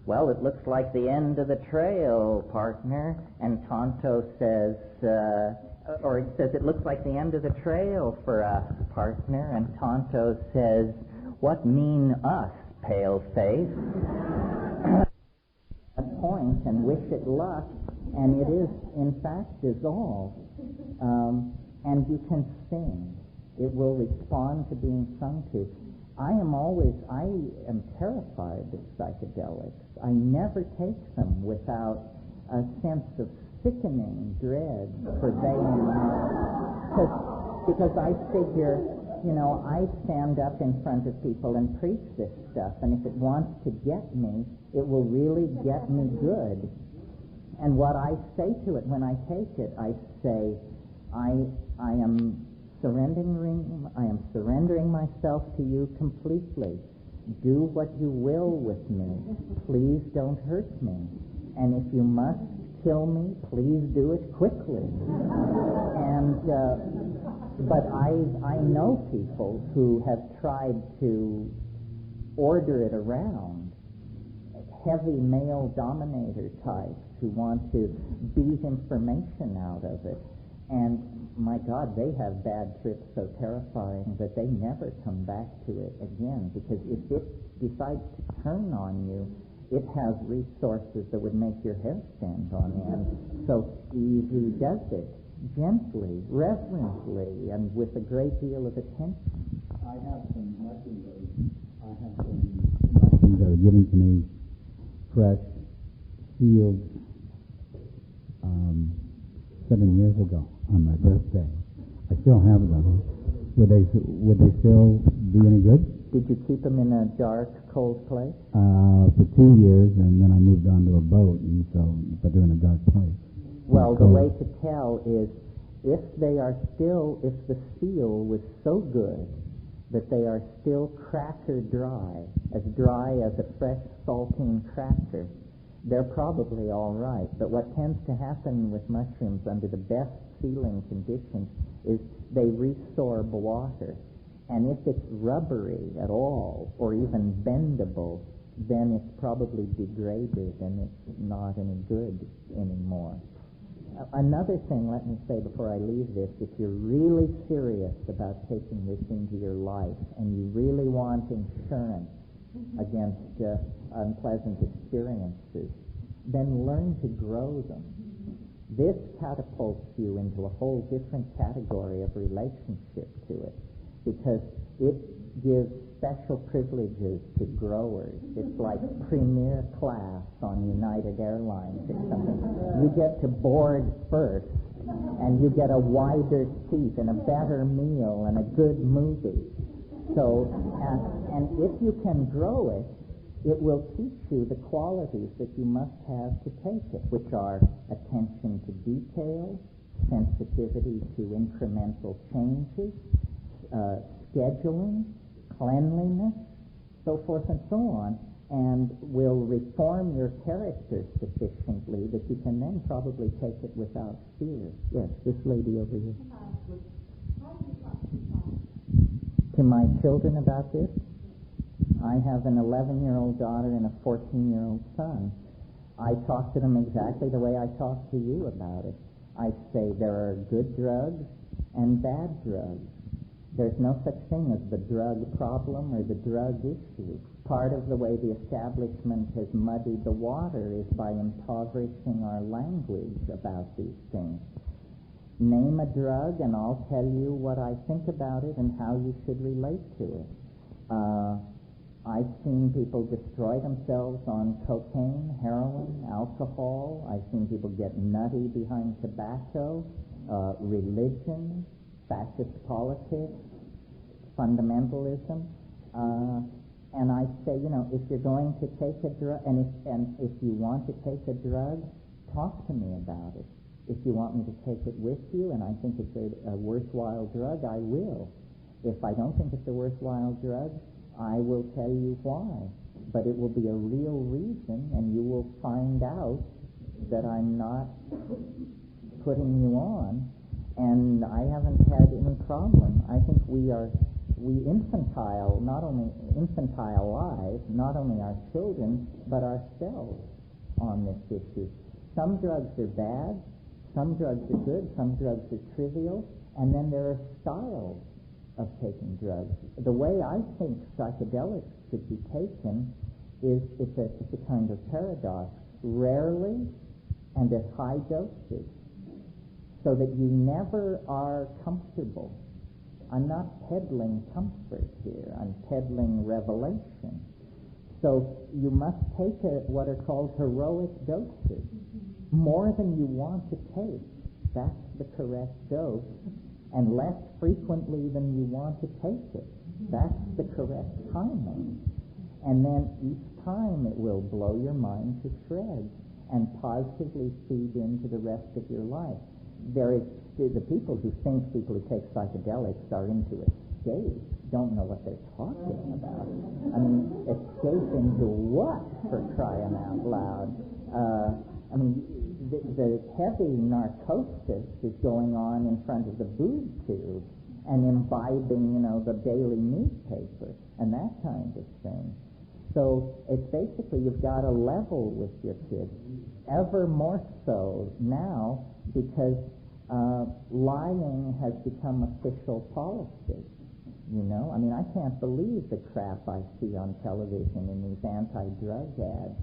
well, it looks like the end of the trail, partner. And Tonto says, it looks like the end of the trail for us, partner. And Tonto says, what mean us, pale-face? A point and wish it luck, and it is, in fact, dissolved. And you can sing. It will respond to being sung to. I am terrified of psychedelics. I never take them without a sense of sickening dread pervading me. Because I figure, I stand up in front of people and preach this stuff, and if it wants to get me, it will really get me good. And what I say to it when I take it, I say, I am surrendering myself to you completely. Do what you will with me. Please don't hurt me. And if you must kill me, please do it quickly. And but I know people who have tried to order it around, heavy male dominator types who want to beat information out of it. And my God, they have bad trips so terrifying that they never come back to it again, because if it decides to turn on you, it has resources that would make your hair stand on end. So easy does it, gently, reverently, and with a great deal of attention. I have some lessons that are given to me, fresh, sealed, 7 years ago on my birthday. I still have them. Would they still be any good? Did you keep them in a dark, cold place? For 2 years, and then I moved on to a boat, but they're in a dark place. Well, the way to tell is if the seal was so good that they are still cracker dry as a fresh saltine cracker, they're probably all right. But what tends to happen with mushrooms under the best sealing conditions is they resorb water. And if it's rubbery at all, or even bendable, then it's probably degraded and it's not any good anymore. Another thing, let me say before I leave this, if you're really serious about taking this into your life and you really want insurance against unpleasant experiences, then learn to grow them. This catapults you into a whole different category of relationship to it, because it gives special privileges to growers. It's like premier class on United Airlines or something. You get to board first, and you get a wider seat and a better meal and a good movie. So, and if you can grow it, it will teach you the qualities that you must have to take it, which are attention to detail, sensitivity to incremental changes, scheduling, cleanliness, so forth and so on, and will reform your character sufficiently that you can then probably take it without fear. Yes, this lady over here. To my children about this? I have an 11-year-old daughter and a 14-year-old son. I talk to them exactly the way I talk to you about it. I say there are good drugs and bad drugs. There's no such thing as the drug problem or the drug issue. Part of the way the establishment has muddied the water is by impoverishing our language about these things. Name a drug and I'll tell you what I think about it and how you should relate to it. I've seen people destroy themselves on cocaine, heroin, alcohol. I've seen people get nutty behind tobacco, religion, fascist politics, fundamentalism. And I say, if you're going to take a drug, and if you want to take a drug, talk to me about it. If you want me to take it with you, and I think it's a worthwhile drug, I will. If I don't think it's a worthwhile drug, I will tell you why. But it will be a real reason, and you will find out that I'm not putting you on, and I haven't had any problem. I think we infantilize not only our children, but ourselves on this issue. Some drugs are bad, some drugs are good, some drugs are trivial, and then there are styles of taking drugs. The way I think psychedelics should be taken is it's a kind of paradox. Rarely and at high doses, so that you never are comfortable. I'm not peddling comfort here. I'm peddling revelation. So you must take what are called heroic doses. More than you want to take. That's the correct dose. And less frequently than you want to take it. That's the correct timing. And then each time it will blow your mind to shreds and positively feed into the rest of your life. The people who think people who take psychedelics are into escape don't know what they're talking about. I mean, escape into what, for crying out loud? The heavy narcosis is going on in front of the boob tube and imbibing, the daily newspaper and that kind of thing. So it's basically you've got to level with your kids, ever more so now because lying has become official policy. I can't believe the crap I see on television in these anti-drug ads.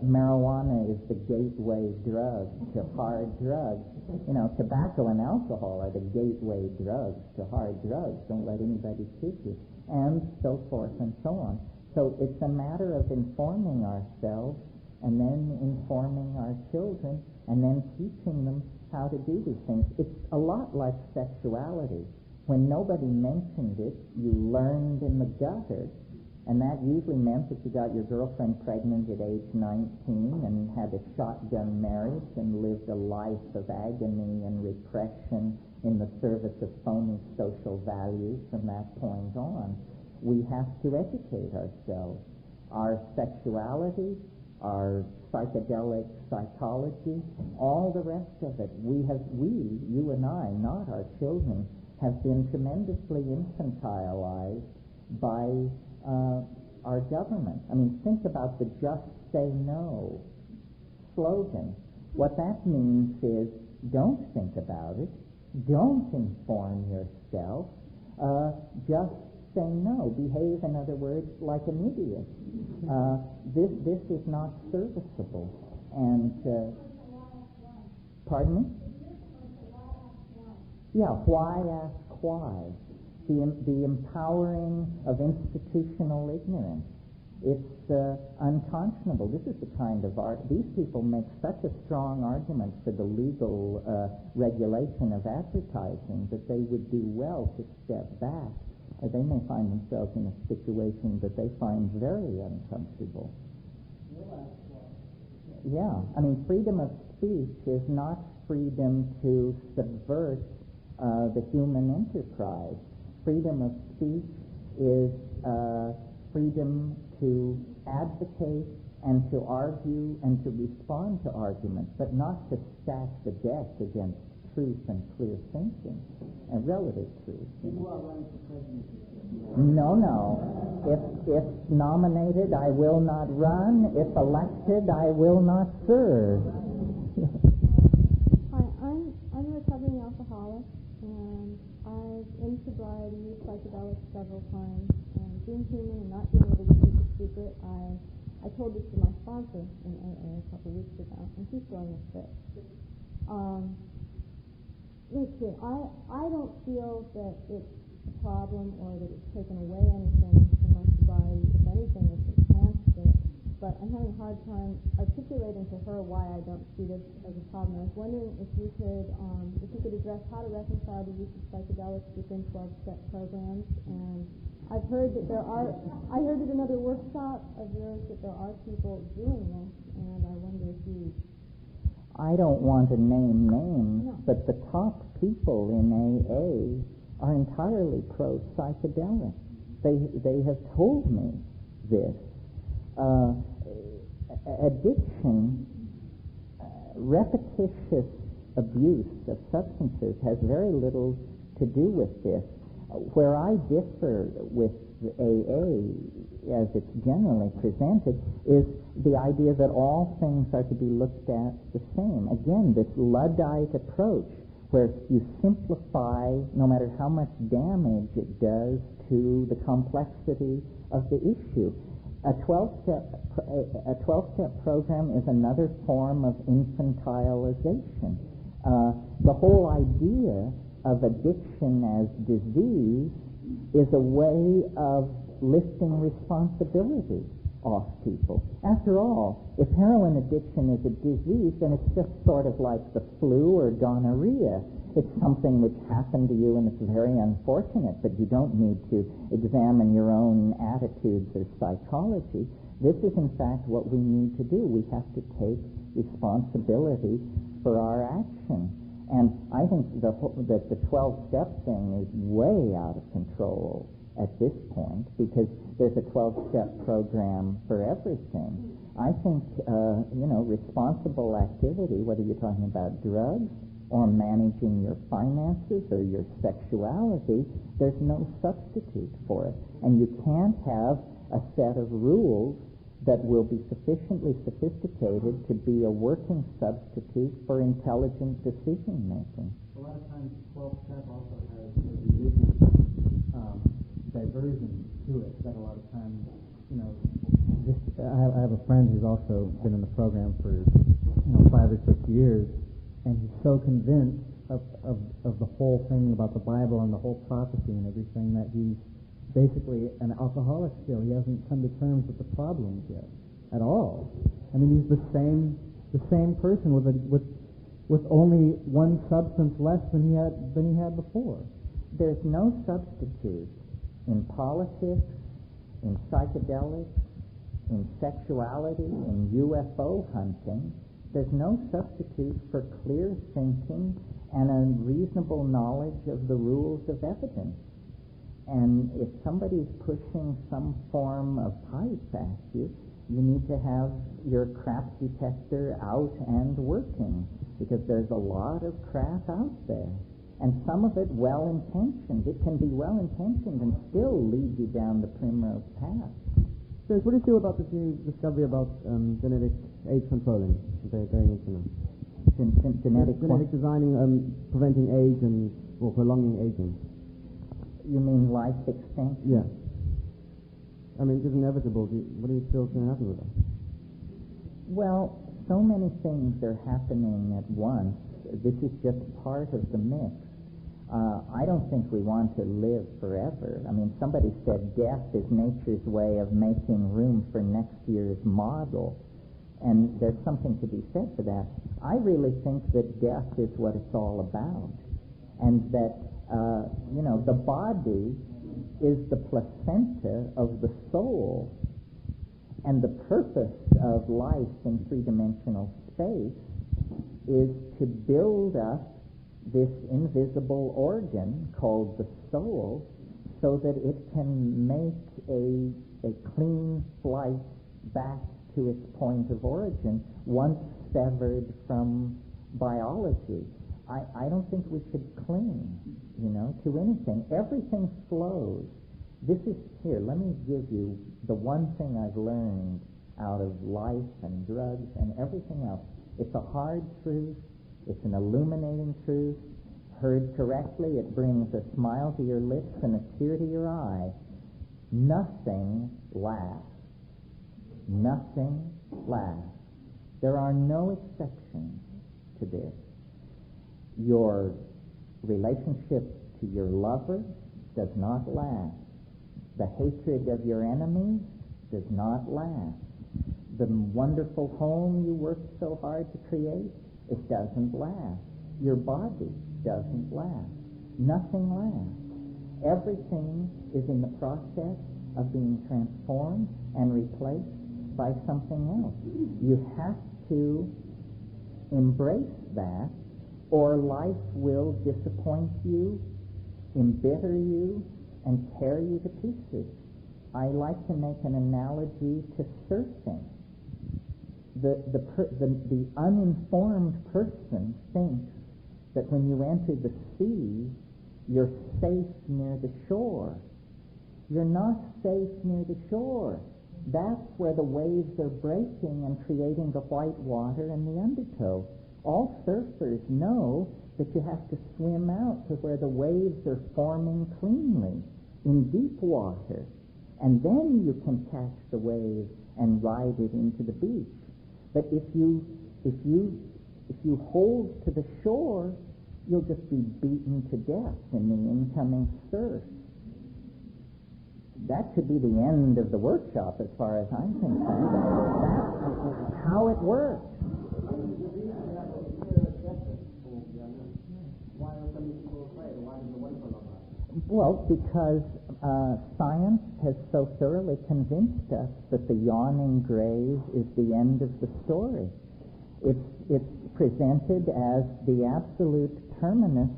Marijuana is the gateway drug to hard drugs. Tobacco and alcohol are the gateway drugs to hard drugs. Don't let anybody kid you. And so forth and so on. So it's a matter of informing ourselves and then informing our children and then teaching them how to do these things. It's a lot like sexuality. When nobody mentioned it, you learned in the gutter. And that usually meant that you got your girlfriend pregnant at age 19 and had a shotgun marriage and lived a life of agony and repression in the service of phony social values from that point on. We have to educate ourselves. Our sexuality, our psychedelic psychology, all the rest of it. You and I, not our children, have been tremendously infantilized by our government. Think about the "Just Say No" slogan. What that means is don't think about it, don't inform yourself, just say no. Behave, in other words, like an idiot. This is not serviceable. And, pardon me? Yeah, why ask why? The empowering of institutional ignorance. It's unconscionable. This is the kind of art. These people make such a strong argument for the legal regulation of advertising that they would do well to step back. They may find themselves in a situation that they find very uncomfortable. Yeah, I mean, freedom of speech is not freedom to subvert the human enterprise. Freedom of speech is freedom to advocate and to argue and to respond to arguments, but not to stack the deck against truth and clear thinking and relative truth. People are running for president. No. If nominated, I will not run. If elected, I will not serve. Hi, I'm a recovering alcoholic, and I've in sobriety used psychedelics several times. And being human and not being able to keep a secret, I told this to my sponsor in AA a couple weeks ago, and she's throwing a fit. Let's see, I don't feel that it's a problem or that it's taken away anything from my sobriety. If anything, it's enhanced it. But I'm having a hard time articulating to her why I don't see this as a problem. I was wondering if you could address how to reconcile the use of psychedelics within 12-step programs. And I've heard that I heard at another workshop of yours that there are people doing this, and I wonder if you... I don't want to name names, but the top people in AA are entirely pro-psychedelic. They have told me this. Addiction, repetitious abuse of substances has very little to do with this. Where I differ with AA, as it's generally presented, is the idea that all things are to be looked at the same. Again, this Luddite approach, where you simplify no matter how much damage it does to the complexity of the issue. A 12-step program is another form of infantilization. The whole idea of addiction as disease is a way of lifting responsibility off people. After all, if heroin addiction is a disease, then it's just sort of like the flu or gonorrhea. It's something which happened to you and it's very unfortunate, but you don't need to examine your own attitudes or psychology. This is in fact what we need to do. We have to take responsibility for our action. And I think that the 12-step thing is way out of control at this point, because there's a 12-step program for everything. I think, responsible activity, whether you're talking about drugs or managing your finances or your sexuality, there's no substitute for it. And you can't have a set of rules that will be sufficiently sophisticated to be a working substitute for intelligent decision-making. A lot of times 12-step also has a religious diversion to it, that a lot of times, I have a friend who's also been in the program for 5 or 6 years, and he's so convinced of the whole thing about the Bible and the whole prophecy and everything that he's basically an alcoholic still. He hasn't come to terms with the problems yet at all. I mean, he's the same person with only one substance less than he had before. There's no substitute in politics, in psychedelics, in sexuality, in UFO hunting. There's no substitute for clear thinking and a reasonable knowledge of the rules of evidence. And if somebody's pushing some form of pipe at you, you need to have your crap detector out and working, because there's a lot of crap out there. And some of it well-intentioned. It can be well-intentioned and still lead you down the primrose path. So what do you feel about this new discovery about genetic age controlling? Genetic designing, preventing age or prolonging aging. You mean life extinction? Yeah. I mean, it's inevitable. What do you feel is going to happen with that? Well, so many things are happening at once. This is just part of the mix. I don't think we want to live forever. I mean, somebody said death is nature's way of making room for next year's model. And there's something to be said for that. I really think that death is what it's all about. And that, the body is the placenta of the soul. And the purpose of life in three-dimensional space is to build up this invisible organ called the soul so that it can make a clean flight back to its point of origin once severed from biology. I don't think we should cling, to anything. Everything flows. Here, let me give you the one thing I've learned out of life and drugs and everything else. It's a hard truth. It's an illuminating truth. Heard correctly, it brings a smile to your lips and a tear to your eye. Nothing lasts. Nothing lasts. There are no exceptions to this. Your relationship to your lover does not last. The hatred of your enemies does not last. The wonderful home you worked so hard to create, it doesn't last. Your body doesn't last. Nothing lasts. Everything is in the process of being transformed and replaced by something else. You have to embrace that, or life will disappoint you, embitter you, and tear you to pieces. I like to make an analogy to surfing. The uninformed person thinks that when you enter the sea, you're safe near the shore. You're not safe near the shore. That's where the waves are breaking and creating the white water and the undertow. All surfers know that you have to swim out to where the waves are forming cleanly in deep water, and then you can catch the wave and ride it into the beach. But if you hold to the shore, you'll just be beaten to death in the incoming surf. That should be the end of the workshop as far as I'm concerned. That's how it works. Well, because science has so thoroughly convinced us that the yawning grave is the end of the story. It's presented as the absolute terminus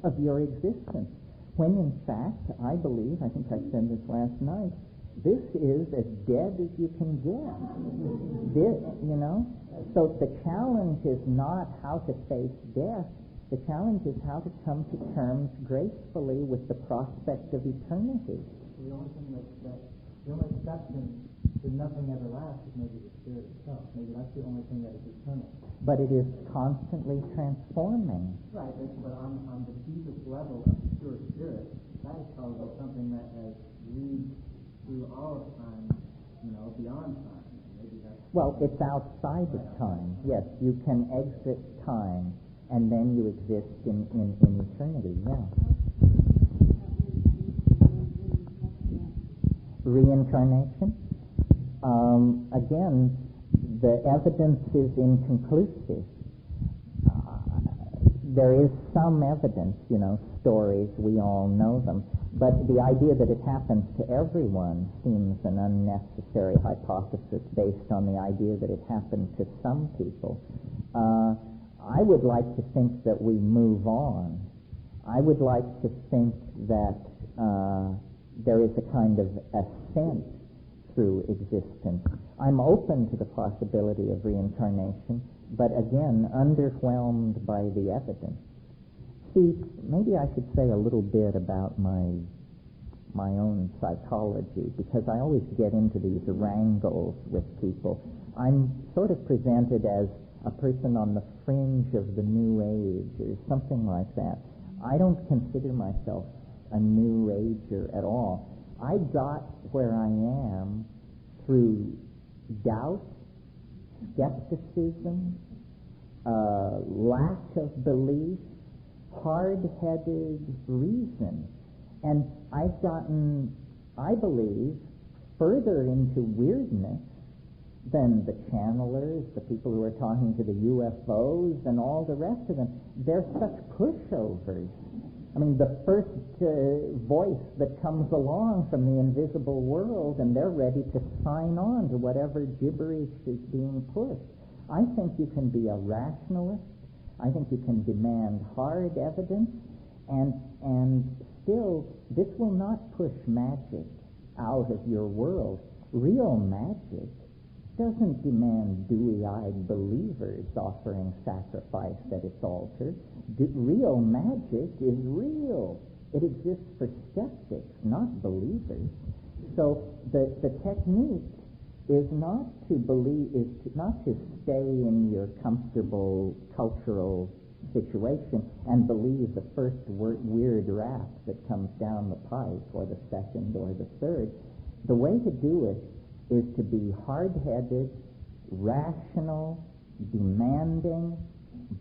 of your existence, when in fact, I believe, I think I said this last night, this is as dead as you can get. So the challenge is not how to face death. The challenge is how to come to terms gracefully with the prospect of eternity. The only exception to nothing ever lasts is maybe the spirit itself. Maybe that's the only thing that is eternal. But it is constantly transforming. Right, but on the deepest level of pure spirit, that is probably something that has leads through all of time, beyond time. Maybe that's it's outside of time. Yes, you can exit time, and then you exist in eternity, yeah. Reincarnation? Again, the evidence is inconclusive. There is some evidence, stories, we all know them, but the idea that it happens to everyone seems an unnecessary hypothesis based on the idea that it happened to some people. I would like to think that we move on. I would like to think that there is a kind of ascent through existence. I'm open to the possibility of reincarnation, but again, underwhelmed by the evidence. See, maybe I should say a little bit about my own psychology, because I always get into these wrangles with people. I'm sort of presented as a person on the fringe of the New Age or something like that. I don't consider myself a new ager at all. I got where I am through doubt, skepticism, lack of belief, hard-headed reason. And I've gotten, I believe, further into weirdness than the channelers, the people who are talking to the UFOs, and all the rest of them. They're such pushovers. I mean, the first voice that comes along from the invisible world, and they're ready to sign on to whatever gibberish is being pushed. I think you can be a rationalist. I think you can demand hard evidence, and still, this will not push magic out of your world. Real magic doesn't demand dewy-eyed believers offering sacrifice at its altar. Real magic is real. It exists for skeptics, not believers. So the technique is not to stay in your comfortable cultural situation and believe the first weird rap that comes down the pipe, or the second or the third. The way to do it is to be hard-headed, rational, demanding,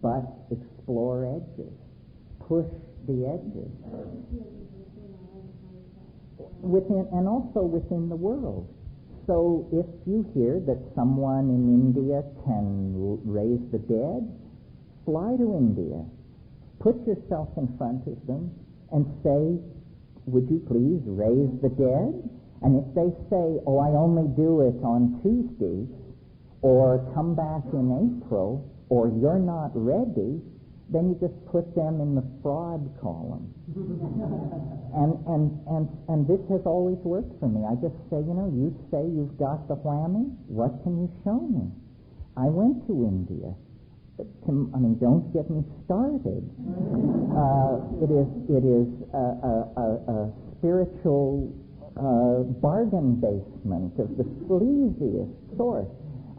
but explore edges. Push the edges. Within, and also within the world. So if you hear that someone in India can raise the dead, fly to India. Put yourself in front of them and say, would you please raise the dead? And if they say, oh, I only do it on Tuesdays, or come back in April, or you're not ready, then you just put them in the fraud column. and this has always worked for me. I just say, you say you've got the whammy, what can you show me? I went to India. Don't get me started. It is a spiritual bargain basement of the sleaziest sort.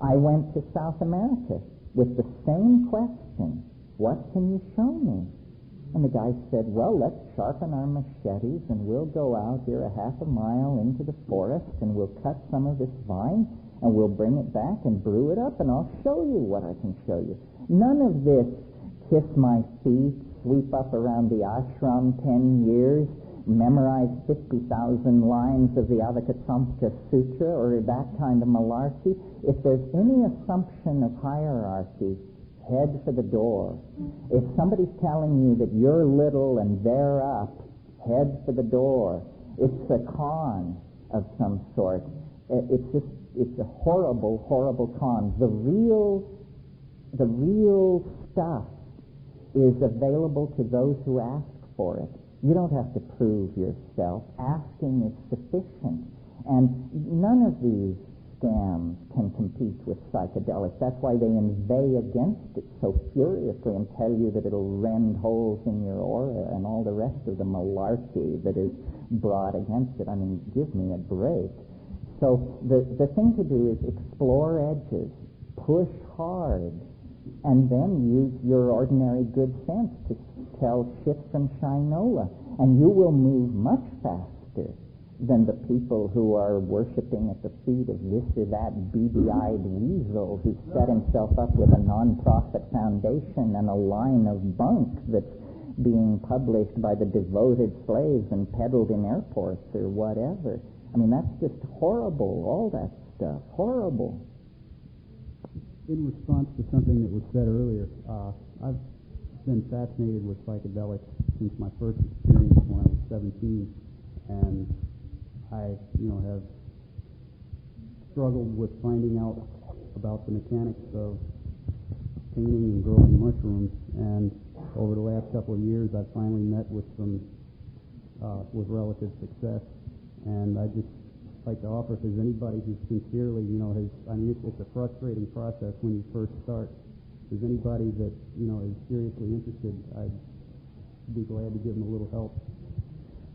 I went to South America with the same question. What can you show me? And the guy said, well, let's sharpen our machetes and we'll go out here a half a mile into the forest and we'll cut some of this vine and we'll bring it back and brew it up and I'll show you what I can show you. None of this kiss my feet, sweep up around the ashram 10 years, memorize 50,000 lines of the Avakasamka Sutra or that kind of malarkey. If there's any assumption of hierarchy, head for the door. If somebody's telling you that you're little and they're up, head for the door. It's a con of some sort. It's a horrible, horrible con. The real stuff is available to those who ask for it. You don't have to prove yourself. Asking is sufficient. And none of these scams can compete with psychedelics. That's why they inveigh against it so furiously and tell you that it'll rend holes in your aura and all the rest of the malarkey that is brought against it. Give me a break. So the thing to do is explore edges, push hard, and then use your ordinary good sense to tell shit from shinola, and you will move much faster than the people who are worshipping at the feet of this or that beady-eyed weasel who set himself up with a non-profit foundation and a line of bunk that's being published by the devoted slaves and peddled in airports or whatever. That's just horrible, all that stuff. Horrible. In response to something that was said earlier, I've been fascinated with psychedelics since my first experience when I was 17, and I, have struggled with finding out about the mechanics of painting and growing mushrooms. And over the last couple of years, I've finally met with with relative success. And I just like to offer, if there's anybody who sincerely, it's a frustrating process when you first start. If there's anybody that, is seriously interested, I'd be glad to give them a little help.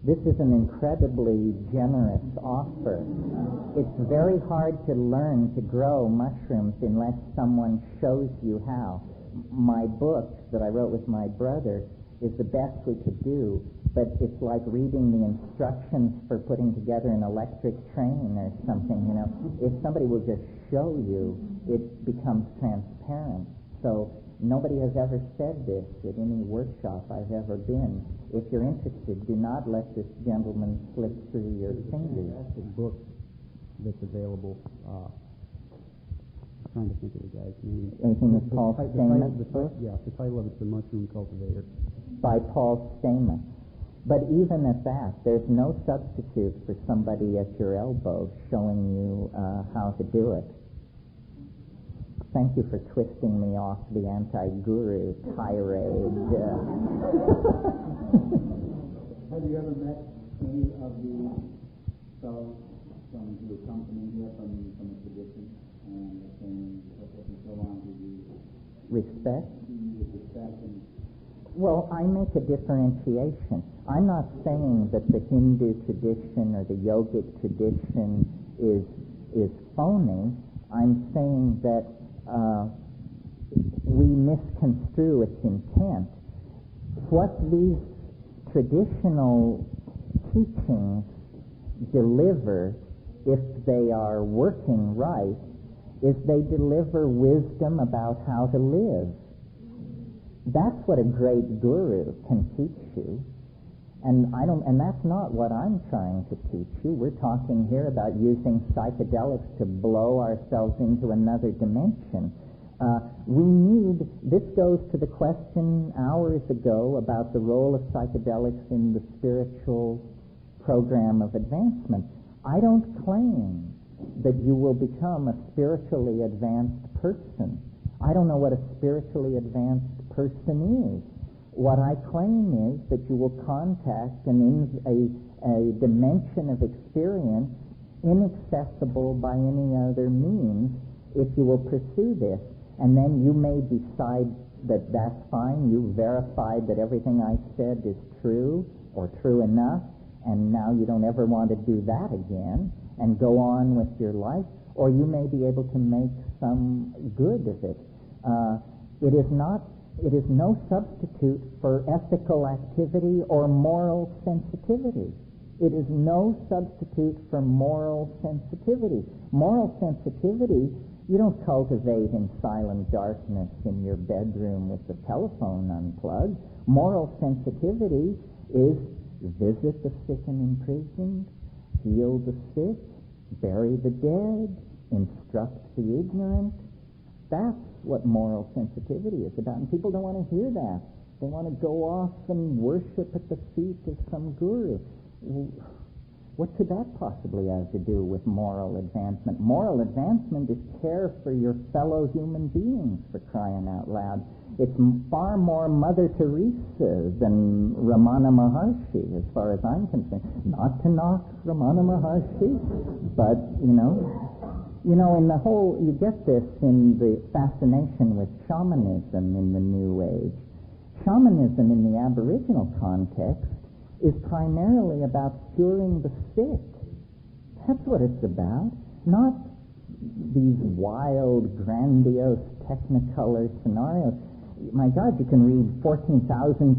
This is an incredibly generous offer. It's very hard to learn to grow mushrooms unless someone shows you how. My book that I wrote with my brother is the best we could do, but it's like reading the instructions for putting together an electric train or something, you know. If somebody will just show you, it becomes transparent. So nobody has ever said this at any workshop I've ever been. If you're interested, do not let this gentleman slip through your fingers. That's a book that's available. I'm trying to think of the guy's name. Anything with Paul Stamets? The title of it's The Mushroom Cultivator. By Paul Stamets. But even at that, there's no substitute for somebody at your elbow showing you how to do it. Thank you for twisting me off the anti-guru tirade. Have you ever met any of the fellows from who accompany here from the tradition and so on? Do you Respect? respect and Well, I make a differentiation. I'm not saying that the Hindu tradition or the yogic tradition is phony. I'm saying that we misconstrue its intent. What these traditional teachings deliver, if they are working right, is they deliver wisdom about how to live. That's what a great guru can teach you. And that's not what I'm trying to teach you. We're talking here about using psychedelics to blow ourselves into another dimension. This goes to the question hours ago about the role of psychedelics in the spiritual program of advancement. I don't claim that you will become a spiritually advanced person. I don't know what a spiritually advanced person is. What I claim is that you will contact a dimension of experience inaccessible by any other means if you will pursue this. And then you may decide that that's fine. You verified that everything I said is true or true enough, and now you don't ever want to do that again and go on with your life. Or you may be able to make some good of it. It is no substitute for ethical activity or moral sensitivity. It is no substitute for moral sensitivity. Moral sensitivity you don't cultivate in silent darkness in your bedroom with the telephone unplugged. Moral sensitivity is visit the sick and imprisoned, heal the sick, bury the dead, instruct the ignorant. That's what moral sensitivity is about, and people don't want to hear that. They want to go off and worship at the feet of some guru. What could that possibly have to do with moral advancement? Moral advancement is care for your fellow human beings, for crying out loud. It's far more Mother Teresa than Ramana Maharshi, as far as I'm concerned. Not to knock Ramana Maharshi, but, in the whole, you get this in the fascination with shamanism in the New Age. Shamanism in the Aboriginal context is primarily about curing the sick. That's what it's about, not these wild, grandiose, technicolor scenarios. My God, you can read 14,000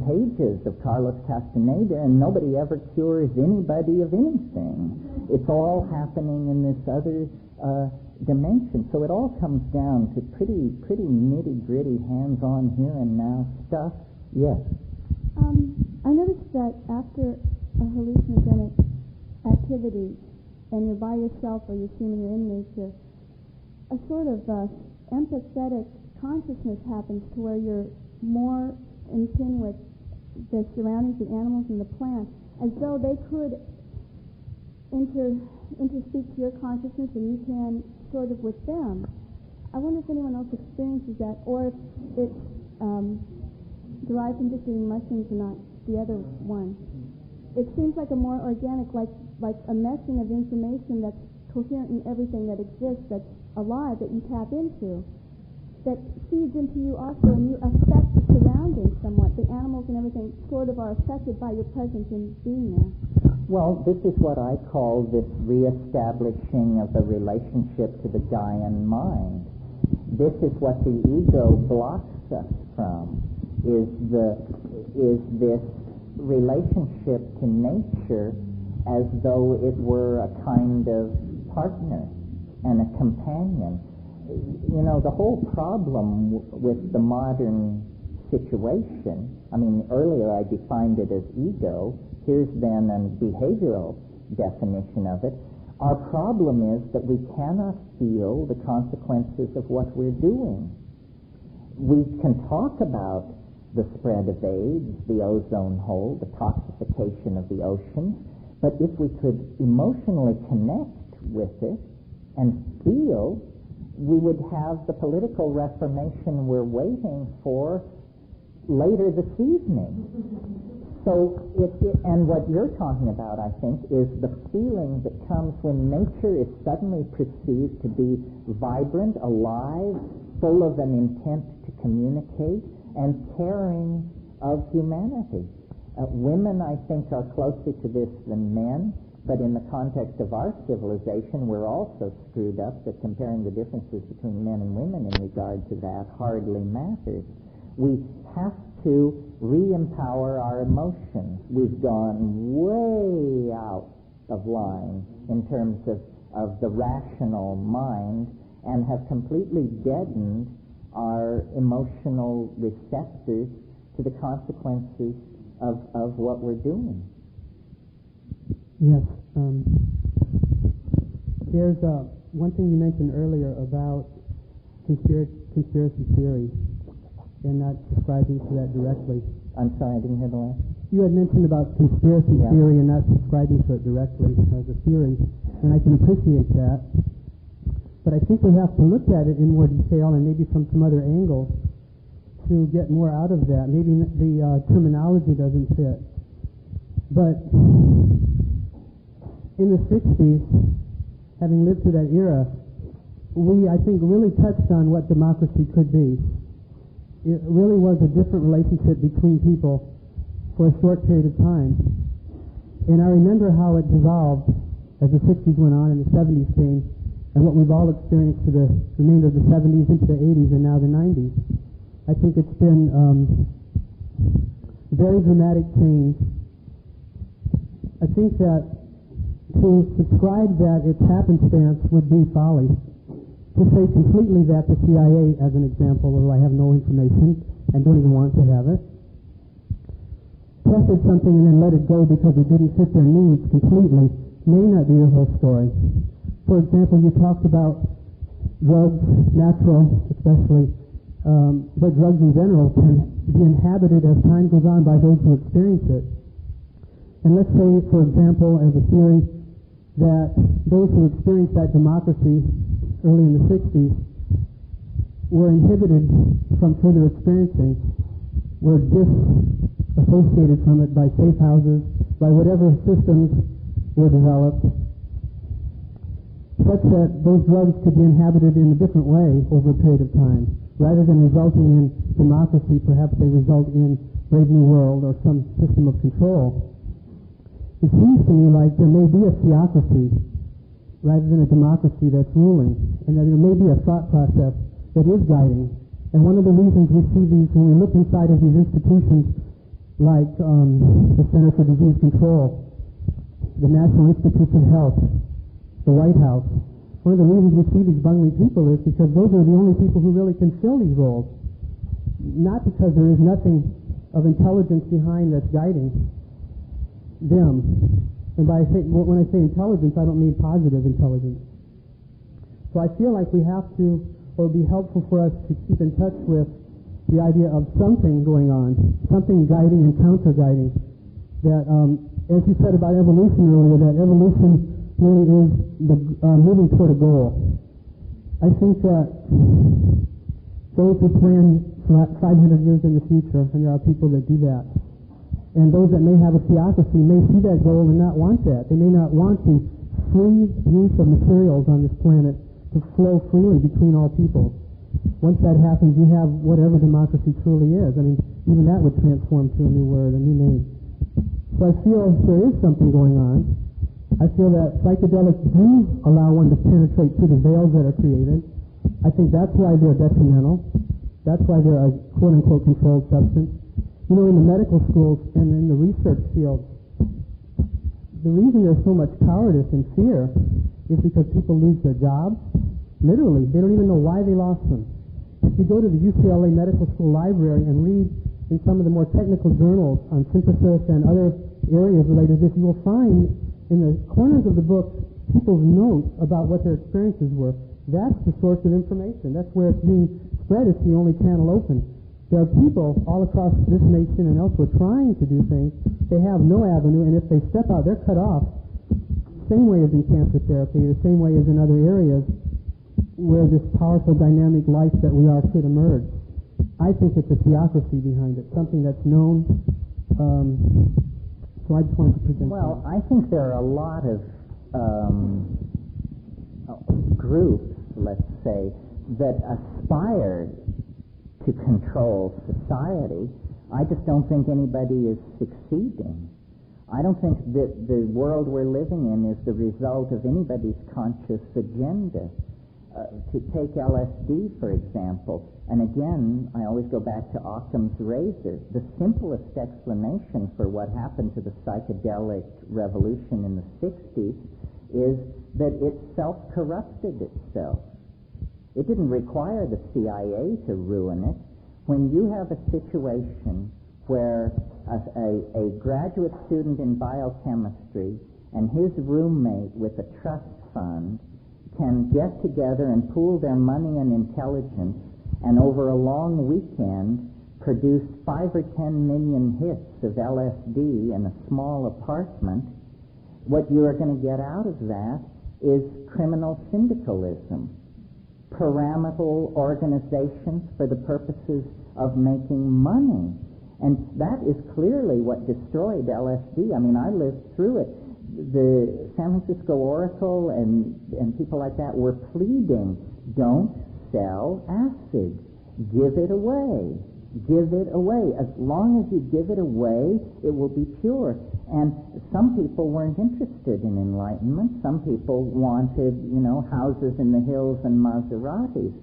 pages of Carlos Castaneda and nobody ever cures anybody of anything. It's all happening in this other dimension. So it all comes down to pretty nitty-gritty, hands-on, here and now stuff. Yes? I noticed that after a hallucinogenic activity and you're by yourself or you're seeming you're in nature, a sort of empathetic consciousness happens to where you're more in tune with the surroundings, the animals and the plants, as though they could interspeak to your consciousness and you can sort of with them. I wonder if anyone else experiences that, or if it's derived from just eating mushrooms and not the other one. It seems like a more organic, like a meshing of information that's coherent in everything that exists, that's alive, that you tap into, that feeds into you also, and you affect the surroundings somewhat. The animals and everything sort of are affected by your presence in being there. Well, this is what I call this reestablishing of the relationship to the Gaian mind. This is what the ego blocks us from, is is this relationship to nature as though it were a kind of partner and a companion. You know, the whole problem with the modern situation, I mean, earlier I defined it as ego. Here's then a behavioral definition of it. Our problem is that we cannot feel the consequences of what we're doing. We can talk about the spread of AIDS, the ozone hole, the toxification of the oceans, but if we could emotionally connect with it and feel, we would have the political reformation we're waiting for later this evening. So, and what you're talking about, I think, is the feeling that comes when nature is suddenly perceived to be vibrant, alive, full of an intent to communicate, and caring of humanity. Women, I think, are closer to this than men, but in the context of our civilization, we're also screwed up that comparing the differences between men and women in regard to that hardly matters. We have to re-empower our emotions. We've gone way out of line in terms of the rational mind and have completely deadened our emotional receptors to the consequences of what we're doing. Yes. There's one thing you mentioned earlier about conspiracy theory and not subscribing to that directly. I'm sorry, I didn't hear the last. You had mentioned about conspiracy theory and not subscribing to it directly as a theory, and I can appreciate that. But I think we have to look at it in more detail and maybe from some other angles to get more out of that. Maybe the terminology doesn't fit. But in the 60s, having lived through that era, we, I think, really touched on what democracy could be. It really was a different relationship between people for a short period of time. And I remember how it dissolved as the 60s went on and the 70s came, and what we've all experienced for the remainder of the 70s into the 80s and now the 90s. I think it's been very dramatic change. I think that to subscribe that it's happenstance would be folly. To say completely that the CIA, as an example, although I have no information and don't even want to have it, tested something and then let it go because it didn't fit their needs completely may not be the whole story. For example, you talked about drugs, natural especially, but drugs in general can be inhabited as time goes on by those who experience it. And let's say, for example, as a theory, that those who experienced that democracy early in the 60s were inhibited from further experiencing, were disassociated from it by safe houses, by whatever systems were developed, such that those drugs could be inhabited in a different way over a period of time. Rather than resulting in democracy, perhaps they result in Brave New World or some system of control. It seems to me like there may be a theocracy rather than a democracy that's ruling, and that there may be a thought process that is guiding. And one of the reasons we see these, when we look inside of these institutions like the Center for Disease Control, the National Institutes of Health, the White House, one of the reasons we see these bungling people is because those are the only people who really can fill these roles. Not because there is nothing of intelligence behind that's guiding them. And when I say intelligence, I don't mean positive intelligence. So I feel like we have to, or it would be helpful for us to keep in touch with the idea of something going on, something guiding and counter-guiding. That, as you said about evolution earlier, that evolution really is the moving toward a goal. I think that those who plan 500 years in the future, and there are people that do that, and those that may have a theocracy may see that goal and not want that. They may not want the free use of materials on this planet to flow freely between all people. Once that happens, you have whatever democracy truly is. I mean, even that would transform to a new word, a new name. So I feel there is something going on. I feel that psychedelics do allow one to penetrate through the veils that are created. I think that's why they're detrimental. That's why they're a quote-unquote controlled substance. You know, in the medical schools and in the research field, the reason there's so much cowardice and fear is because people lose their jobs. Literally, they don't even know why they lost them. If you go to the UCLA Medical School library and read in some of the more technical journals on synthesis and other areas related to this, you will find in the corners of the books people's notes about what their experiences were. That's the source of information. That's where it's being spread. It's the only channel open. There are people all across this nation and elsewhere trying to do things. They have no avenue, and if they step out, they're cut off. Same way as in cancer therapy, the same way as in other areas where this powerful dynamic life that we are could emerge. I think it's a theocracy behind it, something that's known. So I just wanted to present Well, that. I think there are a lot of groups, let's say, that aspire to control society. I just don't think anybody is succeeding. I don't think that the world we're living in is the result of anybody's conscious agenda. To take LSD, for example, and again, I always go back to Occam's razor. The simplest explanation for what happened to the psychedelic revolution in the 60s is that it self-corrupted itself. It didn't require the CIA to ruin it. When you have a situation where a graduate student in biochemistry and his roommate with a trust fund can get together and pool their money and intelligence and over a long weekend produce 5 or 10 million hits of LSD in a small apartment, what you are going to get out of that is criminal syndicalism, pyramidal organizations for the purposes of making money. And that is clearly what destroyed LSD. I mean, I lived through it. The San Francisco Oracle and people like that were pleading, don't sell acid. Give it away. Give it away. As long as you give it away, it will be pure. And some people weren't interested in enlightenment. Some people wanted, houses in the hills and Maseratis.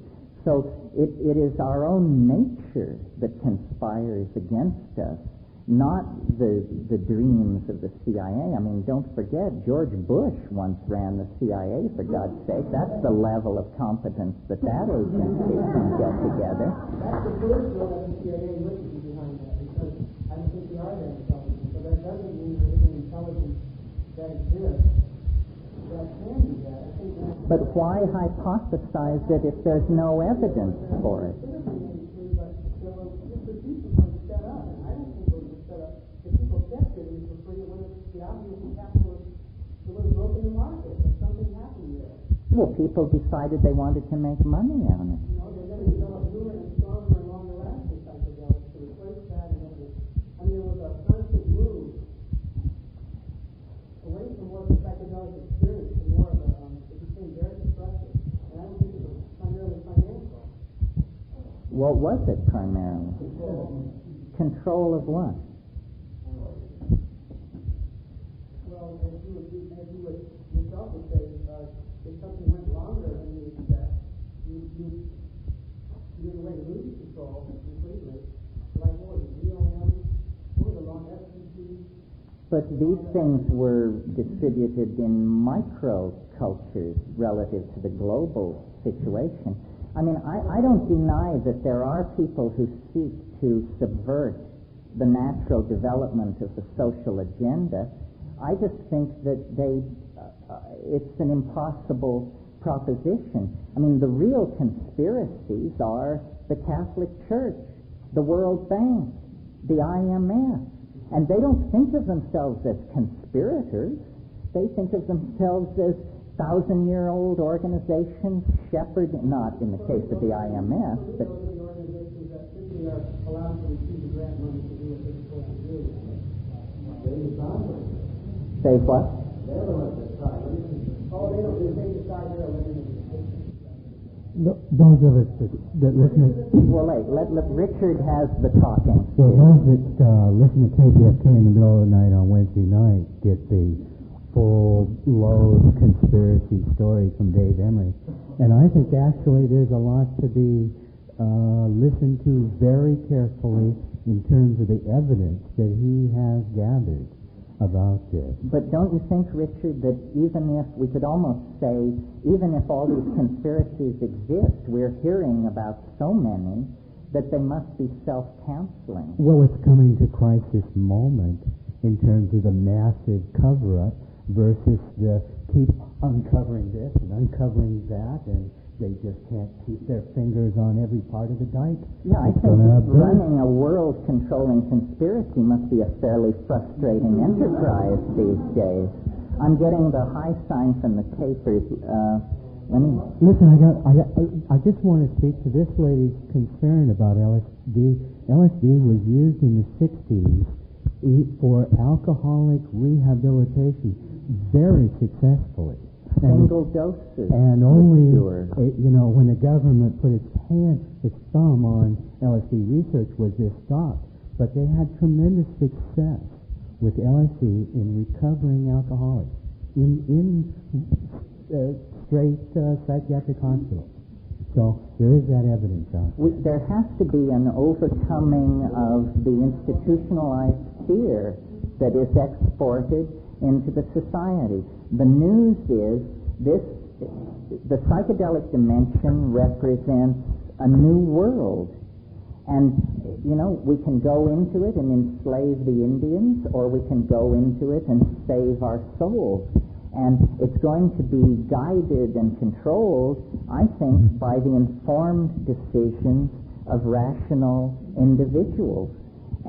So it is our own nature that conspires against us, not the dreams of the CIA. I mean, don't forget, George Bush once ran the CIA, for God's sake. That's the level of competence that agency can get together. That's the first one of the CIA witnesses behind that, because I don't think we are that intelligent. So that doesn't mean there isn't intelligence that exists that can do that. I think that's... But why hypothesize it if there's no evidence for it? Well, people decided they wanted to make money on it. They're going to develop newer and stronger and longer lasting psychedelics to replace that and everything. I mean, there was a constant move away from more of the psychedelic experience to more of it became very destructive. And I don't think it was primarily financial. What was it primarily? Control of what? Well, as you would yourself would say, if something went longer than you expect, you in a way lose control completely. Like what was it, DOM, or the long FCT? But these things were distributed in micro-cultures relative to the global situation. I mean, I don't deny that there are people who seek to subvert the natural development of the social agenda. I just think that it's an impossible proposition. I mean, the real conspiracies are the Catholic Church, the World Bank, the IMF. And they don't think of themselves as conspirators. They think of themselves as 1,000-year-old organizations, not in the case of the IMF, but... The organizations that simply are allowed to receive the grant money to do what they're supposed to do. Say what? They're the ones that decide. Oh, they don't. They decide they're eliminating. Those of us that listen to... Well, let Richard has the talking. Well, those that listen to KPFK in the middle of the night on Wednesday night get the full load conspiracy story from Dave Emery. And I think actually there's a lot to be listened to very carefully in terms of the evidence that he has gathered about this. But don't you think, Richard, that even if, we could almost say, even if all these conspiracies exist, we're hearing about so many that they must be self-canceling? Well, it's coming to crisis moment in terms of the massive cover-up versus the keep uncovering this and uncovering that, and they just can't keep their fingers on every part of the dike. Yeah, I think running a world-controlling conspiracy must be a fairly frustrating enterprise these days. I'm getting the high sign from the tapers. Listen, I just want to speak to this lady's concern about LSD. LSD was used in the 60s for alcoholic rehabilitation very successfully. Single doses. And only, when the government put its thumb on LSD research was this stopped. But they had tremendous success with LSD in recovering alcoholics in straight psychiatric hospitals. So there is that evidence out there. There has to be an overcoming of the institutionalized fear that is exported into the society. The news is the psychedelic dimension represents a new world. And, we can go into it and enslave the Indians, or we can go into it and save our souls. And it's going to be guided and controlled, I think, by the informed decisions of rational individuals.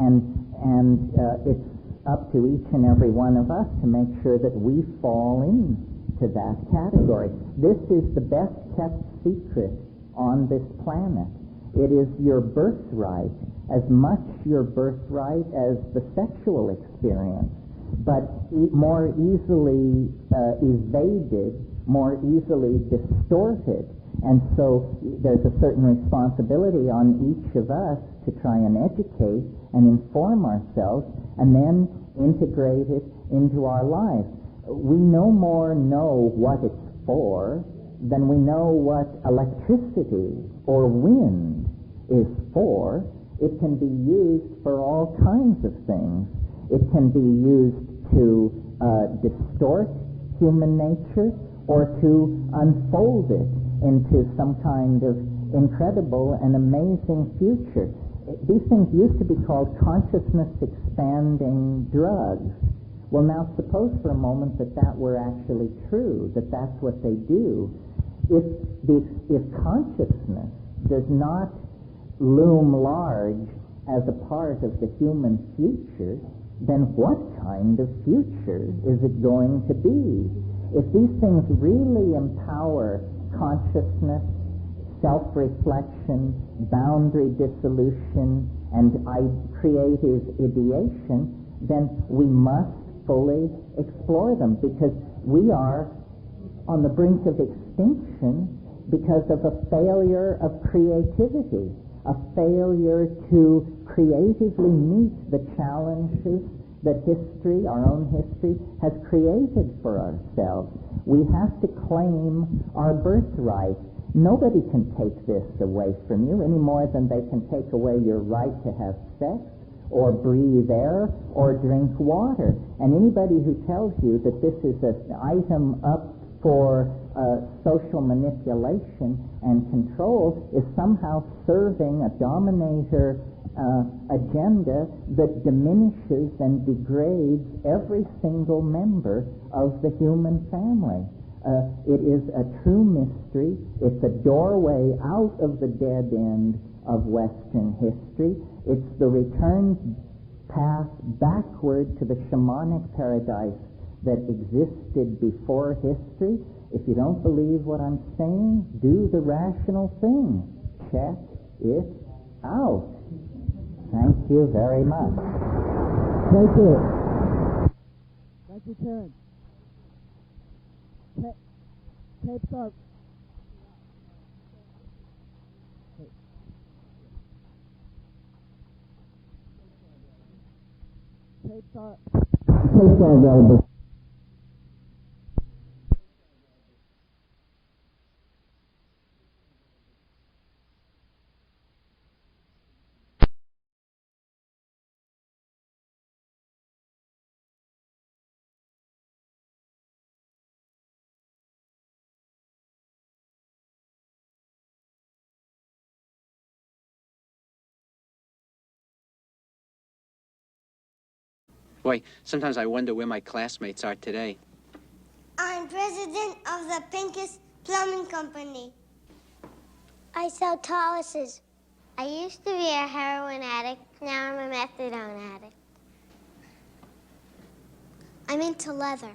And it's up to each and every one of us to make sure that we fall into that category. This is the best kept secret on this planet. It is your birthright, as much your birthright as the sexual experience, but more easily evaded, more easily distorted. And so there's a certain responsibility on each of us to try and educate and inform ourselves and then integrate it into our lives. We no more know what it's for than we know what electricity or wind is for. It can be used for all kinds of things. It can be used to distort human nature or to unfold it into some kind of incredible and amazing future. These things used to be called consciousness-expanding drugs. Well, now suppose for a moment that were actually true, that that's what they do. If consciousness does not loom large as a part of the human future, then what kind of future is it going to be? If these things really empower consciousness, self-reflection, boundary dissolution, and creative ideation, then we must fully explore them, because we are on the brink of extinction because of a failure of creativity, a failure to creatively meet the challenges that history, our own history, has created for ourselves. We have to claim our birthright. Nobody can take this away from you any more than they can take away your right to have sex or breathe air or drink water. And anybody who tells you that this is an item up for social manipulation and control is somehow serving a dominator agenda that diminishes and degrades every single member of the human family. It is a true mystery. It's a doorway out of the dead end of Western history. It's the return path backward to the shamanic paradise that existed before history. If you don't believe what I'm saying, do the rational thing. Check it out. Thank you very much. Thank you. Thank you, Terence. Tapes are... Tapes are available. Boy, sometimes I wonder where my classmates are today. I'm president of the Pincus Plumbing Company. I sell taluses. I used to be a heroin addict. Now I'm a methadone addict. I'm into leather.